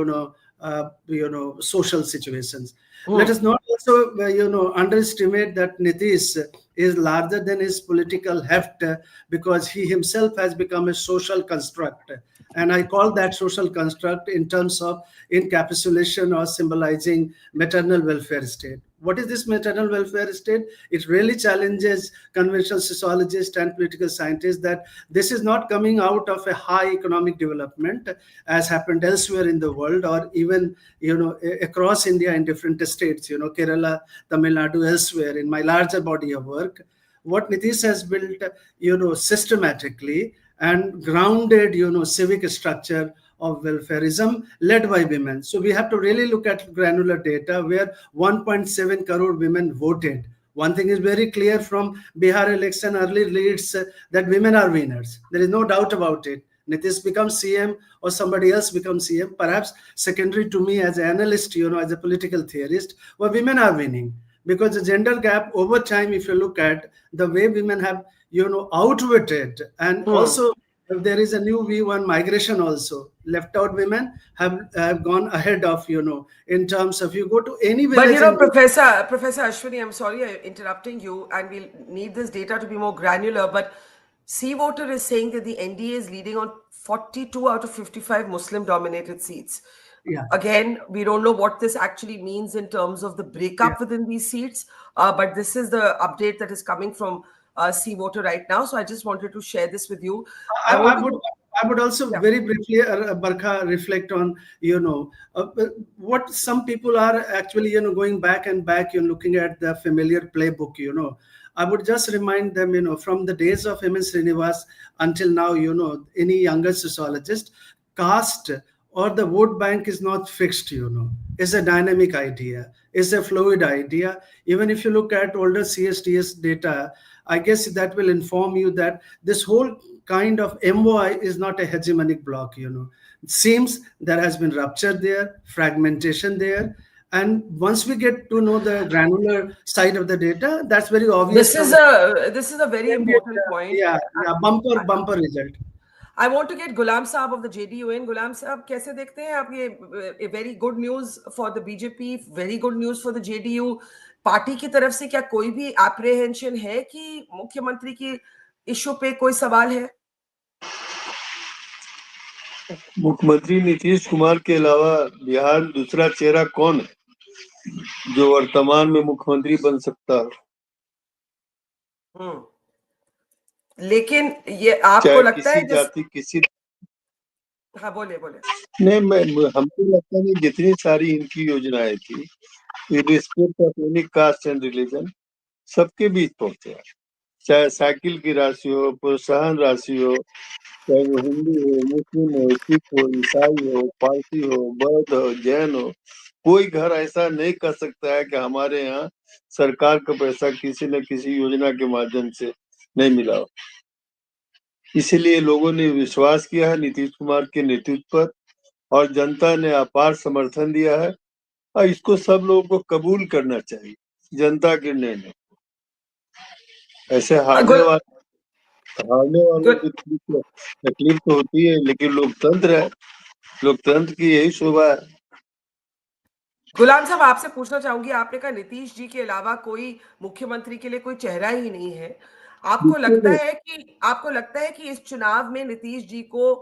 social situations. Let us not also, underestimate that Nitish is larger than his political heft, because he himself has become a social construct. And I call that social construct in terms of encapsulation or symbolizing maternal welfare state. What is this maternal welfare state? It really challenges conventional sociologists and political scientists that this is not coming out of a high economic development as happened elsewhere in the world, or even across India in different states, Kerala, Tamil Nadu, elsewhere in my larger body of work. What Nitish has built, systematically and grounded, civic structure of welfareism led by women. So we have to really look at granular data where 1.7 crore women voted. One thing is very clear from Bihar election early leads, that women are winners. There is no doubt about it. Nitish becomes CM or somebody else becomes CM, perhaps secondary to me as an analyst, as a political theorist, where women are winning. Because the gender gap over time, if you look at the way women have, outwitted, and also there is a new view on migration also. Left out women have gone ahead of, in terms of, you go to any village. But Professor Ashwini, I'm sorry I'm interrupting you, and we'll need this data to be more granular, but Sea Voter is saying that the NDA is leading on 42 out of 55 Muslim dominated seats. Yeah. Again, we don't know what this actually means in terms of the breakup within these seats, but this is the update that is coming from Sea Voter right now. So I just wanted to share this with you. I would also very briefly, Barkha, reflect on, what some people are actually, going back and back, looking at the familiar playbook, I would just remind them, from the days of M.N. Srinivas until now, any younger sociologist, caste or the vote bank is not fixed, It's a dynamic idea. It's a fluid idea. Even if you look at older CSTS data, I guess that will inform you that this whole kind of MOI is not a hegemonic block, It seems there has been rupture there, fragmentation there. And once we get to know the granular side of the data, that's very obvious. This is a very important point. Yeah, bumper result. I want to get Ghulam Saab of the JDU in. Ghulam Saab, कैसे देखते हैं आप ये very good news for the BJP, very good news for the JDU. Party की तरफ से क्या कोई भी apprehension है कि मुख्यमंत्री की इशू पे कोई सवाल है? मुख्यमंत्री नीतीश कुमार के अलावा बिहार दूसरा चेहरा कौन है जो वर्तमान में मुख्यमंत्री बन सकता है? लेकिन ये आपको लगता है जाति किसी हाँ बोले नहीं, हमको लगता नहीं जितनी सारी इनकी योजनाएं थी, respect of any caste and religion, सबके बीच पहुंचे। चाहे साइकिल की राशि हो, प्रोत्साहन राशि हो, चाहे वो हिंदू हो, मुस्लिम हो, सिख हो, ईसाई हो, पारसी हो, बौद्ध हो, जैन हो, कोई घर ऐसा नहीं कर सकता है कि हमारे यहाँ सरकार का पैसा किसी न किसी योजना के माध्यम से नहीं मिला हो। इसीलिए लोगों ने विश्वास किया है नीतीश कुमार के नेतृत्व पर, और जनता ने अपार समर्थन दिया है, और इसको सब लोगों को कबूल करना चाहिए, जनता के निर्णय। ऐसे हारने वालों की तकलीफ तो होती है, लेकिन लोकतंत्र है, लोकतंत्र की यही शोभा है। गुलाम साहब, आपसे पूछना चाहूंगी, आपने कहा नीतीश जी के अलावा कोई मुख्यमंत्री के लिए कोई चेहरा ही नहीं है। आपको लगता है कि इस चुनाव में नीतीश जी को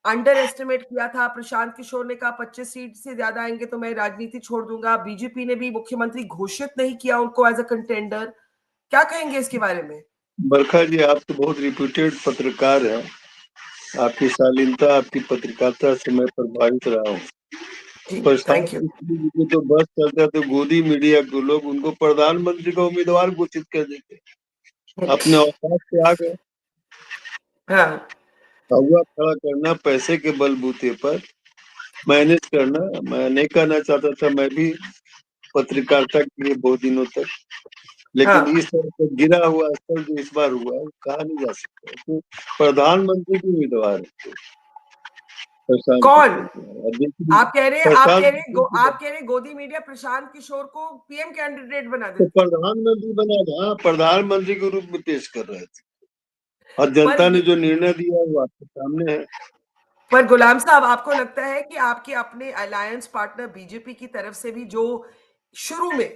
अंडर एस्टिमेट किया था? प्रशांत किशोर ने कहा 25 सीट से ज्यादा आएंगे तो मैं राजनीति छोड़ दूंगा। बीजेपी ने भी मुख्यमंत्री घोषित नहीं किया उनको एज अ कंटेंडर। क्या कहेंगे इसके बारे में? बरखा जी, आप तो बहुत रिप्यूटेड पत्रकार हैं, आपकी शालीनता, आपकी पत्रकारिता से मैं प्रभावित रहा हूँ। तो बस चलता तो गोदी मीडिया के लोग उनको प्रधानमंत्री का उम्मीदवार घोषित कर देते, अपने औकात से आ गए। हुआ खड़ा करना पैसे के बलबूते पर मैनेज करना, मैं नहीं करना चाहता था मैं भी पत्रकारिता के लिए बहुत दिनों तक, लेकिन इस तरह से गिरा हुआ स्तर जो इस बार हुआ कहा नहीं जा सकता। तो प्रधानमंत्री की उम्मीदवार है कौन? आप कह रहे गोदी मीडिया प्रशांत किशोर को पीएम कैंडिडेट बना देते, तो प्रधानमंत्री बना था, प्रधानमंत्री के रूप में पेश कर रहे थे और जनता ने जो निर्णय दिया वो आपके सामने है। पर गुलाम साहब, आपको लगता है कि आपके अपने अलायंस पार्टनर बीजेपी की तरफ से भी जो शुरू में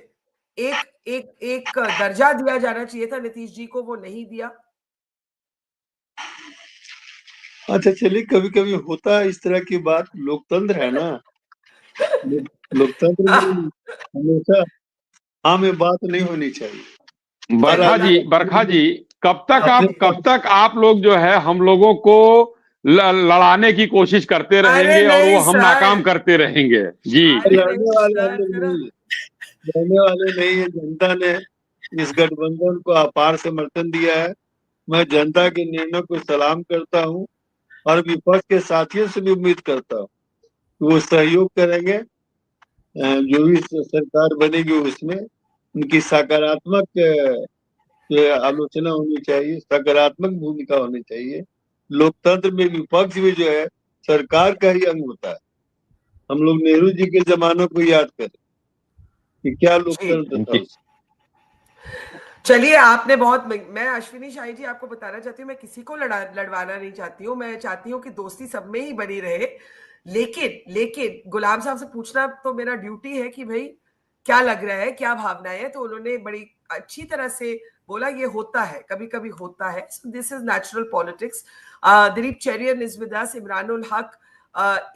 एक दर्जा दिया जाना चाहिए था नीतीश जी को, वो नहीं दिया? अच्छा चलिए, कभी कभी होता है इस तरह की बात, लोकतंत्र है ना। लोकतंत्र में हमेशा हाँ में बात नहीं होनी चाहिए। बरखा जी कब तक आप लोग जो है हम लोगों को लड़ाने की कोशिश करते रहेंगे और वो हम नाकाम करते रहेंगे? जी, लड़ने वाले हम लोग नहीं, लड़ने वाले नहीं है। जनता ने इस गठबंधन को अपार समर्थन दिया है। मैं जनता के निर्णय को सलाम करता हूँ और विपक्ष के साथियों से भी उम्मीद करता हूँ वो सहयोग करेंगे। जो भी सरकार बनेगी उसमें उनकी सकारात्मक आलोचना होनी चाहिए, सकारात्मक भूमिका होनी चाहिए। लोकतंत्र में विपक्ष भी जो है सरकार का ही अंग होता है। हम लोग नेहरू जी के जमानों को याद करें कि क्या लोकतंत्र था। चलिए, आपने बहुत, मैं अश्विनी शाही जी आपको बताना चाहती हूँ, मैं किसी को लड़वाना नहीं चाहती हूँ, मैं चाहती हूँ कि दोस्ती सब में ही बनी रहे। लेकिन गुलाम साहब से पूछना तो मेरा ड्यूटी है कि भाई क्या लग रहा है, क्या भावनाएं है। तो उन्होंने बड़ी अच्छी तरह से बोला ये होता है, कभी कभी होता है, this is natural politics. Dilip Cherian is with us, Imranul Haq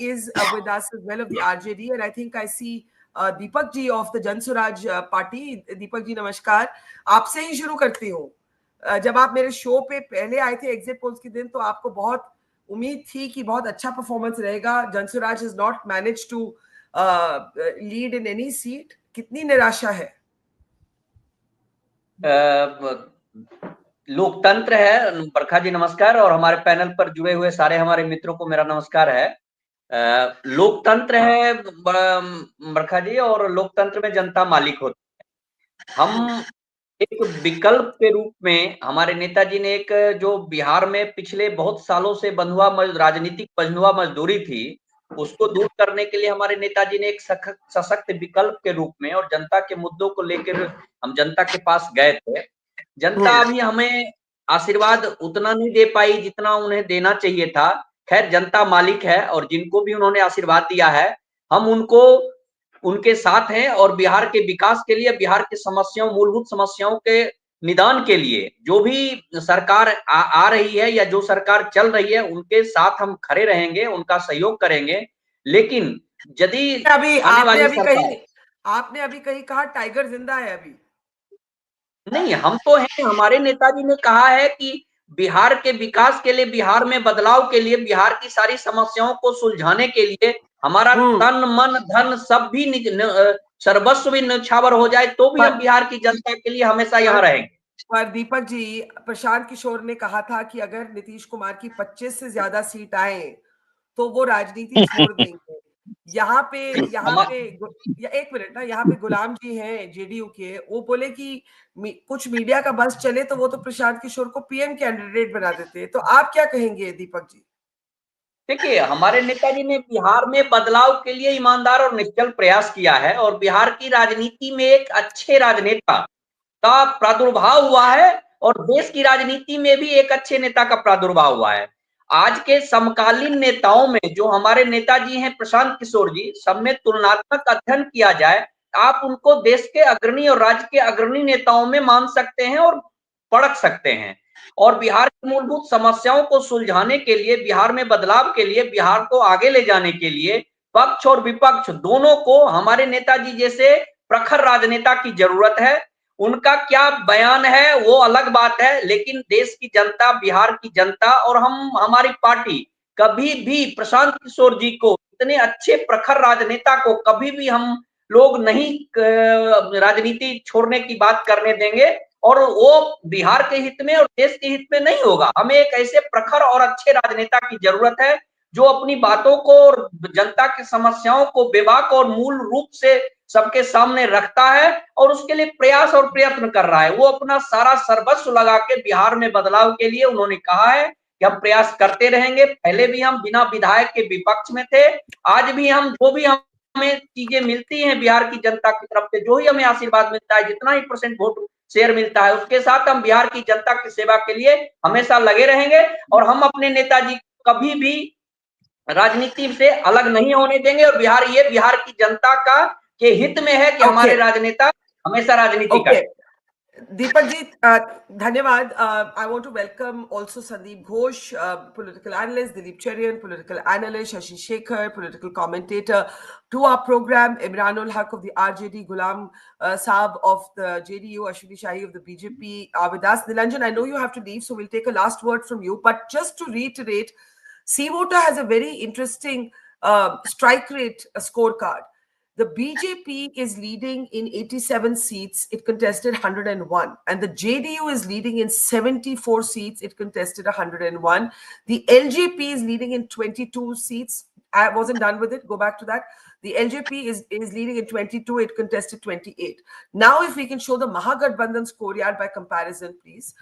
is with us as well of the RJD, and I think I see Deepak ji of the Jan Suraaj party. Deepak ji नमस्कार, आपसे ही शुरू करती हूँ। जब आप मेरे शो पे पहले आए थे एग्जिट पोल्स के दिन, तो आपको बहुत उम्मीद थी कि बहुत अच्छा परफॉर्मेंस रहेगा। Jan Suraj has not manage to lead in any seat, कितनी निराशा है? लोकतंत्र है। बरखा जी नमस्कार, और हमारे पैनल पर जुड़े हुए सारे हमारे मित्रों को मेरा नमस्कार है। लोकतंत्र है बरखा जी, और लोकतंत्र में जनता मालिक होती है। हम एक विकल्प के रूप में, हमारे नेताजी ने एक जो बिहार में पिछले बहुत सालों से राजनीतिक बंधुआ मजदूरी थी, उसको दूर करने के लिए हमारे नेताजी ने एक सशक्त विकल्प के रूप में और जनता के मुद्दों को लेकर हम जनता के पास गए थे। जनता अभी हमें आशीर्वाद उतना नहीं दे पाई जितना उन्हें देना चाहिए था। खैर, जनता मालिक है और जिनको भी उन्होंने आशीर्वाद दिया है हम उनके साथ हैं, और बिहार के विकास के लिए, बिहार की समस्याओं, मूलभूत समस्याओं के निदान के लिए जो भी सरकार आ रही है या जो सरकार चल रही है उनके साथ हम खड़े रहेंगे, उनका सहयोग करेंगे। लेकिन यदि आपने अभी कहीं कहा टाइगर जिंदा है, अभी नहीं, हम तो हैं। हमारे नेताजी ने कहा है कि बिहार के विकास के लिए, बिहार में बदलाव के लिए, बिहार की सारी समस्याओं को सुलझाने के लिए हमारा तन मन धन सब भी सर्वस्व भी न्यौछावर हो जाए तो भी हम बिहार की जनता के लिए हमेशा यहाँ रहेंगे। पर दीपक जी, प्रशांत किशोर ने कहा था कि अगर नीतीश कुमार की 25 से ज्यादा सीट आए तो वो राजनीति छोड़ देंगे। यहाँ पे एक मिनट ना, यहाँ पे गुलाम जी हैं जेडीयू के, वो बोले कि कुछ मीडिया का बस चले तो वो तो प्रशांत किशोर को पीएम कैंडिडेट बना देते। तो आप क्या कहेंगे दीपक जी? देखिए, हमारे नेताजी ने बिहार में बदलाव के लिए ईमानदार और निश्चल प्रयास किया है, और बिहार की राजनीति में एक अच्छे राजनेता का प्रादुर्भाव हुआ है, और देश की राजनीति में भी एक अच्छे नेता का प्रादुर्भाव हुआ है। आज के समकालीन नेताओं में जो हमारे नेताजी हैं प्रशांत किशोर जी, सब में तुलनात्मक अध्ययन किया जाए, आप उनको देश के अग्रणी और राज्य के अग्रणी नेताओं में मान सकते हैं और परख सकते हैं। और बिहार की मूलभूत समस्याओं को सुलझाने के लिए, बिहार में बदलाव के लिए, बिहार को आगे ले जाने के लिए पक्ष और विपक्ष दोनों को हमारे नेताजी जैसे प्रखर राजनेता की जरूरत है। उनका क्या बयान है वो अलग बात है, लेकिन देश की जनता, बिहार की जनता और हमारी पार्टी कभी भी प्रशांत किशोर जी को, इतने अच्छे प्रखर राजनेता को कभी भी हम लोग नहीं राजनीति छोड़ने की बात करने देंगे, और वो बिहार के हित में और देश के हित में नहीं होगा। हमें एक ऐसे प्रखर और अच्छे राजनेता की जरूरत है जो अपनी बातों को और जनता की समस्याओं को बेबाक और मूल रूप से सबके सामने रखता है और उसके लिए प्रयास और प्रयत्न कर रहा है। वो अपना सारा सर्वस्व लगा के बिहार में बदलाव के लिए उन्होंने कहा है कि हम प्रयास करते रहेंगे। पहले भी हम बिना विधायक के विपक्ष में थे, आज भी हम जो भी हमें चीजें मिलती हैं बिहार की जनता की तरफ से, जो ही हमें आशीर्वाद मिलता है, जितना ही % वोट शेयर मिलता है, उसके साथ हम बिहार की जनता की सेवा के लिए हमेशा लगे रहेंगे और हम अपने नेताजी कभी भी राजनीति से अलग नहीं होने देंगे और बिहार की जनता का के हित में है कि हमारे राजनेता हमेशा राजनीति करें। Deepak ji, धन्यवाद. I want to welcome also Sandeep Ghosh, political analyst, Dilip Cherian, political analyst, Shashi Shekhar, political commentator, to our program, Imranul Haq of the RJD, Ghulam Saab of the JDU, Ashwini Shahi of the BJP are with us. Nilanjan, I know you have to leave, so we'll take a last word from you. But just to reiterate, C-Voter has a very interesting strike rate scorecard. The BJP is leading in 87 seats. It contested 101. And the JDU is leading in 74 seats. It contested 101. The LJP is leading in 22 seats. I wasn't done with it. Go back to that. The LJP is leading in 22. It contested 28. Now, if we can show the Mahagathbandhan scorecard by comparison, please.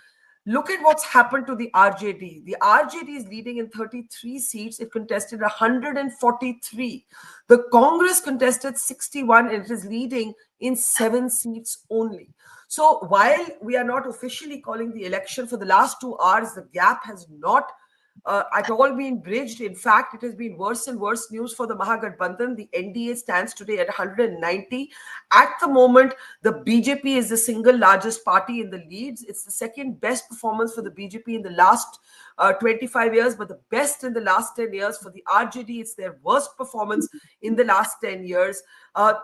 Look at what's happened to the RJD. The RJD is leading in 33 seats. It contested 143. The Congress contested 61 and it is leading in 7 seats only. So while we are not officially calling the election, for the last 2 hours, the gap has not at all been bridged. In fact, it has been worse and worse news for the Mahagathbandhan. The NDA stands today at 190. At the moment, the BJP is the single largest party in the leads. It's the second best performance for the BJP in the last 25 years, but the best in the last 10 years. For the RJD, it's their worst performance in the last 10 years.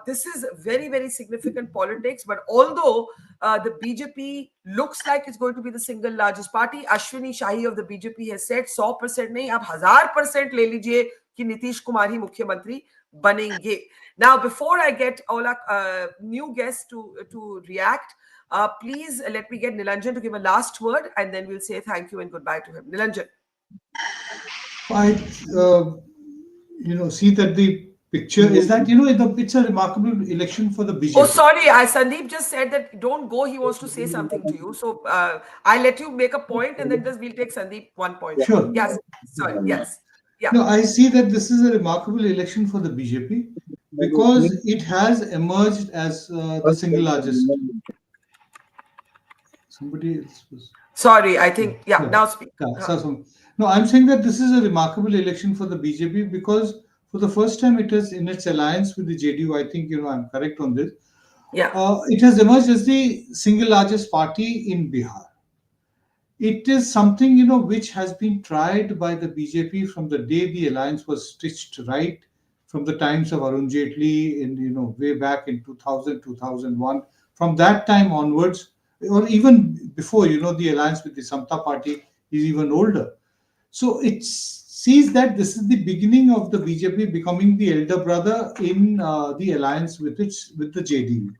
This is very, very significant politics. But although the BJP looks like it's going to be the single largest party, Ashwini Shahi of the BJP has said 100% nahi, ab 1000% le lijiye ki Nitish Kumar hi Mukhyamantri banenge. Now, before I get all our new guests to react, please let me get Nilanjan to give a last word and then we'll say thank you and goodbye to him. Nilanjan. I, see that the picture is that, it's a remarkable election for the BJP. Oh, sorry. Sandeep just said that don't go. He wants to say something to you. So I'll let you make a point and then we'll take Sandeep 1 point. Sure. Yes. Sorry. Yes. Yeah. No, I see that this is a remarkable election for the BJP because it has emerged as the single largest. Somebody else was... Sorry, I think, now speak. No, I'm saying that this is a remarkable election for the BJP because for the first time it is in its alliance with the JDU. I think, I'm correct on this. Yeah. It has emerged as the single largest party in Bihar. It is something, which has been tried by the BJP from the day the alliance was stitched right, from the times of Arun Jaitley in, way back in 2000, 2001. From that time onwards, or even before, the alliance with the Samta party is even older. So it sees that this is the beginning of the BJP becoming the elder brother in the alliance with the JDU.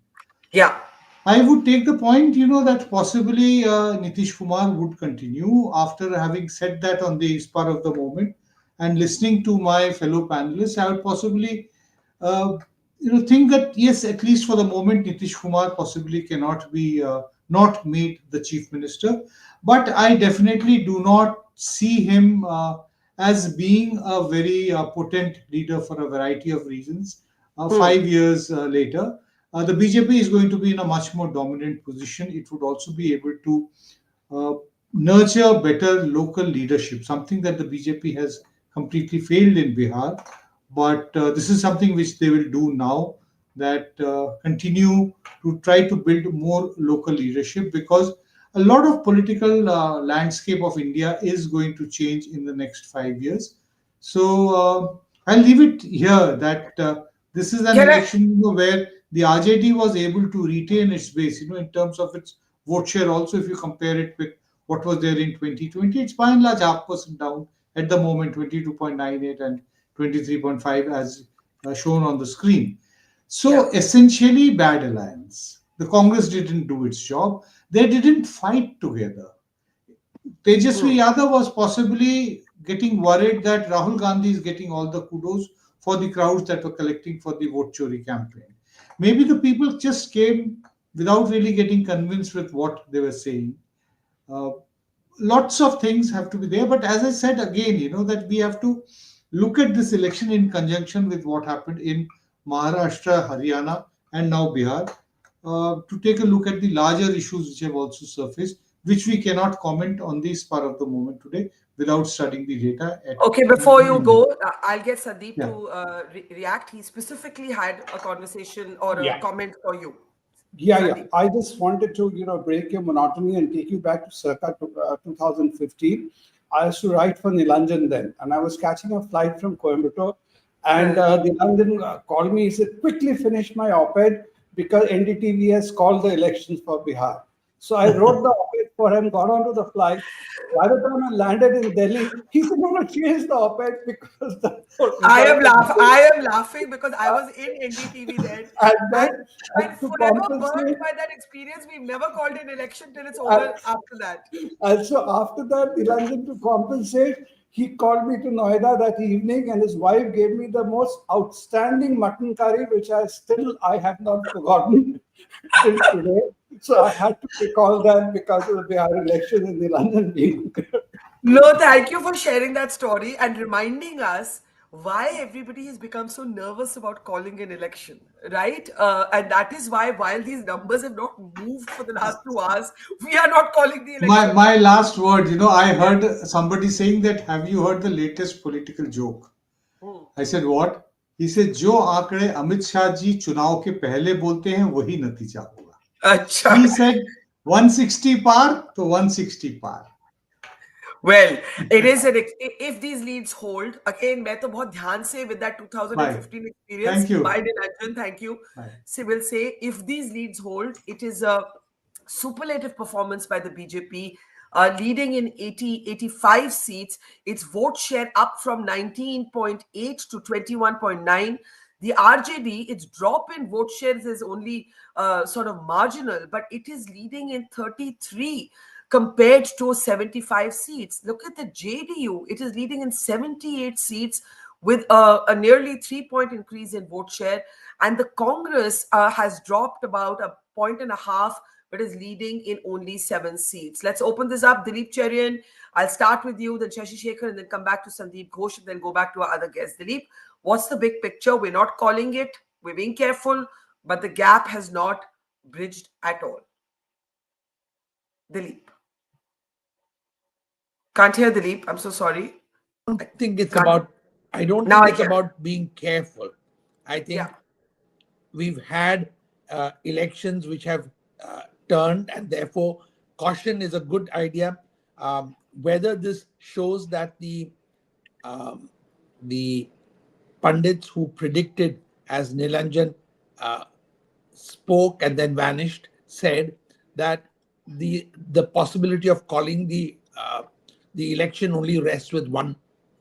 Yeah. I would take the point, that possibly Nitish Kumar would continue. After having said that on the spur of the moment and listening to my fellow panelists, I would possibly, think that yes, at least for the moment, Nitish Kumar possibly cannot be not made the chief minister. But I definitely do not see him as being a very potent leader for a variety of reasons. 5 years later, the BJP is going to be in a much more dominant position. It would also be able to nurture better local leadership, something that the BJP has completely failed in Bihar. But this is something which they will do now, that continue to try to build more local leadership, because a lot of political landscape of India is going to change in the next 5 years. So I'll leave it here that this is an election where the RJD was able to retain its base, in terms of its vote share. Also, if you compare it with what was there in 2020, it's by and large 0.5% down at the moment, 22.98 and 23.5 as shown on the screen. So essentially bad alliance. The Congress didn't do its job. They didn't fight together. Tejasvi Yadav was possibly getting worried that Rahul Gandhi is getting all the kudos for the crowds that were collecting for the vote chori campaign. maybe the people just came without really getting convinced with what they were saying. Uh, Lots of things have to be there, but as I said again, that we have to look at this election in conjunction with what happened in Maharashtra, Haryana, and now Bihar, to take a look at the larger issues which have also surfaced, which we cannot comment on the spur of the moment today without studying the data. Okay, before you go, I'll get Sandeep Yeah. to react. He specifically had a conversation or a Yeah. comment for you. Yeah. I just wanted to, break your monotony and take you back to circa 2015. I used to write for Nilanjan then, and I was catching a flight from Coimbatore, and Nilanjan called me. He said, "Quickly finish my op-ed because NDTV has called the elections for Bihar." So I wrote the op-ed for him, got onto the flight. By the time I landed in Delhi, he said, "No, change the op-ed because the I am laughing because I was in NDTV then. And forever burned by that experience. We've never called an election till it's over after that. And so after that, Nilanjan, to compensate, he called me to Noida that evening, and his wife gave me the most outstanding mutton curry, which I have not forgotten till today. So I had to recall that because of the Bihar election and Nilanjan being. No, thank you for sharing that story and reminding us why everybody has become so nervous about calling an election, right? And that is why, while these numbers have not moved for the last 2 hours, we are not calling the election. My last word, I heard somebody saying that, have you heard the latest political joke? I said, what? He said, जो आंकड़े अमित शाह जी चुनाव के पहले बोलते हैं वही नतीजा होगा. अच्छा. He said 160 par to 160 par. Well, it is if these leads hold again. मैं तो बहुत ध्यान से with that 2015 experience. Thank you. Biden Arjun, thank you. So we'll say if these leads hold, it is a superlative performance by the BJP, leading in 85 seats. Its vote share up from 19.8 to 21.9. The RJD, its drop in vote shares is only sort of marginal, but it is leading in 33 compared to 75 seats. Look at the JDU. It is leading in 78 seats with a nearly 3-point increase in vote share. And the Congress has dropped about 1.5 points, but is leading in only 7 seats. Let's open this up. Dilip Cherian, I'll start with you, then Shashi Shekhar, and then come back to Sandeep Ghosh, and then go back to our other guests. Dilip, what's the big picture? We're not calling it. We're being careful, but the gap has not bridged at all. Dilip. Can't hear Dilip. I'm so sorry. I don't think it's about being careful. I think we've had elections which have turned, and therefore caution is a good idea. Whether this shows that the pundits who predicted, as Nilanjan spoke and then vanished, said that the possibility of calling the election only rests with one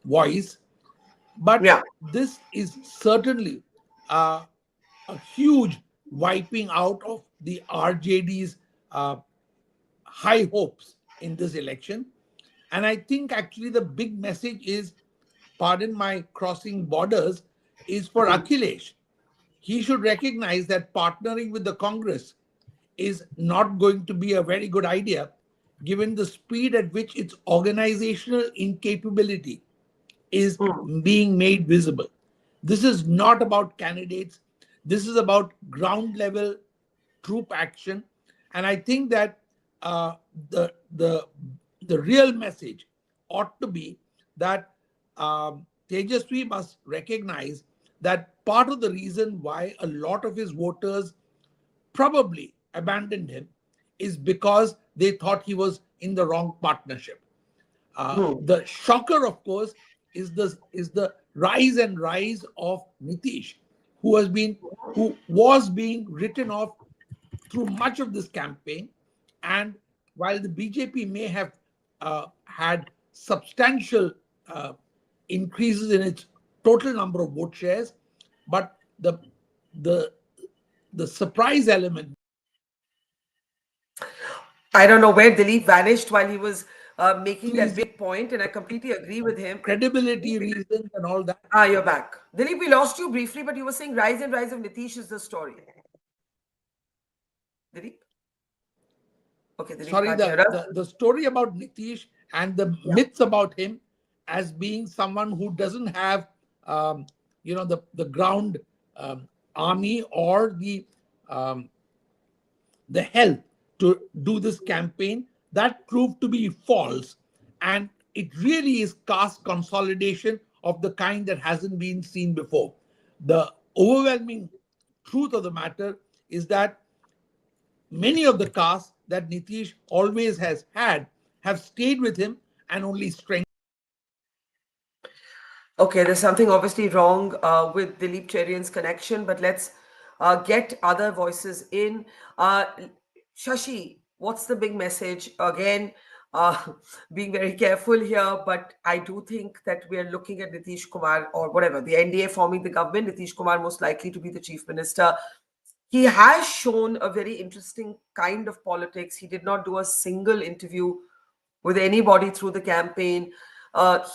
voice. But this is certainly a huge wiping out of the RJD's high hopes in this election. And I think actually the big message is, pardon my crossing borders, is for Akhilesh. He should recognize that partnering with the Congress is not going to be a very good idea, given the speed at which its organizational incapability is being made visible. This is not about candidates. This is about ground level troop action. And I think that the real message ought to be that Tejasvi must recognize that part of the reason why a lot of his voters probably abandoned him is because they thought he was in the wrong partnership. The shocker, of course, is the rise of Nitish, who was being written off through much of this campaign. And while the BJP may have had substantial increases in its total number of vote shares, but the surprise element. I don't know where Dilip vanished while he was making that big point, and I completely agree with him. Credibility reasons and all that. You're back. Dilip, we lost you briefly, but you were saying rise of Nitish is the story. Dilip? Okay, Dilip Sorry, can't hear us. the story about Nitish and the myths about him as being someone who doesn't have, the ground army or the help to do this campaign, that proved to be false. And it really is caste consolidation of the kind that hasn't been seen before. The overwhelming truth of the matter is that many of the castes that Nitish always has had have stayed with him and only strengthened. Okay, there's something obviously wrong with Dilip Cherian's connection, but let's get other voices in. Shashi, what's the big message? Again, being very careful here, but I do think that we are looking at Nitish Kumar or whatever, the NDA forming the government, Nitish Kumar most likely to be the chief minister. He has shown a very interesting kind of politics. He did not do a single interview with anybody through the campaign.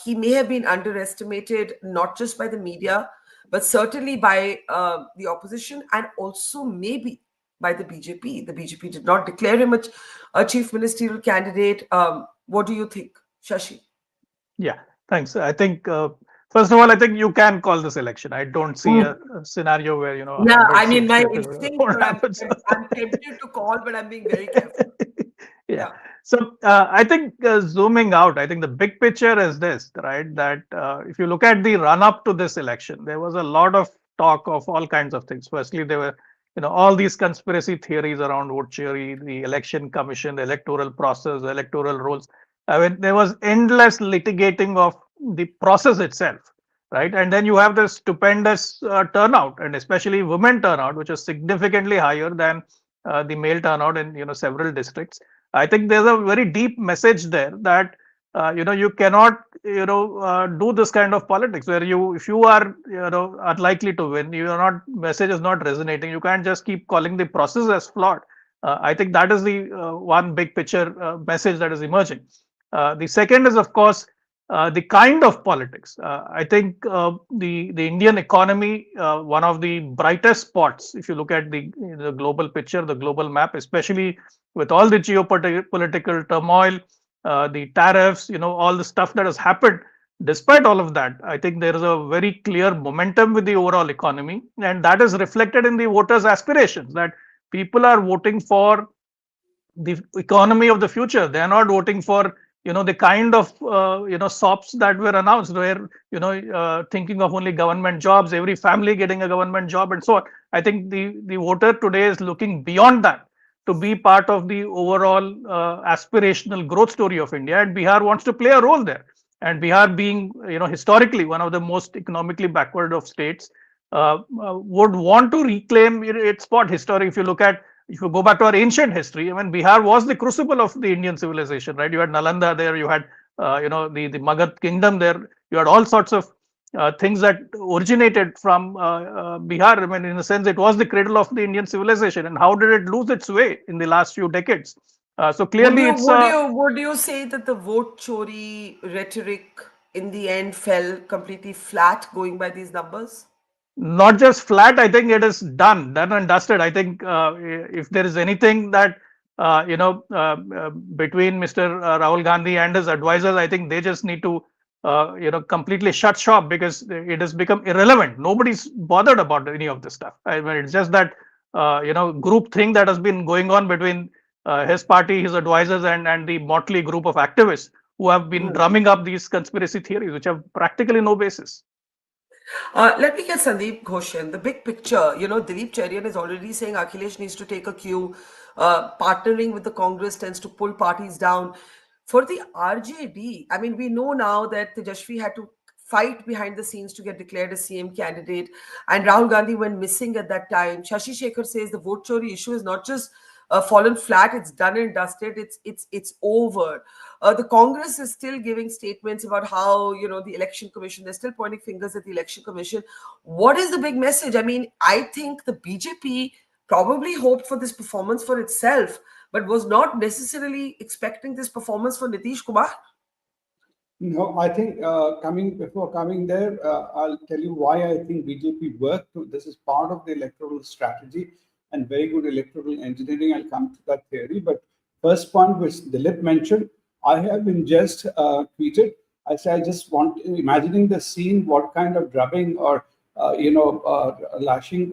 He may have been underestimated, not just by the media, but certainly by the opposition and also maybe by the BJP. The BJP did not declare him a chief ministerial candidate. What do you think, Shashi? Yeah, thanks. I think, first of all, I think you can call this election. I don't see a scenario where, Yeah, I mean, my instinct I'm tempted to call, but I'm being very careful. Yeah. So I think zooming out, I think the big picture is this, right? That if you look at the run up to this election, there was a lot of talk of all kinds of things. Firstly, there were, all these conspiracy theories around vote theory, the election commission, the electoral process, the electoral rules. I mean, there was endless litigating of the process itself, right? And then you have this stupendous turnout, and especially women turnout, which is significantly higher than the male turnout in several districts. I think there's a very deep message there that you cannot do this kind of politics where if you are unlikely to win, message is not resonating. You can't just keep calling the process as flawed. I think that is the one big picture message that is emerging. The second is, of course, the kind of politics. I think the Indian economy, one of the brightest spots, if you look at the global picture, the global map, especially with all the geopolitical turmoil, the tariffs, all the stuff that has happened. Despite all of that, I think there is a very clear momentum with the overall economy, and that is reflected in the voters' aspirations, that people are voting for the economy of the future. They are not voting for the kind of SOPs that were announced, where thinking of only government jobs, every family getting a government job, and so on. I think the voter today is looking beyond that to be part of the overall aspirational growth story of India, and Bihar wants to play a role there. And Bihar, being historically one of the most economically backward of states, would want to reclaim its spot. History, if you go back to our ancient history, I mean, Bihar was the crucible of the Indian civilization, right? You had Nalanda there, you had the Magad kingdom there, you had all sorts of things that originated from Bihar. I mean, in a sense, it was the cradle of the Indian civilization. And how did it lose its way in the last few decades? So clearly, would you say that the vote chori rhetoric in the end fell completely flat, going by these numbers? Not just flat. I think it is done and dusted. I think if there is anything that between Mr. Rahul Gandhi and his advisors, I think they just need to completely shut shop, because it has become irrelevant. Nobody's bothered about any of this stuff. I mean, it's just that group thing that has been going on between his party, his advisors, and the motley group of activists who have been drumming up these conspiracy theories, which have practically no basis. Let me get Sandeep Ghosh in. The big picture, Dilip Cherian is already saying Akhilesh needs to take a cue. Partnering with the Congress tends to pull parties down. For the RJD, I mean, we know now that Tejashwi had to fight behind the scenes to get declared a CM candidate, and Rahul Gandhi went missing at that time. Shashi Shekhar says the vote chori issue is not just fallen flat, it's done and dusted, it's over. The Congress is still giving statements about how, the election commission, they're still pointing fingers at the election commission. What is the big message? I mean, I think the BJP probably hoped for this performance for itself, but was not necessarily expecting this performance for Nitish Kumar. No, I think before coming there, I'll tell you why I think BJP worked. This is part of the electoral strategy. and very good electoral engineering. I'll come to that theory. But first point, which Dilip mentioned, I have been just tweeted. I say I just want, imagining the scene, what kind of drubbing or lashing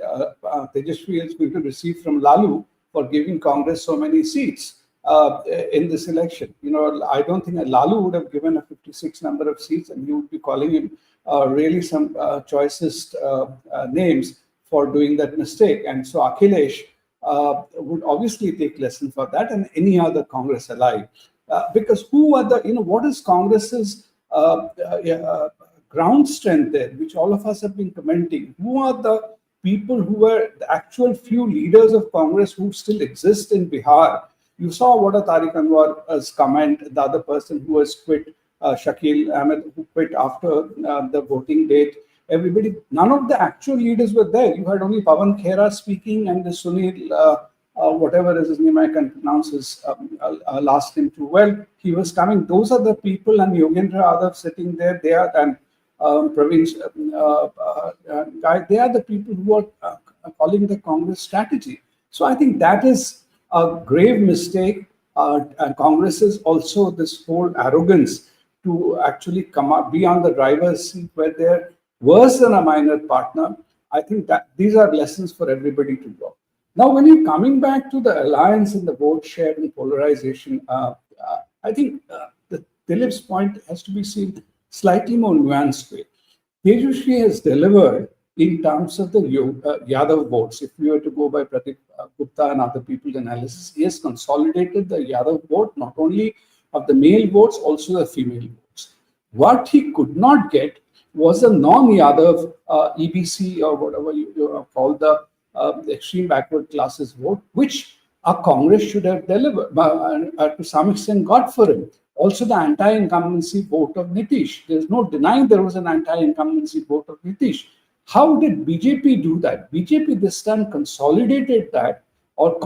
Tejasvi is going to receive from Lalu for giving Congress so many seats in this election. I don't think that Lalu would have given a 56 number of seats, and he would be calling him really some choicest names for doing that mistake. And so Akhilesh would obviously take lesson for that, and any other Congress ally. Because who are the, what is Congress's ground strength there, which all of us have been commenting? Who are the people who were the actual few leaders of Congress who still exist in Bihar? You saw what a Tariq Anwar's comment, the other person who has quit, Shakil Ahmed, who quit after the voting date. Everybody, none of the actual leaders were there. You had only Pawan Khera speaking, and the Sunil, whatever is his name, I can pronounce his last name too well. He was coming. Those are the people, and Yogendra Adav sitting there. They are, and Praveen's guy. They are the people who are calling the Congress strategy. So I think that is a grave mistake. Congress is also this whole arrogance to actually come up, be on the driver's seat where they're worse than a minor partner. I think that these are lessons for everybody to draw. Now, when you're coming back to the alliance and the vote share and polarization, I think the Dilip's point has to be seen slightly more nuanced way. Tejasvi has delivered in terms of the Yadav votes. If we were to go by Pratik Gupta and other people's analysis, he has consolidated the Yadav vote, not only of the male votes, also the female votes. What he could not get was a non-Yadav EBC or whatever you call the extreme backward classes vote, which a Congress should have delivered, to some extent got for him. Also the anti-incumbency vote of Nitish. There's no denying there was an anti-incumbency vote of Nitish. How did BJP do that? BJP this time consolidated that, or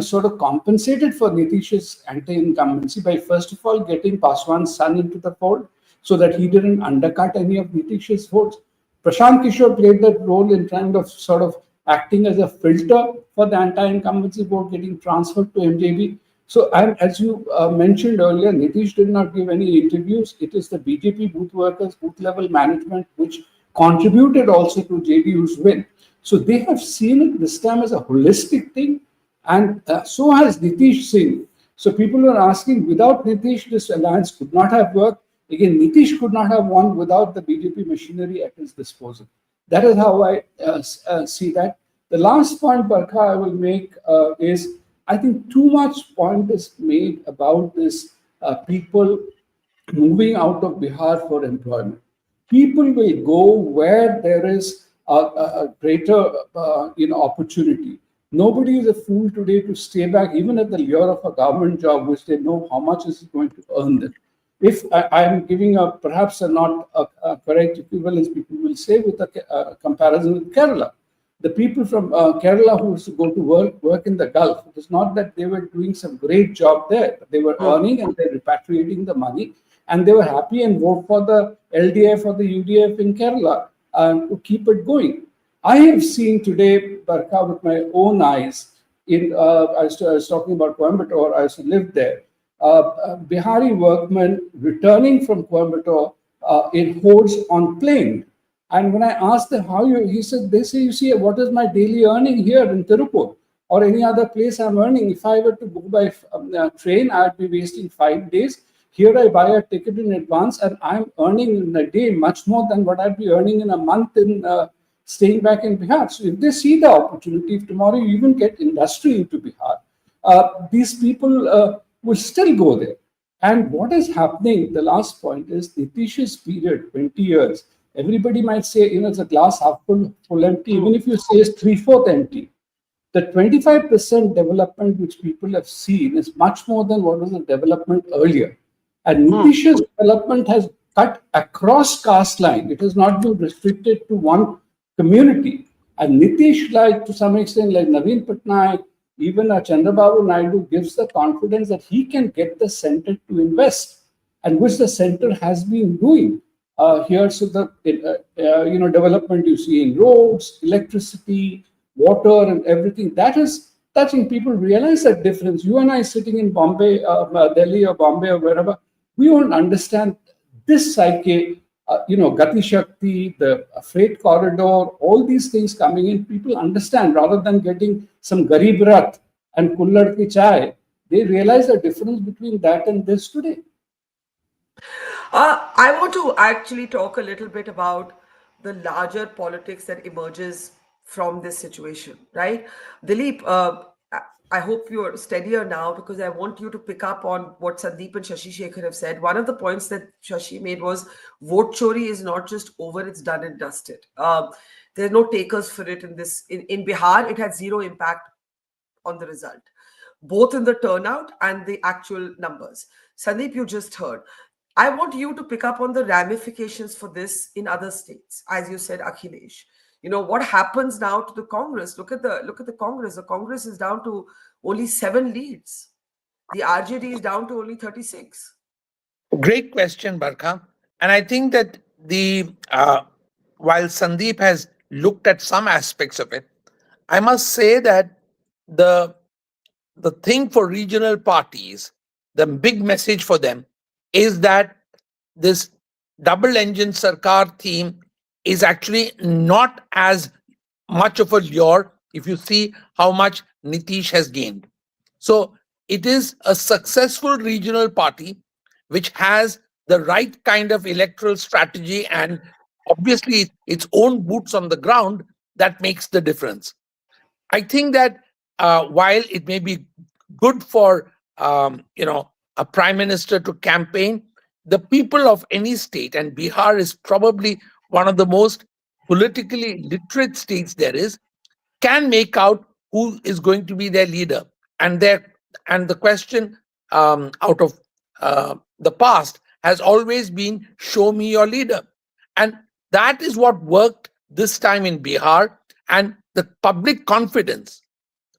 sort of compensated for Nitish's anti-incumbency by first of all getting Paswan's son into the fold, so that he didn't undercut any of Nitish's votes. Prashant Kishor played that role in kind of sort of acting as a filter for the anti-incumbency vote getting transferred to MJB. So, and as you mentioned earlier, Nitish did not give any interviews. It is the BJP booth workers, booth level management, which contributed also to JDU's win. So they have seen it this time as a holistic thing, and so has Nitish seen. So people were asking, without Nitish, this alliance could not have worked. Again, Nitish could not have won without the BJP machinery at his disposal. That is how I see that. The last point, Barkha, I will make is, I think too much point is made about this people moving out of Bihar for employment. People will go where there is a greater opportunity. Nobody is a fool today to stay back, even at the lure of a government job, which they know how much is going to earn them. If I am giving perhaps not a correct equivalence, people will say with a comparison with Kerala. The people from Kerala who used to go to work in the Gulf, it is not that they were doing some great job there. They were earning and they're repatriating the money, and they were happy and vote for the LDF or the UDF in Kerala to keep it going. I have seen today, Barkha, with my own eyes, I was talking about Coimbatore, I used to live there, Bihari workmen returning from Coimbatore in hordes on plane. And when I asked them how he said, they say, you see, what is my daily earning here in Tirupur or any other place I'm earning? If I were to go by train, I'd be wasting 5 days. Here I buy a ticket in advance and I'm earning in a day much more than what I'd be earning in a month in staying back in Bihar. So if they see the opportunity, if tomorrow you even get industry into Bihar, these people will still go there. And what is happening, the last point is Nitish's period, 20 years. Everybody might say, it's a glass half full empty. Even if you say it's 3/4 empty, the 25% development which people have seen is much more than what was the development earlier. And Nitish's development has cut across caste line. It has not been restricted to one community. And Nitish, like to some extent, like Naveen Patnaik, even Chandrababu Naidu, gives the confidence that he can get the center to invest, and which the center has been doing. Here, so the development you see in roads, electricity, water and everything. That is touching. People realize that difference. You and I sitting in Bombay, Delhi or Bombay or wherever, we won't understand this psyche, Gati Shakti, the freight corridor, all these things coming in, people understand rather than getting some Garib Rath and Kullad ki chai. They realize the difference between that and this today. I want to actually talk a little bit about the larger politics that emerges from this situation, right? Dilip, I hope you're steadier now because I want you to pick up on what Sandeep and Shashi Shekhar have said. One of the points that Shashi made was vote chori is not just over, it's done and dusted. There are no takers for it in this. In Bihar, it had zero impact on the result, both in the turnout and the actual numbers. Sandeep, you just heard. I want you to pick up on the ramifications for this in other states. As you said, Akhilesh, what happens now to the Congress? Look at the Congress. The Congress is down to only 7 leads. The RJD is down to only 36. Great question, Barkha. And I think that while Sandeep has looked at some aspects of it, I must say that the thing for regional parties, the big message for them is that this double engine Sarkar theme is actually not as much of a lure if you see how much Nitish has gained. So it is a successful regional party which has the right kind of electoral strategy and obviously its own boots on the ground that makes the difference. I think that while it may be good for a prime minister to campaign, the people of any state, and Bihar is probably one of the most politically literate states there is, can make out who is going to be their leader. And the question out of the past has always been, show me your leader. And that is what worked this time in Bihar. And the public confidence,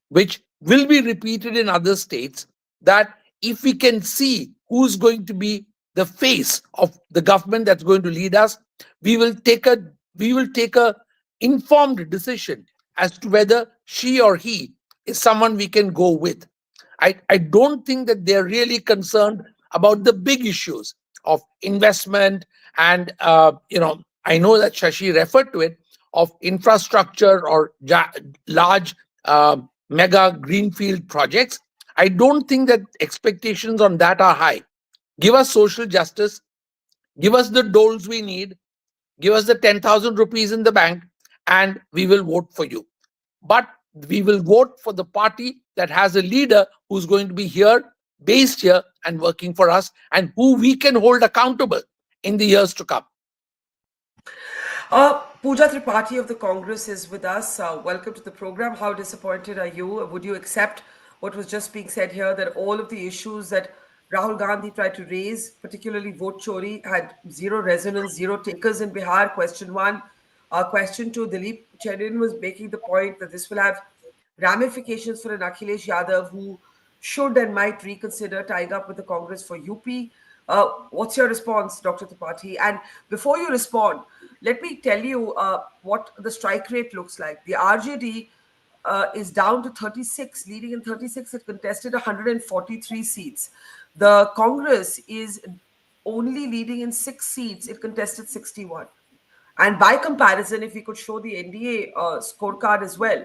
which will be repeated in other states, that if we can see who's going to be the face of the government that's going to lead us, we will take a informed decision as to whether she or he is someone we can go with. I don't think that they're really concerned about the big issues of investment and I know that Shashi referred to it, of infrastructure or large mega greenfield projects. I don't think that expectations on that are high. Give us social justice, give us the doles we need, give us the 10,000 rupees in the bank, and we will vote for you. But we will vote for the party that has a leader who's going to be here, based here, and working for us, and who we can hold accountable in the years to come. Pooja Tripathi of the Congress is with us. Welcome to the program. How disappointed are you? Would you accept what was just being said here, that all of the issues that Rahul Gandhi tried to raise, particularly vote chori, had zero resonance, zero takers in Bihar? Question 1. Question 2, Dilip Cherin was making the point that this will have ramifications for an Akhilesh Yadav who should and might reconsider tying up with the Congress for UP. What's your response, Dr. Tripathi? And before you respond, let me tell you what the strike rate looks like. The RJD is down to 36, leading in 36. It contested 143 seats. The Congress is only leading in 6 seats. It contested 61. And by comparison, if we could show the NDA scorecard as well,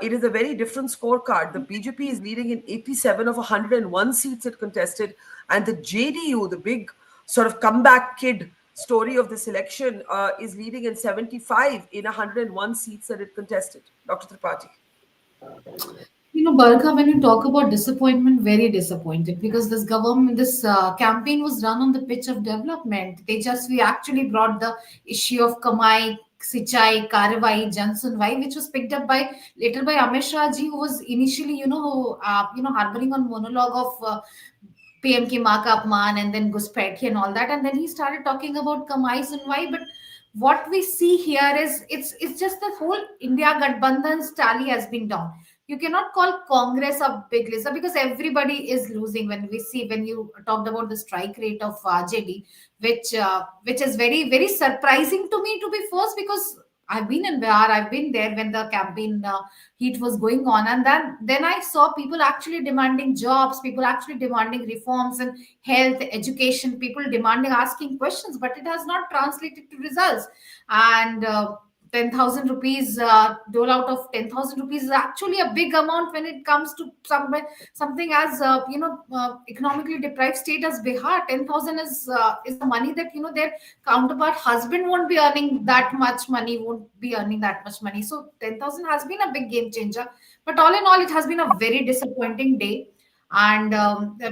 it is a very different scorecard. The BJP is leading in 87 of 101 seats it contested. And the JDU, the big sort of comeback kid story of this election, is leading in 75 in 101 seats that it contested. Dr. Tripathi. Barkha, when you talk about disappointment, very disappointed, because this campaign was run on the pitch of development. We actually brought the issue of Kamai, Sichai, Karwai, Johnson Wai, which was picked up later by Amit Shah ji, who was initially, harboring on monologue of PM ki maa ka apman and then Guspetki and all that, and then he started talking about Kamai Sunwai. But what we see here is it's just the whole India Gathbandhan's tally has been down. You cannot call Congress a big loser because everybody is losing. When you talked about the strike rate of RJD, which is very, very surprising to me, to be first, because I've been in Bihar. I've been there when the campaign heat was going on, and then I saw people actually demanding jobs, people actually demanding reforms in health, education, people demanding, asking questions, but it has not translated to results. And 10,000 rupees dole out of 10,000 rupees is actually a big amount when it comes to something as economically deprived state as Bihar. 10,000 is the money that their counterpart husband won't be earning that much money, won't be earning that much money. So 10,000 has been a big game changer. But all in all, it has been a very disappointing day. And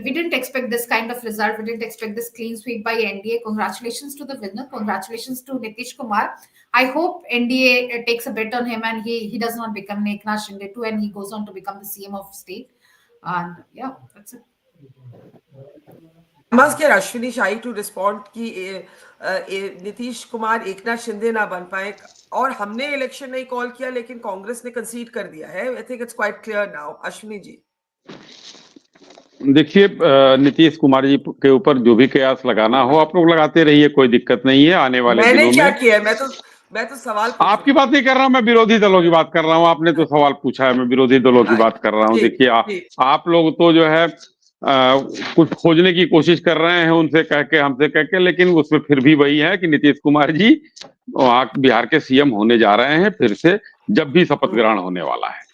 we didn't expect this kind of result. We didn't expect this clean sweep by NDA. Congratulations to the winner. Congratulations to Nitish Kumar. I hope NDA takes a bet on him and he does not become Eknath Shinde too, and he goes on to become the CM of state. And yeah, that's it. I must get Ashwini Shahi to respond कि नीतीश कुमार एकनाथ शिंदे ना बन पाए और हमने election नहीं call किया लेकिन कांग्रेस ने कंसीड कर दिया है. I think it's quite clear now. Ashwini जी. देखिए, नीतीश कुमार जी के ऊपर जो भी कयास लगाना हो आप लोग लगाते रहिए, कोई दिक्कत नहीं है. आने वाले दिनों में मैंने क्या किया है, मैं तो सवाल आपकी बात नहीं कर रहा हूं, मैं विरोधी दलों की बात कर रहा हूं. आपने तो सवाल पूछा है, मैं विरोधी दलों की बात कर रहा हूं. देखिए, आप लोग तो जो है कुछ खोजने की कोशिश कर रहे हैं उनसे कह के, हमसे कह के, लेकिन उसमें फिर भी वही है कि नीतीश कुमार जी बिहार के सीएम होने जा रहे हैं फिर से, जब भी शपथ ग्रहण होने वाला है.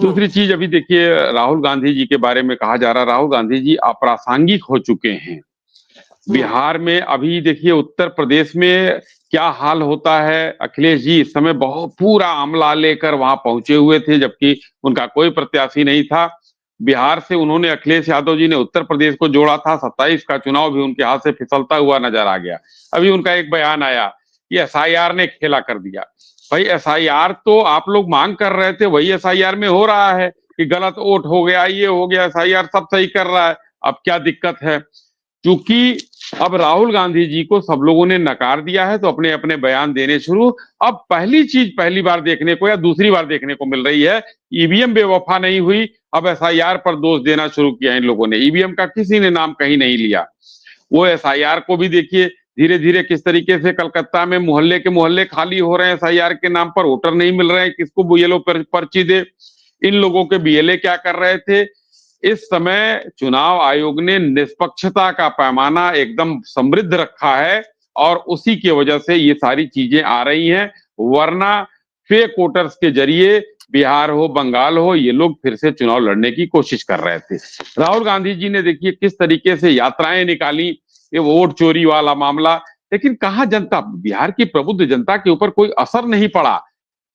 दूसरी चीज, अभी देखिए राहुल गांधी जी के बारे में कहा जा रहा है, राहुल गांधी जी अप्रासंगिक हो चुके हैं बिहार में. अभी देखिए उत्तर प्रदेश में क्या हाल होता है. अखिलेश जी इस समय बहुत पूरा अमला लेकर वहां पहुंचे हुए थे, जबकि उनका कोई प्रत्याशी नहीं था. बिहार से उन्होंने, अखिलेश यादव जी ने उत्तर प्रदेश को जोड़ा था. 27 का चुनाव भी उनके हाथ से फिसलता हुआ नजर आ गया. अभी उनका एक बयान आया कि एसआईआर ने खेला कर दिया. भाई एसआईआर तो आप लोग मांग कर रहे थे, वही एसआईआर में हो रहा है कि गलत वोट हो गया, ये हो गया, एसआईआर सब सही कर रहा है. अब क्या दिक्कत है? क्योंकि अब राहुल गांधी जी को सब लोगों ने नकार दिया है तो अपने अपने बयान देने शुरू. अब पहली चीज पहली बार देखने को या दूसरी बार देखने को मिल रही है, ईवीएम बेवफा नहीं हुई, अब एसआईआर पर दोष देना शुरू किया इन लोगों ने. ईवीएम का किसी ने नाम कहीं नहीं लिया. वो एसआईआर को भी देखिए धीरे धीरे किस तरीके से कलकत्ता में मोहल्ले के मोहल्ले खाली हो रहे हैं एसआईआर के नाम पर, वोटर नहीं मिल रहे हैं, किसको बीएलओ पर्ची दे. इन लोगों के बीएलए क्या कर रहे थे? इस समय चुनाव आयोग ने निष्पक्षता का पैमाना एकदम समृद्ध रखा है और उसी की वजह से ये सारी चीजें आ रही हैं. वरना फेक वोटर्स के जरिए बिहार हो, बंगाल हो, ये लोग फिर से चुनाव लड़ने की कोशिश कर रहे थे. राहुल गांधी जी ने देखिए किस तरीके से यात्राएं निकाली, ये वोट चोरी वाला मामला, लेकिन कहा जनता, बिहार की प्रबुद्ध जनता के ऊपर कोई असर नहीं पड़ा,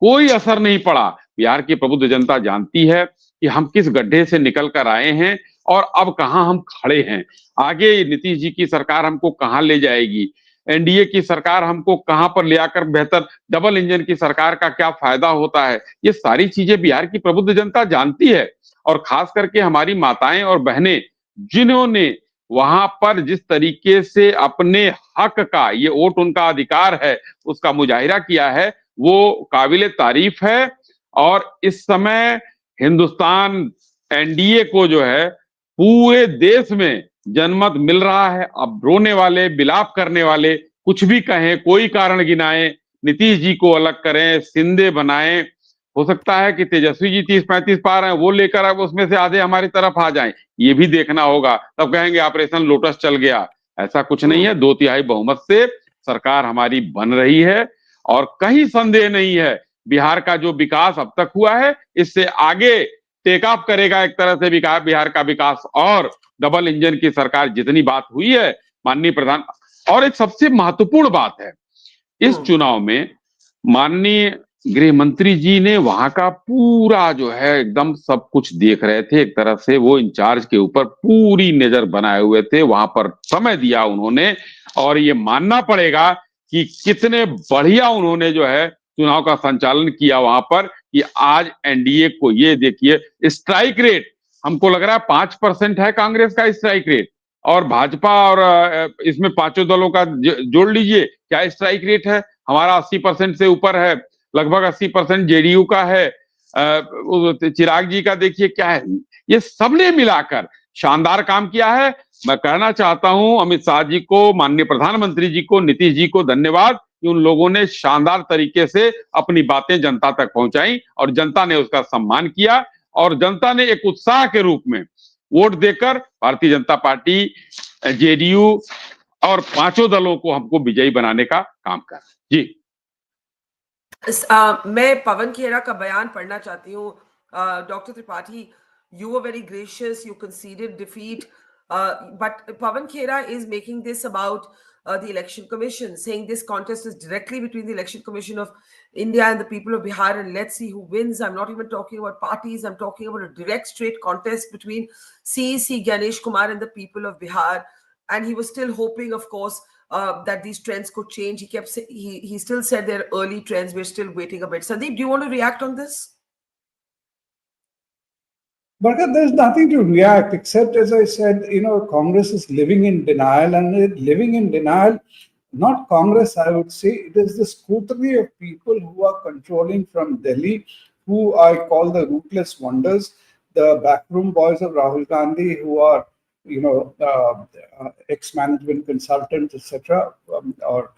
कोई असर नहीं पड़ा. बिहार की प्रबुद्ध जनता जानती है कि हम किस गड्ढे से निकल कर आए हैं और अब कहां हम खड़े हैं. आगे नीतीश जी की सरकार हमको कहां ले जाएगी, एनडीए की सरकार हमको कहां पर ले आकर बेहतर डबल इंजन की सरकार का क्या फायदा होता है, ये सारी चीजें बिहार की प्रबुद्ध जनता जानती है. और खास करके हमारी माताएं और बहनें जिन्होंने वहां पर जिस तरीके से अपने हक का, ये वोट उनका अधिकार है, उसका मुजाहिरा किया है, वो काबिले तारीफ है. और इस समय हिंदुस्तान एनडीए को जो है पूरे देश में जनमत मिल रहा है. अब रोने वाले, बिलाप करने वाले कुछ भी कहें, कोई कारण गिनाएं, नीतीश जी को अलग करें, शिंदे बनाएं, हो सकता है कि तेजस्वी जी 30-35 पा रहे हैं, वो लेकर अब उसमें से आधे हमारी तरफ आ जाएं, ये भी देखना होगा. तब कहेंगे ऑपरेशन लोटस चल गया. ऐसा कुछ नहीं है. 2/3 बहुमत से सरकार हमारी बन रही है और कहीं संदेह नहीं है बिहार का जो विकास अब तक हुआ है इससे आगे टेक ऑफ करेगा एक तरह से बिहार का विकास. और डबल इंजन की सरकार जितनी बात हुई है माननीय प्रधान, और एक सबसे महत्वपूर्ण बात है, इस चुनाव में माननीय गृह मंत्री जी ने वहां का पूरा जो है एकदम सब कुछ देख रहे थे. एक तरह से वो इंचार्ज के ऊपर पूरी नजर बनाए हुए थे, वहां पर समय दिया उन्होंने. और ये मानना पड़ेगा कि कितने बढ़िया उन्होंने जो है चुनाव का संचालन किया वहां पर, कि आज एनडीए को, ये देखिए स्ट्राइक रेट हमको लग रहा है 5% है कांग्रेस का स्ट्राइक रेट, और भाजपा और इसमें पांचों दलों का जोड़ लीजिए क्या स्ट्राइक रेट है. हमारा 80% से ऊपर है, लगभग 80% जेडीयू का है. चिराग जी का देखिए क्या है. ये सबने मिलाकर शानदार काम किया है. मैं कहना चाहता हूं अमित शाह जी को, माननीय प्रधानमंत्री जी को, नीतीश जी को धन्यवाद कि उन लोगों ने शानदार तरीके से अपनी बातें जनता तक पहुंचाई और जनता ने उसका सम्मान किया और जनता ने एक उत्साह के रूप में वोट देकर भारतीय जनता पार्टी, जेडीयू और पांचों दलों को हमको विजयी बनाने का काम कर। जी मैं पवन खेड़ा का बयान पढ़ना चाहती हूँ। Doctor Tripathi, you were very gracious, you conceded defeat, but Pavan Khera is making this about the Election Commission, saying this contest is directly between the Election Commission of India and the people of Bihar, and let's see who wins. I'm not even talking about parties, I'm talking about a direct, straight contest between CEC Ganesh Kumar and the people of Bihar. And he was still hoping, of course, that these trends could change. He still said they're early trends, we're still waiting a bit. Sandeep, do you want to react on this? Barkha, there's nothing to react except, as I said, Congress is living in denial, and living in denial, not Congress, I would say, it is the scrutiny of people who are controlling from Delhi, who I call the rootless wonders, the backroom boys of Rahul Gandhi, who are, ex-management consultants, etc., or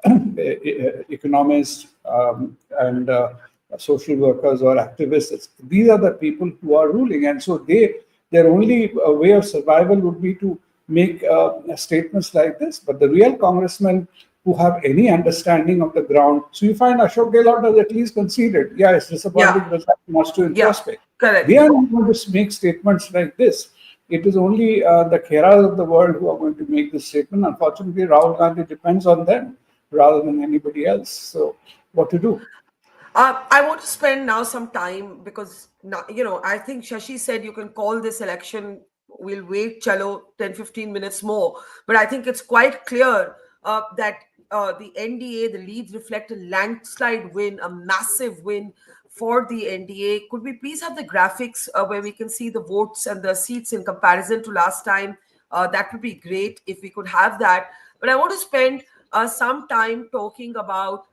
economists and social workers or activists. These are the people who are ruling, and so their only way of survival would be to make statements like this. But the real congressmen who have any understanding of the ground, so you find Ashok Gehlot has at least conceded, it's disappointing, but that's much to introspect. Correct. They are not going to make statements like this. It is only the Kheras of the world who are going to make this statement. Unfortunately, Rahul Gandhi depends on them rather than anybody else. So what to do? I want to spend now some time because, I think Shashi said you can call this election. We'll wait, chalo, 10-15 minutes more. But I think it's quite clear that the NDA, the leads reflect a landslide win, a massive win for the NDA. Could we please have the graphics where we can see the votes and the seats in comparison to last time? That would be great if we could have that. But I want to spend some time talking about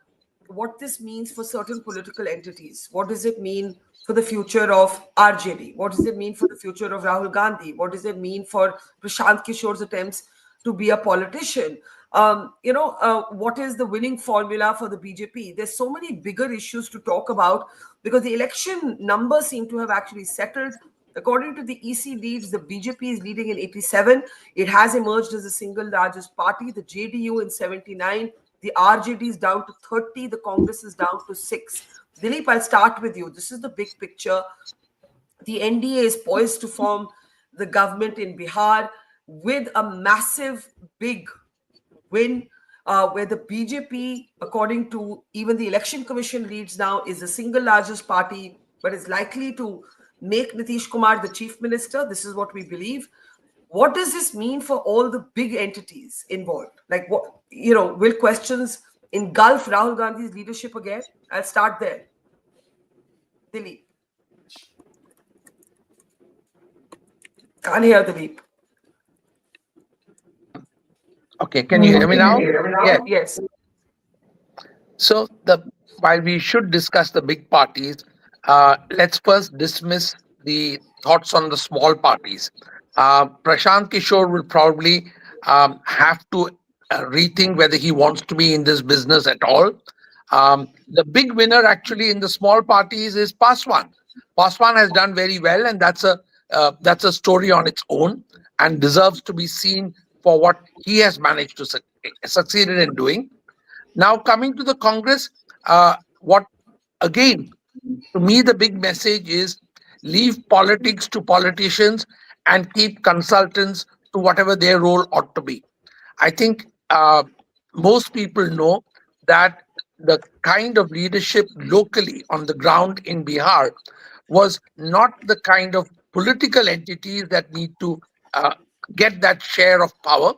what this means for certain political entities. What does it mean for the future of RJD? What does it mean for the future of Rahul Gandhi? What does it mean for Prashant Kishor's attempts to be a politician? What is the winning formula for the BJP? There's so many bigger issues to talk about because the election numbers seem to have actually settled. According to the EC leads, the BJP is leading in 87. It has emerged as the single largest party. The JDU in 79. The RJD is down to 30. The Congress is down to 6. Dilip, I'll start with you. This is the big picture. The NDA is poised to form the government in Bihar with a massive, big win where the BJP, according to even the Election Commission leads now, is the single largest party, but is likely to make Nitish Kumar the chief minister. This is what we believe. What does this mean for all the big entities involved? Like, what, will questions engulf Rahul Gandhi's leadership again? I'll start there. Dilip. Can't hear Dilip. Okay, can you hear me now? Yes. So, while we should discuss the big parties, let's first dismiss the thoughts on the small parties. Prashant Kishor will probably have to rethink whether he wants to be in this business at all. The big winner actually in the small parties is Paswan. Paswan has done very well, and that's a story on its own and deserves to be seen for what he has managed to succeeded in doing. Now, coming to the Congress, what again, to me, the big message is leave politics to politicians and keep consultants to whatever their role ought to be. I think most people know that the kind of leadership locally on the ground in Bihar was not the kind of political entities that need to get that share of power,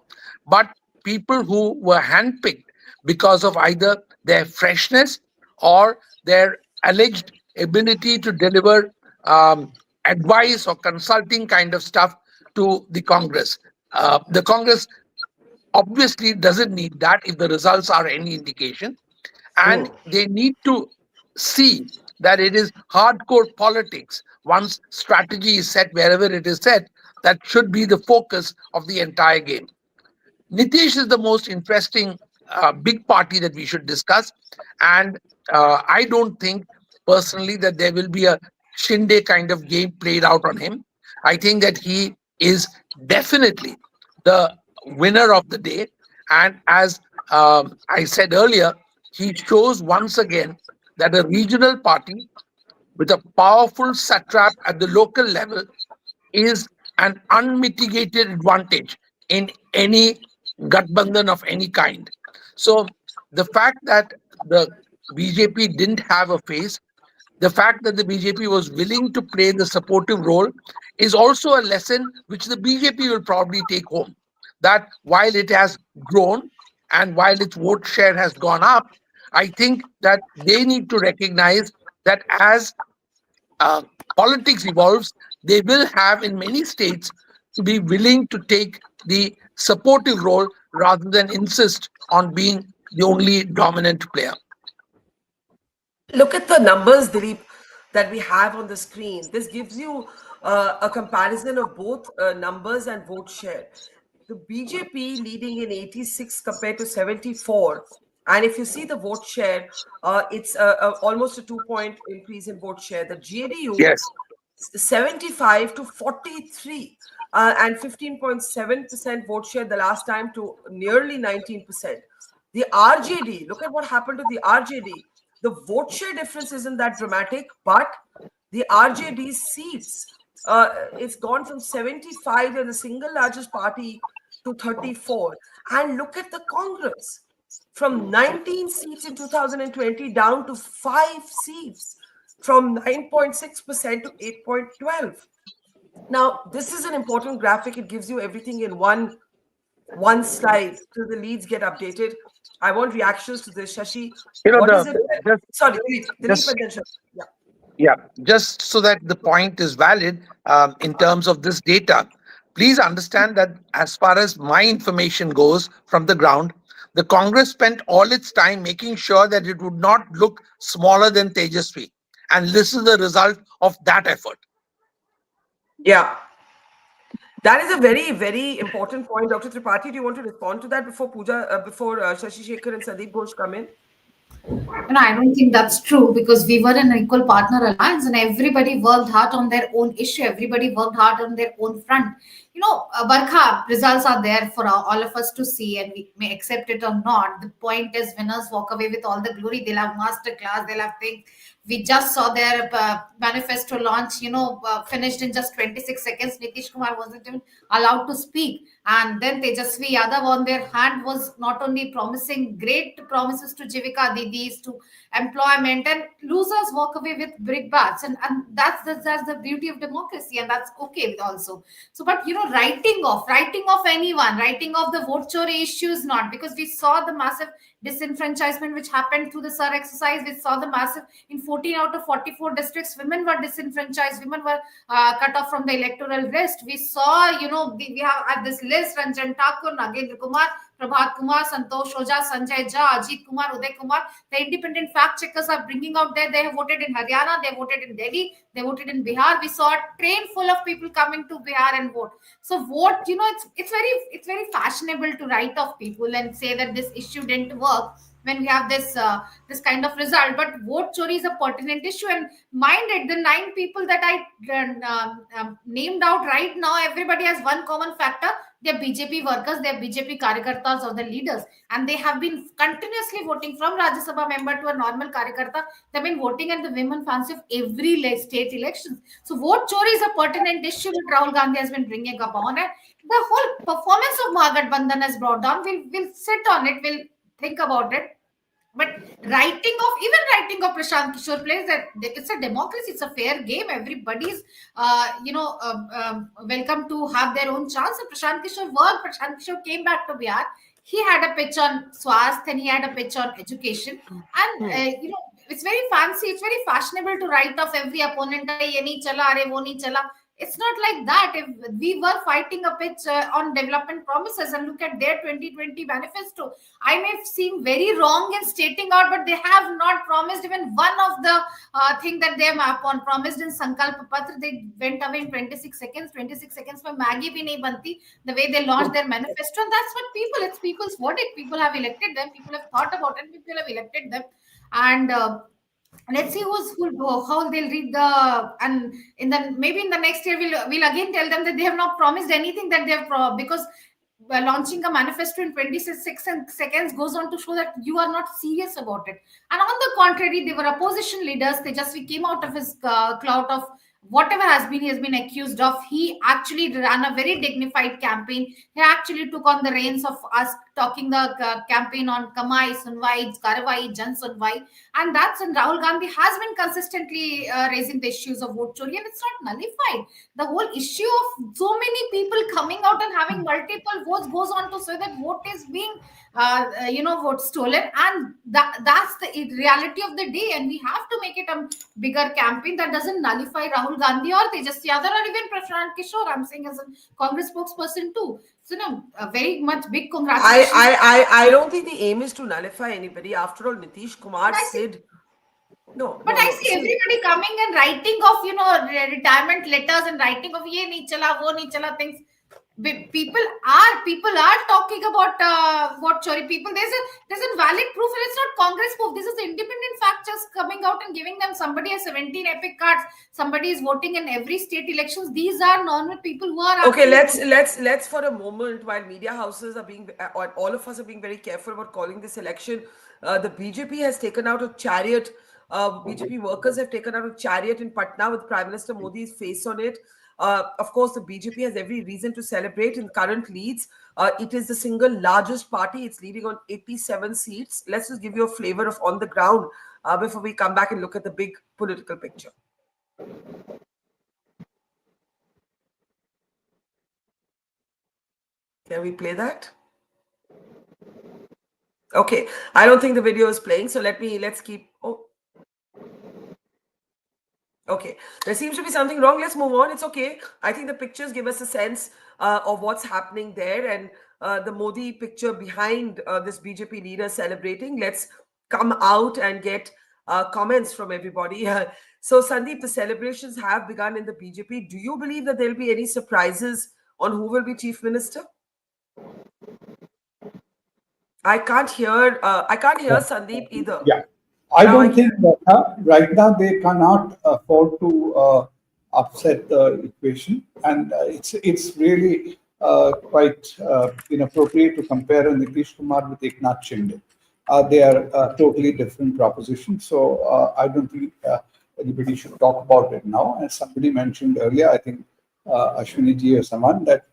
but people who were handpicked because of either their freshness or their alleged ability to deliver advice or consulting kind of stuff to the Congress. The Congress obviously doesn't need that if the results are any indication. And they need to see that it is hardcore politics. Once strategy is set, wherever it is set, that should be the focus of the entire game. Nitish is the most interesting big party that we should discuss. And I don't think personally that there will be a Shinde kind of game played out on him. I think that he is definitely the winner of the day. And as I said earlier, he shows once again that a regional party with a powerful satrap at the local level is an unmitigated advantage in any Gathbandhan of any kind. So the fact that the BJP didn't have a face, the fact that the BJP was willing to play the supportive role is also a lesson which the BJP will probably take home. That while it has grown and while its vote share has gone up, I think that they need to recognize that as politics evolves, they will have in many states to be willing to take the supportive role rather than insist on being the only dominant player. Look at the numbers, Dilip, that we have on the screen. This gives you a comparison of both numbers and vote share. The BJP leading in 86 compared to 74. And if you see the vote share, it's almost a 2-point increase in vote share. The JDU, yes, 75 to 43 and 15.7% vote share the last time to nearly 19%. The RJD, look at what happened to the RJD. The vote share difference isn't that dramatic, but the RJD seats, it's gone from 75, they're the single largest party, to 34. And look at the Congress, from 19 seats in 2020 down to 5 seats, from 9.6% to 8.12. Now, this is an important graphic. It gives you everything in one slide till the leads get updated. I want reactions to this, Shashi. Sorry, Dilip and then Shashi. Yeah, just so that the point is valid in terms of this data, please understand that as far as my information goes from the ground, the Congress spent all its time making sure that it would not look smaller than Tejasvi. And this is the result of that effort. Yeah. That is a very, very important point. Dr. Tripathi, do you want to respond to that before Shashi Shekhar and Sandeep Ghosh come in? No, I don't think that's true, because we were an equal partner alliance and everybody worked hard on their own issue. Everybody worked hard on their own front. You know, Barkha, results are there for all of us to see, and we may accept it or not. The point is, winners walk away with all the glory. They'll have master class, they'll have things. We just saw their manifesto launch, finished in just 26 seconds. Nitish Kumar wasn't even allowed to speak. And then Tejasvi Yadav on their hand was not only promising great promises to Jivika Didis, to employment, and losers walk away with brickbats. And that's the beauty of democracy, and that's okay also. So, but writing off anyone, writing off the vote chori issue is not, because we saw the massive disenfranchisement which happened through the SIR exercise. We saw the massive, in 14 out of 44 districts, women were disenfranchised, women were cut off from the electoral list. We saw, we have at this list Ranjan Thakur, Nagendra Kumar, Prabhat Kumar, Santosh Oja, Sanjay Jha, Ajit Kumar, Uday Kumar. The independent fact checkers are bringing out there. They have voted in Haryana, they voted in Delhi, they voted in Bihar. We saw a train full of people coming to Bihar and vote. So vote, it's very fashionable to write off people and say that this issue didn't work when we have this kind of result. But vote chori is a pertinent issue, and mind it, the 9 people that I named out right now, everybody has one common factor. They're BJP workers, they're BJP karyakartas or the leaders, and they have been continuously voting from Rajya Sabha member to a normal karyakarta. They've been voting at the women fancy of every state elections. So vote chori is a pertinent issue that Rahul Gandhi has been bringing up on it. The whole performance of Mahagathbandhan has brought down. We'll sit on it, we'll think about it. But writing of Prashant Kishor plays that it's a democracy, it's a fair game. Everybody's welcome to have their own chance. And Prashant Kishor came back to Bihar. He had a pitch on Swasth and he had a pitch on education. And it's very fancy, it's very fashionable to write off every opponent. Ye nahi chala, are wo nahi chala. It's not like that. If we were fighting a pitch on development promises and look at their 2020 manifesto, I may seem very wrong in stating out, but they have not promised even one of the thing that they have promised in Sankalp Patra. They went away in 26 seconds. 26 seconds mein Maggie bhi nahi banti. The way they launched their manifesto, and that's what it's people's verdict. People have elected them. People have thought about it. People have elected them, and let's see how they'll read the, and in the maybe in the next year we'll again tell them that they have not promised anything that they have because launching a manifesto in 26 seconds goes on to show that you are not serious about it. And on the contrary, they were opposition leaders. They just came out of his clout of whatever he has been accused of. He actually ran a very dignified campaign. He actually took on the reins of us talking the campaign on Kamai, Sunwai, Karawai, Jan Sunwai. And Rahul Gandhi has been consistently raising the issues of vote chori, and it's not nullified. The whole issue of so many people coming out and having multiple votes goes on to say that vote is being vote stolen, and that's the reality of the day. And we have to make it a bigger campaign that doesn't nullify Rahul Gandhi or Tejasvi Yadav or even Prashant Kishor. I'm saying as a Congress spokesperson too. So a very much big congratulations. I don't think the aim is to nullify anybody. After all, Nitish Kumar said no. But I see everybody coming and writing of retirement letters and writing of ye nahi chala, wo nahi chala things. People are talking about what chori. People, there's a valid proof, and it's not Congress proof. This is the independent fact just coming out and giving them. Somebody has 17 epic cards. Somebody is voting in every state elections. These are normal people who are okay. Let's for a moment, while media houses are being, or all of us are being very careful about calling this election. The BJP has taken out a chariot. BJP workers have taken out a chariot in Patna with Prime Minister Modi's face on it. Of course, the BJP has every reason to celebrate in current leads. It is the single largest party. It's leading on 87 seats. Let's just give you a flavor of on the ground before we come back and look at the big political picture. Can we play that? Okay, I don't think the video is playing, so let's keep. Oh. Okay, there seems to be something wrong. Let's move on. It's okay. I think the pictures give us a sense of what's happening there, and the Modi picture behind this BJP leader celebrating. Let's come out and get comments from everybody. So, Sandeep, the celebrations have begun in the BJP. Do you believe that there'll be any surprises on who will be chief minister? I can't hear Sandeep either. Yeah. I don't think that right now they cannot afford to upset the equation, and it's really quite inappropriate to compare Nitish Kumar with Eknath Shinde. They are totally different propositions, so I don't think anybody should talk about it now. As somebody mentioned earlier, I think Ashwini ji or someone, that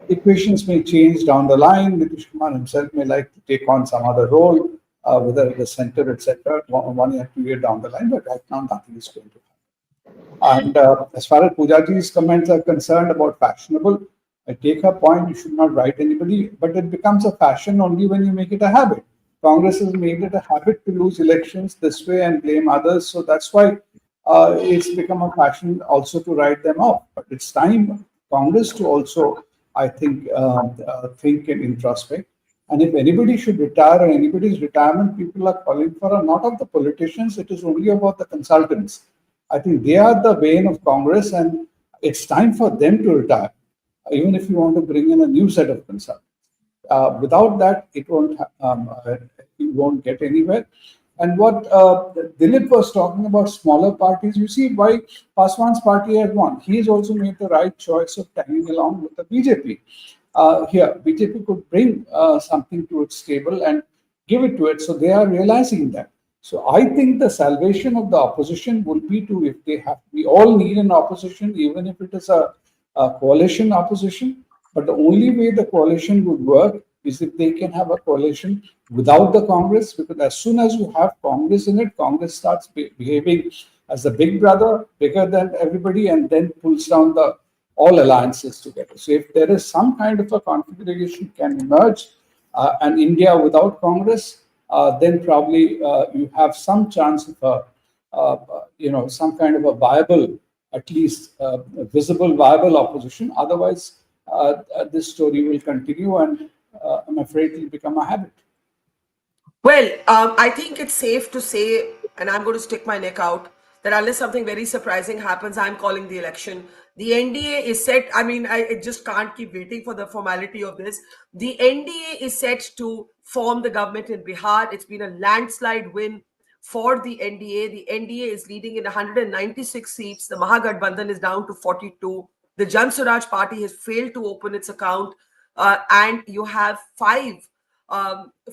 equations may change down the line. Nitish Kumar himself may like to take on some other role, whether the center, etc., 1 year, 2 year down the line, but right now nothing is going to happen. And as far as Poojaji's comments are concerned about fashionable, I take her point, you should not write anybody, but it becomes a fashion only when you make it a habit. Congress has made it a habit to lose elections this way and blame others, so that's why it's become a fashion also to write them off. But it's time Congress to also, I think, think and introspect. And if anybody should retire or anybody's retirement, people are calling for not of the politicians, it is only about the consultants. I think they are the vein of Congress, and it's time for them to retire, even if you want to bring in a new set of consultants. Without that, it won't. You won't get anywhere. And what Dilip was talking about, smaller parties, you see why Paswan's party had won. He has also made the right choice of tagging along with the BJP. Here, BJP could bring something to its table and give it to it. So they are realizing that. So I think the salvation of the opposition would be to, if they have, we all need an opposition, even if it is a coalition opposition. But the only way the coalition would work is if they can have a coalition without the Congress, because as soon as you have Congress in it, Congress starts behaving as a big brother, bigger than everybody, and then pulls down all alliances together. So if there is some kind of a configuration can emerge, and India without Congress, then probably you have some chance of some kind of a viable at least visible, viable opposition. Otherwise, this story will continue, and I'm afraid it will become a habit. Well, I think it's safe to say, and I'm going to stick my neck out, that unless something very surprising happens, I'm calling the election. The NDA is set. I mean, I just can't keep waiting for the formality of this. The NDA is set to form the government in Bihar. It's been a landslide win for the NDA. The NDA is leading in 196 seats. The Mahagathbandhan is down to 42. The Jan Suraaj party has failed to open its account, and you have 5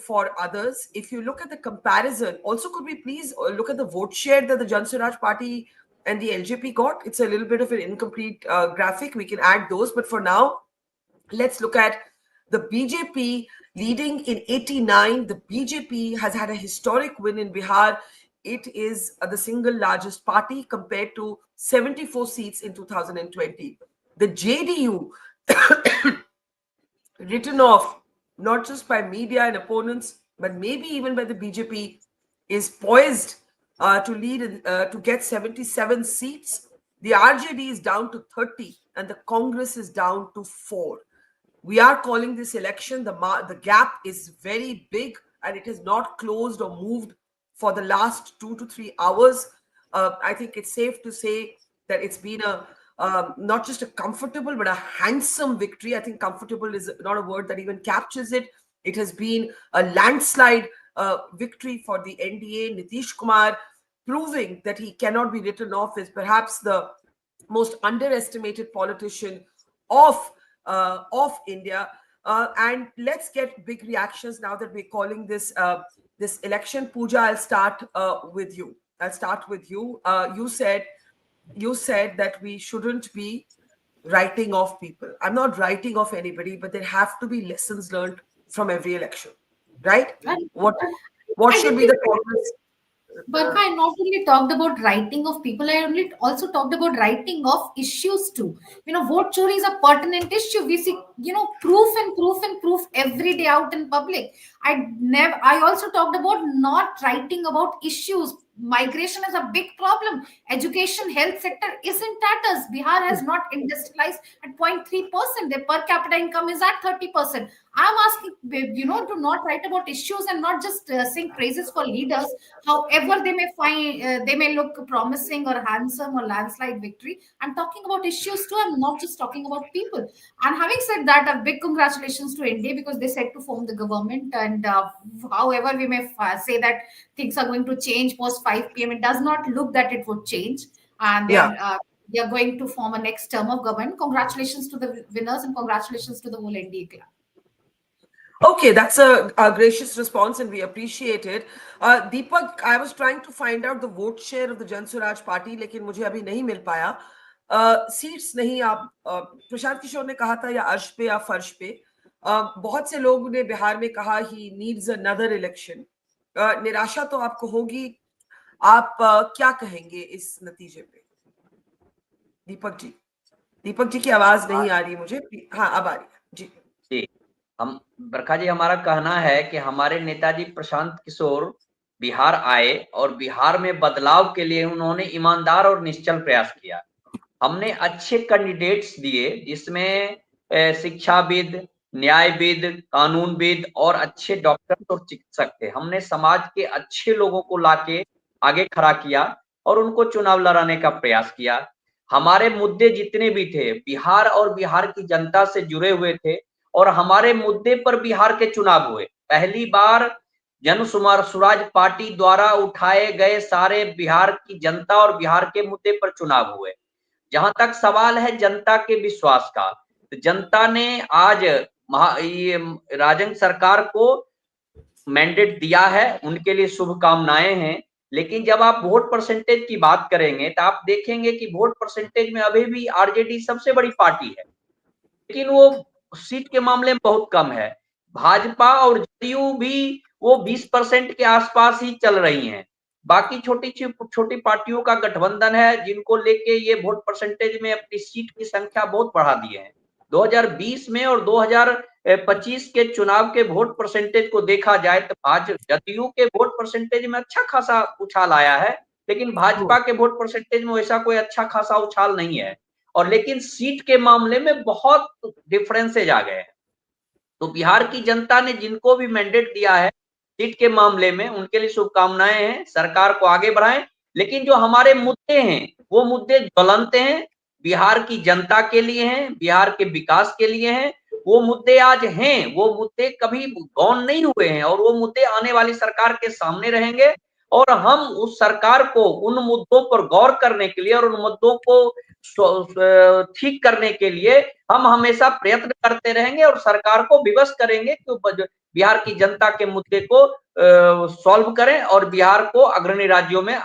for others. If you look at the comparison, also could we please look at the vote share that the Jan Suraaj party and the LJP got? It's a little bit of an incomplete graphic. We can add those, but for now, let's look at the BJP leading in 89. The BJP has had a historic win in Bihar. It is the single largest party compared to 74 seats in 2020. The JDU written off not just by media and opponents, but maybe even by the BJP, is poised to lead to get 77 seats. The RJD is down to 30 and the Congress is down to 4. We are calling this election. The gap is very big and it has not closed or moved for the last 2 to 3 hours. I think it's safe to say that it's been not just a comfortable, but a handsome victory. I think comfortable is not a word that even captures it. It has been a landslide victory for the NDA. Nitish Kumar proving that he cannot be written off as perhaps the most underestimated politician of India. And let's get big reactions now that we're calling this this election. Pooja, I'll start with you. You said that we shouldn't be writing off people. I'm not writing off anybody, but there have to be lessons learned from every election, right? What should be the progress? Barkha, I not only talked about writing of people, I only also talked about writing of issues too. Vote chori is a pertinent issue. We see, proof and proof and proof every day out in public. I also talked about not writing about issues. Migration is a big problem. Education, health sector is in tatters. Bihar has not industrialized at 0.3%. Their per capita income is at 30%. I'm asking, to not write about issues and not just sing praises for leaders. However, they may look promising or handsome or landslide victory. I'm talking about issues too. I'm not just talking about people. And having said that, a big congratulations to NDA because they said to form the government. And however, we may say that things are going to change post 5 p.m. It does not look that it would change. And they are going to form a next term of government. Congratulations to the winners and congratulations to the whole NDA club. Okay, that's a gracious response and we appreciate it. Deepak, I was trying to find out the vote share of the Jan Suraaj party, लेकिन मुझे अभी नहीं मिल पाया. Seats नहीं आप प्रशांत किशोर ने कहा था या अर्श पे या फर्श पे. बहुत से लोग ने बिहार में कहा he needs another election. निराशा तो आपको होगी. आप क्या कहेंगे इस नतीजे पे? दीपक जी की आवाज नहीं आ रही मुझे. हाँ, अब आ रही है जी. हम बरखा जी, हमारा कहना है कि हमारे नेताजी प्रशांत किशोर बिहार आए और बिहार में बदलाव के लिए उन्होंने ईमानदार और निश्चल प्रयास किया. हमने अच्छे कैंडिडेट्स दिए जिसमें शिक्षाविद, न्यायविद, कानूनविद और अच्छे डॉक्टर और चिकित्सक थे. हमने समाज के अच्छे लोगों को लाके आगे खड़ा किया और उनको चुनाव लड़ाने का प्रयास किया. हमारे मुद्दे जितने भी थे बिहार और बिहार की जनता से जुड़े हुए थे और हमारे मुद्दे पर बिहार के चुनाव हुए. पहली बार जन सुराज पार्टी द्वारा उठाए गए सारे बिहार की जनता और बिहार के मुद्दे पर चुनाव हुए. जहां तक सवाल है जनता के विश्वास का, तो जनता ने आज राजन सरकार को मैंडेट दिया है, उनके लिए शुभकामनाएं हैं. लेकिन जब आप वोट परसेंटेज की बात करेंगे तो आप देखेंगे कि वोट परसेंटेज में अभी भी आरजेडी सबसे बड़ी पार्टी है, लेकिन वो सीट के मामले में बहुत कम है. भाजपा और जदयू भी वो 20% के आसपास ही चल रही हैं. बाकी छोटी पार्टियों का गठबंधन है जिनको लेके ये वोट परसेंटेज में अपनी सीट की संख्या बहुत बढ़ा दिए हैं. 2020 में और 2025 के चुनाव के वोट परसेंटेज को देखा जाए तो जदयू के वोट परसेंटेज में अच्छा खासा उछाल आया है लेकिन भाजपा के वोट परसेंटेज में वैसा कोई अच्छा खासा उछाल नहीं है, और लेकिन सीट के मामले में बहुत डिफरेंसेज आ गए हैं। तो बिहार की जनता ने जिनको भी मैंडेट दिया है सीट के मामले में, उनके लिए शुभकामनाएं हैं, सरकार को आगे बढ़ाएं। लेकिन जो हमारे मुद्दे हैं वो मुद्दे ज्वलंत हैं, बिहार की जनता के लिए हैं, बिहार के विकास के लिए हैं। वो मुद्दे आज हैं, वो मुद्दे कभी गौन नहीं हुए हैं, और वो मुद्दे आने वाली सरकार के सामने रहेंगे। और हम उस सरकार को उन मुद्दों पर गौर करने के लिए और उन मुद्दों को ठीक करने के लिए हम हमेशा प्रयत्न करते रहेंगे और सरकार को विवश करेंगे कि बिहार की जनता के मुद्दे को सॉल्व करें और बिहार को अग्रणी राज्यों में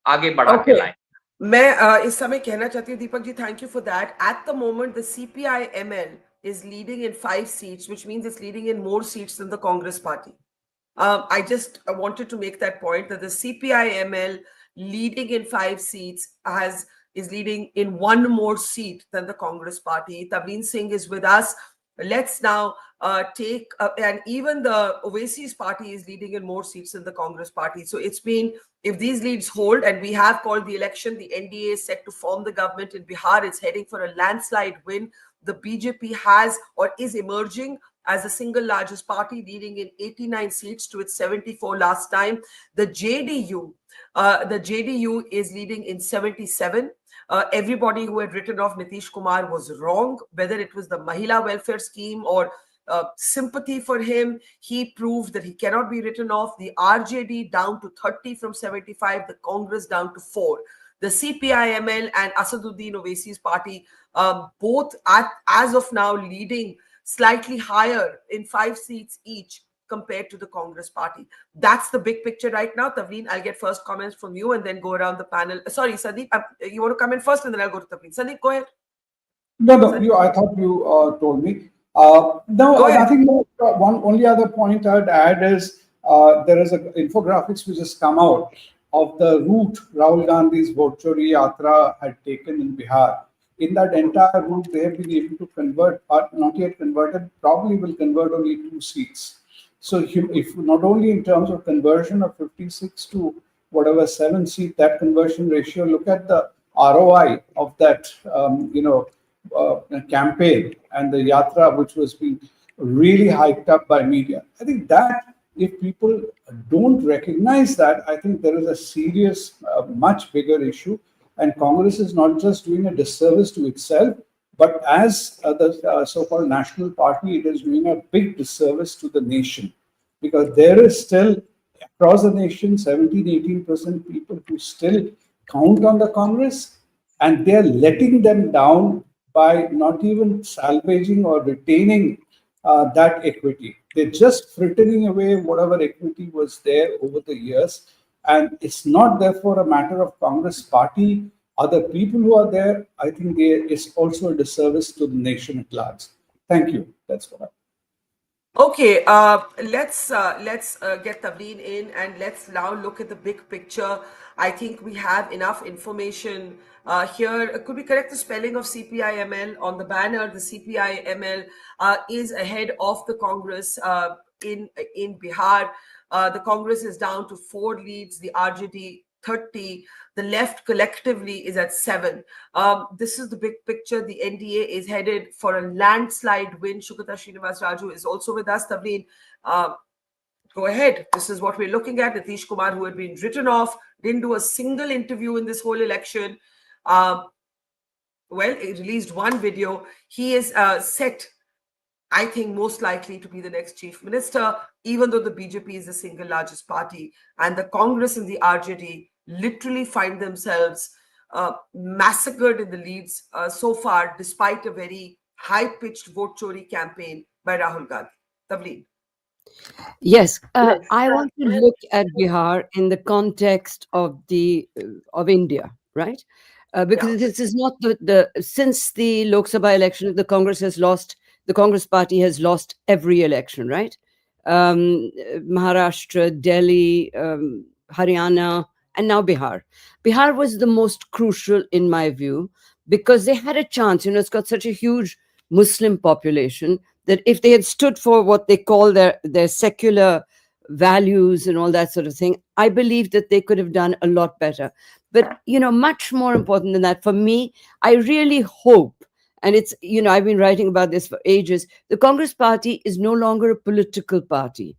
आगे बढ़ा के लाएं। मैं इस समय कहना चाहती हूँ Deepak ji, thank you for that. At the moment the CPI-ML is leading in 5 seats, which means it's leading in more seats than the Congress party. I just wanted to make that point, that the CPI-ML leading in 5 seats is leading in 1 more seat than the Congress party. Tavleen Singh is with us. Let's now take and even the Oasis party is leading in more seats than the Congress party. So it's been, if these leads hold, and we have called the election, the NDA is set to form the government in Bihar. It's heading for a landslide win. The BJP has or is emerging as the single largest party, leading in 89 seats to its 74 last time. The JDU is leading in 77. Everybody who had written off Nitish Kumar was wrong, whether it was the Mahila welfare scheme or sympathy for him. He proved that he cannot be written off. The RJD down to 30 from 75, the Congress down to 4. The CPI-ML and Asaduddin Owaisi's party, both as of now leading slightly higher in 5 seats each compared to the Congress party. That's the big picture right now. Tavleen, I'll get first comments from you and then go around the panel. Sorry, Sandeep, you want to come in first and then I'll go to Tavleen. Sandeep, go ahead. No, I thought you told me. No, I think one only other point I'd add is there is an infographics which has come out of the route Rahul Gandhi's Vote Chori Yatra had taken in Bihar. In that entire route, they have been able to convert, not yet converted, probably will convert only 2 seats. So if not only in terms of conversion of 56 to whatever 7 seat, that conversion ratio, look at the ROI of that, campaign and the yatra, which was being really hyped up by media. I think that if people don't recognize that, I think there is a serious, much bigger issue. And Congress is not just doing a disservice to itself, but as the so-called national party, it is doing a big disservice to the nation. Because there is still, across the nation, 17-18% people who still count on the Congress, and they're letting them down by not even salvaging or retaining that equity. They're just frittering away whatever equity was there over the years. And it's not therefore a matter of Congress party, other people who are there. I think there is also a disservice to the nation at large. Thank you. That's what I. Okay, let's get Tavleen in and let's now look at the big picture. I think we have enough information here. Could we correct the spelling of CPI-ML on the banner? The CPI-ML is ahead of the Congress in Bihar. The Congress is down to 4 leads, the RJD 30. The left collectively is at 7. This is the big picture. The NDA is headed for a landslide win. Shukata Srinivas Raju is also with us. Tavleen, go ahead. This is what we're looking at. Nitish Kumar, who had been written off, didn't do a single interview in this whole election. Well, he released one video. He is set, I think, most likely to be the next chief minister, even though the BJP is the single largest party. And the Congress and the RJD literally find themselves massacred in the leads so far, despite a very high-pitched vote chori campaign by Rahul Gandhi. Tavleen. Yes, I want to look at Bihar in the context of India, right? Because this is not since the Lok Sabha election, the Congress party has lost every election, right? Maharashtra, Delhi, Haryana, and now Bihar. Bihar was the most crucial in my view because they had a chance. It's got such a huge Muslim population that if they had stood for what they call their secular values and all that sort of thing. I believe that they could have done a lot better. But, much more important than that, for me, I really hope, and it's, I've been writing about this for ages, the Congress party is no longer a political party.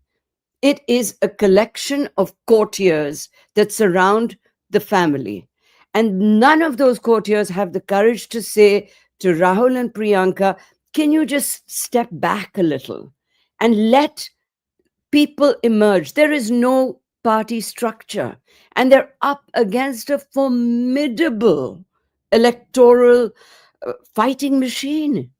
It is a collection of courtiers that surround the family. And none of those courtiers have the courage to say to Rahul and Priyanka, can you just step back a little and let people emerge? There is no party structure, and they're up against a formidable electoral fighting machine,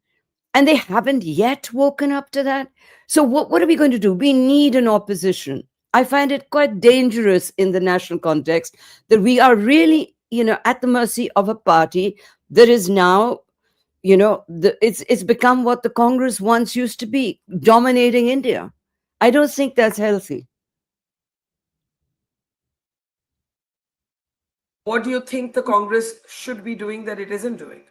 and they haven't yet woken up to that. So what are we going to do? We need an opposition. I find it quite dangerous in the national context that we are really, at the mercy of a party that is now, it's become what the Congress once used to be, dominating India. I don't think that's healthy. What do you think the Congress should be doing that it isn't doing?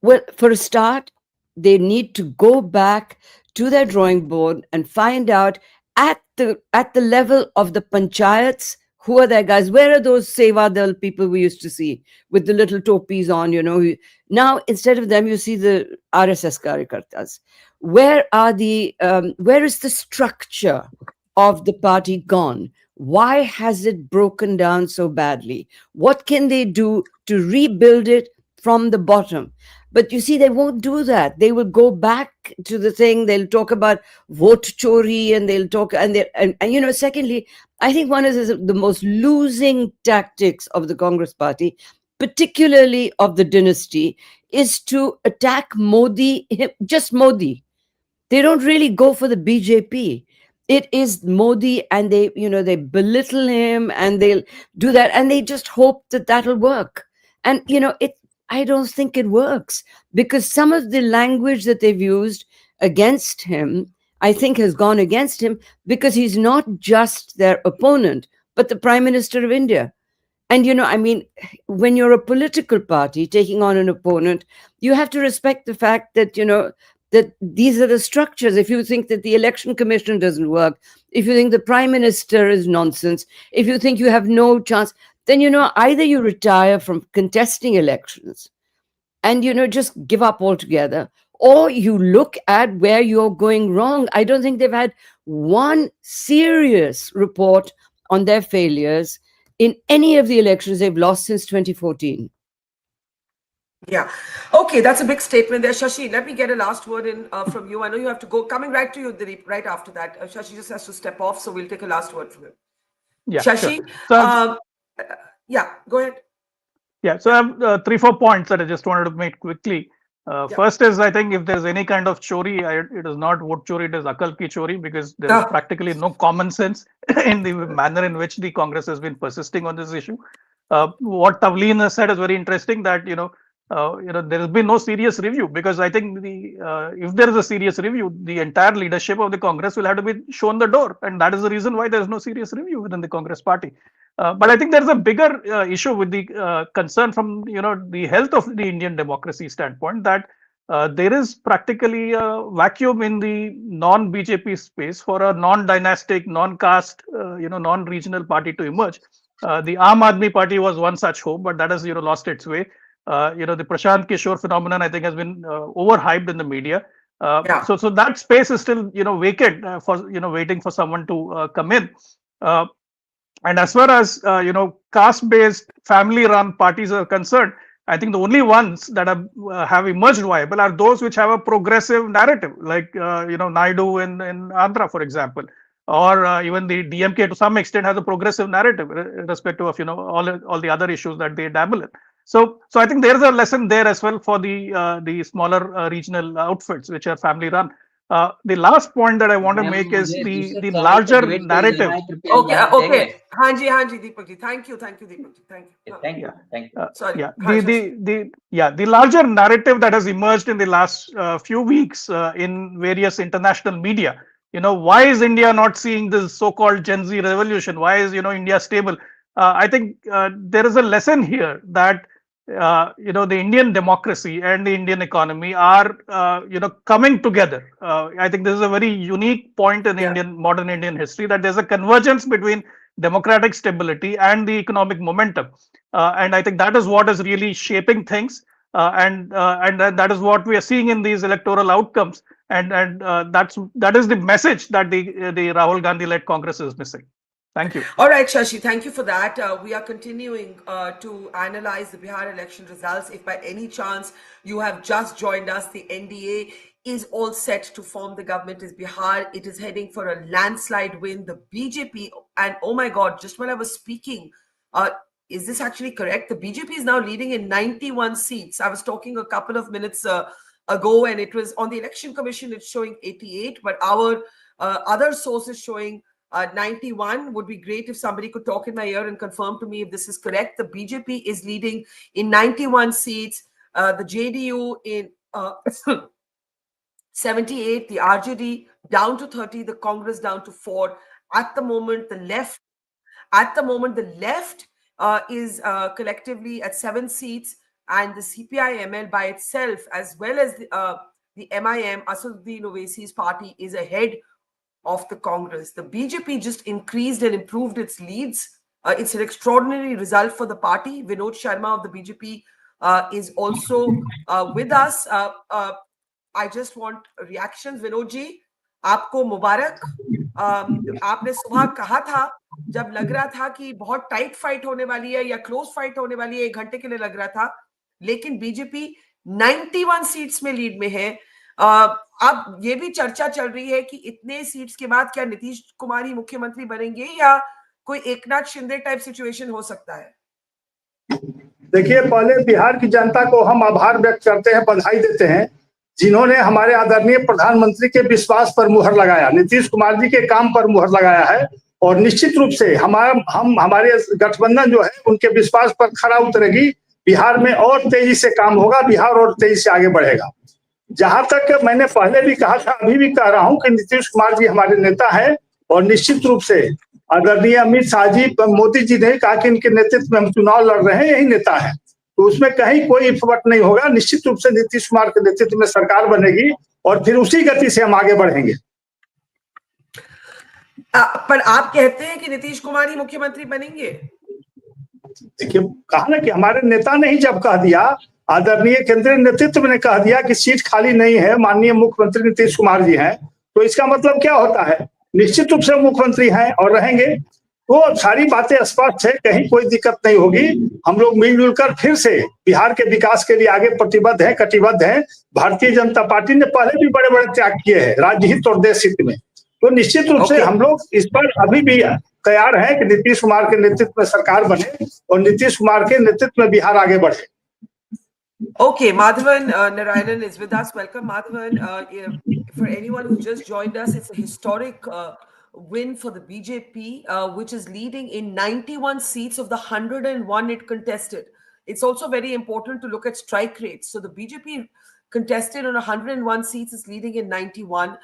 Well, for a start, they need to go back to their drawing board and find out at the level of the panchayats, who are their guys? Where are those Seva Dal people we used to see with the little topis on, Now, instead of them, you see the RSS Karyakartas. Where is the structure of the party gone? Why has it broken down so badly? What can they do to rebuild it from the bottom? But you see, they won't do that. They will go back to the thing. They'll talk about vote chori, and they'll talk, and secondly, I think one of the most losing tactics of the Congress party, particularly of the dynasty, is to attack Modi, just Modi. They don't really go for the BJP. It is Modi, and they belittle him, and they'll do that, and they just hope that that'll work. And, I don't think it works, because some of the language that they've used against him, I think, has gone against him, because he's not just their opponent, but the Prime Minister of India. And, when you're a political party taking on an opponent, you have to respect the fact that, that these are the structures. If you think that the election commission doesn't work, if you think the Prime Minister is nonsense, if you think you have no chance, then, either you retire from contesting elections and, just give up altogether, or you look at where you're going wrong. I don't think they've had one serious report on their failures in any of the elections they've lost since 2014. Yeah. Okay, that's a big statement there. Shashi, let me get a last word in from you. I know you have to go. Coming right to you, Dilip, right after that. Shashi just has to step off, so we'll take a last word from him. Yeah, Shashi, sure. yeah, go ahead. Yeah, so I have 3-4 points that I just wanted to make quickly. First is, I think if there's any kind of chori, it is not vote chori, it is akal ki chori, because there is practically no common sense in the manner in which the Congress has been persisting on this issue. What Tavleen has said is very interesting, that there has been no serious review, because I think if there is a serious review, the entire leadership of the Congress will have to be shown the door, and that is the reason why there is no serious review within the Congress party. But I think there is a bigger issue with the concern from the health of the Indian democracy standpoint, that there is practically a vacuum in the non-BJP space for a non-dynastic, non-caste, non-regional party to emerge. The Aam Aadmi Party was one such hope, but that has lost its way. The Prashant Kishor phenomenon, I think, has been overhyped in the media. So that space is still vacant for waiting for someone to come in. And as far as caste-based, family-run parties are concerned, I think the only ones that have emerged viable are those which have a progressive narrative, like Naidu in Andhra, for example, or even the DMK to some extent has a progressive narrative, irrespective of all the other issues that they dabble in. So I think there is a lesson there as well for the smaller regional outfits which are family-run. The last point that I want to make is the larger narrative. Okay. Hanji, Deepak ji. Thank you, Deepak ji. Thank you. Sorry. The larger narrative that has emerged in the last few weeks in various international media. Why is India not seeing this so-called Gen Z revolution? Why is India stable? I think there is a lesson here that the Indian democracy and the Indian economy are, coming together. I think this is a very unique point in modern Indian history, that there's a convergence between democratic stability and the economic momentum. And I think that is what is really shaping things. And that is what we are seeing in these electoral outcomes. And that is the message that the Rahul Gandhi-led Congress is missing. Thank you. All right, Shashi, thank you for that. We are continuing to analyze the Bihar election results. If by any chance you have just joined us, the NDA is all set to form the government in Bihar. It is heading for a landslide win. The BJP, and oh my God, just when I was speaking, is this actually correct? The BJP is now leading in 91 seats. I was talking a couple of minutes ago, and it was on the Election Commission, it's showing 88, but our other sources showing 91. Would be great if somebody could talk in my ear and confirm to me if this is correct. The BJP is leading in 91 seats, the JDU in 78, the RJD down to 30, the Congress down to 4. At the moment, the left is collectively at 7 seats, and the CPI-ML by itself, as well as the MIM, Asaduddin Owaisi's party, is ahead of the Congress. The BJP just increased and improved its leads. It's an extraordinary result for the party. Vinod Sharma of the BJP is also with us. I just want reactions. Vinod ji, आपको मुबारक. आपने सुबह कहा था, जब लग रहा था कि बहुत टाइट फाइट होने वाली है या क्लोज फाइट होने वाली है, 1 घंटे के लिए लग रहा था, लेकिन बीजेपी 91 सीट्स में लीड में है. अब ये भी चर्चा चल रही है कि इतने सीट्स के बाद क्या नीतीश कुमार ही मुख्यमंत्री बनेंगे या कोई एकनाथ शिंदे टाइप सिचुएशन हो सकता है? देखिए, पहले बिहार की जनता को हम आभार व्यक्त करते हैं, बधाई देते हैं, जिन्होंने हमारे आदरणीय प्रधानमंत्री के विश्वास पर मुहर लगाया, नीतीश कुमार जी के काम पर मुहर लगाया है. और निश्चित रूप से हमारे गठबंधन जो है उनके विश्वास पर खरा उतरेगी. बिहार में और तेजी से काम होगा, बिहार और तेजी से आगे बढ़ेगा. जहां तक मैंने पहले भी कहा था, अभी भी कह रहा हूं कि नीतीश कुमार जी हमारे नेता हैं, और निश्चित रूप से आदरणीय अमित शाह जी, मोदी जी ने कहा कि इनके नेतृत्व में हम चुनाव लड़ रहे हैं, यही नेता है, तो उसमें कहीं कोई इफवट नहीं होगा. निश्चित रूप से नीतीश कुमार के नेतृत्व में सरकार बनेगी और फिर उसी गति से हम आगे बढ़ेंगे. पर आप कहते हैं कि नीतीश कुमार ही मुख्यमंत्री बनेंगे? देखिए, कहा ना कि हमारे नेता ने ही जब कह दिया, आदरणीय केंद्रीय नेतृत्व ने कह दिया कि सीट खाली नहीं है, माननीय मुख्यमंत्री नीतीश कुमार जी हैं, तो इसका मतलब क्या होता है? निश्चित रूप से मुख्यमंत्री हैं और रहेंगे. तो सारी बातें स्पष्ट है, कहीं कोई दिक्कत नहीं होगी. हम लोग मिलजुल कर फिर से बिहार के विकास के लिए आगे प्रतिबद्ध हैं, कटिबद्ध हैं. भारतीय जनता पार्टी ने पहले भी बड़े बड़े त्याग किए हैं राज्य हित और देश हित में, तो निश्चित रूप से हम लोग इस पर अभी भी तैयार हैं कि नीतीश कुमार के नेतृत्व में सरकार बने और नीतीश कुमार के नेतृत्व में बिहार आगे बढ़े. Okay, Madhavan Narayanan is with us. Welcome, Madhavan. For anyone who just joined us, it's a historic win for the BJP, which is leading in 91 seats of the 101 it contested. It's also very important to look at strike rates. So the BJP contested on 101 seats is leading in 91.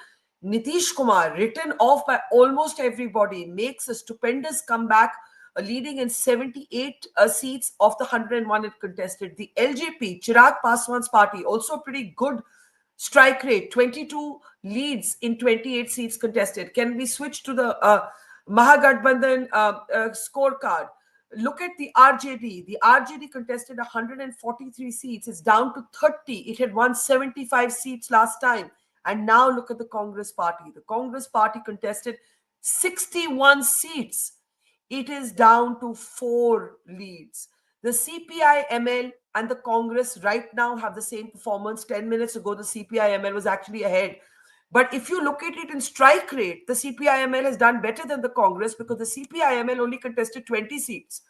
Nitish Kumar, written off by almost everybody, makes a stupendous comeback, leading in 78 seats of the 101 it contested. The LJP, Chirag Paswan's party, also pretty good strike rate, 22 leads in 28 seats contested. Can we switch to the Mahagathbandhan scorecard? Look at the RJD. The RJD contested 143 seats. It's down to 30. It had won 75 seats last time. And now look at the Congress party. The Congress party contested 61 seats. It is down to 4 leads. The CPI-ML and the Congress right now have the same performance. 10 minutes ago, the CPI-ML was actually ahead. But if you look at it in strike rate, the CPI-ML has done better than the Congress because the CPI-ML only contested 20 seats.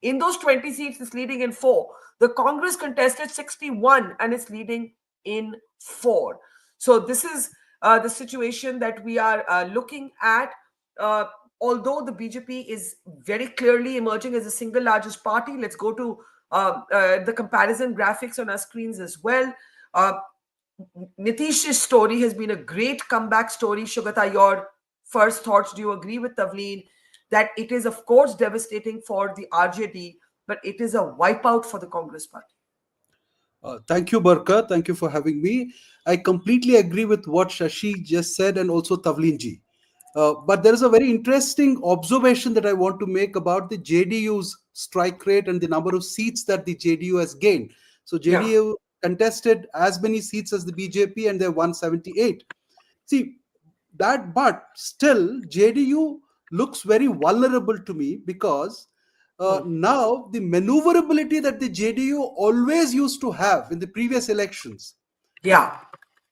In those 20 seats, it's leading in 4. The Congress contested 61 and it's leading in 4. So this is the situation that we are looking at. Although the BJP is very clearly emerging as the single largest party, let's go to the comparison graphics on our screens as well. Nitish's story has been a great comeback story. Shugata, your first thoughts, do you agree with Tavleen that it is of course devastating for the RJD, but it is a wipeout for the Congress party? Thank you, Barkha. Thank you for having me. I completely agree with what Shashi just said and also Tavlinji. But there is a very interesting observation that I want to make about the JDU's strike rate and the number of seats that the JDU has gained. So JDU contested as many seats as the BJP and they're 178. See, but still JDU looks very vulnerable to me because now the maneuverability that the JDU always used to have in the previous elections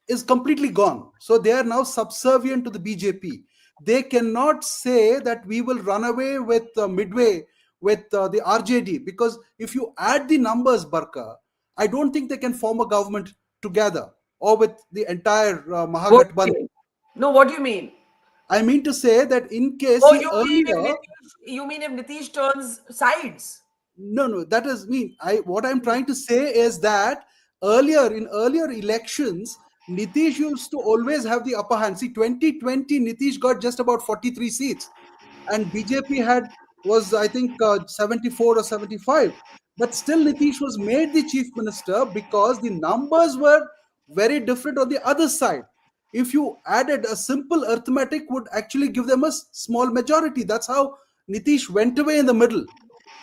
is completely gone. So they are now subservient to the BJP. They cannot say that we will run away with midway with the RJD, because if you add the numbers, Barkha, I don't think they can form a government together or with the entire Mahagathbandhan. No, what do you mean? I mean to say that in case you mean if Nitish turns sides? No, that is mean. What I'm trying to say is that in earlier elections, Nitish used to always have the upper hand. See, 2020, Nitish got just about 43 seats, and BJP was I think 74 or 75. But still, Nitish was made the chief minister because the numbers were very different on the other side. If you added a simple arithmetic, would actually give them a small majority. That's how Nitish went away in the middle.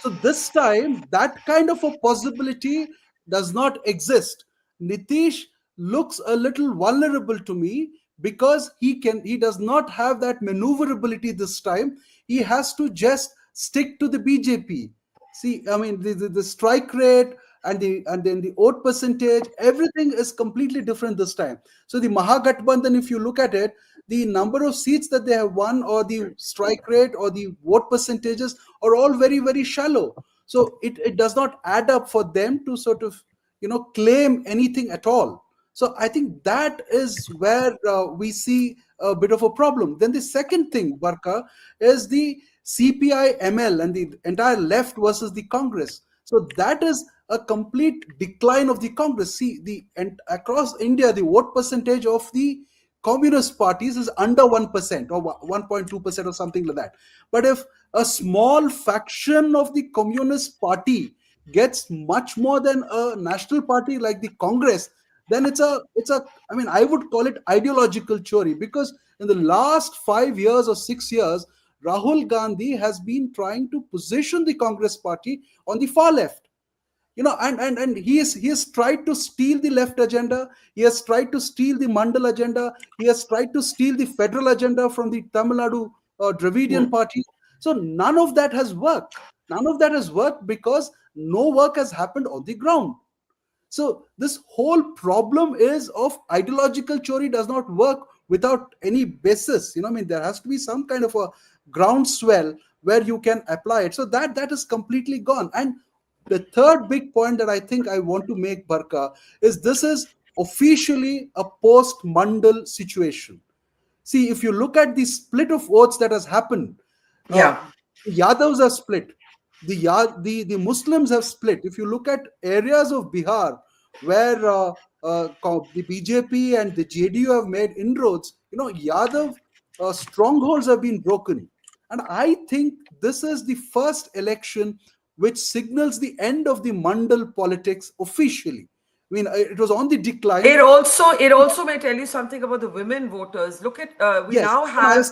So this time, that kind of a possibility does not exist. Nitish looks a little vulnerable to me because he does not have that maneuverability this time. He has to just stick to the BJP. See, I mean, the strike rate and then the vote percentage, everything is completely different this time. So the Mahagathbandhan, if you look at it, the number of seats that they have won or the strike rate or the vote percentages are all very, very shallow. So it does not add up for them to sort of, claim anything at all. So I think that is where we see a bit of a problem. Then the second thing, Barkha, is the CPI ML and the entire left versus the Congress. So that is a complete decline of the Congress. See, across India, the vote percentage of the communist parties is under 1% or 1.2% or something like that. But if a small faction of the communist party gets much more than a national party like the Congress, then I mean, I would call it ideological chori, because in the last 5 years or 6 years, Rahul Gandhi has been trying to position the Congress party on the far left. And he has tried to steal the left agenda. He has tried to steal the Mandal agenda. He has tried to steal the federal agenda from the Tamil Nadu Dravidian party. So none of that has worked. None of that has worked because no work has happened on the ground. So this whole problem is of ideological chori does not work without any basis. I mean, there has to be some kind of a groundswell where you can apply it. So that is completely gone. And the third big point that I think I want to make, Barkha, is this is officially a post-Mandal situation. See, if you look at the split of votes that has happened, Yadavs are split. The Muslims have split. If you look at areas of Bihar where the BJP and the JDU have made inroads, Yadav strongholds have been broken. And I think this is the first election which signals the end of the Mandal politics officially. I mean, it was on the decline. It also may tell you something about the women voters. Look at now have. I was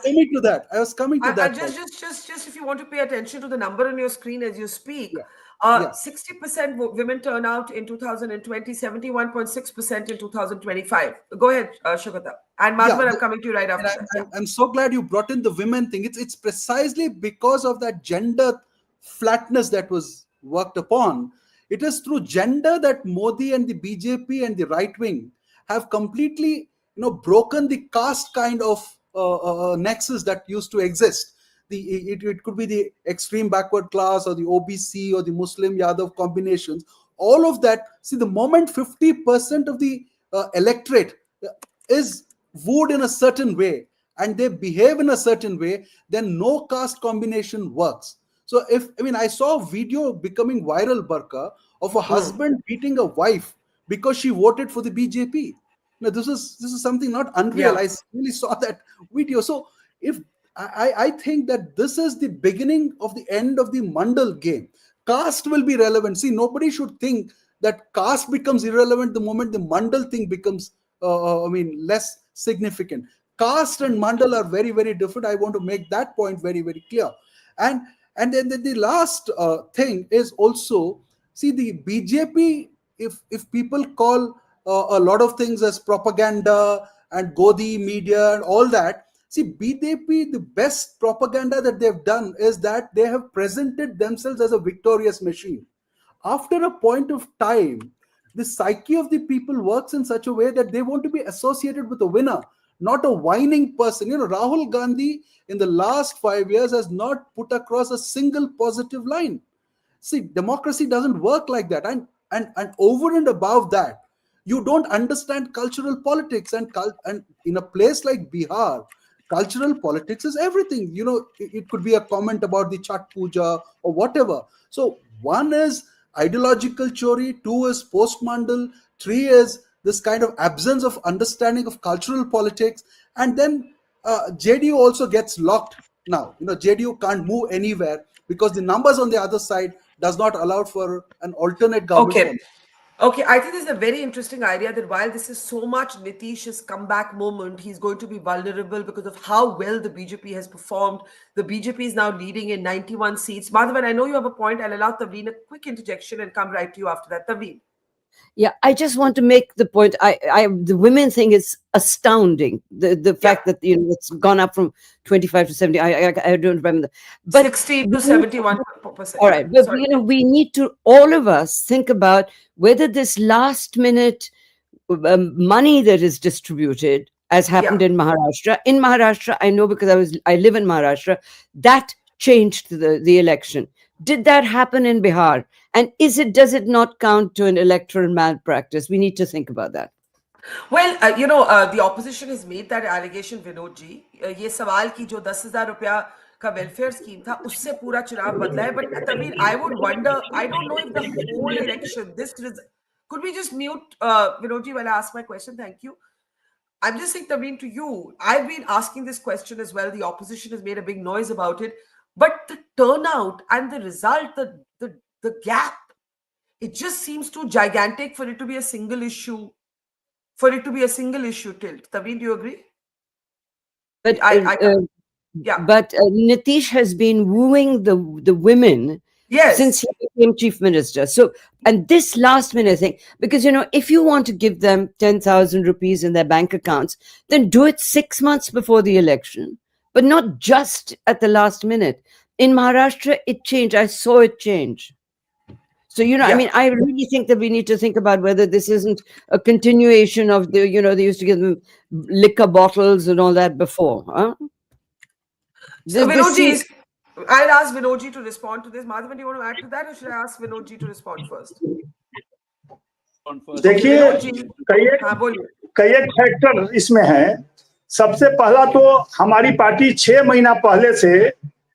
coming to that. Just if you want to pay attention to the number on your screen as you speak. 60% women turnout in 2020, 71.6% in 2025. Go ahead, Shugata. And Madhavan, I'm coming to you right after that. I'm so glad you brought in the women thing. It's precisely because of that gender flatness that was worked upon. It is through gender that Modi and the BJP and the right wing have completely, broken the caste kind of nexus that used to exist. It could be the extreme backward class or the OBC or the Muslim Yadav combinations. All of that. See, the moment 50% of the electorate is wooed in a certain way and they behave in a certain way, then no caste combination works. So I saw a video becoming viral, Barkha, of a husband beating a wife because she voted for the BJP. Now, this is something not unreal. I really saw that video. So if I think that this is the beginning of the end of the Mandal game. Caste will be relevant. See, nobody should think that caste becomes irrelevant the moment the mandal thing becomes, less significant. Caste and mandal are very, very different. I want to make that point very, very clear. And then the last thing is also, see, the BJP, if people call a lot of things as propaganda and Godi media and all that, see, BJP, the best propaganda that they've done is that they have presented themselves as a victorious machine. After a point of time, the psyche of the people works in such a way that they want to be associated with a winner, not a whining person. Rahul Gandhi in the last 5 years has not put across a single positive line. See, democracy doesn't work like that. And over and above that, you don't understand cultural politics. And in a place like Bihar, cultural politics is everything. It could be a comment about the Chhat Puja or whatever. So one is ideological chori, two is post-mandal, three is this kind of absence of understanding of cultural politics. And then JDU also gets locked now. JDU can't move anywhere because the numbers on the other side does not allow for an alternate government. Okay, I think this is a very interesting idea that while this is so much Nitish's comeback moment, he's going to be vulnerable because of how well the BJP has performed. The BJP is now leading in 91 seats. Madhavan, I know you have a point. I'll allow Taveen a quick interjection and come right to you after that. Taveen. Yeah, I just want to make the point. The women thing is astounding. The fact that it's gone up from 25 to 70. I don't remember. But 60 to 71%. All right, but we need to, all of us, think about whether this last minute money that is distributed, as happened in Maharashtra. In Maharashtra, I know because I live in Maharashtra, that changed the election. Did that happen in Bihar? And does it not count to an electoral malpractice? We need to think about that. Well, the opposition has made that allegation, Vinod ji. ये सवाल की जो 10,000 रुपया का welfare scheme था, उससे पूरा चुनाव बदला है. But Taveen, I would wonder, I don't know if the whole election, could we just mute Vinod ji while I ask my question? Thank you. I'm just saying, Taveen, to you, I've been asking this question as well. The opposition has made a big noise about it. But the turnout and the result, the gap, it just seems too gigantic for it to be a single issue. Tilt. Taveen, do you agree? But but Nitish has been wooing the women since he became chief minister. So, and this last minute thing, because if you want to give them 10,000 rupees in their bank accounts, then do it 6 months before the election. But not just at the last minute. In Maharashtra, it changed. I saw it change. So, I really think that we need to think about whether this isn't a continuation of they used to give them liquor bottles and all that before. Huh? So, Vinodji, I'll ask Vinodji to respond to this. Madhavan, do you want to add to that, or should I ask Vinodji to respond first? देखिए, कई एक factor इसमें है. सबसे पहला तो हमारी party 6 महीना पहले से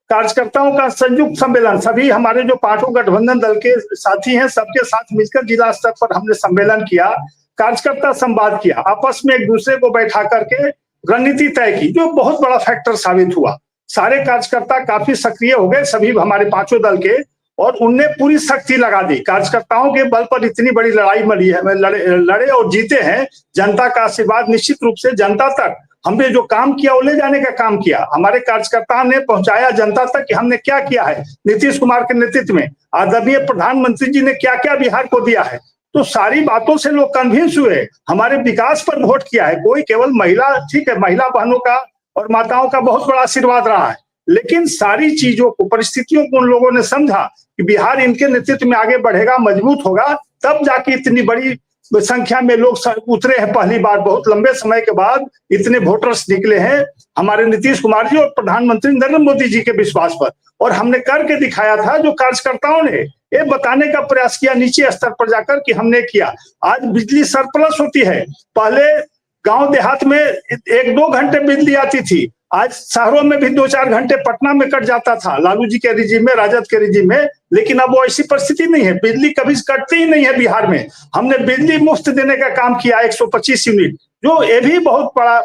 कार्यकर्ताओं का संयुक्त सम्मेलन, सभी हमारे जो पार्टी गठबंधन दल के साथी हैं सबके साथ मिलकर जिला स्तर पर हमने सम्मेलन किया, कार्यकर्ता संवाद किया, आपस में एक दूसरे को बैठा करके रणनीति तय की, जो बहुत बड़ा फैक्टर साबित हुआ. सारे कार्यकर्ता काफी सक्रिय हो गए, सभी हमारे पांचों दल के, और उनने पूरी शक्ति लगा दी. कार्यकर्ताओं के बल पर इतनी बड़ी लड़ाई लड़े और जीते हैं. जनता का आशीर्वाद निश्चित रूप से जनता तक हमने जो काम किया वो ले जाने का काम किया. हमारे कार्यकर्ताओं ने पहुंचाया जनता तक कि हमने क्या किया है. नीतीश कुमार के नेतृत्व में आदरणीय प्रधानमंत्री जी ने क्या क्या बिहार को दिया है, तो सारी बातों से लोग कन्विंस हुए, हमारे विकास पर वोट किया है. कोई केवल महिला, ठीक है, महिला बहनों का और माताओं का बहुत बड़ा आशीर्वाद रहा है, लेकिन सारी चीजों को, परिस्थितियों को उन लोगों ने समझा कि बिहार इनके नेतृत्व में आगे बढ़ेगा, मजबूत होगा, तब जाके इतनी बड़ी संख्या में लोग उतरे हैं. पहली बार बहुत लंबे समय के बाद इतने वोटर्स निकले हैं हमारे नीतीश कुमार जी और प्रधानमंत्री नरेंद्र मोदी जी के विश्वास पर. और हमने करके दिखाया था, जो कार्यकर्ताओं ने ये बताने का प्रयास किया नीचे स्तर पर जाकर कि हमने किया. आज बिजली सरप्लस होती है. पहले गांव देहात में 1-2 घंटे बिजली आती थी, आज शहरों में भी 2-4 घंटे पटना में कट जाता था लालू जी के रिजीम में, राजद के रिजीम में. लेकिन अब वो ऐसी परिस्थिति नहीं है, बिजली कभी कटती ही नहीं है बिहार में. हमने बिजली मुफ्त देने का काम किया, 125 यूनिट, जो ये भी बहुत बड़ा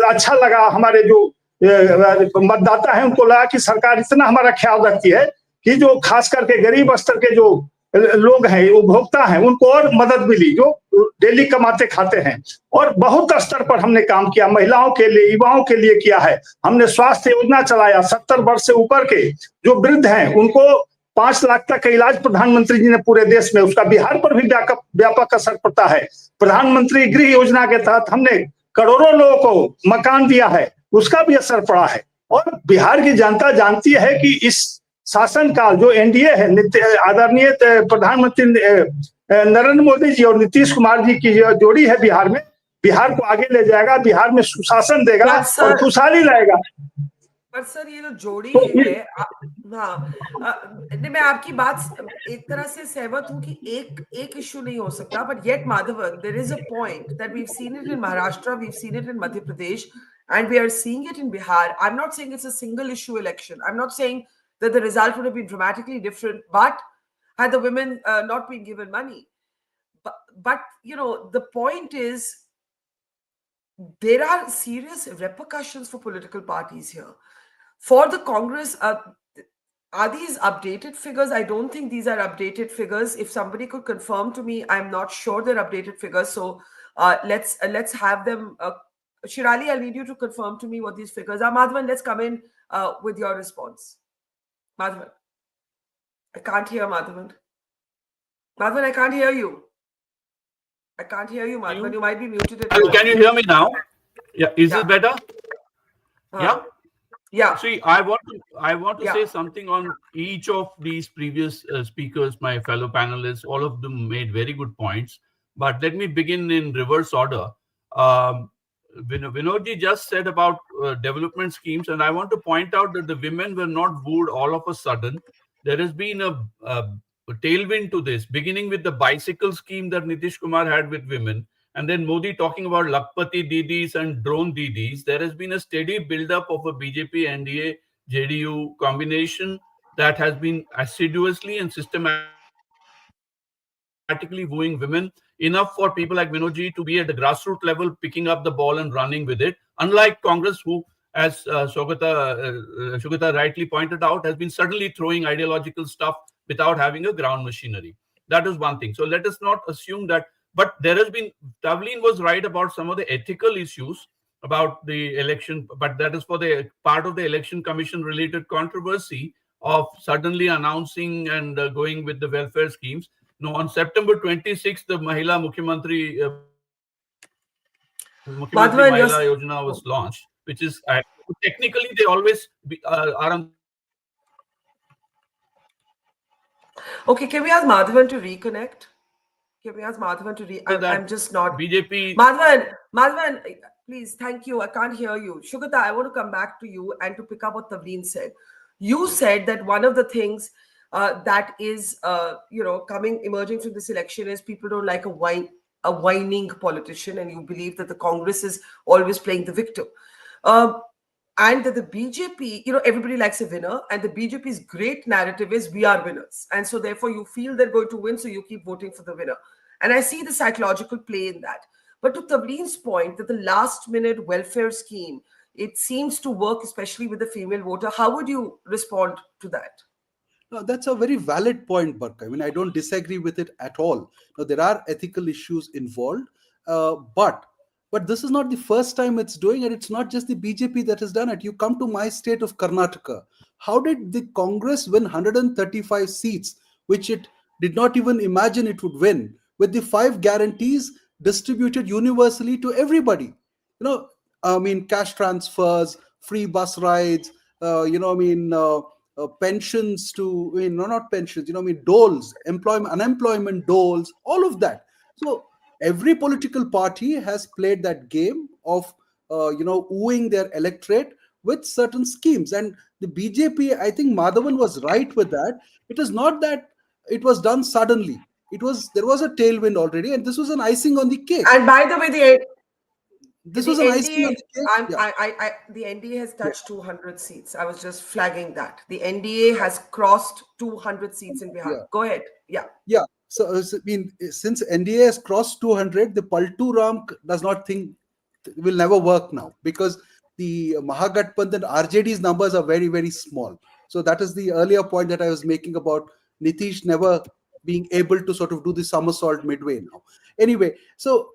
अच्छा लगा. हमारे जो मतदाता है उनको लगा कि सरकार इतना हमारा ख्याल रखती है कि जो खास करके गरीब स्तर के जो लोग हैं, उपभोक्ता हैं, उनको और मदद मिली जो डेली कमाते खाते हैं। और बहुत स्तर पर हमने काम किया, महिलाओं के लिए, युवाओं के लिए किया है। हमने स्वास्थ्य योजना चलाया, 70 वर्ष से ऊपर के जो वृद्ध हैं उनको 5 लाख तक का इलाज प्रधानमंत्री जी ने पूरे देश में, उसका बिहार पर भी व्यापक असर पड़ता है। प्रधानमंत्री गृह योजना के तहत हमने करोड़ों लोगों को मकान दिया है, उसका भी असर पड़ा है। और बिहार की जनता जानती है कि इस शासनकाल जो एनडीए है, आदरणीय प्रधानमंत्री नरेंद्र मोदी जी और नीतीश कुमार जी की जोड़ी है बिहार में, बिहार को आगे ले जाएगा, बिहार में सुशासन देगा और खुशहाली लाएगा। पर सर ये जो जोड़ी है, हाँ, नहीं, मैं आपकी बात एक तरह से सहमत हूँ कि एक इश्यू नहीं हो सकता, but yet Madhavan, there is a point that we have seen it in Maharashtra, we have seen it in Madhya Pradesh, and we are seeing it in Bihar. I'm not saying it's a single issue election. I'm not saying that the result would have been dramatically different, but had the women not been given money. But you know, the point is, there are serious repercussions for political parties here. For the Congress, are these updated figures? I don't think these are updated figures. If somebody could confirm to me, I'm not sure they're updated figures. So let's have them. Shirali, I'll need you to confirm to me what these figures are. Madhavan, let's come in with your response. Madhavan. I can't hear Madhavan. Madhavan, I can't hear you. I can't hear you, Madhavan. You might be muted. Can you hear me now? Yeah. Is it better? Yeah. Yeah. See, I want to say something on each of these previous speakers, my fellow panelists. All of them made very good points. But let me begin in reverse order. Vinodji just said about development schemes, and I want to point out that the women were not wooed all of a sudden. There has been a tailwind to this, beginning with the bicycle scheme that Nitish Kumar had with women, and then Modi talking about Lakpati Didis and drone Didis. There has been a steady build-up of a BJP, NDA, JDU combination that has been assiduously and systematically wooing women, enough for people like Vinodji to be at the grassroots level, picking up the ball and running with it. Unlike Congress, who, as Shugata rightly pointed out, has been suddenly throwing ideological stuff without having a ground machinery. That is one thing. So let us not assume that. But there has been, Tavleen was right about some of the ethical issues about the election, but that is for the part of the election commission related controversy of suddenly announcing and going with the welfare schemes. No, on September 26th, the Mahila Mukhyamantri Mahila Yojana was launched, which is technically they always are on. Okay, can we ask Madhavan to reconnect? Can we ask Madhavan to I'm just not. BJP. Madhavan, please, thank you. I can't hear you. Shugata, I want to come back to you and to pick up what Tavleen said. You said that one of the things that is, emerging from this election is people don't like a whining politician, and you believe that the Congress is always playing the victim. And that the BJP, everybody likes a winner, and the BJP's great narrative is we are winners. And so therefore you feel they're going to win, so you keep voting for the winner. And I see the psychological play in that. But to Tavleen's point, that the last minute welfare scheme, it seems to work, especially with the female voter. How would you respond to that? No, that's a very valid point, Barkha. I mean, I don't disagree with it at all. Now, there are ethical issues involved, but this is not the first time it's doing it. It's not just the BJP that has done it. You come to my state of Karnataka. How did the Congress win 135 seats, which it did not even imagine it would win, with the 5 guarantees distributed universally to everybody? Cash transfers, free bus rides, pensions to, not pensions, doles, unemployment doles, all of that. So every political party has played that game of, wooing their electorate with certain schemes. And the BJP, I think Madhavan was right with that. It is not that it was done suddenly. There was a tailwind already, and this was an icing on the cake. And by the way, the NDA has touched 200 seats. I was just flagging that. The NDA has crossed 200 seats in Bihar. Go ahead. Yeah. So, since NDA has crossed 200, the Paltu Ram does not think will never work now, because the Mahagathbandhan RJD's numbers are very, very small. So that is the earlier point that I was making about Nitish never being able to sort of do the somersault midway now. Anyway, so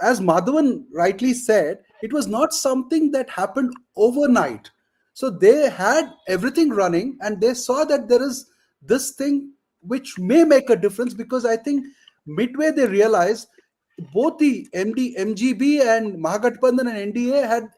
as Madhavan rightly said, it was not something that happened overnight. So they had everything running and they saw that there is this thing which may make a difference, because I think midway they realized both the MGB and Mahagathbandhan and NDA had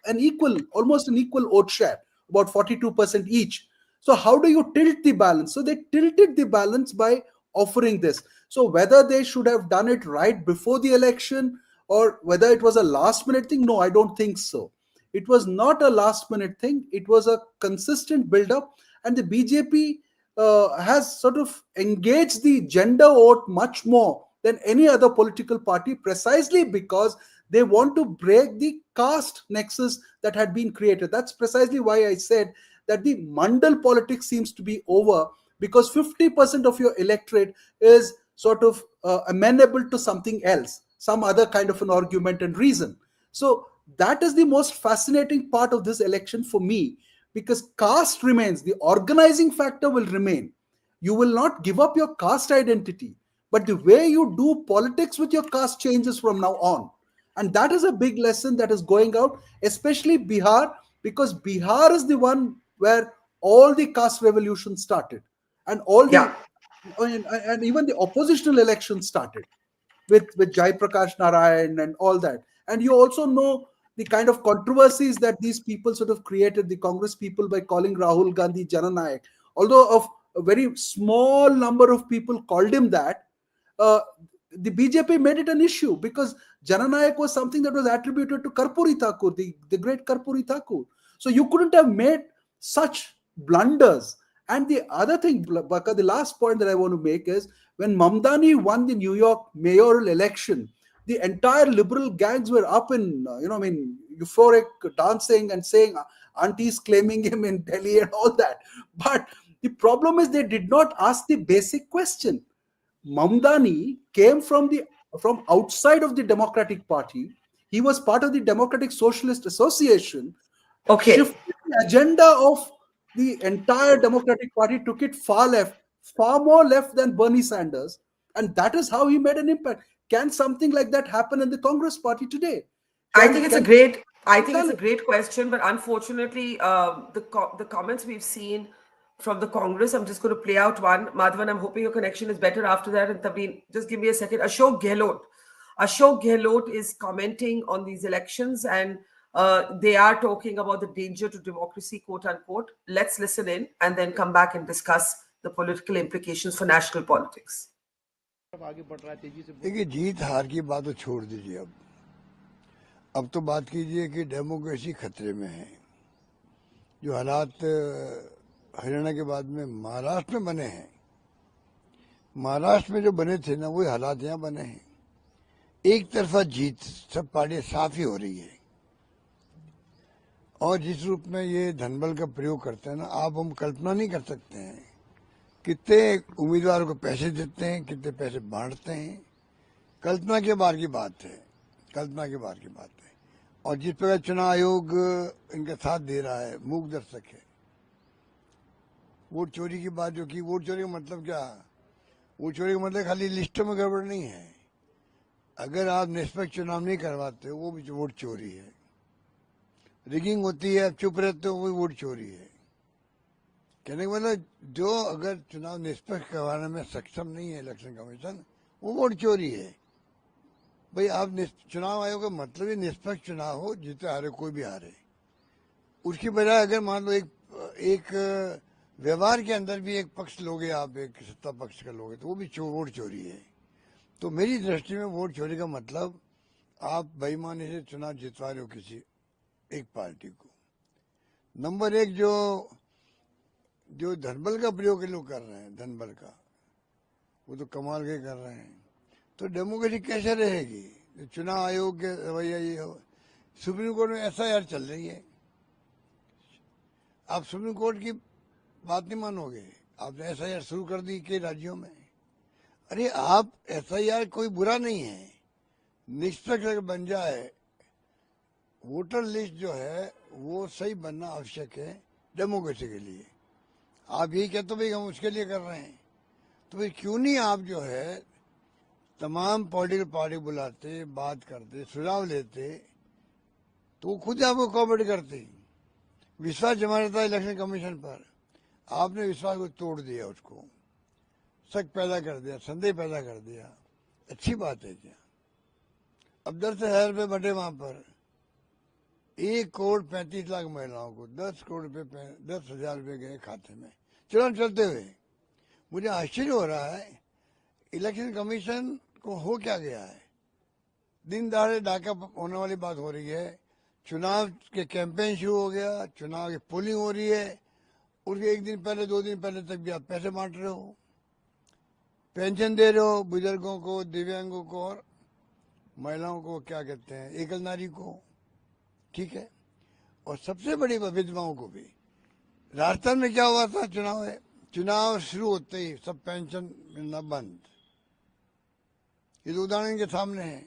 almost an equal vote share, about 42% each. So how do you tilt the balance? So they tilted the balance by offering this. So whether they should have done it right before the election or whether it was a last minute thing, no, I don't think so. It was not a last minute thing. It was a consistent build up, and the BJP has sort of engaged the gender vote much more than any other political party, precisely because they want to break the caste nexus that had been created. That's precisely why I said that the mandal politics seems to be over, because 50% of your electorate is sort of amenable to something else, some other kind of an argument and reason. So that is the most fascinating part of this election for me, because caste remains, the organizing factor will remain. You will not give up your caste identity, but the way you do politics with your caste changes from now on. And that is a big lesson that is going out, especially Bihar, because Bihar is the one where all the caste revolution started, and all the and even the oppositional elections started with Jai Prakash Narayan and all that. And you also know the kind of controversies that these people sort of created, the Congress people, by calling Rahul Gandhi Jananayak. Although of a very small number of people called him that, the BJP made it an issue, because Jananayak was something that was attributed to Karpuri Thakur, the great Karpuri Thakur. So you couldn't have made such blunders. And the other thing, Barkha, the last point that I want to make is, when Mamdani won the New York mayoral election, the entire liberal gangs were up in, euphoric dancing and saying aunties claiming him in Delhi and all that. But the problem is they did not ask the basic question. Mamdani came from outside of the Democratic Party. He was part of the Democratic Socialist Association. Okay. Shifted the agenda of the entire Democratic Party, took it far left, far more left than Bernie Sanders, and that is how he made an impact. Can something like that happen in the Congress Party today? I think it's a great question, but unfortunately, the comments we've seen from the Congress, I'm just going to play out one. Madhavan, I'm hoping your connection is better after that. And Tabeen, just give me a second. Ashok Gehlot is commenting on these elections, and they are talking about the danger to democracy, quote unquote. Let's listen in and then come back and discuss the political implications for national politics. देखिए, जीत हार की बात तो छोड़ दीजिए। अब तो बात कीजिए कि डेमोक्रेसी खतरे में है। जो हालात हरियाणा के बाद में महाराष्ट्र में बने हैं, महाराष्ट्र में जो बने थे ना, वही हालात यहाँ बने हैं। एक तरफा जीत सब पार्टियां साफ ही हो रही है, और जिस रूप में ये धनबल का प्रयोग करते हैं ना, आप हम कल्पना नहीं कर सकते हैं कितने उम्मीदवारों को पैसे देते हैं, कितने पैसे बांटते हैं। कल्पना के बाहर की बात है, कल्पना के बाहर की बात है। और जिस प्रकार चुनाव आयोग इनका साथ दे रहा है, मूक दर्शक है। वोट चोरी की बात जो की, वोट चोरी का मतलब क्या? वोट चोरी का मतलब खाली लिस्टों में गड़बड़ नहीं है। अगर आप निष्पक्ष चुनाव नहीं करवाते, वो भी वोट चोरी है। रिगिंग होती है, आप चुप रहते हो, वो भी वोट चोरी है। कहने का मतलब, जो अगर चुनाव निष्पक्ष करवाने में सक्षम नहीं है इलेक्शन कमीशन, वो वोट चोरी है। भाई, आप चुनाव आयोग का मतलब ही निष्पक्ष चुनाव हो, जीते हारे कोई भी हारे। उसकी बजाय अगर मान लो एक व्यवहार के अंदर भी एक पक्ष लोगे, आप एक सत्ता पक्ष का लोगे, तो वो भी वोट चोरी है। तो मेरी दृष्टि में वोट चोरी का मतलब, आप बेईमानी से चुनाव जितवा रहे हो किसी एक पार्टी को। नंबर एक, जो धनबल का प्रयोग लोग कर रहे हैं, धनबल का, वो तो कमाल के कर रहे हैं। तो डेमोक्रेसी कैसे रहेगी? चुनाव आयोग के रवैया ये हो। सुप्रीम कोर्ट में एफआईआर चल रही है, आप सुप्रीम कोर्ट की बात नहीं मानोगे। आपने एफआईआर शुरू कर दी कई राज्यों में। अरे आप एफआईआर कोई बुरा नहीं है, निष्पक्ष अगर बन जाए, वोटर लिस्ट जो है वो सही बनना आवश्यक है डेमोक्रेसी के लिए। आप यही कहते हो भाई हम उसके लिए कर रहे हैं, तो फिर क्यों नहीं आप जो है तमाम पॉलिटिकल पार्टी बुलाते, बात करते, सुझाव लेते, तो वो खुद आपको कोऑपरेट करते। विश्वास जमा रहता इलेक्शन कमीशन पर, आपने विश्वास को तोड़ दिया, उसको शक पैदा कर दिया, संदेह पैदा कर दिया। अच्छी बात है क्या? अब 10,000 रुपये बटे वहां पर 1,35,00,000 महिलाओं को 10 करोड़ रुपये 10,000 रुपये गए खाते में चुनाव चलते हुए। मुझे आश्चर्य हो रहा है इलेक्शन कमीशन को हो क्या गया है। दिन दहाड़े डाका होने वाली बात हो रही है, चुनाव के कैंपेन शुरू हो गया, चुनाव की पोलिंग हो रही है, उसके एक दिन पहले 2 दिन पहले तक भी आप पैसे बांट रहे हो, पेंशन दे रहे हो बुजुर्गों को, दिव्यांगों को और महिलाओं को, क्या कहते हैं, एकल नारी को, ठीक है। और सबसे बड़ी विधवाओं को भी। राजस्थान में क्या हुआ था, चुनाव शुरू होते ही सब पेंशन मिलना बंद। ये तो उदाहरण के सामने है,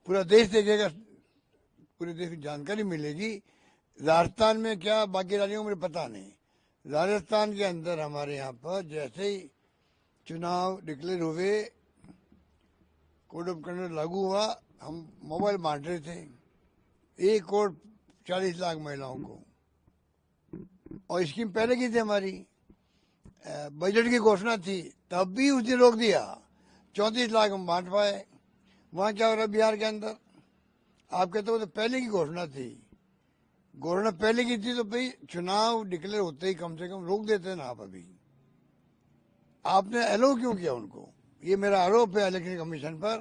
पूरा देश देखेगा, पूरे देश की जानकारी मिलेगी। राजस्थान में क्या, बाकी राज्यों में मुझे पता नहीं, राजस्थान के अंदर हमारे यहाँ पर जैसे ही चुनाव डिक्लेयर हुए, कोड ऑफ कंडक्ट लागू हुआ, हम मोबाइल बांट रहे थे 1,40,00,000 महिलाओं को। और स्कीम पहले की थी हमारी, बजट की घोषणा थी, तब भी उसने रोक दिया। 34 लाख हम बांट पाए। वहाँ क्या हो रहा है बिहार के अंदर, आप कहते हो तो पहले की घोषणा थी, घोषणा पहले की थी तो भाई चुनाव डिक्लेयर होते ही कम से कम रोक देते ना आप। अभी आपने अलाउ क्यों किया उनको? ये मेरा आरोप है इलेक्शन कमीशन पर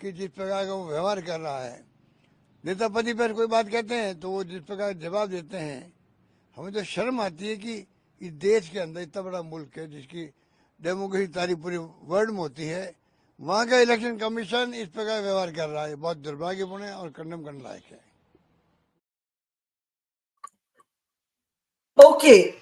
कि जिस प्रकार का वो व्यवहार कर रहा है, नेता पति पर कोई बात कहते हैं तो वो जिस प्रकार जवाब देते हैं, हमें तो शर्म आती है कि इस देश के अंदर इतना बड़ा मुल्क है जिसकी डेमोक्रेसी तारीफ पूरी वर्ल्ड में होती है, वहाँ का इलेक्शन कमीशन इस प्रकार व्यवहार कर रहा है। बहुत दुर्भाग्यपूर्ण है और कंडेम करने लायक है। Okay.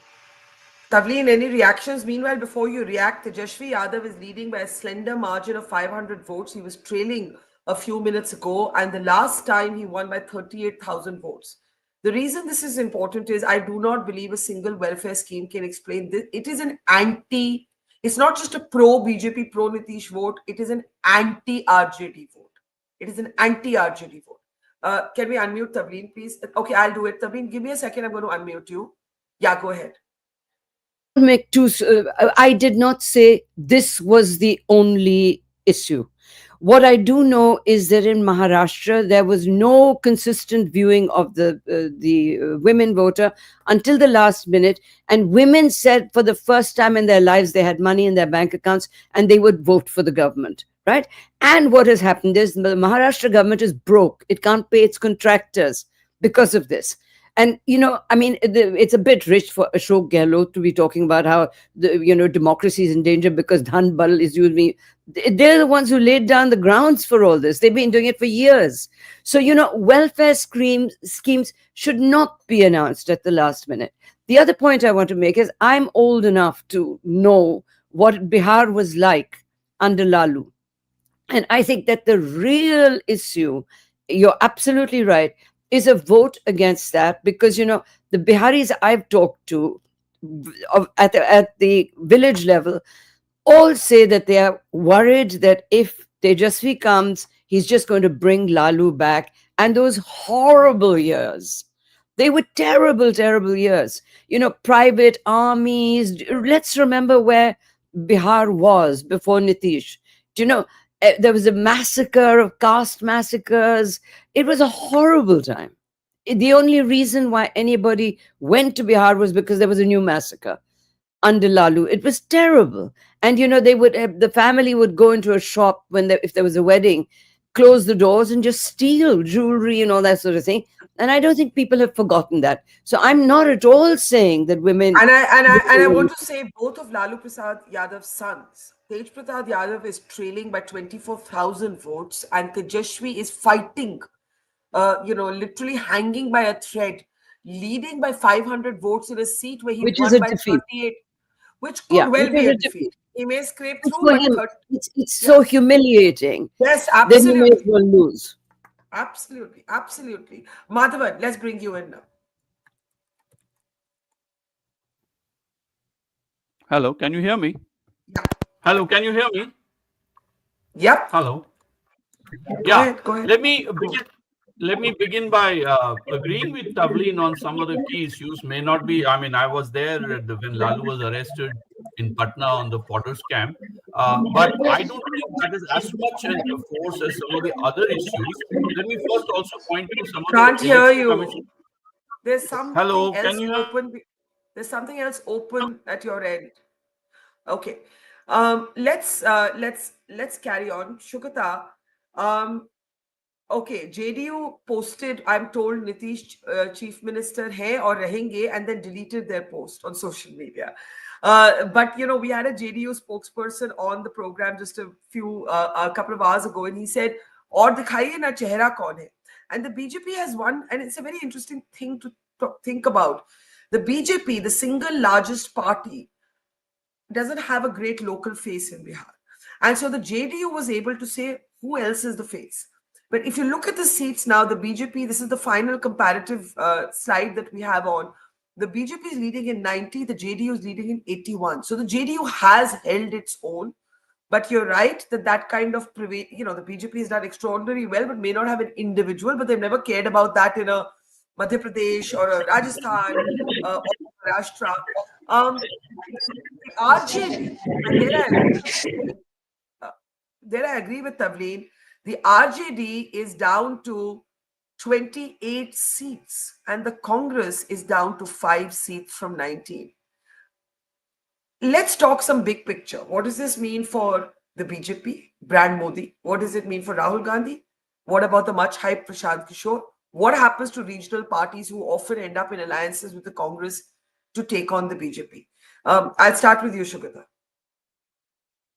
Tavleen, any reactions? Meanwhile, before you react, Tejashwi Yadav is leading by a slender margin of 500 votes. He was trailing a few minutes ago, and the last time he won by 38,000 votes. The reason this is important is I do not believe a single welfare scheme can explain this. It is an anti, it's not just a pro-BJP, pro-Nitish vote. It is an anti-RJD vote. It is an anti-RJD vote. Can we unmute Tavleen, please? Okay, I'll do it. Tavleen, give me a second. I'm going to unmute you. Yeah, go ahead. I did not say this was the only issue. What I do know is that in Maharashtra, there was no consistent viewing of the women voter until the last minute. And women said for the first time in their lives, they had money in their bank accounts and they would vote for the government, right? And what has happened is the Maharashtra government is broke. It can't pay its contractors because of this. And, I mean, it's a bit rich for Ashok Gehlot to be talking about how, democracy is in danger because Dhan Bal is using. They're the ones who laid down the grounds for all this. They've been doing it for years. So, welfare schemes should not be announced at the last minute. The other point I want to make is I'm old enough to know what Bihar was like under Lalu. And I think that the real issue, you're absolutely right, is a vote against that, because the Biharis I've talked to at the village level all say that they are worried that if Tejasvi comes, he's just going to bring Lalu back. And those horrible years, they were terrible, terrible years. Private armies. Let's remember where Bihar was before Nitish. There was a massacre of caste massacres. It was a horrible time. The only reason why anybody went to Bihar was because there was a new massacre under Lalu. It was terrible. And, the family would go into a shop if there was a wedding, close the doors and just steal jewelry and all that sort of thing. And I don't think people have forgotten that. So I'm not at all saying that women... And I want to say both of Lalu Prasad Yadav's sons, Tej Pratap Yadav is trailing by 24,000 votes, and Tejashwi is fighting, literally hanging by a thread, leading by 500 votes in a seat where he won by 38, which could well be a defeat. He may scrape through, but it's so humiliating. Yes, absolutely. Then you may as well lose. Absolutely, absolutely. Madhavan, let's bring you in now. Hello, can you hear me? Yeah. Hello, can you hear me? Yep. Hello. Go ahead. Let me begin by agreeing with Tavleen on some of the key issues. May not be, I mean, I was there when Lalu was arrested in Patna on the Potters camp. But I don't think that is as much a force as some of the other issues. Let me first also point to some of Can't the hear election you. commission. There's something Hello, else can you hear? open. There's something else open at your end. Okay. Let's carry on. Shukata. Okay, JDU posted, I'm told Nitish Chief Minister hai or rahenge, and then deleted their post on social media. But we had a JDU spokesperson on the program just a couple of hours ago, and he said, "Aur dikhaiye na chehra kaun hai." And the BJP has won, and it's a very interesting thing to think about. The BJP, the single largest party, doesn't have a great local face in Bihar. And so the JDU was able to say, who else is the face? But if you look at the seats now, the BJP, this is the final comparative slide that we have on. The BJP is leading in 90, the JDU is leading in 81. So the JDU has held its own. But you're right that kind of, the BJP has done extraordinarily well, but may not have an individual, but they've never cared about that in a Madhya Pradesh or a Rajasthan or Maharashtra. RJD, and there I agree with Tavleen, the RJD is down to 28 seats and the Congress is down to 5 seats from 19. Let's talk some big picture. What does this mean for the BJP, brand Modi? What does it mean for Rahul Gandhi? What about the much hyped Prashant Kishor? What happens to regional parties who often end up in alliances with the Congress to take on the BJP? I'll start with you, Shugata.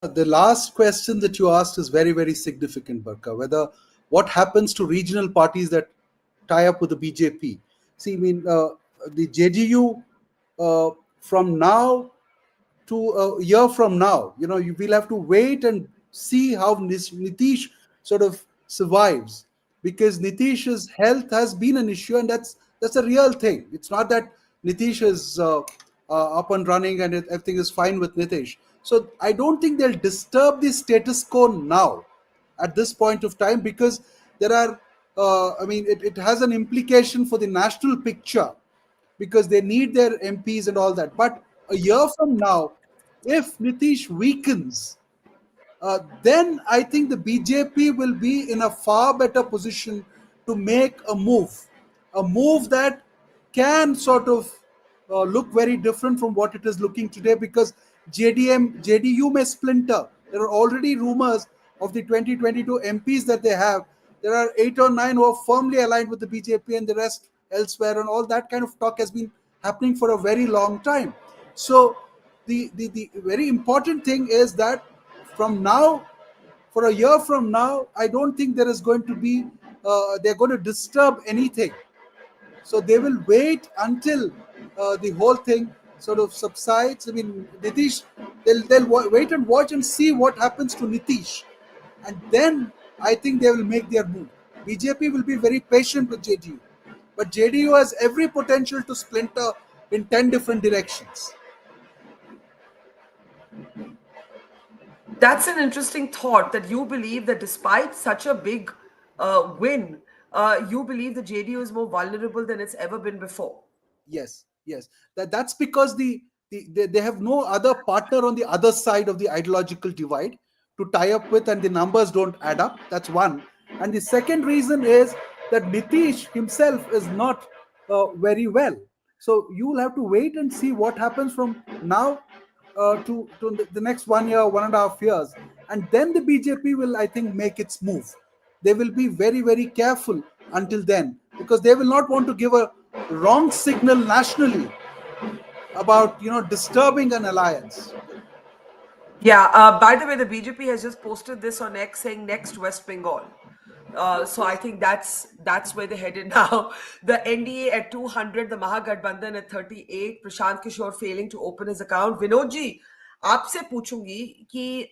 The last question that you asked is very, very significant, Barkha. What happens to regional parties that tie up with the BJP? See, I mean, the JDU from now to a year from now, you will have to wait and see how Nitish sort of survives, because Nitish's health has been an issue, and that's a real thing. It's not that Nitish is up and running and everything is fine with Nitish. So I don't think they'll disturb the status quo now at this point of time, because there are, it has an implication for the national picture, because they need their MPs and all that. But a year from now, if Nitish weakens, then I think the BJP will be in a far better position to make a move that can sort of look very different from what it is looking today, because JDU may splinter. There are already rumors of the 2022 MPs that they have. There are 8 or 9 who are firmly aligned with the BJP and the rest elsewhere, and all that kind of talk has been happening for a very long time. So the very important thing is that from now, for a year from now, I don't think there is going to be, they're going to disturb anything. So they will wait until the whole thing sort of subsides. I mean, Nitish, they'll wait and watch and see what happens to Nitish. And then I think they will make their move. BJP will be very patient with JDU. But JDU has every potential to splinter in 10 different directions. That's an interesting thought, that you believe that despite such a big win, you believe the JDU is more vulnerable than it's ever been before. Yes. That's because they have no other partner on the other side of the ideological divide to tie up with, and the numbers don't add up. That's one. And the second reason is that Nitish himself is not very well. So you will have to wait and see what happens from now to the next 1 year, 1.5 years. And then the BJP will, I think, make its move. They will be very, very careful until then, because they will not want to give a wrong signal nationally about, disturbing an alliance. Yeah, by the way, the BJP has just posted this on X saying next West Bengal. So I think that's where they're headed now. The NDA at 200, the Mahagathbandhan at 38, Prashant Kishor failing to open his account. Vinod ji, आपसे पूछूंगी कि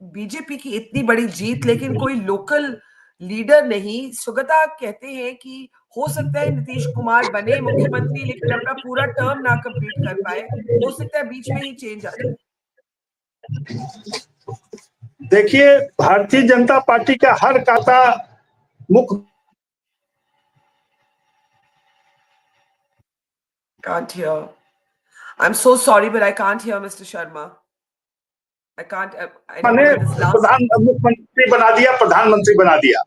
BJP की इतनी बड़ी जीत लेकिन कोई local leader नहीं, सुगता कहते हैं कि हो सकता है नीतीश कुमार बने मुख्यमंत्री लेकिन अपना पूरा टर्म ना कंप्लीट कर पाए, हो सकता है बीच में ही चेंज आ जाए। देखिए, भारतीय जनता पार्टी का हर खाता मुख्य Can't hear. I'm so sorry, but I can't hear Mr. Sharma. I can't. I don't know ने whether this last. मुख्यमंत्री बना दिया, प्रधानमंत्री बना दिया।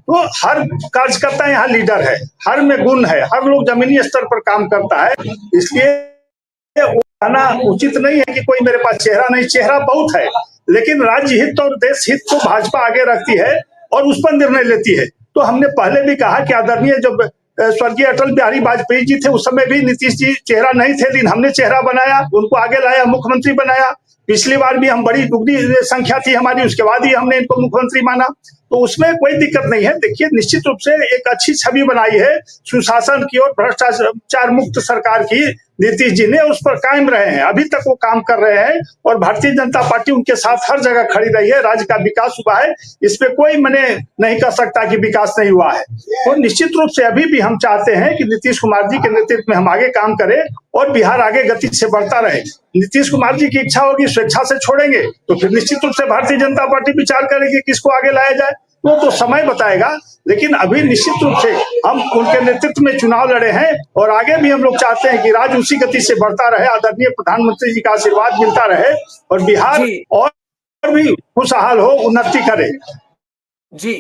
तो हर कार्यकर्ता यहाँ लीडर है, हर में गुण है, हर लोग जमीनी स्तर पर काम करता है। इसलिए कहना उचित नहीं है कि कोई मेरे पास चेहरा नहीं, चेहरा बहुत है, लेकिन राज्य हित और देश हित को भाजपा आगे रखती है और उस पर निर्णय लेती है। तो हमने पहले भी कहा कि आदरणीय जब स्वर्गीय अटल बिहारी वाजपेयी जी थे, उस समय भी नीतीश जी चेहरा नहीं थे, लेकिन हमने चेहरा बनाया, उनको आगे लाया, मुख्यमंत्री बनाया। पिछली बार भी हम बड़ी दुगनी संख्या थी हमारी, उसके बाद ही हमने इनको मुख्यमंत्री माना। तो उसमें कोई दिक्कत नहीं है। देखिए, निश्चित रूप से एक अच्छी छवि बनाई है सुशासन की और भ्रष्टाचार मुक्त सरकार की। नीतीश जी ने उस पर कायम रहे हैं, अभी तक वो काम कर रहे हैं और भारतीय जनता पार्टी उनके साथ हर जगह खड़ी रही है। राज्य का विकास हुआ है, इस पे कोई मने नहीं कर सकता कि विकास नहीं हुआ है। तो निश्चित रूप से अभी भी हम चाहते हैं कि नीतीश कुमार जी के नेतृत्व में हम आगे काम करें और बिहार आगे गति से बढ़ता रहे। नीतीश कुमार जी की इच्छा होगी, स्वेच्छा से छोड़ेंगे तो फिर निश्चित रूप से भारतीय जनता पार्टी विचार करेगी किसको आगे लाया जाए, वो तो समय बताएगा। लेकिन अभी निश्चित रूप से हम उनके नेतृत्व में चुनाव लड़े हैं और आगे भी हम लोग चाहते हैं कि राज्य उसी गति से बढ़ता रहे, आदरणीय प्रधानमंत्री जी का आशीर्वाद मिलता रहे और बिहार और भी खुशहाल हो, उन्नति करे। जी,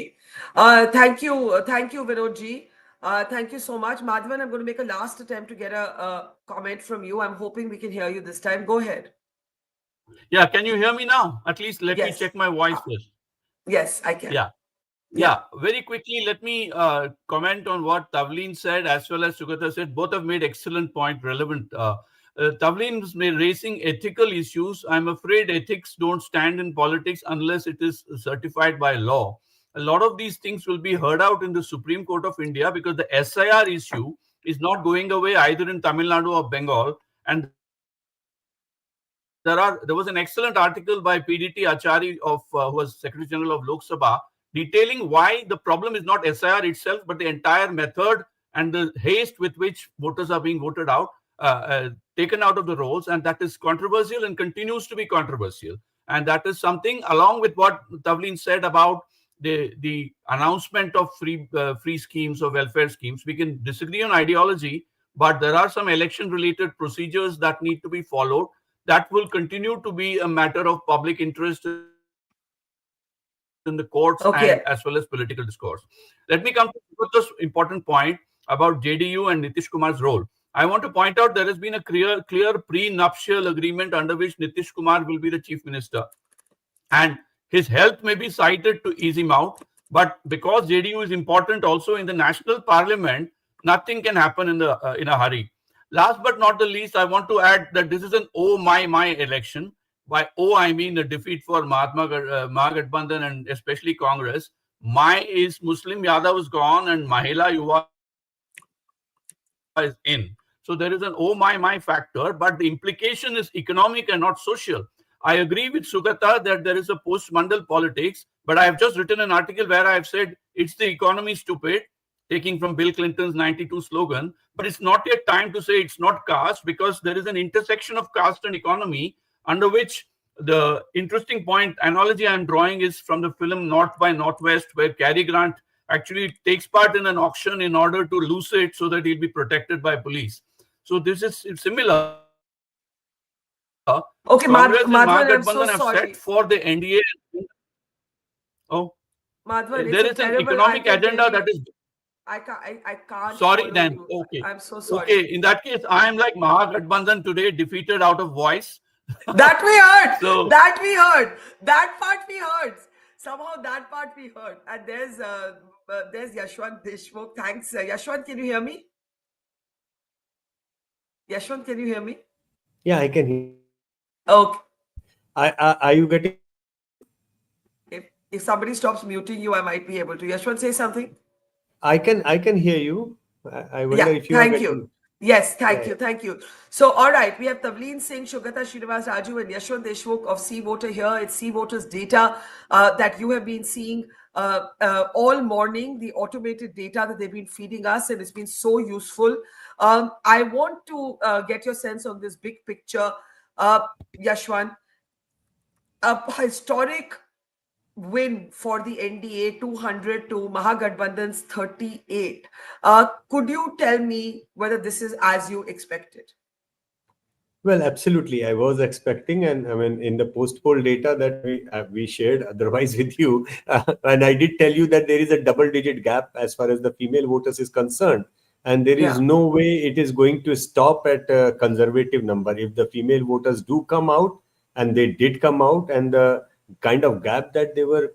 thank you, Vinod ji. Thank you so much. Madhavan, I'm going to make a last attempt to get a comment from you. I'm hoping we can hear you this time. Go ahead. Yeah, can you hear me now? At least let me check my voice first. Yes, I can. Yeah. Very quickly, let me comment on what Tavleen said as well as Sugata said. Both have made excellent point, relevant. Tavleen is raising ethical issues. I'm afraid ethics don't stand in politics unless it is certified by law. A lot of these things will be heard out in the Supreme Court of India because the SIR issue is not going away either in Tamil Nadu or Bengal. And there was an excellent article by PDT Achari who was Secretary General of Lok Sabha, detailing why the problem is not SIR itself, but the entire method and the haste with which voters are being voted out, taken out of the rolls, and that is controversial and continues to be controversial. And that is something, along with what Tavleen said about the announcement of free schemes or welfare schemes. We can disagree on ideology, but there are some election-related procedures that need to be followed. That will continue to be a matter of public interest in the courts and as well as political discourse. Let me come to this important point about JDU and Nitish Kumar's role. I want to point out there has been a clear pre-nuptial agreement under which Nitish Kumar will be the chief minister. And his health may be cited to ease him out, but because JDU is important also in the national parliament, nothing can happen in a hurry. Last but not the least, I want to add that this is an oh my election. By oh, I mean the defeat for Mahagathbandhan and especially Congress. My is Muslim Yadav is gone and Mahila Yuva is in. So there is an oh my factor, but the implication is economic and not social. I agree with Sugata that there is a post-Mandal politics, but I have just written an article where I have said it's the economy stupid, taking from Bill Clinton's 92 slogan, but it's not yet time to say it's not caste because there is an intersection of caste and economy under which the interesting point analogy I'm drawing is from the film North by Northwest, where Cary Grant actually takes part in an auction in order to lose it so that he'll be protected by police. So this is similar. Okay, Congress and Madhavan, I'm so Mahagathbandhan have sorry. set for the NDA. Oh, Madhavan, there is an economic agenda that is. I can't. Sorry, then. You. Okay. I'm so sorry. Okay, in that case, I am like Mahagathbandhan today, defeated out of voice. That we heard. So, that we heard. That part we heard. Somehow that part we heard. And there's Yashwant Deshmukh. Thanks, Yashwant. Can you hear me? Yashwant, can you hear me? Yeah, I can hear. Okay. Are you getting? If somebody stops muting you, I might be able to. Yashwant, say something. I can hear you. I wonder if you. Thank you. Yes, thank you. So, all right, we have Tavleen Singh, Shugata Srinivas Raju, and Yashwant Deshmukh of C Voter here. It's C Voters data that you have been seeing all morning, the automated data that they've been feeding us, and it's been so useful. I want to get your sense on this big picture, Yashwant. a historic win for the NDA, 200 to Mahagathbandhan's 38. Could you tell me whether this is as you expected? Well, absolutely. I was expecting, and I mean, in the post-poll data that we shared otherwise with you, and I did tell you that there is a double-digit gap as far as the female voters is concerned, and there is no way it is going to stop at a conservative number. If the female voters do come out, and they did come out, and the kind of gap that they were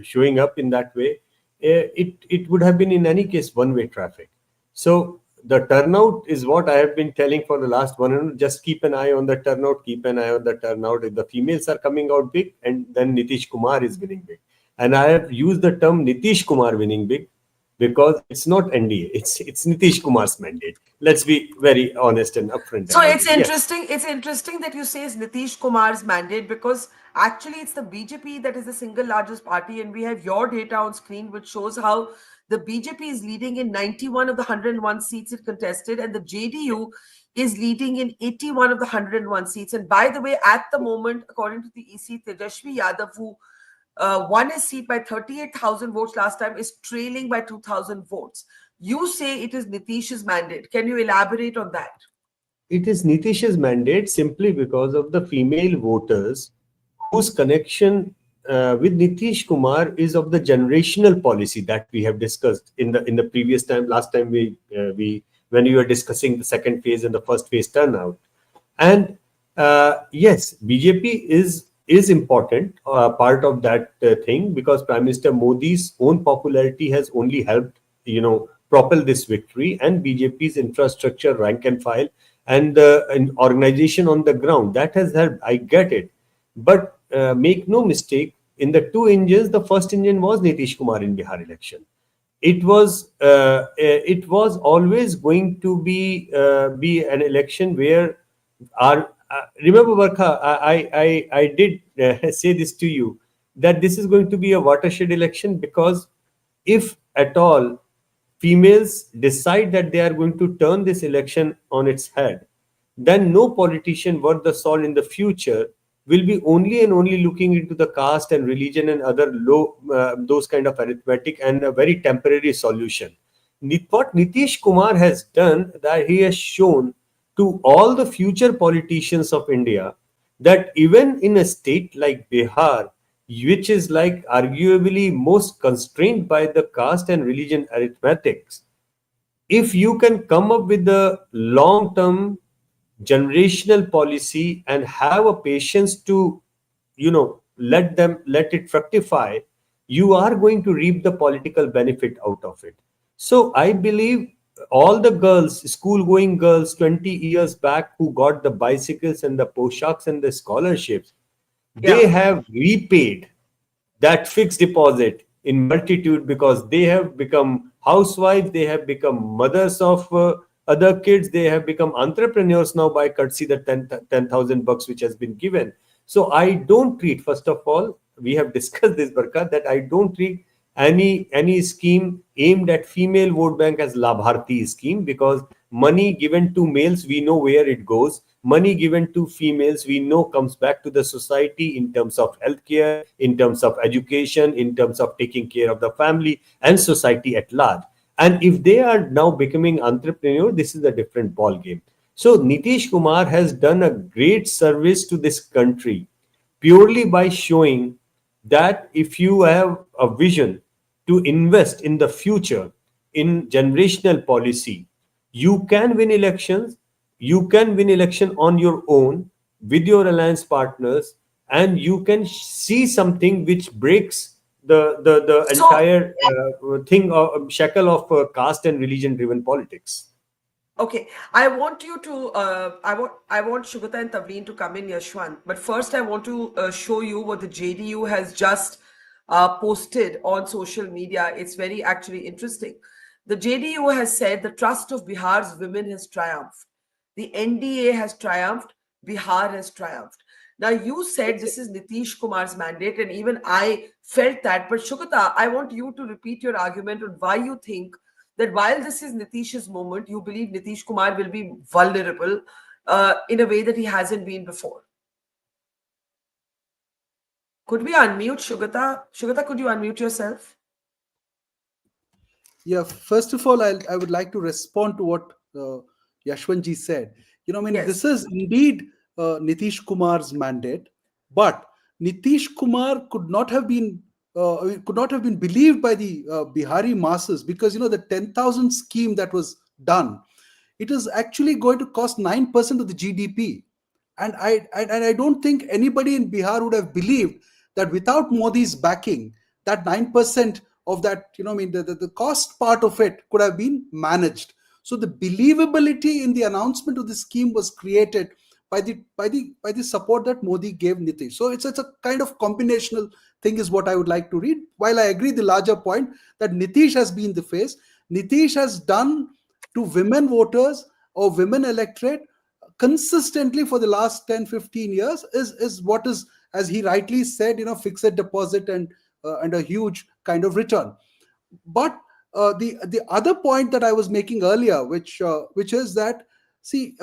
showing up in that way, it would have been in any case one-way traffic. So the turnout is what I have been telling for the last 100. Just keep an eye on the turnout. Keep an eye on the turnout. If the females are coming out big, and then Nitish Kumar is winning big. And I have used the term Nitish Kumar winning big because it's not NDA. It's Nitish Kumar's mandate. Let's be very honest and upfront. So it's interesting. Yes. It's interesting that you say it's Nitish Kumar's mandate, because actually it's the BJP that is the single largest party, and we have your data on screen which shows how the BJP is leading in 91 of the 101 seats it contested, and the JDU is leading in 81 of the 101 seats. And by the way, at the moment, according to the EC, Tejashwi Yadav, who won his seat by 38,000 votes last time, is trailing by 2,000 votes. You say it is Nitish's mandate. Can you elaborate on that? It is Nitish's mandate simply because of the female voters whose connection with Nitish Kumar is of the generational policy that we have discussed in the previous time. Last time when we were discussing the second phase and the first phase turnout, and yes, BJP is important part of that thing, because Prime Minister Modi's own popularity has only helped propel this victory, and BJP's infrastructure, rank and file, and an organization on the ground that has helped. I get it, but make no mistake, in the two engines, the first engine was Nitish Kumar in Bihar election. It was always going to be an election where remember, Barkha, I did say this to you, that this is going to be a watershed election, because if at all females decide that they are going to turn this election on its head, then no politician worth the salt in the future will be only and only looking into the caste and religion and other those kind of arithmetic and a very temporary solution. What Nitish Kumar has done, that he has shown to all the future politicians of India, that even in a state like Bihar, which is like arguably most constrained by the caste and religion arithmetics, if you can come up with the long-term generational policy and have a patience to let it fructify, you are going to reap the political benefit out of it. So I believe all the girls, school going girls 20 years back, who got the bicycles and the poshaks and the scholarships, they have repaid that fixed deposit in multitude, because they have become housewives, they have become mothers of other kids, they have become entrepreneurs now by courtesy the 10,000 bucks which has been given. So I don't treat, first of all, we have discussed this, Barkha, that I don't treat any scheme aimed at female vote bank as Labharti scheme, because money given to males, we know where it goes. Money given to females, we know comes back to the society in terms of healthcare, in terms of education, in terms of taking care of the family and society at large. And if they are now becoming entrepreneurs, this is a different ball game. So Nitish Kumar has done a great service to this country purely by showing that if you have a vision to invest in the future in generational policy, you can win elections. You can win election on your own with your alliance partners, and you can see something which breaks the entire thing of shackle of caste and religion driven politics. Okay, I want you to I want Shugata and Tavleen to come in, Yashwant, but first I want to show you what the JDU has just posted on social media. It's very actually interesting. The JDU has said the trust of Bihar's women has triumphed. The NDA has triumphed. Bihar has triumphed. Now, you said this is Nitish Kumar's mandate, and even I felt that. But Shugata, I want you to repeat your argument on why you think that while this is Nitish's moment, you believe Nitish Kumar will be vulnerable in a way that he hasn't been before. Could we unmute Shugata? Shugata, could you unmute yourself? Yeah, first of all, I would like to respond to what Yashwantji said. This is indeed Nitish Kumar's mandate, but Nitish Kumar could not have been believed by the Bihari masses, because the 10,000 scheme that was done, it is actually going to cost 9% of the GDP, and I don't think anybody in Bihar would have believed that without Modi's backing, that 9% of that, the cost part of it could have been managed. So the believability in the announcement of the scheme was created by the support that Modi gave Nitish. So it's a kind of combinational thing is what I would like to read. While I agree the larger point that Nitish has been the face, Nitish has done to women voters or women electorate consistently for the last 10-15 years is what is, as he rightly said, fixed deposit and a huge kind of return. But the other point that I was making earlier, which is that, see,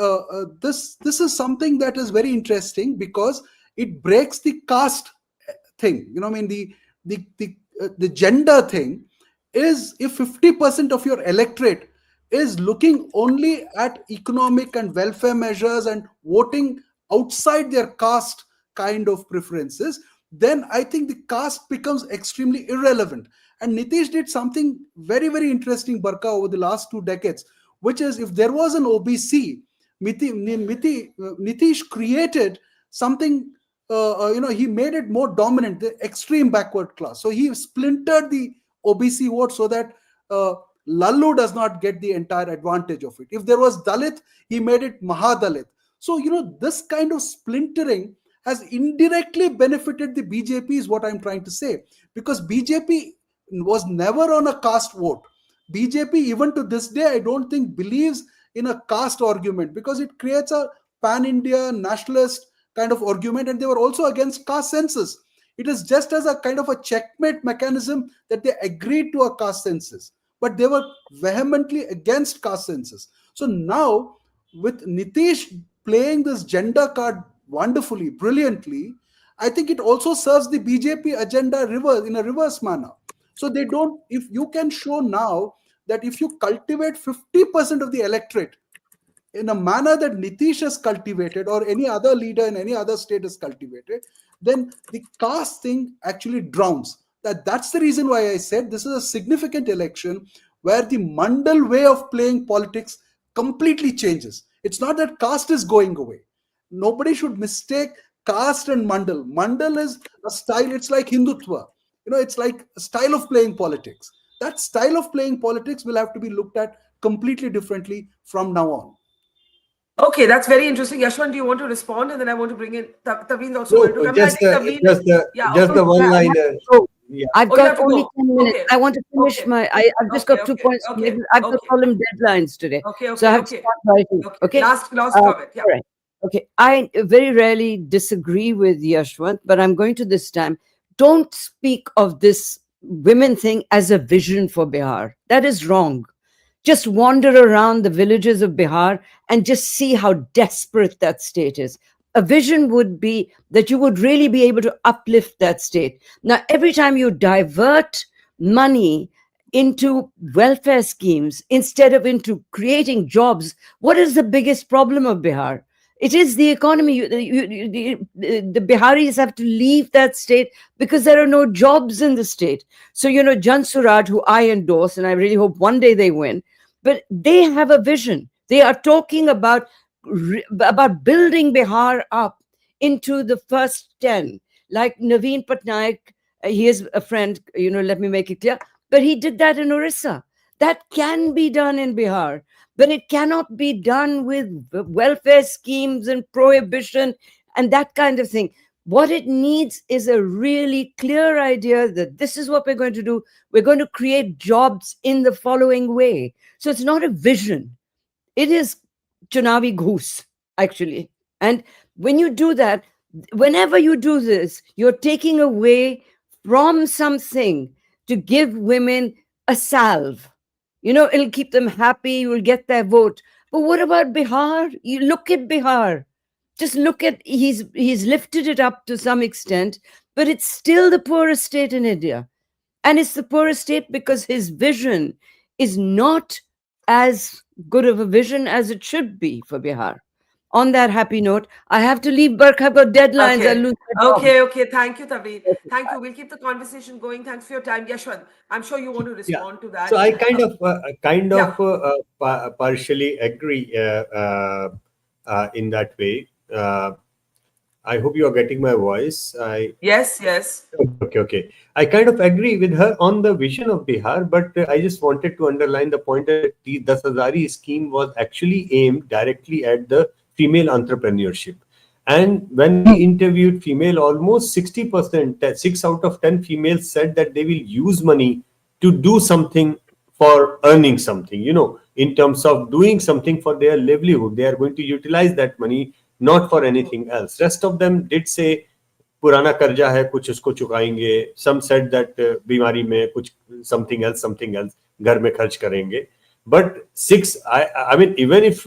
this is something that is very interesting because it breaks the caste thing. The gender thing is, if 50% of your electorate is looking only at economic and welfare measures and voting outside their caste kind of preferences, then I think the caste becomes extremely irrelevant. And Nitish did something very, very interesting, Barkha, over the last 2 decades, which is, if there was an OBC, Nitish created something, he made it more dominant, the extreme backward class. So he splintered the OBC vote so that Lallu does not get the entire advantage of it. If there was Dalit, he made it Mahadalit. So, this kind of splintering has indirectly benefited the BJP is what I'm trying to say. Because BJP was never on a caste vote. BJP, even to this day, I don't think believes in a caste argument, because it creates a pan-India nationalist kind of argument, and they were also against caste census. It is just as a kind of a checkmate mechanism that they agreed to a caste census, but they were vehemently against caste census. So now, with Nitish playing this gender card wonderfully, brilliantly, I think it also serves the BJP agenda in a reverse manner. So they don't, if you can show now that if you cultivate 50% of the electorate in a manner that Nitish has cultivated, or any other leader in any other state has cultivated, then the caste thing actually drowns. That's the reason why I said this is a significant election where the Mandal way of playing politics completely changes. It's not that caste is going away. Nobody should mistake caste and Mandal. Mandal is a style, it's like Hindutva. It's like a style of playing politics. That style of playing politics will have to be looked at completely differently from now on. Okay, that's very interesting. Yashwant, do you want to respond? And then I want to bring in Taveen also. No, just the one-liner. Yeah. I've got only 10 minutes. Okay. I want to finish I've just got 2 points. I've got solemn deadlines today. So I have to start writing. Okay. Last comment. Yeah. All right. Okay. I very rarely disagree with Yashwant, but I'm going to this time. Don't speak of this women thing as a vision for Bihar. That is wrong. Just wander around the villages of Bihar and just see how desperate that state is. A vision would be that you would really be able to uplift that state. Now, every time you divert money into welfare schemes instead of into creating jobs, what is the biggest problem of Bihar? It is the economy. The Biharis have to leave that state because there are no jobs in the state. So, Jan Suraaj, who I endorse, and I really hope one day they win, but they have a vision. They are talking about building Bihar up into the first 10. Like Naveen Patnaik, he is a friend, let me make it clear, but he did that in Orissa. That can be done in Bihar, but it cannot be done with welfare schemes and prohibition and that kind of thing. What it needs is a really clear idea that this is what we're going to do. We're going to create jobs in the following way. So it's not a vision. It is Chunavi Goose, actually. And when you do that, whenever you do this, you're taking away from something to give women a salve. It'll keep them happy. You will get their vote. But what about Bihar? You look at Bihar. Just look at, he's lifted it up to some extent, but it's still the poorest state in India. And it's the poorest state because his vision is not as good of a vision as it should be for Bihar. On that happy note, I have to leave. Barkha, I've got deadlines. I'll lose my job. Okay. Thank you, Taveen. Thank you. We'll keep the conversation going. Thanks for your time. Yashwant, I'm sure you want to respond to that. So I partially agree in that way. I hope you are getting my voice. Yes. Okay. I kind of agree with her on the vision of Bihar, but I just wanted to underline the point that the 10,000 scheme was actually aimed directly at the female entrepreneurship. And when we interviewed female, almost 60%, 6 out of 10 females said that they will use money to do something for earning something, in terms of doing something for their livelihood. They are going to utilize that money, not for anything else. Rest of them did say, पुराना कर्जा है कुछ उसको चुकाएंगे. Some said that बीमारी में कुछ something else घर में खर्च करेंगे. But I mean, even if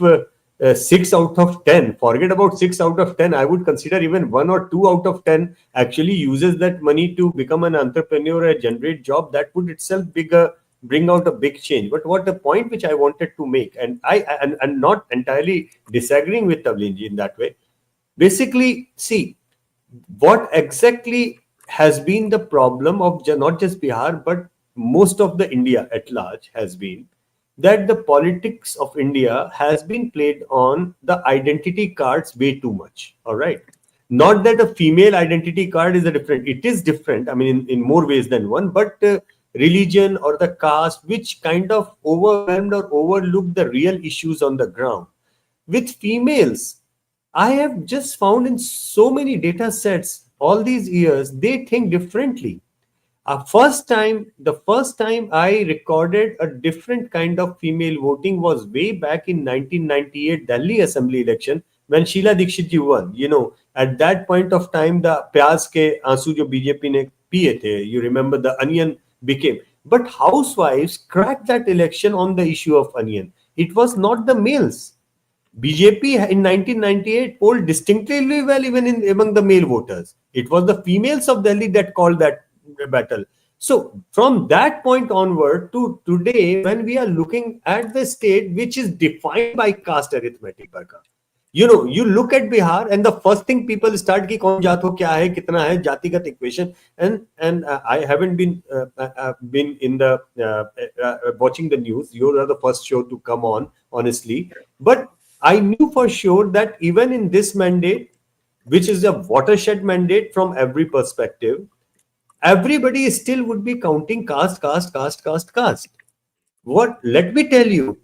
6 out of 10, forget about 6 out of 10, I would consider even 1 or 2 out of 10 actually uses that money to become an entrepreneur or generate job, that would itself bring out a big change. But what the point which I wanted to make, and I'm not entirely disagreeing with Tavlinji in that way. Basically, see, what exactly has been the problem of not just Bihar, but most of the India at large has been that the politics of India has been played on the identity cards way too much. All right. Not that a female identity card is different. It is different. I mean, in more ways than one, but religion or the caste, which kind of overwhelmed or overlooked the real issues on the ground. With females, I have just found in so many data sets all these years, they think differently. The first time I recorded a different kind of female voting was way back in 1998 Delhi Assembly election when Sheila Dikshit ji won. At that point of time, the प्याज के आंसू जो BJP ने पिए थे, you remember the onion became. But housewives cracked that election on the issue of onion. It was not the males. BJP in 1998 polled distinctly well even among the male voters. It was the females of Delhi that called that battle. So from that point onward to today, when we are looking at the state which is defined by caste arithmetic, Barkha, you look at Bihar and the first thing people start ki kaun jaat ho kya hai kitna hai jatigat equation, and I haven't been in the watching the news. You are the first show to come on, honestly, but I knew for sure that even in this mandate, which is a watershed mandate from every perspective, everybody still would be counting caste. Let me tell you,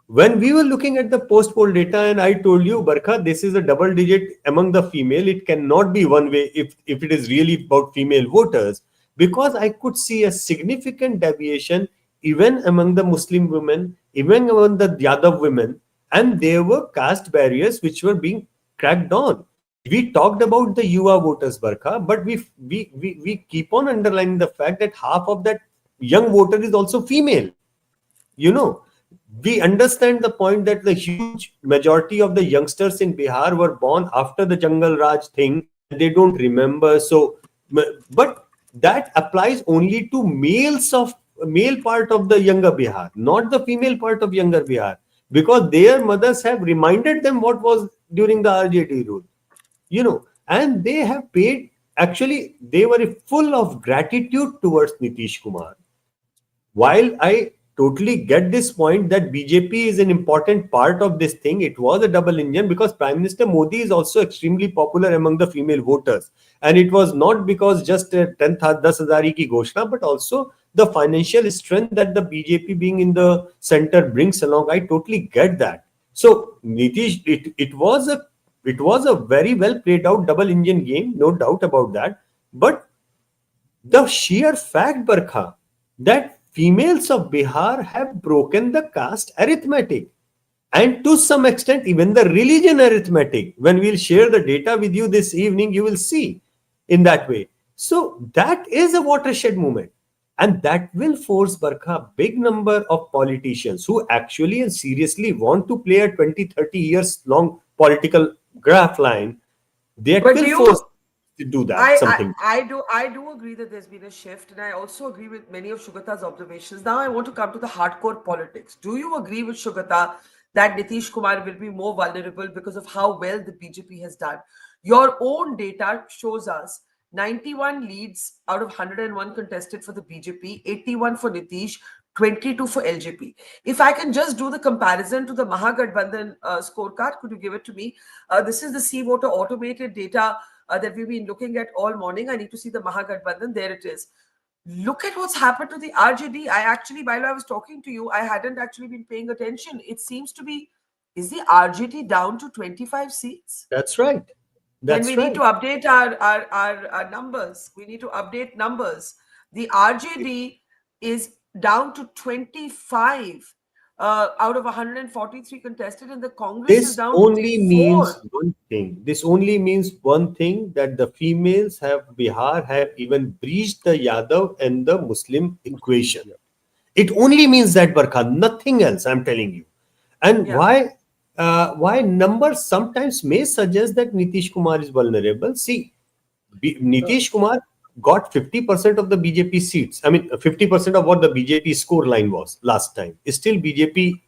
when we were looking at the post-poll data and I told you, Barkha, this is a double digit among the female, it cannot be one way if it is really about female voters, because I could see a significant deviation even among the Muslim women, even among the Yadav women, and there were caste barriers which were being cracked on. We talked about the Yuva voters, Barkha, but we keep on underlining the fact that half of that young voter is also female. We understand the point that the huge majority of the youngsters in Bihar were born after the Jungle Raj thing. They don't remember. So, but that applies only to male part of the younger Bihar, not the female part of younger Bihar, because their mothers have reminded them what was during the RJD rule, and they have paid. Actually, they were full of gratitude towards Nitish Kumar. While I totally get this point that BJP is an important part of this thing, it was a double engine because Prime Minister Modi is also extremely popular among the female voters. And it was not because just 10,000 ki ghoshna, but also the financial strength that the BJP being in the center brings along. I totally get that. So Nitish, it was a very well played out double engine game, no doubt about that. But the sheer fact, Barkha, that females of Bihar have broken the caste arithmetic and to some extent even the religion arithmetic. When we'll share the data with you this evening, you will see in that way. So that is a watershed movement, and that will force, Barkha, a big number of politicians who actually and seriously want to play a 20-30 years long political graph line. That will force do that. Something. I do agree that there's been a shift, and I also agree with many of Shugata's observations. Now I want to come to the hardcore politics. Do you agree with Shugata that Nitish Kumar will be more vulnerable because of how well the BJP has done? Your own data shows us 91 leads out of 101 contested for the BJP, 81 for Nitish, 22 for LJP. If I can just do the comparison to the Mahagathbandhan scorecard, could you give it to me? This is the C voter automated data that we've been looking at all morning. I need to see the Mahagathbandhan. There it is. Look at what's happened to the RJD. I actually, while I was talking to you, I hadn't actually been paying attention. It seems to be, is the RJD down to 25 seats? That's right. Then we need to update our numbers. We need to update numbers. The RJD is down to 25 out of 143 contested, and the Congress is down to 4. This only means one thing, that the females have Bihar have even breached the Yadav and the Muslim equation. It only means that, Barkha, nothing else, I'm telling you. And why numbers sometimes may suggest that Nitish Kumar is vulnerable. See, Nitish Kumar got 50% of the BJP seats. I mean, 50% of what the BJP score line was last time. Still, BJP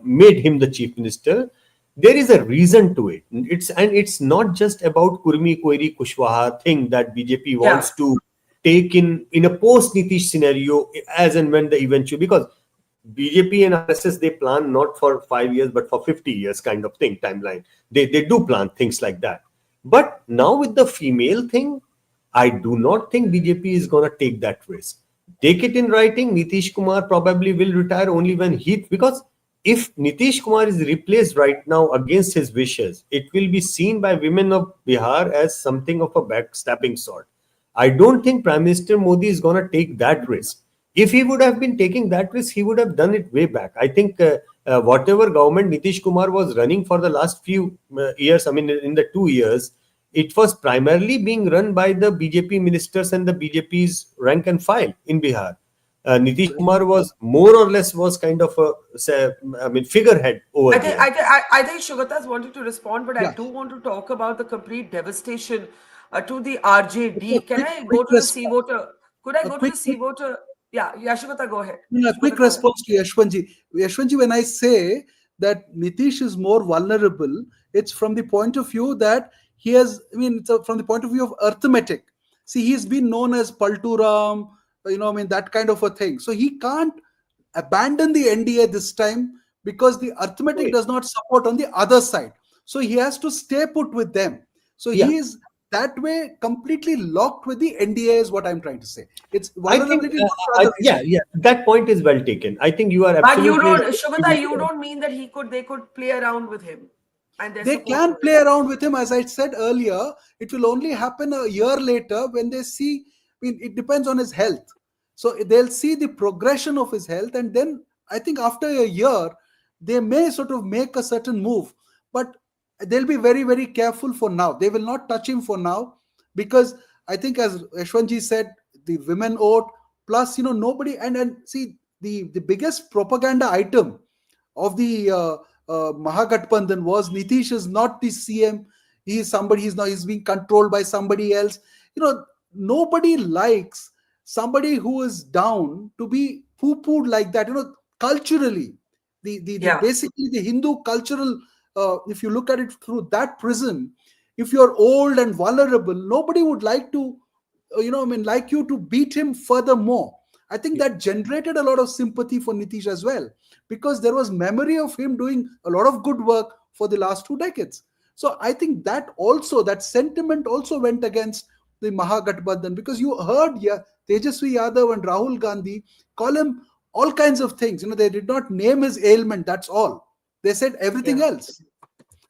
made him the chief minister. There is a reason to it. It's not just about Kurmi Koiri Kushwaha thing that BJP wants to take in a post-Nitish scenario as and when the eventual, because BJP and RSS, they plan not for 5 years, but for 50 years kind of thing, timeline. They do plan things like that. But now with the female thing, I do not think BJP is going to take that risk. Take it in writing. Nitish Kumar probably will retire only when because if Nitish Kumar is replaced right now against his wishes, it will be seen by women of Bihar as something of a backstabbing sort. I don't think Prime Minister Modi is going to take that risk. If he would have been taking that risk, he would have done it way back. I think whatever government Nitish Kumar was running for the last few years, I mean, in the 2 years, it was primarily being run by the BJP ministers and the BJP's rank and file in Bihar. Nitish Kumar was more or less kind of a figurehead over there. I think Shugata's wanted to respond, but I do want to talk about the complete devastation to the RJD. Can I go to the C voter? Could I go to the C voter? Yeah, Shugata, go ahead. A quick response to Yashwantji. Yashwantji, when I say that Nitish is more vulnerable, it's from the point of view that he has, it's from the point of view of arithmetic. See, he's been known as Palturam, that kind of a thing. So he can't abandon the NDA this time because the arithmetic does not support on the other side. So he has to stay put with them. So he is that way completely locked with the NDA is what I'm trying to say. It's vulnerability. That point is well taken. I think you are absolutely. But you don't, Shugata, you don't mean that they could play around with him. And they can play around with him, as I said earlier. It will only happen a year later when they see. It depends on his health. So they'll see the progression of his health, and then I think after a year they may sort of make a certain move. But they'll be very, very careful for now. They will not touch him for now because I think, as Yashwantji said, the women vote plus nobody and see the biggest propaganda item of the Mahagathbandhan was Nitish is not the CM. He is somebody. He's being controlled by somebody else. Nobody likes somebody who is down to be poo-pooed like that. Culturally, basically the Hindu cultural. If you look at it through that prism, if you're old and vulnerable, nobody would like to, like you to beat him furthermore. I think that generated a lot of sympathy for Nitish as well, because there was memory of him doing a lot of good work for the last 2 decades. So I think that sentiment also went against the Mahagathbandhan, because you heard Tejasvi Yadav and Rahul Gandhi call him all kinds of things. They did not name his ailment, that's all. They said everything else.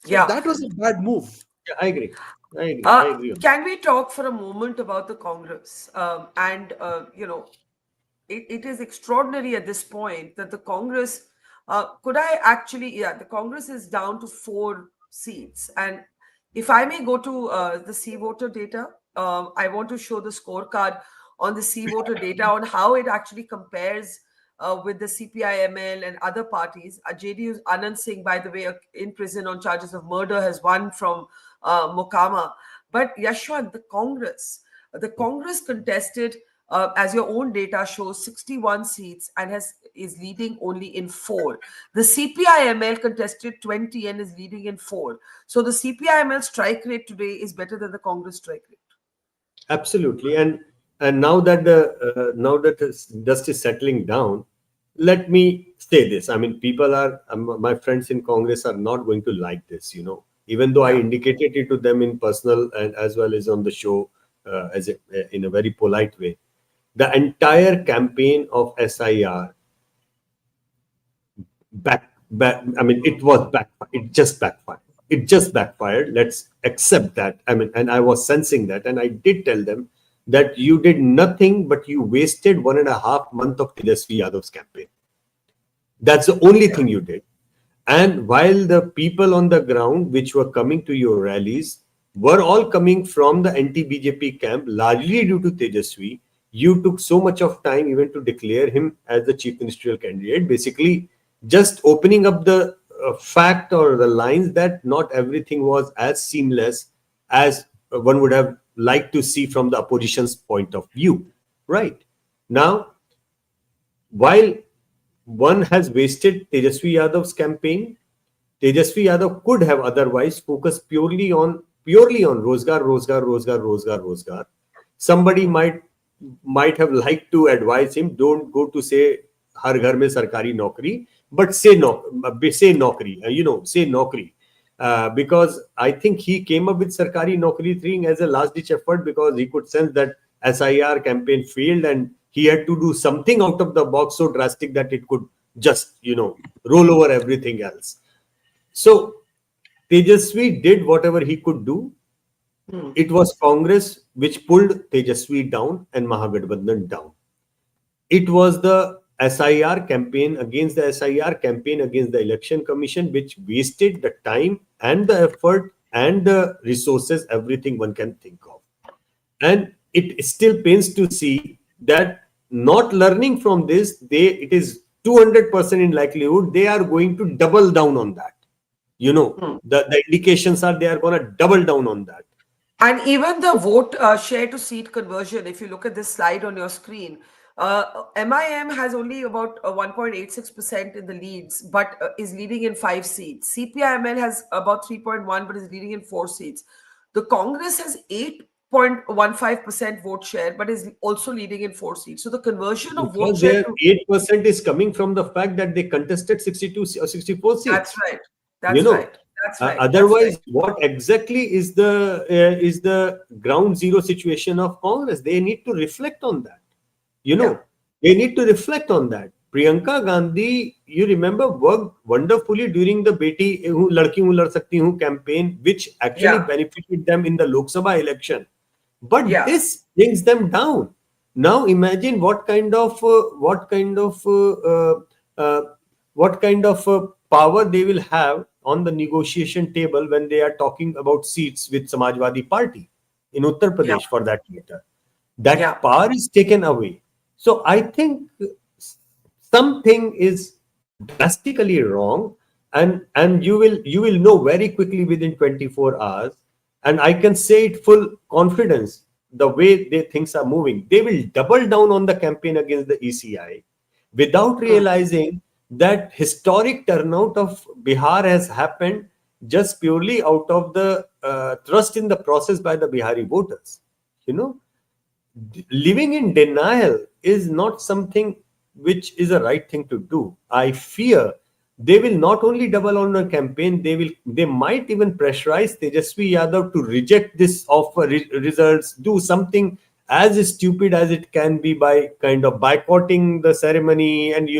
So that was a bad move. Yeah, I agree. I agree. Can we talk for a moment about the Congress? It is extraordinary at this point that the Congress, the Congress is down to 4 seats. And if I may go to the C voter data, I want to show the scorecard on the C voter data on how it actually compares with the CPI-ML and other parties. JDU's Anand Singh, by the way, in prison on charges of murder, has won from Mokama. But Yashwant, the Congress contested, as your own data shows, 61 seats and is leading only in 4. The CPI-ML contested 20 and is leading in 4. So the CPI-ML strike rate today is better than the Congress strike rate. Absolutely, and now that the dust is settling down, let me say this. I mean, people are my friends in Congress are not going to like this. Even though I indicated it to them in personal and as well as on the show, in a very polite way. The entire campaign of SIR I mean, it was backfired. It just backfired. Let's accept that. I mean, and I was sensing that, and I did tell them that you did nothing, but you wasted 1.5 months of Tejasvi Yadav's campaign. That's the only thing you did. And while the people on the ground, which were coming to your rallies, were all coming from the anti-BJP camp, largely due to Tejasvi, you took so much of time even to declare him as the chief ministerial candidate, basically just opening up the fact or the lines that not everything was as seamless as one would have liked to see from the opposition's point of view. Right. Now, while one has wasted Tejasvi Yadav's campaign, Tejasvi Yadav could have otherwise focused purely on Rozgar. Somebody might have liked to advise him, don't go to say har ghar mein sarkari naukri, but say naukri, say naukri. Because I think he came up with sarkari naukri thing as a last ditch effort because he could sense that SIR campaign failed and he had to do something out of the box so drastic that it could just, roll over everything else. So Tejasvi did whatever he could do. It was Congress which pulled Tejasvi down and Mahagathbandhan down. It was the SIR campaign against the Election Commission which wasted the time and the effort and the resources, everything one can think of. And it still pains to see that not learning from this, it is 200% in likelihood they are going to double down on that. The indications are they are going to double down on that. And even the vote share to seat conversion, if you look at this slide on your screen, MIM has only about 1.86% in the leads, but is leading in 5 seats. CPI-ML has about 3.1, but is leading in 4 seats. The Congress has 8.15% vote share, but is also leading in 4 seats. So the conversion of vote share to 8% is coming from the fact that they contested 62 or 64 seats. That's right. That's right. That's right. Otherwise, what exactly is the ground zero situation of Congress? They need to reflect on that. They need to reflect on that. Priyanka Gandhi, you remember, worked wonderfully during the Beti Ladki Hu Lad Sakti Hu campaign, which actually benefited them in the Lok Sabha election. But this brings them down. Now imagine what kind of power they will have on the negotiation table when they are talking about seats with Samajwadi Party in Uttar Pradesh for that matter. That power is taken away. So I think something is drastically wrong, and you will know very quickly within 24 hours. And I can say it full confidence, the way things are moving. They will double down on the campaign against the ECI without realizing that historic turnout of Bihar has happened just purely out of the trust in the process by the Bihari voters. Living in denial is not something which is a right thing to do. I fear they will not only double on the campaign, they might even pressurize Tejasvi Yadav to reject this offer results, do something as stupid as it can be by kind of boycotting the ceremony and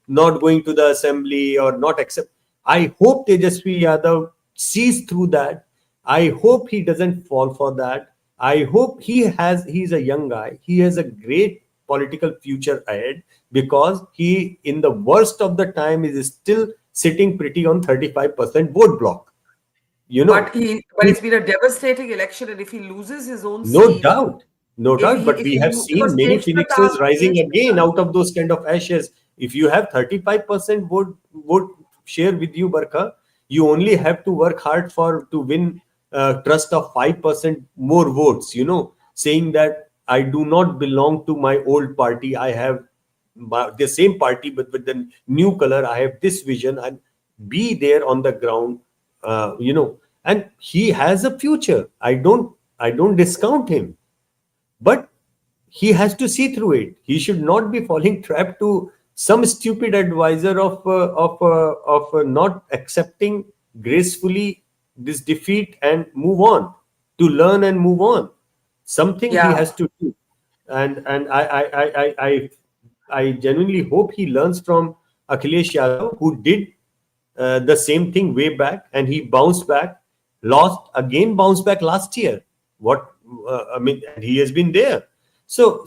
not going to the assembly or not accept. I hope Tejasvi Yadav sees through that. I hope he doesn't fall for that. I hope he's a young guy. He has a great political future ahead because he, in the worst of the time, is still sitting pretty on 35% vote block. But it's been a devastating election, and if he loses his own seat, no doubt. But we have seen many phoenixes rising again out of those kind of ashes. If you have 35% vote share with you, Barkha, you only have to work hard to win trust of 5% more votes, saying that I do not belong to my old party. I have the same party, but with the new color. I have this vision, and be there on the ground, and he has a future. I don't discount him, but he has to see through it. He should not be falling trap to some stupid advisor of not accepting gracefully this defeat and move on, to learn and move on. Something he has to do, and I genuinely hope he learns from Akhilesh Yadav, who did the same thing way back, and he bounced back, lost again, bounced back last year. And he has been there. So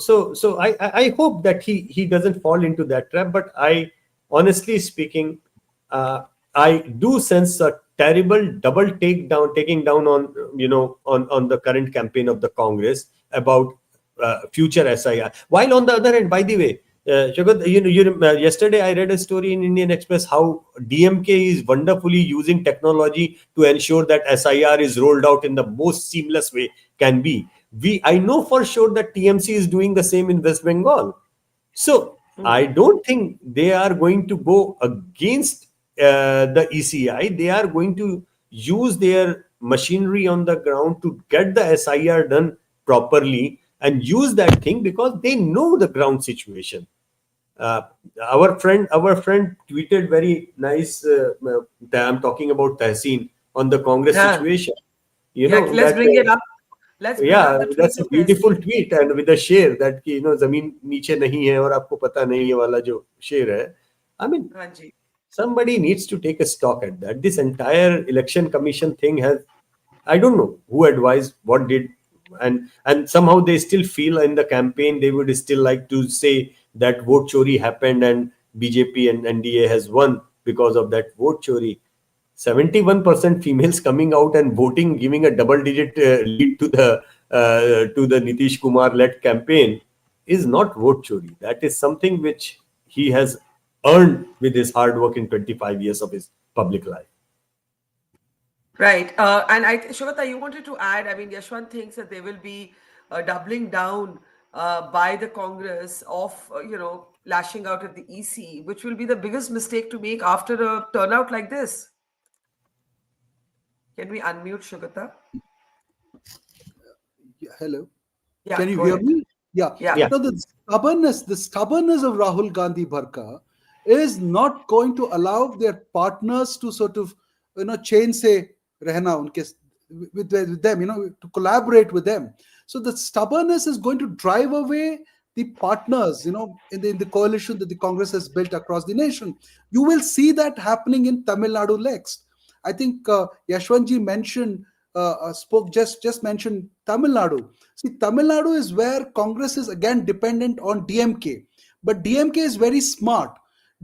I hope that he doesn't fall into that trap. But I, honestly speaking, I do sense a terrible double taking down on on the current campaign of the Congress about future SIR. While on the other hand, by the way, Shagat, yesterday I read a story in Indian Express how DMK is wonderfully using technology to ensure that SIR is rolled out in the most seamless way can be. I know for sure that TMC is doing the same in West Bengal. So I don't think they are going to go against the ECI. They are going to use their machinery on the ground to get the SIR done properly and use that thing because they know the ground situation. Our friend tweeted very nice. I'm talking about Tehseen on the Congress situation. Let's bring it up. That's a beautiful tweet, and with a share that ज़मीन नीचे नहीं है और आपको पता नहीं है वाला जो शेर है. I mean, somebody needs to take a stock at that. This entire election commission thing has, I don't know who advised, what did, and somehow they still feel in the campaign they would still like to say that vote chori happened and BJP and NDA has won because of that vote chori. 71% females coming out and voting, giving a double-digit lead to the Nitish Kumar-led campaign is not vote chori. That is something which he has earned with his hard work in 25 years of his public life. Right. And Shogata, you wanted to add, I mean, Yashwant thinks that they will be doubling down by the Congress of, lashing out at the EC, which will be the biggest mistake to make after a turnout like this. Can we unmute Shogata? Hello. Yeah, can you hear me? Yeah. Yeah. No, the stubbornness of Rahul Gandhi Barkha is not going to allow their partners to sort of, chain se rehna unke with them, to collaborate with them. So the stubbornness is going to drive away the partners, in the coalition that the Congress has built across the nation. You will see that happening in Tamil Nadu next. I think Yashwantji mentioned, mentioned Tamil Nadu. See, Tamil Nadu is where Congress is again dependent on DMK. But DMK is very smart.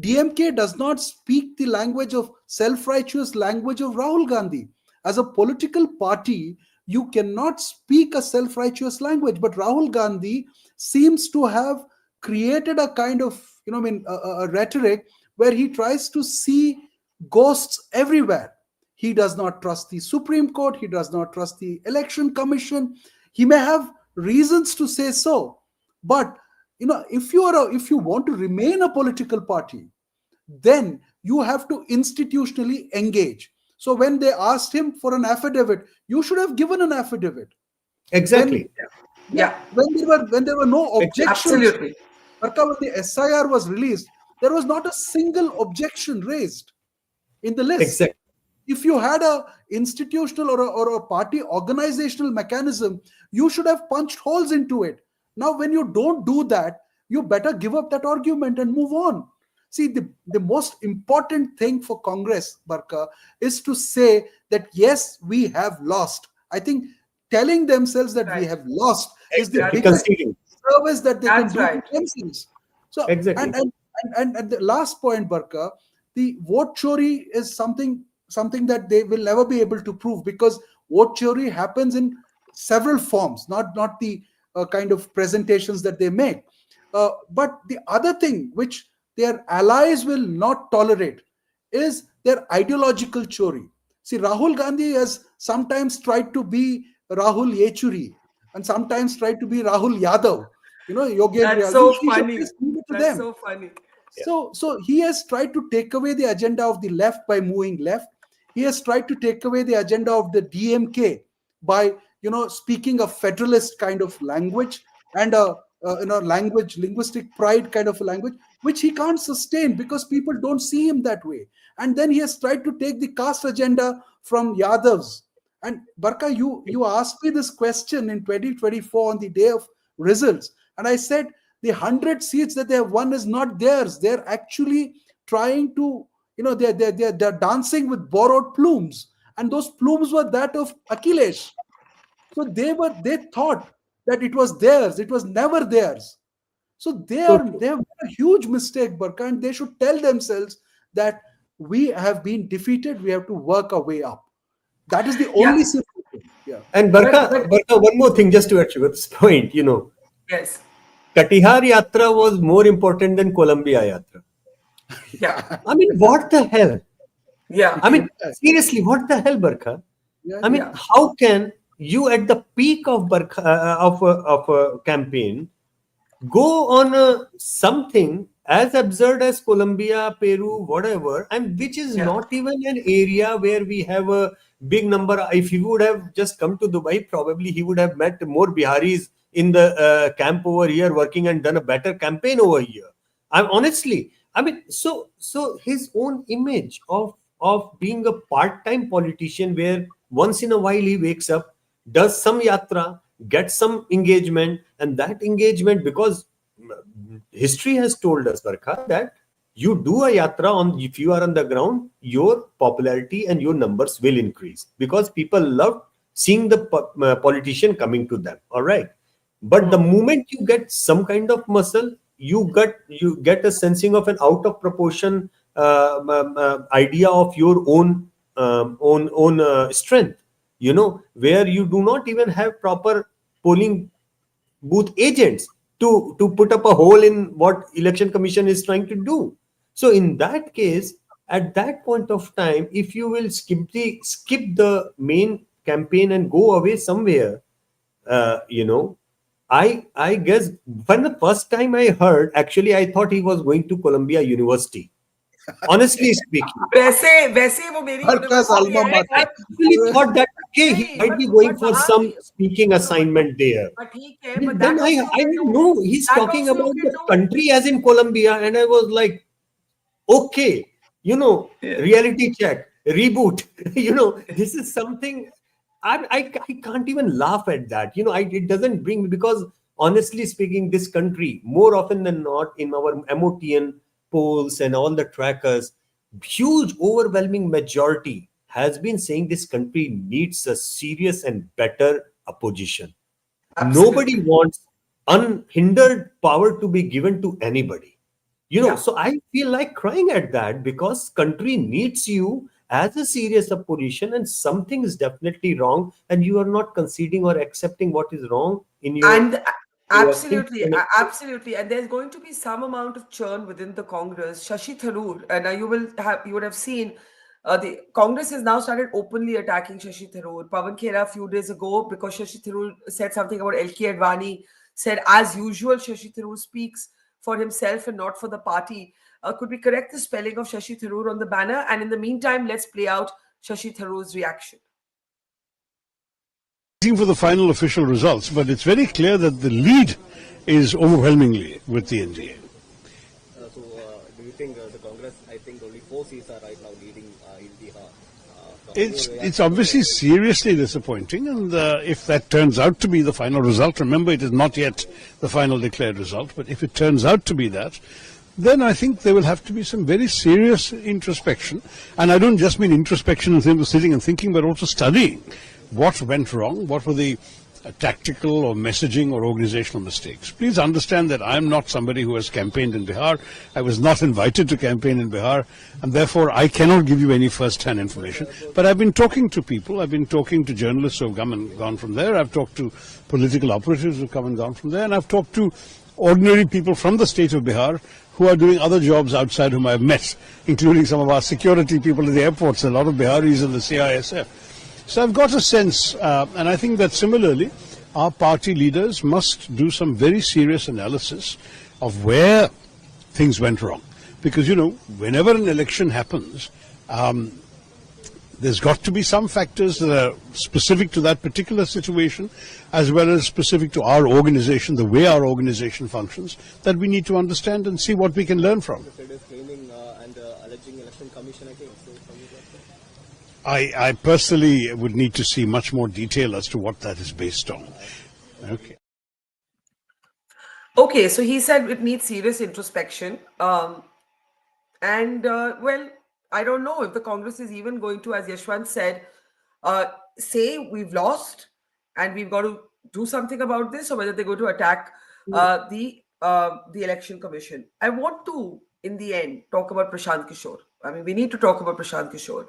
DMK does not speak the language of self-righteous language of Rahul Gandhi. As a political party, you cannot speak a self-righteous language. But Rahul Gandhi seems to have created a kind of, a rhetoric where he tries to see ghosts everywhere. He does not trust the Supreme Court. He does not trust the Election Commission. He may have reasons to say so. But, if you want to remain a political party, then you have to institutionally engage. So when they asked him for an affidavit, you should have given an affidavit. Exactly. When there were no objections. Absolutely. When the SIR was released, there was not a single objection raised in the list. Exactly. If you had a institutional or a party organizational mechanism, you should have punched holes into it. Now, when you don't do that, you better give up that argument and move on. See, the most important thing for Congress, Barkha, is to say that, yes, we have lost. I think telling themselves that we have lost is the biggest service that they can do to themselves. So, exactly. And the last point, Barkha, the vote chori is something that they will never be able to prove, because vote chori happens in several forms, not the kind of presentations that they make. But the other thing which their allies will not tolerate is their ideological chori. See, Rahul Gandhi has sometimes tried to be Rahul Yechuri and sometimes tried to be Rahul Yadav. Yogendra. That's so funny. That's so funny. So he has tried to take away the agenda of the left by moving left. He has tried to take away the agenda of the DMK by speaking a federalist kind of language and a linguistic pride kind of a language, which he can't sustain because people don't see him that way. And then he has tried to take the caste agenda from Yadavs. And Barkha, you asked me this question in 2024 on the day of results, and I said the 100 seats that they have won is not theirs. They're actually trying to, they're dancing with borrowed plumes, and those plumes were that of Akhilesh. So they thought that it was theirs. It was never theirs. So they have made a huge mistake, Barkha, and they should tell themselves that we have been defeated. We have to work our way up. That is the only simple thing. Yeah. And Barkha, one more thing just to add to this point, Yes. Katihar Yatra was more important than Columbia Yatra. Yeah. I mean, what the hell? Yeah. I mean, seriously, what the hell, Barkha? I mean, how can you at the peak of Barkha, of a campaign go on something as absurd as Colombia, Peru, whatever, and which is not even an area where we have a big number. If he would have just come to Dubai, probably he would have met more Biharis in the camp over here working and done a better campaign over here. So his own image of being a part-time politician where once in a while he wakes up, does some yatra, gets some engagement, and that engagement, because history has told us, Barkha, that you do a yatra if you are on the ground, your popularity and your numbers will increase because people love seeing the politician coming to them. All right. But the moment you get some kind of muscle, you get a sensing of an out of proportion idea of your own strength, where you do not even have proper polling booth agents to put up a hole in what election commission is trying to do. So in that case, at that point of time, if you will skip the main campaign and go away somewhere, I guess when the first time I heard, actually I thought he was going to Columbia University. Honestly speaking, वैसे वो मेरी I actually thought that he might be going for some speaking assignment there. But then I didn't know he's talking about the country as in Colombia, and I was like, okay, reality check, reboot. This is something I can't even laugh at that. It doesn't bring me, because honestly speaking, this country, more often than not, in our MOTN polls and all the trackers, huge overwhelming majority has been saying this country needs a serious and better opposition. Absolutely. Nobody wants unhindered power to be given to anybody. So I feel like crying at that, because country needs you as a serious opposition, and something is definitely wrong, and you are not conceding or accepting what is wrong in your... And absolutely. And there's going to be some amount of churn within the Congress. Shashi Tharoor, and you would have seen the Congress has now started openly attacking Shashi Tharoor. Pawan Khera a few days ago, because Shashi Tharoor said something about LK Advani, said as usual Shashi Tharoor speaks for himself and not for the party. Could we correct the spelling of Shashi Tharoor on the banner? And in the meantime, let's play out Shashi Tharoor's reaction. For the final official results, but it's very clear that the lead is overwhelmingly with the NDA. Do you think the Congress, I think only 4 seats are right now leading in Bihar? It's obviously seriously disappointing, and if that turns out to be the final result, remember it is not yet the final declared result, but if it turns out to be that, then I think there will have to be some very serious introspection. And I don't just mean introspection in terms of sitting and thinking, but also studying what went wrong, what were the tactical or messaging or organizational mistakes. Please understand that I am not somebody who has campaigned in Bihar. I was not invited to campaign in Bihar, and therefore I cannot give you any first-hand information. But I've been talking to people, I've been talking to journalists who have come and gone from there, I've talked to political operatives who have come and gone from there, and I've talked to ordinary people from the state of Bihar who are doing other jobs outside, whom I've met, including some of our security people at the airports, a lot of Biharis in the CISF. So I've got a sense, and I think that similarly, our party leaders must do some very serious analysis of where things went wrong. Because, whenever an election happens, there's got to be some factors that are specific to that particular situation, as well as specific to our organization, the way our organization functions, that we need to understand and see what we can learn from. It is claiming and alleging election commission again. So from your perspective? I personally would need to see much more detail as to what that is based on. Okay. Okay, so he said it needs serious introspection. Well, I don't know if the Congress is even going to, as Yashwant said, say we've lost and we've got to do something about this, or whether they're going to attack the election commission. I want to, in the end, talk about Prashant Kishor. I mean, we need to talk about Prashant Kishor,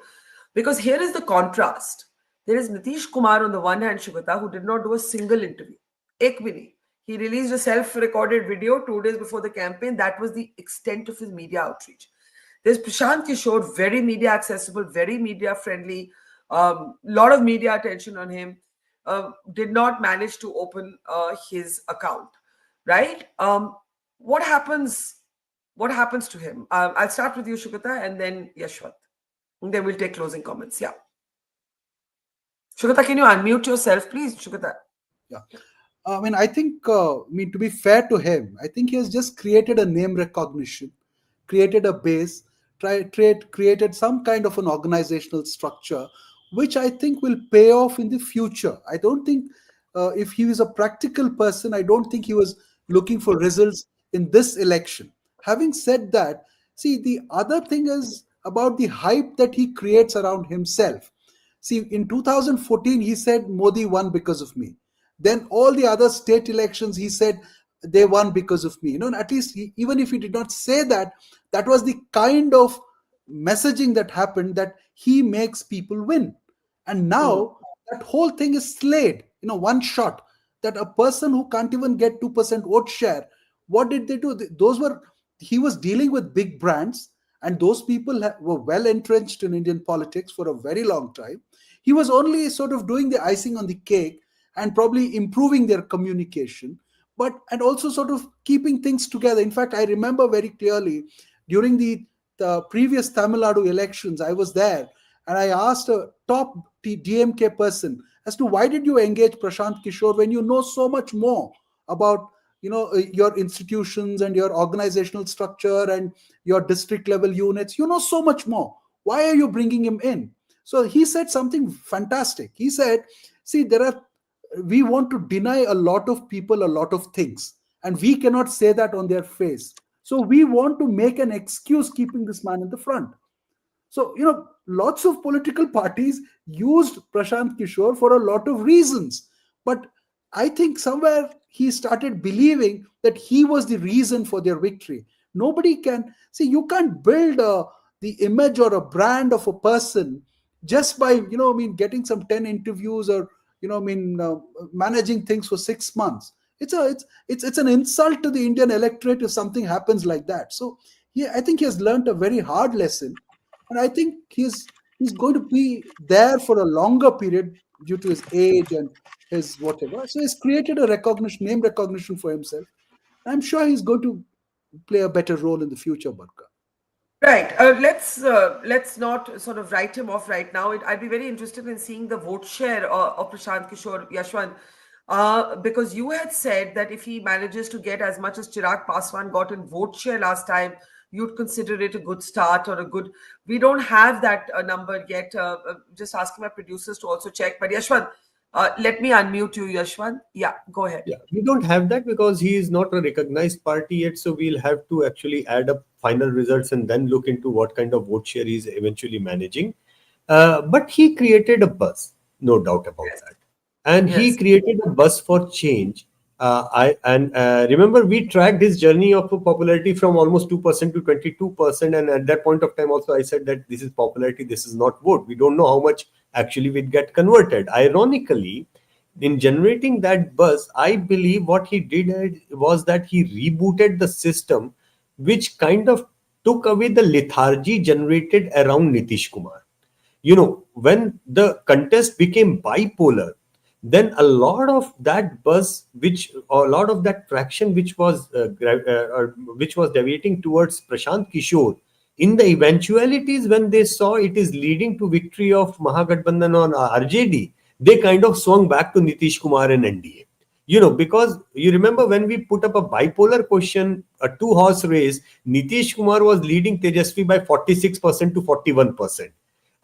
because here is the contrast. There is Nitish Kumar on the one hand, Shugata, who did not do a single interview. Ek bhi nahi. He released a self-recorded video 2 days before the campaign. That was the extent of his media outreach. There's Prashant Kishor, very media accessible, very media friendly, lot of media attention on him, did not manage to open his account, right? What happens to him? I'll start with you, Shugata, and then Yashwant. And then we'll take closing comments. Yeah. Shugata, can you unmute yourself, please, Shugata? Yeah. I think, to be fair to him, I think he has just created a name recognition, created a base, created some kind of an organizational structure, which I think will pay off in the future. I don't think, if he was a practical person, I don't think he was looking for results in this election. Having said that, see, the other thing is about the hype that he creates around himself. See, in 2014, he said Modi won because of me. Then all the other state elections, he said they won because of me. At least even if he did not say that, that was the kind of messaging that happened, that he makes people win. And now that whole thing is slayed, one shot, that a person who can't even get 2% vote share, what did they do? He was dealing with big brands, and those people were well entrenched in Indian politics for a very long time. He was only sort of doing the icing on the cake and probably improving their communication, and also sort of keeping things together. In fact, I remember very clearly during the previous Tamil Nadu elections, I was there, and I asked a top DMK person as to why did you engage Prashant Kishor when you know so much more about your institutions and your organizational structure and your district level units. You know so much more. Why are you bringing him in? So he said something fantastic. He said, see, we want to deny a lot of people a lot of things, and we cannot say that on their face. So we want to make an excuse keeping this man in the front. So, lots of political parties used Prashant Kishor for a lot of reasons. But I think somewhere he started believing that he was the reason for their victory. Nobody can, see, you can't build the image or a brand of a person just by, getting some 10 interviews or, managing things for 6 months. It's an insult to the Indian electorate if something happens like that. So I think he has learned a very hard lesson, and I think he's going to be there for a longer period due to his age and his whatever. So he's created a name recognition for himself. I'm sure he's going to play a better role in the future, Barkha. Right. Let's not sort of write him off right now. I'd be very interested in seeing the vote share of Prashant Kishor, Yashwant, because you had said that if he manages to get as much as Chirag Paswan got in vote share last time, you'd consider it a good start or a good. We don't have that number yet. Just asking my producers to also check. But Yashwant, let me unmute you, Yashwant. Yeah, go ahead. Yeah, we don't have that because he is not a recognized party yet. So we'll have to actually add up final results and then look into what kind of vote share he's eventually managing. But he created a buzz, no doubt about that. And he created a buzz for change. Remember, we tracked his journey of popularity from almost 2% to 22%. And at that point of time, also, I said that this is popularity, this is not vote. We don't know how much actually will get converted. Ironically, in generating that buzz, I believe what he did was that he rebooted the system, which kind of took away the lethargy generated around Nitish Kumar. when the contest became bipolar, then a lot of that buzz, or a lot of that traction, which was deviating towards Prashant Kishor, in the eventualities, when they saw it is leading to victory of Mahagathbandhan on RJD, they kind of swung back to Nitish Kumar and NDA. Because you remember when we put up a bipolar question, a two-horse race, Nitish Kumar was leading Tejasvi by 46% to 41%.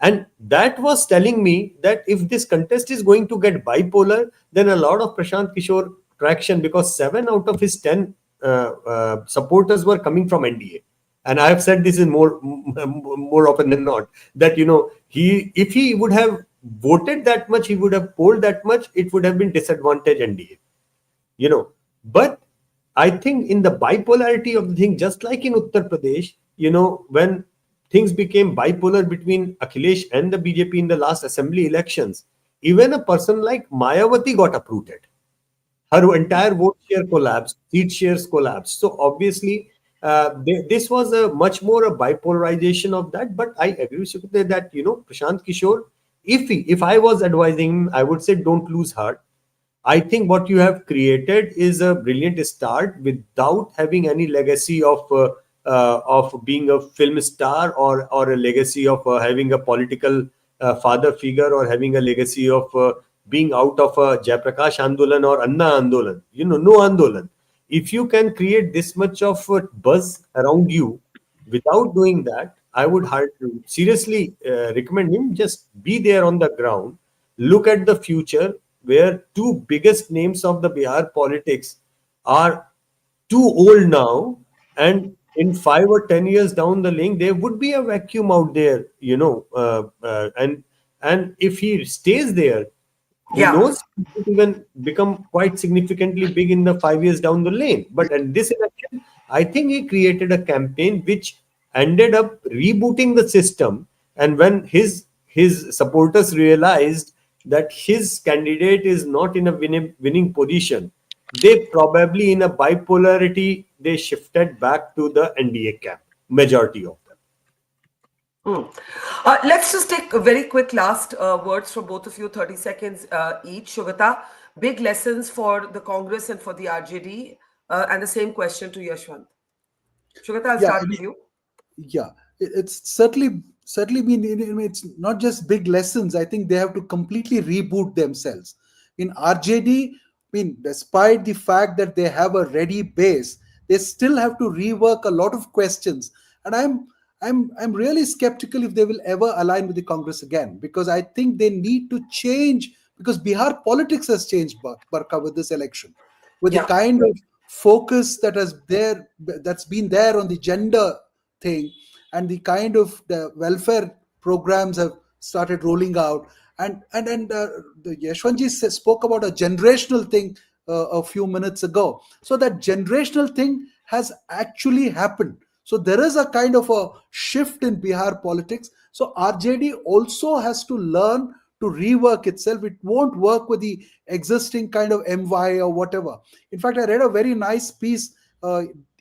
And that was telling me that if this contest is going to get bipolar, then a lot of Prashant Kishor traction, because 7 out of his 10 supporters were coming from NDA. And I have said this is more often than not, that, if he would have voted that much, he would have polled that much, it would have been disadvantage NDA. But I think in the bipolarity of the thing, just like in Uttar Pradesh, when things became bipolar between Akhilesh and the BJP in the last assembly elections, even a person like Mayawati got uprooted. Her entire vote share collapsed, seat shares collapsed. So obviously, this was a much more a bipolarization of that. But I agree with you that, Prashant Kishor, if I was advising him, I would say don't lose heart. I think what you have created is a brilliant start without having any legacy of being a film star, or a legacy of having a political father figure, or having a legacy of being out of a Jayaprakash Andolan or Anna Andolan. No Andolan. If you can create this much of buzz around you without doing that, I would seriously recommend him just be there on the ground, look at the future, where two biggest names of the Bihar politics are too old now, and in 5 or 10 years down the lane, there would be a vacuum out there, and if he stays there, who knows, he could even become quite significantly big in the 5 years down the lane. But at this election, I think he created a campaign which ended up rebooting the system. And when his supporters realized that his candidate is not in a winning position, they probably, in a bipolarity, they shifted back to the NDA camp, majority of them. Let's just take a very quick last words from both of you, 30 seconds each. Shugata, big lessons for the Congress and for the RJD, and the same question to Yashwant. Shugata, I'll start with you. Yeah, it's certainly been, it's not just big lessons. I think they have to completely reboot themselves. In RJD, despite the fact that they have a ready base, they still have to rework a lot of questions. And I'm really skeptical if they will ever align with the Congress again, because I think they need to change, because Bihar politics has changed, Barkha, with this election, with the kind of focus that's been there on the gender thing, and the kind of the welfare programs have started rolling out. And the Yashwantji spoke about a generational thing a few minutes ago. So that generational thing has actually happened. So there is a kind of a shift in Bihar politics. So RJD also has to learn to rework itself. It won't work with the existing kind of MY or whatever. In fact, I read a very nice piece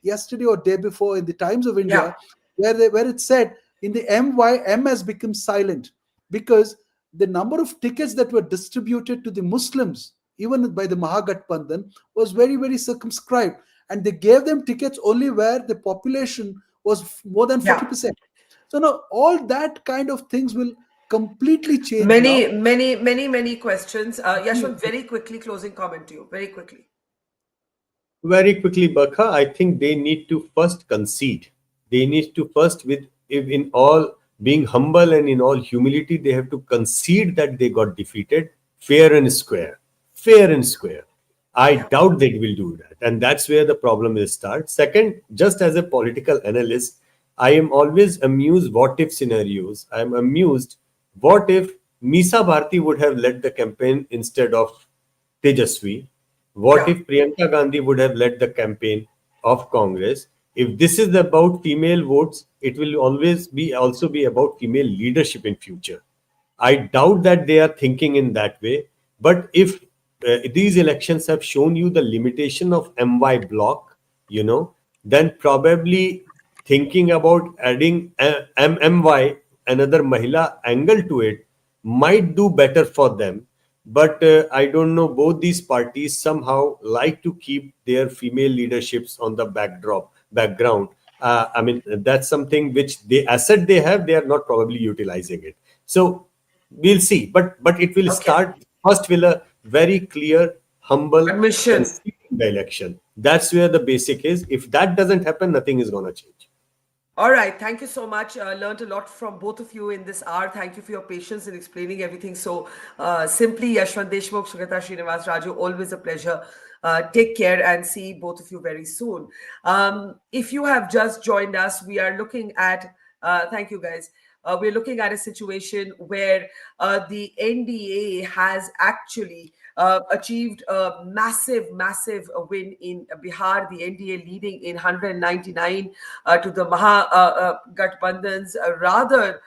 yesterday or day before in the Times of India, where it said in the MY, M has become silent because the number of tickets that were distributed to the Muslims, even by the Mahagathbandhan, was very, very circumscribed. And they gave them tickets only where the population was more than 40%. So now all that kind of things will completely change. Many questions. Yashwant, very quickly, closing comment to you. Very quickly. Very quickly, Barkha, I think they need to first concede. They need to first, in all being humble and in all humility, they have to concede that they got defeated fair and square. Fair and square. I doubt they will do that. And that's where the problem will start. Second, just as a political analyst, I am always amused what if scenarios. I am amused what if Misa Bharti would have led the campaign instead of Tejasvi. What if Priyanka Gandhi would have led the campaign of Congress? If this is about female votes, it will always also be about female leadership in future. I doubt that they are thinking in that way. But if these elections have shown you the limitation of MY block, then probably thinking about adding MY another Mahila angle to it might do better for them. But I don't know, both these parties somehow like to keep their female leaderships on the background. I mean, that's something which the asset they have, they are not probably utilizing it. So we'll see. But it will start first with a very clear, humble admission in the election. That's where the basic is. If that doesn't happen, nothing is going to change. All right. Thank you so much. Learned a lot from both of you in this hour. Thank you for your patience in explaining everything so simply. Yashwant Deshmukh, Sugata Srinivas Raju, always a pleasure. Take care and see both of you very soon. If you have just joined us, we are looking at, thank you guys. We're looking at a situation where the NDA has actually achieved a massive win in Bihar, the NDA leading in 199 to the Mahagathbandhan's rather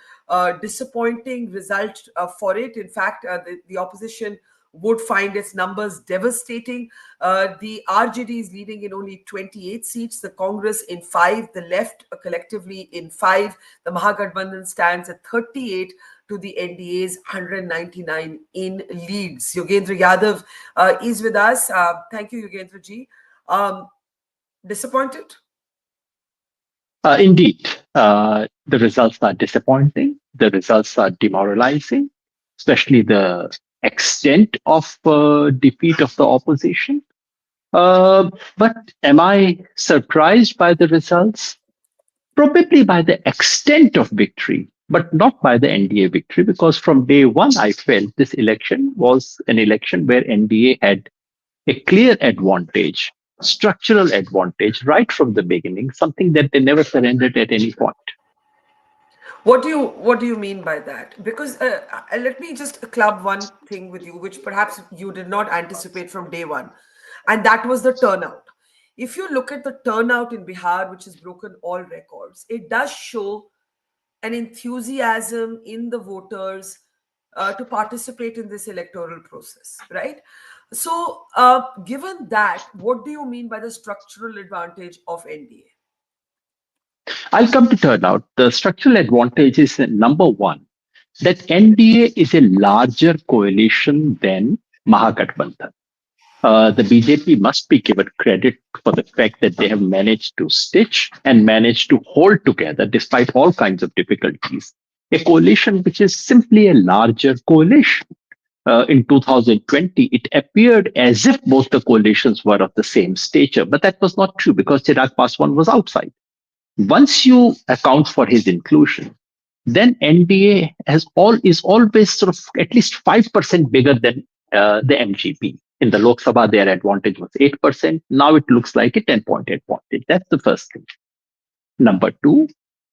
disappointing result for it. In fact, the opposition would find its numbers devastating. The RJD is leading in only 28 seats, the Congress in 5, the left collectively in 5. The Mahagathbandhan stands at 38 to the NDA's 199 in leads. Yogendra Yadav is with us. Thank you, Yogendra ji. Disappointed? Indeed, the results are disappointing. The results are demoralizing, especially the extent of defeat of the opposition. But am I surprised by the results? Probably by the extent of victory, but not by the NDA victory, because from day one, I felt this election was an election where NDA had a clear advantage, structural advantage right from the beginning, something that they never surrendered at any point. What do you mean by that? Because let me just club one thing with you, which perhaps you did not anticipate from day one, and that was the turnout. If you look at the turnout in Bihar, which has broken all records, it does show an enthusiasm in the voters to participate in this electoral process, right? So, given that, what do you mean by the structural advantage of NDA? I'll come to turnout. The structural advantage is number one, that NDA is a larger coalition than Mahagathbandhan. The BJP must be given credit for the fact that they have managed to stitch and managed to hold together, despite all kinds of difficulties, a coalition which is simply a larger coalition. In 2020, it appeared as if both the coalitions were of the same stature, but that was not true because Chirag Paswan was outside. Once you account for his inclusion, then NDA is always sort of at least 5% bigger than the MGP. In the Lok Sabha, their advantage was 8%. Now it looks like a 10-point advantage. That's the first thing. Number two,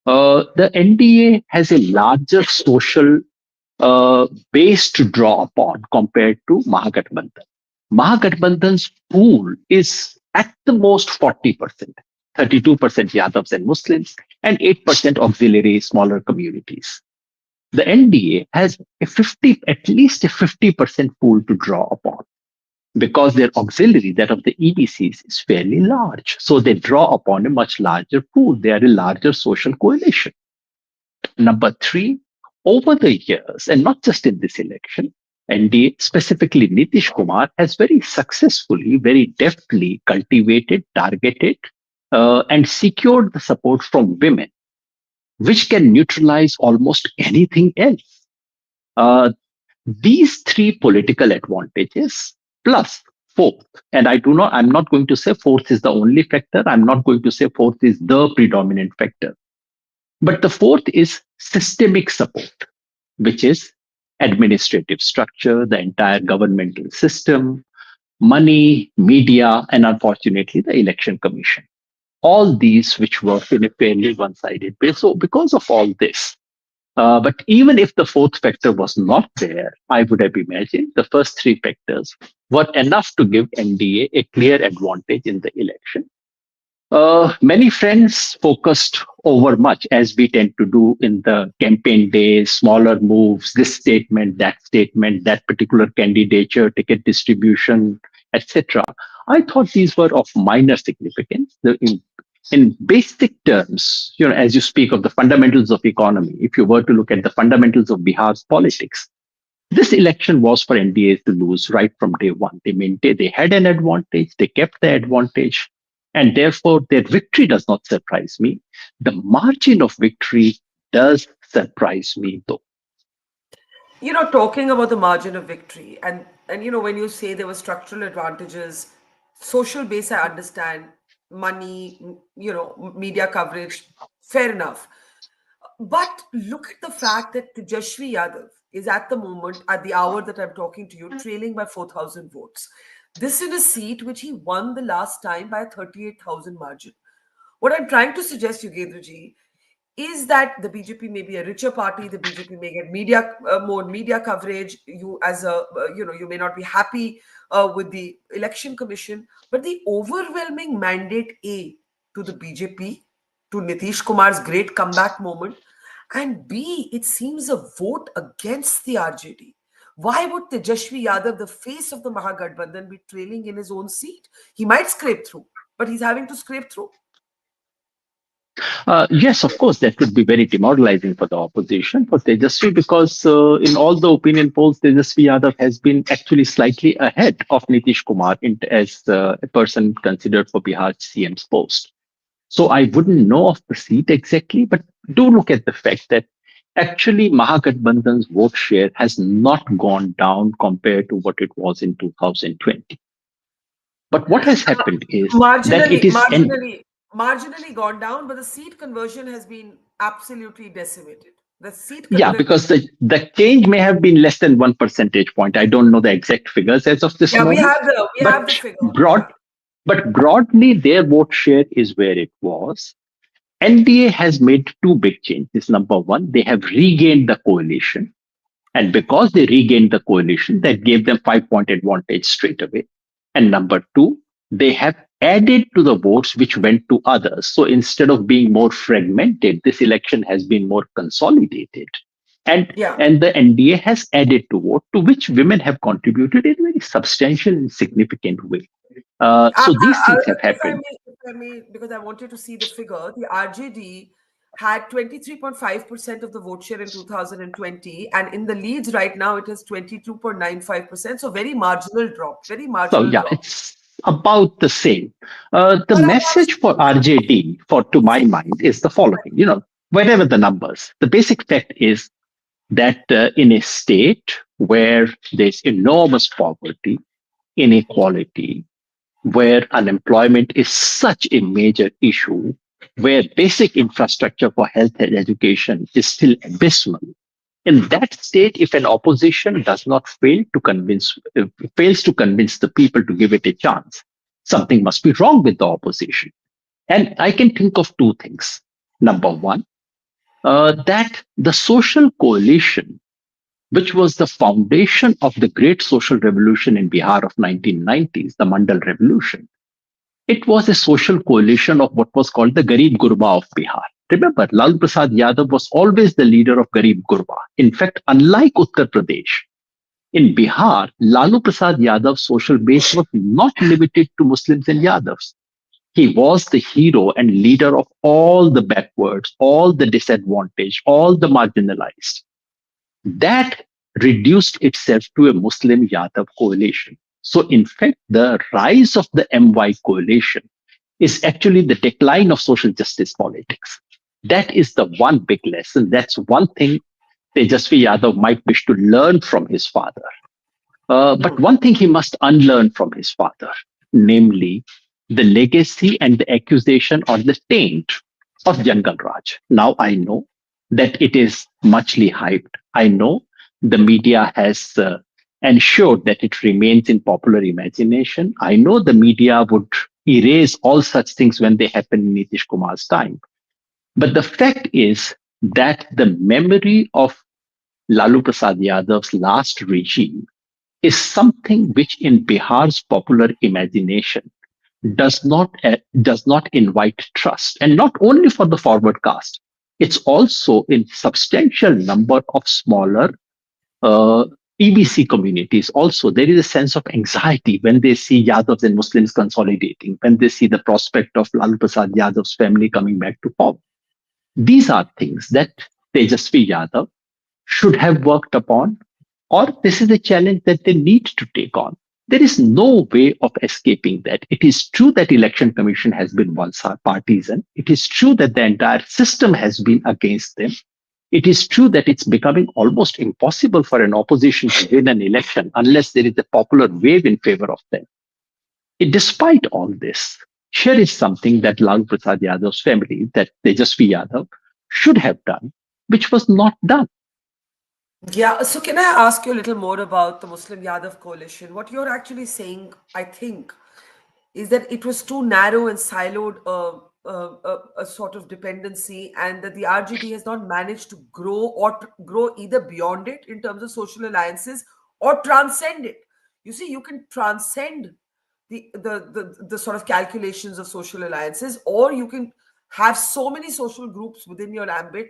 the NDA has a larger social base to draw upon compared to Mahagathbandhan. Mahagathbandhan's pool is at the most 40%, 32% Yadavs and Muslims, and 8% auxiliary smaller communities. The NDA has at least a 50% pool to draw upon, because their auxiliary, that of the EBCs, is fairly large. So they draw upon a much larger pool. They are a larger social coalition. Number three, over the years, and not just in this election, NDA, specifically Nitish Kumar, has very successfully, very deftly cultivated, targeted, and secured the support from women, which can neutralize almost anything else. These three political advantages, plus fourth, and I'm not going to say fourth is the only factor. I'm not going to say fourth is the predominant factor. But the fourth is systemic support, which is administrative structure, the entire governmental system, money, media, and unfortunately, the election commission. All these which work in a fairly one-sided way. So because of all this, but even if the fourth factor was not there, I would have imagined the first three factors were enough to give NDA a clear advantage in the election. Many friends focused over much, as we tend to do in the campaign days, smaller moves, this statement, that particular candidature, ticket distribution, etc. I thought these were of minor significance. The In basic terms, as you speak of the fundamentals of economy, if you were to look at the fundamentals of Bihar's politics, this election was for NDA to lose right from day one. They had an advantage, they kept the advantage, and therefore their victory does not surprise me. The margin of victory does surprise me, though. Talking about the margin of victory, and when you say there were structural advantages, social base, I understand, money, media coverage, fair enough. But look at the fact that Tejashwi Yadav is at the moment, at the hour that I'm talking to you, trailing by 4,000 votes. This is a seat which he won the last time by a 38,000 margin. What I'm trying to suggest, Yugendraji, is that the BJP may be a richer party, the BJP may get more media coverage. You as a, you may not be happy with the election commission, but the overwhelming mandate A to the BJP, to Nitish Kumar's great comeback moment, and B, it seems a vote against the RJD. Why would Tejashwi Yadav, the face of the Mahagathbandhan, be trailing in his own seat? He might scrape through, but he's having to scrape through. Yes, of course, that would be very demoralizing for the opposition, for Tejaswi, because in all the opinion polls, Tejaswi Yadav has been actually slightly ahead of Nitish Kumar as a person considered for Bihar's CM's post. So I wouldn't know of the seat exactly, but do look at the fact that actually Mahagathbandhan's vote share has not gone down compared to what it was in 2020. But what has happened is that it is marginally gone down, but the seat conversion has been absolutely decimated. The seat because the change may have been less than 1 percentage point. I don't know the exact figures as of this moment. We have the figure. But broadly, their vote share is where it was. NDA has made two big changes. Number one, they have regained the coalition. And because they regained the coalition, that gave them 5-point advantage straight away. And number two, they have added to the votes which went to others. So instead of being more fragmented, this election has been more consolidated. And the NDA has added to vote, to which women have contributed in a very substantial and significant way. So these things have happened. If I may, because I wanted to see the figure, the RJD had 23.5% of the vote share in 2020, and in the leads right now it is 22.95%. So very marginal drop. Drop. It's about the same. The message for RJD, to my mind, is the following. Whatever the numbers, the basic fact is that in a state where there's enormous poverty, inequality, where unemployment is such a major issue, where basic infrastructure for health and education is still abysmal, in that state, if an opposition does not fails to convince the people to give it a chance, something must be wrong with the opposition. And I can think of two things. Number one, that the social coalition, which was the foundation of the great social revolution in Bihar of 1990s, the Mandal Revolution, it was a social coalition of what was called the Garib Gurba of Bihar. Remember, Lalu Prasad Yadav was always the leader of Garib Gurba. In fact, unlike Uttar Pradesh, in Bihar, Lalu Prasad Yadav's social base was not limited to Muslims and Yadavs. He was the hero and leader of all the backwards, all the disadvantaged, all the marginalized. That reduced itself to a Muslim Yadav coalition. So, in fact, the rise of the MY coalition is actually the decline of social justice politics. That is the one big lesson. That's one thing Tejaswi Yadav might wish to learn from his father. But one thing he must unlearn from his father, namely the legacy and the accusation or the taint of Jangal Raj. Now I know that it is muchly hyped. I know the media has ensured that it remains in popular imagination. I know the media would erase all such things when they happen in Nitish Kumar's time. But the fact is that the memory of Lalu Prasad Yadav's last regime is something which in Bihar's popular imagination does not invite trust. And not only for the forward caste, it's also in substantial number of smaller EBC communities also, there is a sense of anxiety when they see Yadavs and Muslims consolidating, when they see the prospect of Lalu Prasad Yadav's family coming back to power. These are things that Tejasvi Yadav should have worked upon, or this is a challenge that they need to take on. There is no way of escaping that. It is true that Election Commission has been one-partisan. It is true that the entire system has been against them. It is true that it's becoming almost impossible for an opposition to win an election unless there is a popular wave in favor of them. Despite all this, here is something that Lalu Prasad Yadav's family, that Tejasvi Yadav, should have done, which was not done. Yeah, so can I ask you a little more about the Muslim Yadav coalition? What you're actually saying, I think, is that it was too narrow and siloed a sort of dependency, and that the RJD has not managed to grow either beyond it in terms of social alliances or transcend it. You see, you can transcend the sort of calculations of social alliances, or you can have so many social groups within your ambit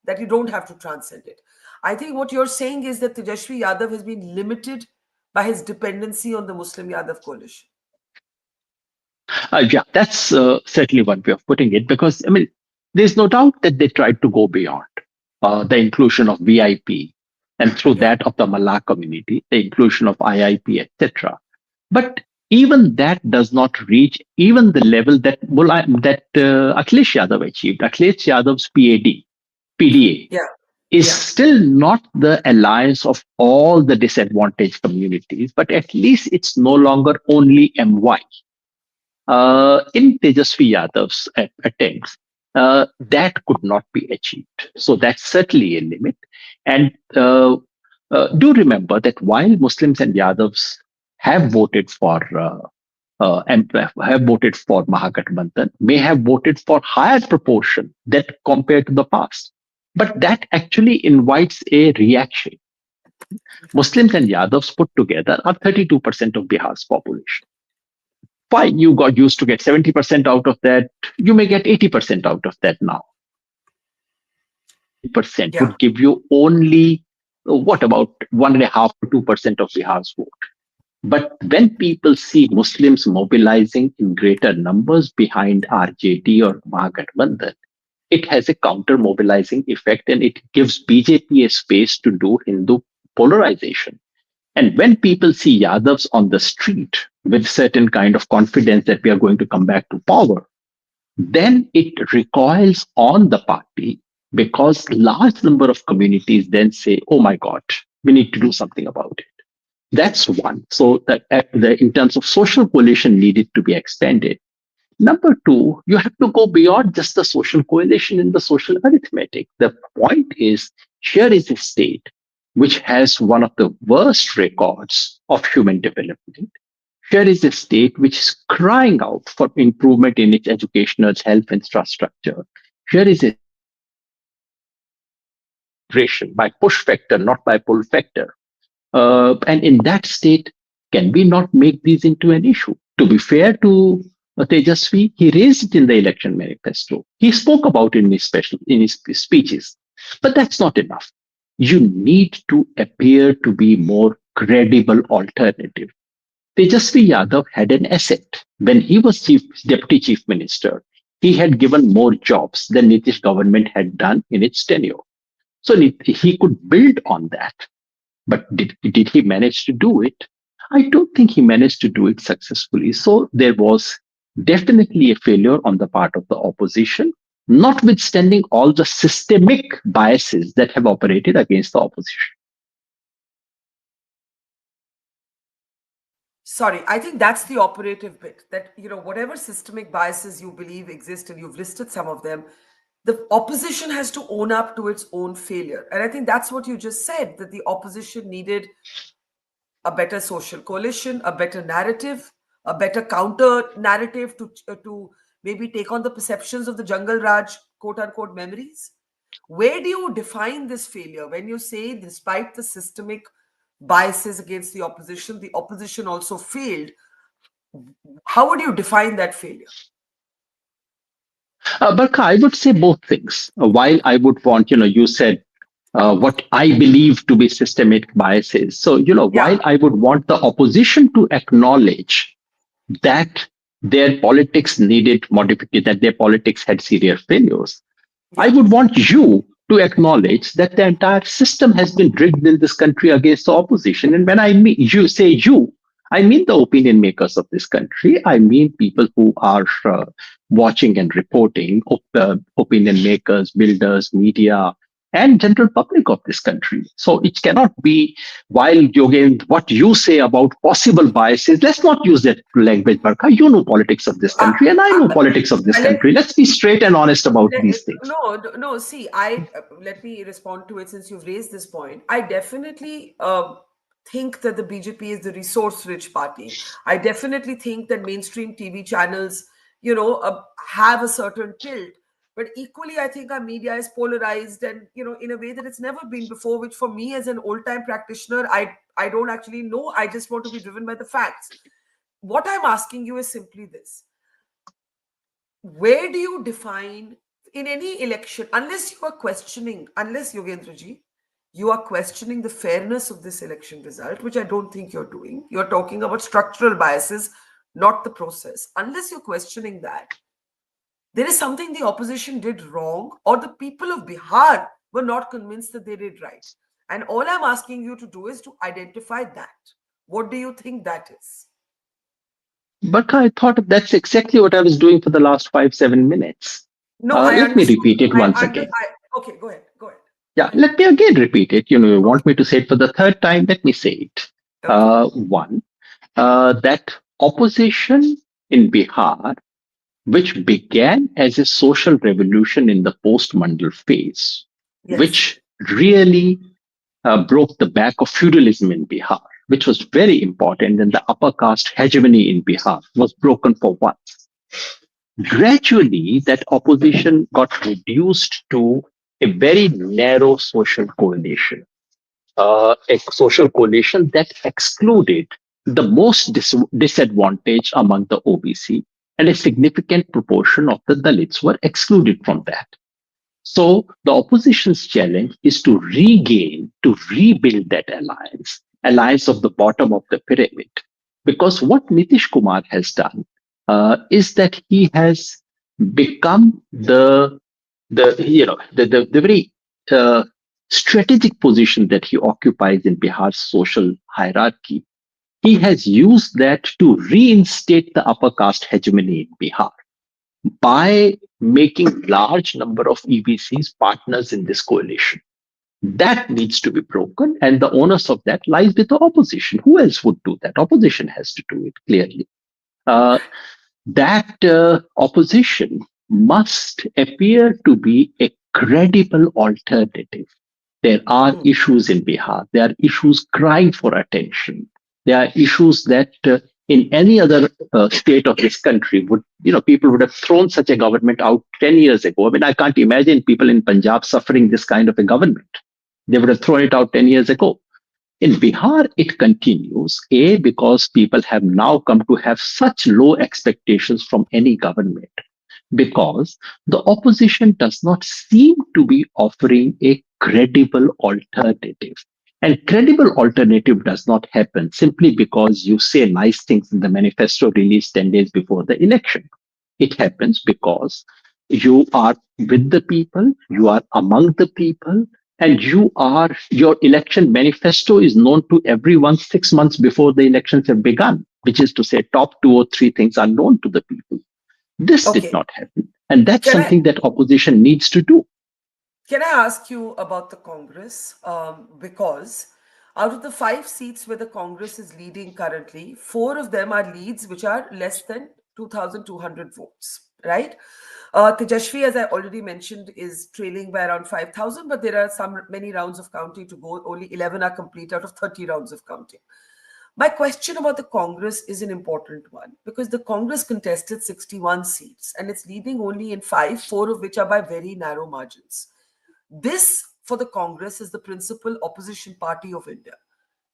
that you don't have to transcend it. I think what you're saying is that Tejasvi Yadav has been limited by his dependency on the Muslim Yadav coalition. Yeah, that's certainly one way of putting it, because, I mean, there's no doubt that they tried to go beyond the inclusion of VIP, and through that of the Mallah community, the inclusion of IIP, etc. But even that does not reach even the level that Akhilesh Yadav achieved. Akhilesh Yadav's PDA is still not the alliance of all the disadvantaged communities, but at least it's no longer only MY. In Tejasvi Yadav's attempts, that could not be achieved. So that's certainly a limit. And do remember that while Muslims and Yadavs have voted for Mahagathbandhan, may have voted for higher proportion that compared to the past. But that actually invites a reaction. Muslims and Yadavs put together are 32% of Bihar's population. Fine, you got used to get 70% out of that. You may get 80% out of that now. 80% would give you only, what about 1.5 to 2% of Bihar's vote? But when people see Muslims mobilizing in greater numbers behind RJD or Mahagathbandhan, it has a counter-mobilizing effect, and it gives BJP a space to do Hindu polarization. And when people see Yadavs on the street with certain kind of confidence that we are going to come back to power, then it recoils on the party, because large number of communities then say, oh my God, we need to do something about it. That's one. So that in terms of social coalition needed to be expanded. Number two, you have to go beyond just the social coalition in the social arithmetic. The point is, here is a state which has one of the worst records of human development. Here is a state which is crying out for improvement in its educational health infrastructure. Here is a by push factor, not by pull factor. And in that state, can we not make these into an issue? To be fair to Tejasvi, he raised it in the election manifesto. He spoke about it in his speeches. But that's not enough. You need to appear to be more credible alternative. Tejasvi Yadav had an asset. When he was deputy chief minister, he had given more jobs than Nitish government had done in its tenure. So he could build on that. But did he manage to do it? I don't think he managed to do it successfully. So there was definitely a failure on the part of the opposition, notwithstanding all the systemic biases that have operated against the opposition. Sorry, I think that's the operative bit, that, whatever systemic biases you believe exist, and you've listed some of them, the opposition has to own up to its own failure. And I think that's what you just said, that the opposition needed a better social coalition, a better narrative, a better counter narrative to maybe take on the perceptions of the Jungle Raj, quote unquote, memories. Where do you define this failure? When you say, despite the systemic biases against the opposition also failed, how would you define that failure? Barkha, I would say both things. While I would want, you said what I believe to be systemic biases. So, while I would want the opposition to acknowledge that their politics needed modification, that their politics had serious failures, I would want you to acknowledge that the entire system has been rigged in this country against the opposition. And when I mean you say you, I mean the opinion makers of this country. I mean people who are watching and reporting, opinion makers, builders, media, and general public of this country. So it cannot be, while Yogen, what you say about possible biases, let's not use that language, Barkha. You know politics of this country, and I know politics of this country. Let's be straight and honest about these things. No, see, let me respond to it since you've raised this point. I definitely think that the BJP is the resource-rich party. I definitely think that mainstream TV channels, have a certain tilt. But equally, I think our media is polarized and, in a way that it's never been before, which for me as an old-time practitioner, I don't actually know. I just want to be driven by the facts. What I'm asking you is simply this. Where do you define, in any election, unless Yogendraji, you are questioning the fairness of this election result, which I don't think you're doing. You're talking about structural biases, not the process. Unless you're questioning that, there is something the opposition did wrong, or the people of Bihar were not convinced that they did right. And all I'm asking you to do is to identify that. What do you think that is? But I thought that's exactly what I was doing for the last 5-7 minutes. No, let me repeat it once again. Okay, go ahead. Yeah, let me again repeat it. You want me to say it for the third time? Let me say it. Okay. One, that opposition in Bihar, which began as a social revolution in the post-Mandal phase, which really broke the back of feudalism in Bihar, which was very important, and the upper caste hegemony in Bihar was broken for once. Gradually, that opposition got reduced to a very narrow social coalition, a social coalition that excluded the most disadvantaged among the OBC, and a significant proportion of the Dalits were excluded from that. So the opposition's challenge is to rebuild that alliance of the bottom of the pyramid. Because what Nitish Kumar has done is that he has become the very strategic position that he occupies in Bihar's social hierarchy. He has used that to reinstate the upper caste hegemony in Bihar by making large number of EBCs partners in this coalition. That needs to be broken, and the onus of that lies with the opposition. Who else would do that? Opposition has to do it, clearly. That opposition must appear to be a credible alternative. There are issues in Bihar. There are issues crying for attention. There are issues that in any other state of this country, people would have thrown such a government out 10 years ago. I mean, I can't imagine people in Punjab suffering this kind of a government. They would have thrown it out 10 years ago. In Bihar, it continues, because people have now come to have such low expectations from any government, because the opposition does not seem to be offering a credible alternative. And credible alternative does not happen simply because you say nice things in the manifesto released 10 days before the election. It happens because you are with the people, you are among the people, and your election manifesto is known to everyone 6 months before the elections have begun, which is to say top 2 or 3 things are known to the people. This did not happen. And that's something that opposition needs to do. Can I ask you about the Congress? Because out of the 5 seats where the Congress is leading currently, 4 of them are leads which are less than 2,200 votes, right? Tejashvi, as I already mentioned, is trailing by around 5,000, but there are many rounds of counting to go. Only 11 are complete out of 30 rounds of counting. My question about the Congress is an important one, because the Congress contested 61 seats and it's leading only in 5, 4 of which are by very narrow margins. This, for the Congress, is the principal opposition party of India,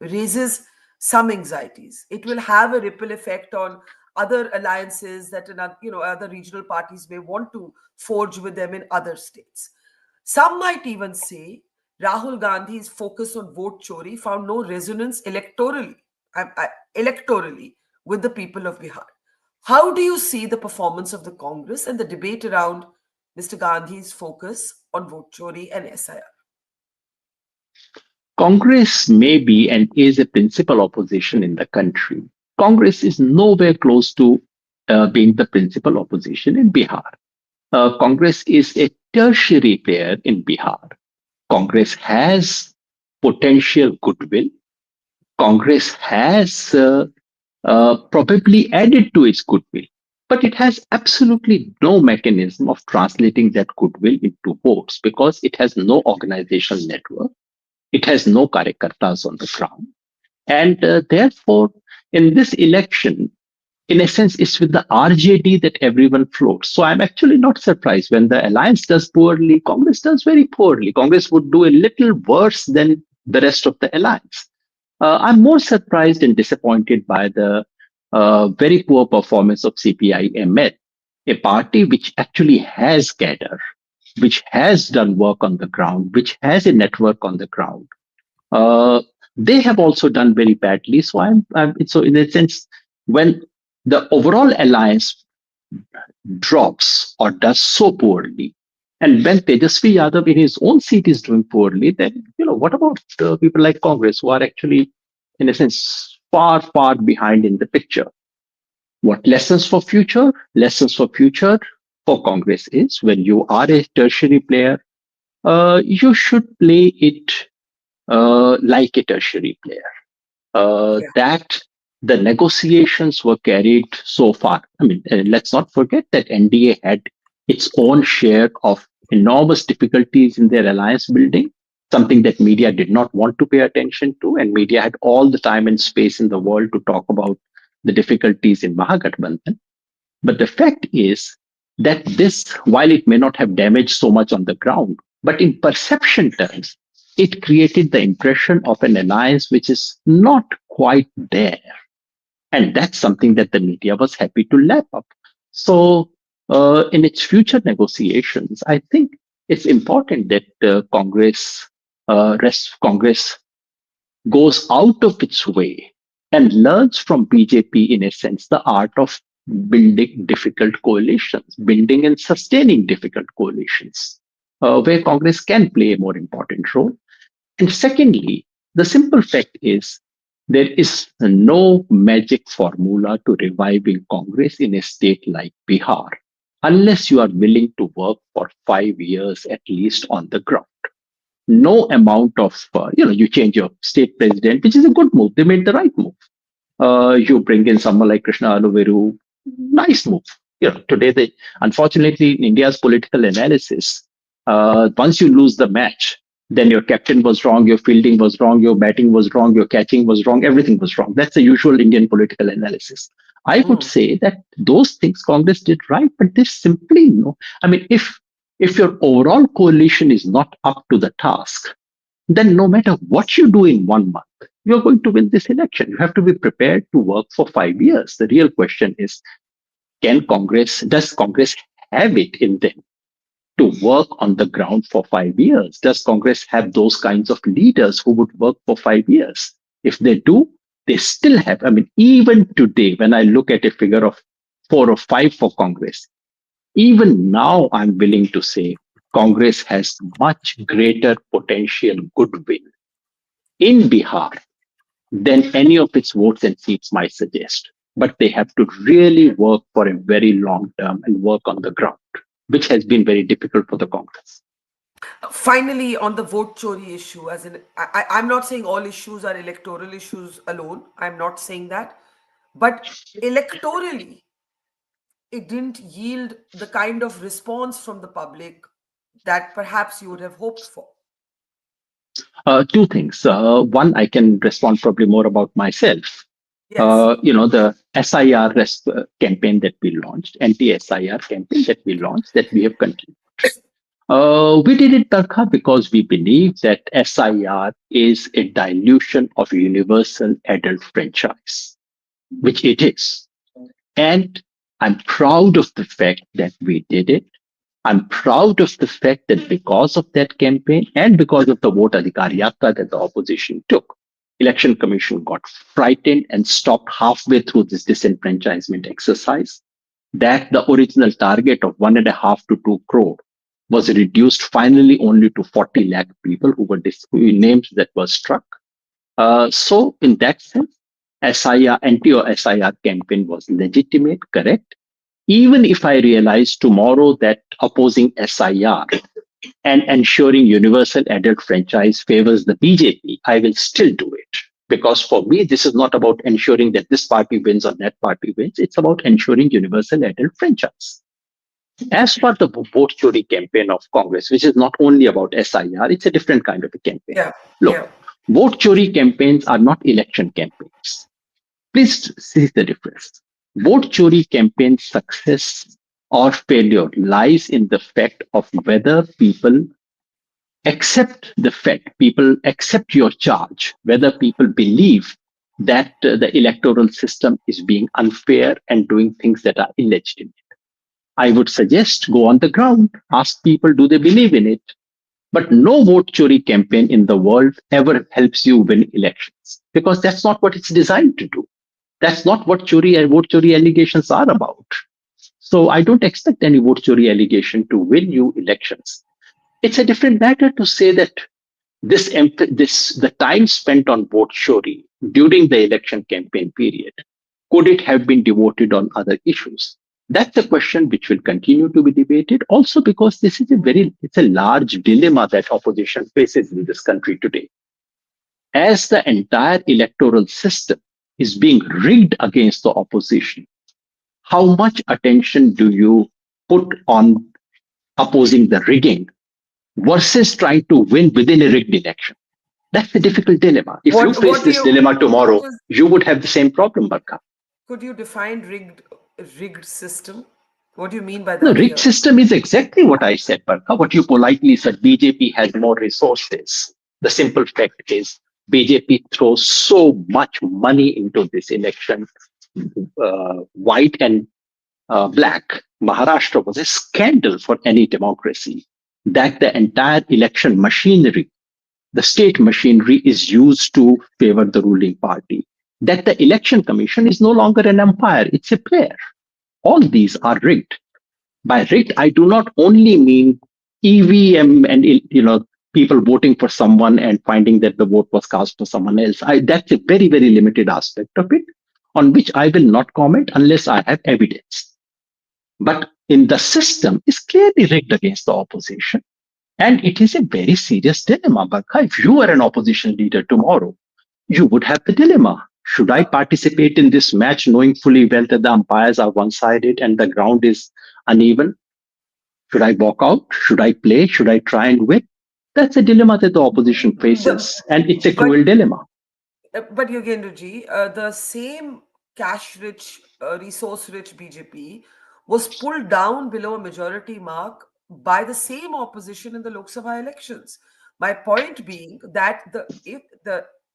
raises some anxieties. It will have a ripple effect on other alliances that other regional parties may want to forge with them in other states. Some might even say Rahul Gandhi's focus on vote chori found no resonance electorally with the people of Bihar. How do you see the performance of the Congress and the debate around Mr. Gandhi's focus on vote chori and SIR? Congress may be and is a principal opposition in the country. Congress is nowhere close to being the principal opposition in Bihar. Congress is a tertiary player in Bihar. Congress has potential goodwill. Congress has probably added to its goodwill, but it has absolutely no mechanism of translating that goodwill into votes because it has no organizational network. It has no karyakartas on the ground. And therefore, in this election, in a sense, it's with the RJD that everyone floats. So I'm actually not surprised when the alliance does poorly, Congress does very poorly. Congress would do a little worse than the rest of the alliance. I'm more surprised and disappointed by the very poor performance of CPI-ML, a party which actually has cadre, which has done work on the ground, which has a network on the ground. They have also done very badly. So so in a sense, when the overall alliance drops or does so poorly, and when Tejasvi Yadav in his own seat is doing poorly, then what about people like Congress who are actually, in a sense, far, far behind in the picture? What lessons for future? Lessons for future for Congress is when you are a tertiary player, you should play it like a tertiary player. That the negotiations were carried so far. I mean, let's not forget that NDA had its own share of enormous difficulties in their alliance building, something that media did not want to pay attention to, and media had all the time and space in the world to talk about the difficulties in Mahagathbandhan. But the fact is that this, while it may not have damaged so much on the ground, but in perception terms, it created the impression of an alliance which is not quite there. And that's something that the media was happy to lap up. So in its future negotiations, I think it's important that Congress goes out of its way and learns from BJP, in a sense, the art of building difficult coalitions, building and sustaining difficult coalitions, where Congress can play a more important role. And secondly, the simple fact is there is no magic formula to reviving Congress in a state like Bihar, unless you are willing to work for 5 years at least on the ground. No amount of, you change your state president, which is a good move. They made the right move. You bring in someone like Krishna Aluveru, nice move. Today, unfortunately, in India's political analysis, once you lose the match, then your captain was wrong, your fielding was wrong, your batting was wrong, your catching was wrong, everything was wrong. That's the usual Indian political analysis. I would say that those things Congress did right, but there's simply no. I mean, if your overall coalition is not up to the task, then no matter what you do in 1 month, you're going to win this election. You have to be prepared to work for 5 years. The real question is, does Congress have it in them to work on the ground for 5 years? Does Congress have those kinds of leaders who would work for 5 years? If they do, they still have. I mean, even today, when I look at a figure of 4 or 5 for Congress, even now I'm willing to say Congress has much greater potential goodwill in Bihar than any of its votes and seats might suggest. But they have to really work for a very long term and work on the ground, which has been very difficult for the Congress. Finally, on the vote chori issue, I'm not saying all issues are electoral issues alone. I'm not saying that. But electorally, it didn't yield the kind of response from the public that perhaps you would have hoped for. 2 things. One, I can respond probably more about myself. Yes. The SIR campaign that we launched, anti-SIR campaign that we launched, that we have continued. We did it, Barkha, because we believe that SIR is a dilution of universal adult franchise, which it is. And I'm proud of the fact that we did it. I'm proud of the fact that because of that campaign and because of the vote adhikar yatra that the opposition took, Election Commission got frightened and stopped halfway through this disenfranchisement exercise, that the original target of 1.5 to 2 crore was reduced finally only to 40 lakh people who were names that were struck. So in that sense, SIR, anti-SIR campaign was legitimate, correct? Even if I realize tomorrow that opposing SIR and ensuring universal adult franchise favors the BJP, I will still do it. Because for me, this is not about ensuring that this party wins or that party wins. It's about ensuring universal adult franchise. As for the vote chori campaign of Congress, which is not only about SIR, it's a different kind of a campaign. Look, vote chori campaigns are not election campaigns. Please see the difference. Vote chori campaign success or failure lies in the fact of whether people accept the fact, people accept your charge, whether people believe that the electoral system is being unfair and doing things that are illegitimate. I would suggest go on the ground, ask people, do they believe in it? But no vote chori campaign in the world ever helps you win elections because that's not what it's designed to do. That's not what vote chori allegations are about. So I don't expect any vote chori allegation to win you elections. It's a different matter to say that the time spent on vote chori during the election campaign period, could it have been devoted on other issues? That's a question which will continue to be debated. Also, because this is it's a large dilemma that opposition faces in this country today. As the entire electoral system is being rigged against the opposition, how much attention do you put on opposing the rigging versus trying to win within a rigged election? That's the difficult dilemma. If you face this dilemma tomorrow, you would have the same problem, Barkha. Could you define rigged system? What do you mean by that? The rigged system is exactly what I said, Barkha. What you politely said, BJP has more resources. The simple fact is BJP throws so much money into this election, white and black. Maharashtra was a scandal for any democracy, that the entire election machinery, the state machinery, is used to favor the ruling party, that the election commission is no longer an umpire, it's a player. All these are rigged. By rigged, I do not only mean EVM and people voting for someone and finding that the vote was cast for someone else. That's a very, very limited aspect of it, on which I will not comment unless I have evidence. But in the system is clearly rigged against the opposition. And it is a very serious dilemma. Barkha, if you are an opposition leader tomorrow, you would have the dilemma. Should I participate in this match knowing fully well that the umpires are one-sided and the ground is uneven? Should I walk out? Should I play? Should I try and win? That's a dilemma that the opposition faces. And it's a cruel dilemma. But Yogendraji, the same cash-rich, resource-rich BJP was pulled down below a majority mark by the same opposition in the Lok Sabha elections. My point being that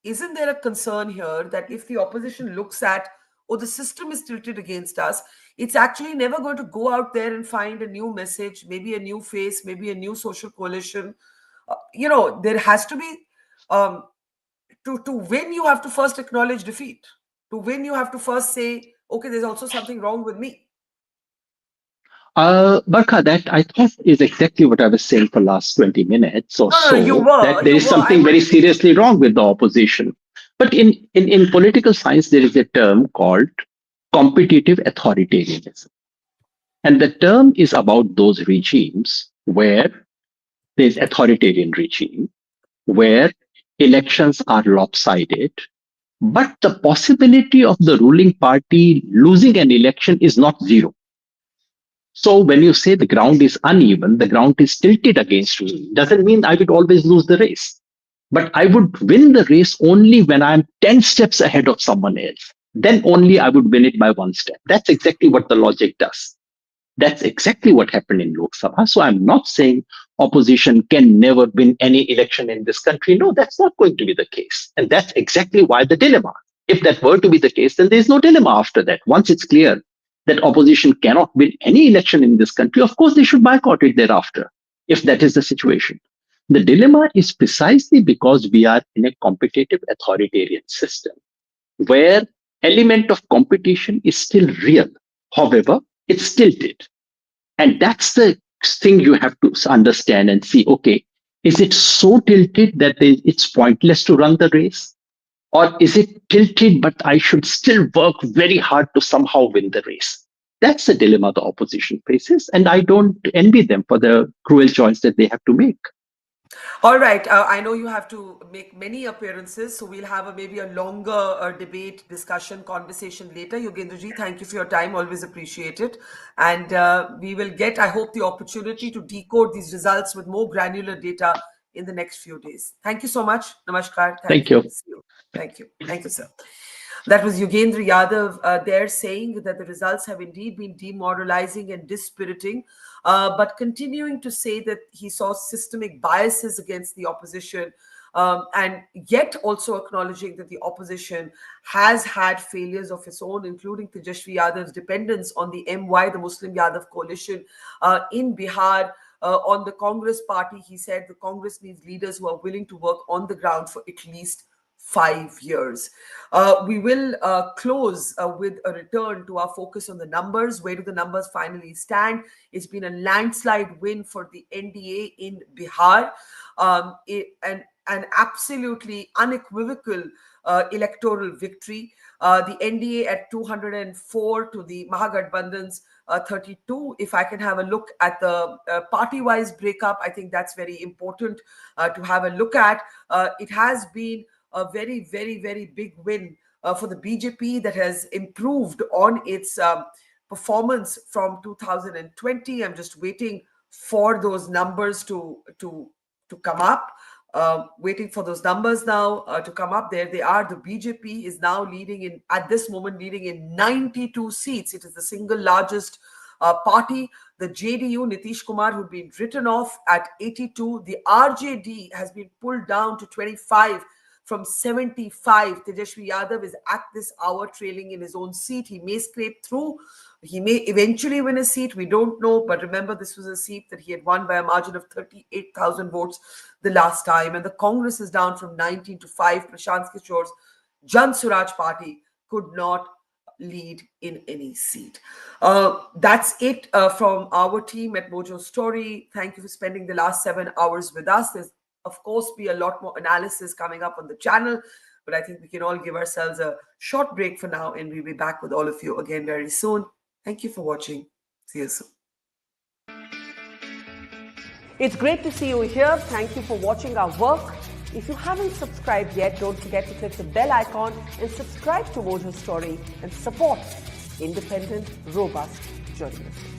isn't there a concern here that if the opposition looks at, the system is tilted against us, it's actually never going to go out there and find a new message, maybe a new face, maybe a new social coalition. There has to be, to win, you have to first acknowledge defeat. To win, you have to first say, okay, there's also something wrong with me. Barkha, that I thought is exactly what I was saying for the last 20 minutes or so. That there is something very seriously wrong with the opposition. But in political science, there is a term called competitive authoritarianism. And the term is about those regimes where there's authoritarian regime, where elections are lopsided, but the possibility of the ruling party losing an election is not zero. So when you say the ground is uneven, the ground is tilted against me, doesn't mean I would always lose the race. But I would win the race only when I'm 10 steps ahead of someone else. Then only I would win it by 1 step. That's exactly what the logic does. That's exactly what happened in Lok Sabha. So I'm not saying opposition can never win any election in this country. No, that's not going to be the case. And that's exactly why the dilemma. If that were to be the case, then there's no dilemma after that. Once it's clear that opposition cannot win any election in this country, of course they should boycott it thereafter, if that is the situation. The dilemma is precisely because we are in a competitive authoritarian system where element of competition is still real. However, it's tilted. And that's the thing you have to understand and see, okay, is it so tilted that it's pointless to run the race? Or is it tilted, but I should still work very hard to somehow win the race? That's the dilemma the opposition faces. And I don't envy them for the cruel choice that they have to make. All right. I know you have to make many appearances, so we'll have maybe a longer debate, discussion, conversation later. Yogendraji, thank you for your time. Always appreciate it. And we will get, I hope, the opportunity to decode these results with more granular data in the next few days. Thank you so much. Namaskar. Thank you. See you. Thank you. Thank you, sir. That was Yogendra Yadav there saying that the results have indeed been demoralizing and dispiriting, but continuing to say that he saw systemic biases against the opposition, and yet also acknowledging that the opposition has had failures of its own, including Tejashwi Yadav's dependence on the MY, the Muslim Yadav coalition in Bihar. On the Congress party, he said the Congress needs leaders who are willing to work on the ground for at least 5 years. We will close with a return to our focus on the numbers. Where do the numbers finally stand? It's been a landslide win for the NDA in Bihar, an absolutely unequivocal electoral victory. The NDA at 204 to the Mahagathbandhan's 32. If I can have a look at the party-wise breakup, I think that's very important to have a look at. It has been a very, very, very big win for the BJP that has improved on its performance from 2020. I'm just waiting for those numbers to come up. Waiting for those numbers now to come up. There they are. The BJP is now leading at this moment, leading in 92 seats. It is the single largest party. The JDU, Nitish Kumar, who'd been written off at 82. The RJD has been pulled down to 25 from 75. Tejashwi Yadav is at this hour trailing in his own seat. He may scrape through. He may eventually win a seat. We don't know. But remember, this was a seat that he had won by a margin of 38,000 votes the last time. And the Congress is down from 19 to 5. Prashant Kishor's Jan Suraaj party could not lead in any seat. That's it from our team at Mojo Story. Thank you for spending the last 7 hours with us. There's of course be a lot more analysis coming up on the channel, but I think we can all give ourselves a short break for now, and we'll be back with all of you again very soon. Thank you for watching. See you soon. It's great to see you here. Thank you for watching our work. If you haven't subscribed yet, don't forget to click the bell icon and subscribe to Mojo Story and support independent, robust journalism.